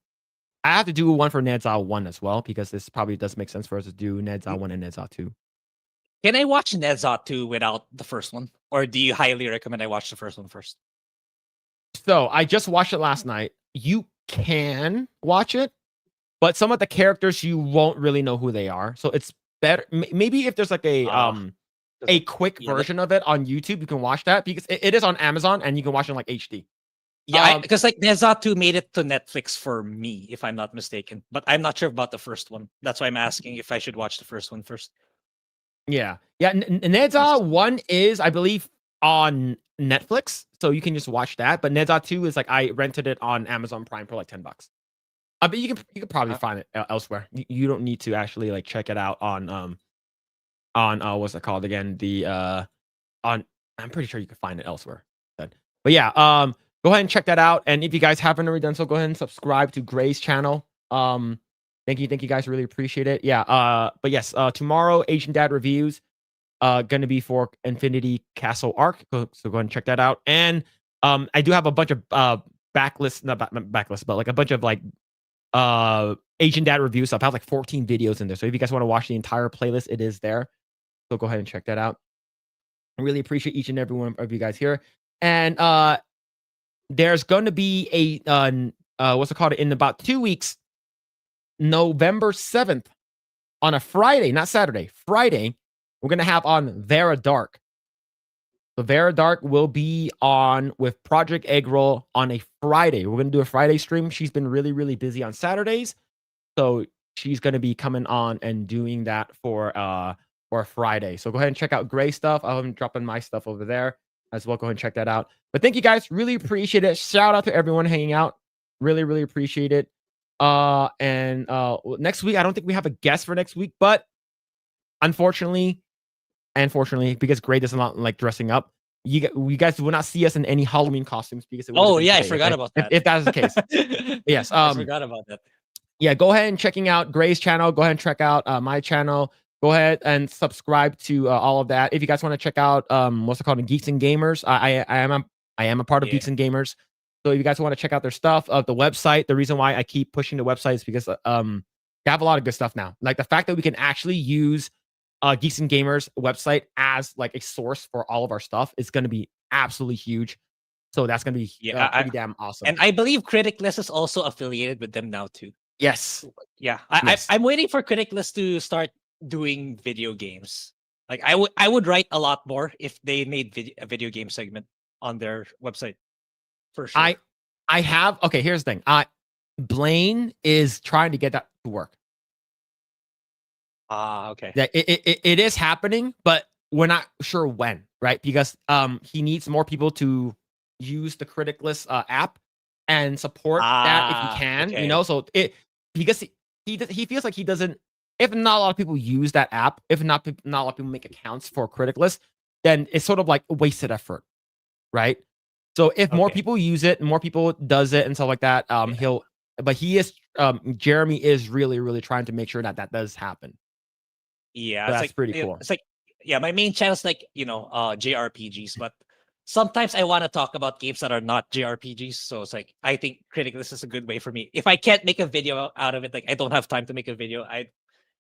S1: I have to do one for Nedza 1 as well because this probably does make sense for us to do Nedza 1 and Nedza 2.
S2: Can I watch Nedza 2 without the first one? Or do you highly recommend I watch the first one first?
S1: So I just watched it last night. You can watch it, but some of the characters you won't really know who they are. So it's better. Maybe if there's like a quick version of it on YouTube, you can watch that because it is on Amazon and you can watch it in like HD.
S2: Yeah, because like Nedza 2 made it to Netflix for me, if I'm not mistaken. But I'm not sure about the first one. That's why I'm asking if I should watch the first one first.
S1: Yeah. Nedza 1 is, I believe, on Netflix, so you can just watch that. But Nedza 2 is like I rented it on Amazon Prime for like $10. But you can probably find it elsewhere. You don't need to actually like check it out on what's it called again? I'm pretty sure you can find it elsewhere. But yeah, go ahead and check that out. And if you guys haven't already done so, go ahead and subscribe to Grae's channel. Thank you guys, really appreciate it. Yeah, but yes, tomorrow Asian Dad reviews gonna be for Infinity Castle arc. So go ahead and check that out. And I do have a bunch of backlist, not backlist, but like a bunch of like Asian Dad reviews. So I have like 14 videos in there. So if you guys want to watch the entire playlist, it is there. So go ahead and check that out. I really appreciate each and every one of you guys here. And there's going to be a what's it called, in about 2 weeks, November 7th, on a Friday, not Saturday, Friday, we're going to have on Vera Dark. So Vera Dark will be on with Project Eggroll on a Friday. We're going to do a Friday stream. She's been really, really busy on Saturdays. So she's going to be coming on and doing that for Friday. So go ahead and check out Grae stuff. I'm dropping my stuff over there as well. Go ahead and check that out. But thank you guys. Really appreciate it. Shout out to everyone hanging out. Really, really appreciate it. And next week, I don't think we have a guest for next week, but unfortunately, because Grae does not like dressing up, you guys will not see us in any Halloween costumes because
S2: I forgot about that.
S1: If that's the case. Yes.
S2: I forgot about that.
S1: Yeah, go ahead and checking out Grae's channel. Go ahead and check out my channel. Go ahead and subscribe to all of that. If you guys want to check out what's it called, Geeks and Gamers, I am a part of Geeks and Gamers. So if you guys want to check out their stuff, the website, the reason why I keep pushing the website is because they have a lot of good stuff now. Like the fact that we can actually use Geeks and Gamers website as like a source for all of our stuff is going to be absolutely huge. So that's going to be pretty damn awesome.
S2: And I believe Critic List is also affiliated with them now too.
S1: Yes.
S2: Yeah.
S1: Yes.
S2: I'm waiting for Critic List to start doing video games. Like I would write a lot more if they made a video game segment on their website. For sure.
S1: I have, okay, here's the thing. Blaine is trying to get that to work.
S2: Okay.
S1: That it is happening, but we're not sure when, right? Because he needs more people to use the Critic List app and support that if he can,
S2: okay.
S1: you know. So because he feels like he doesn't. If not a lot of people use that app, if not a lot of people make accounts for Critic List, then it's sort of like a wasted effort, right? So if more people use it, more people does it and stuff like that, Jeremy is really, really trying to make sure that does happen.
S2: Yeah,
S1: So that's pretty cool.
S2: It's like, yeah, my main channel is like, JRPGs, but sometimes I want to talk about games that are not JRPGs. So it's like, I think Critic List is a good way for me. If I can't make a video out of it, like I don't have time to make a video,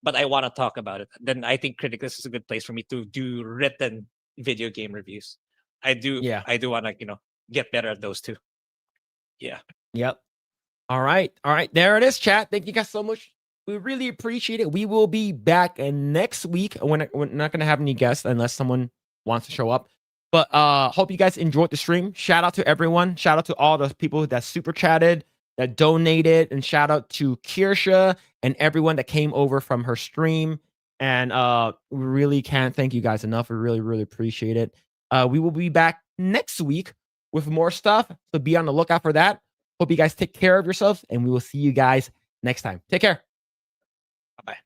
S2: but I want to talk about it, then I think Critic List is a good place for me to do written video game reviews. I do want to, get better at those too. Yeah.
S1: Yep. All right. There it is, chat. Thank you guys so much. We really appreciate it. We will be back next week. We're not going to have any guests unless someone wants to show up. But hope you guys enjoyed the stream. Shout out to everyone. Shout out to all the people that super chatted, that donated, and shout out to Kirsche and everyone that came over from her stream. And we really can't thank you guys enough. We really, really appreciate it. We will be back next week with more stuff. So be on the lookout for that. Hope you guys take care of yourselves, and we will see you guys next time. Take care.
S2: Bye-bye.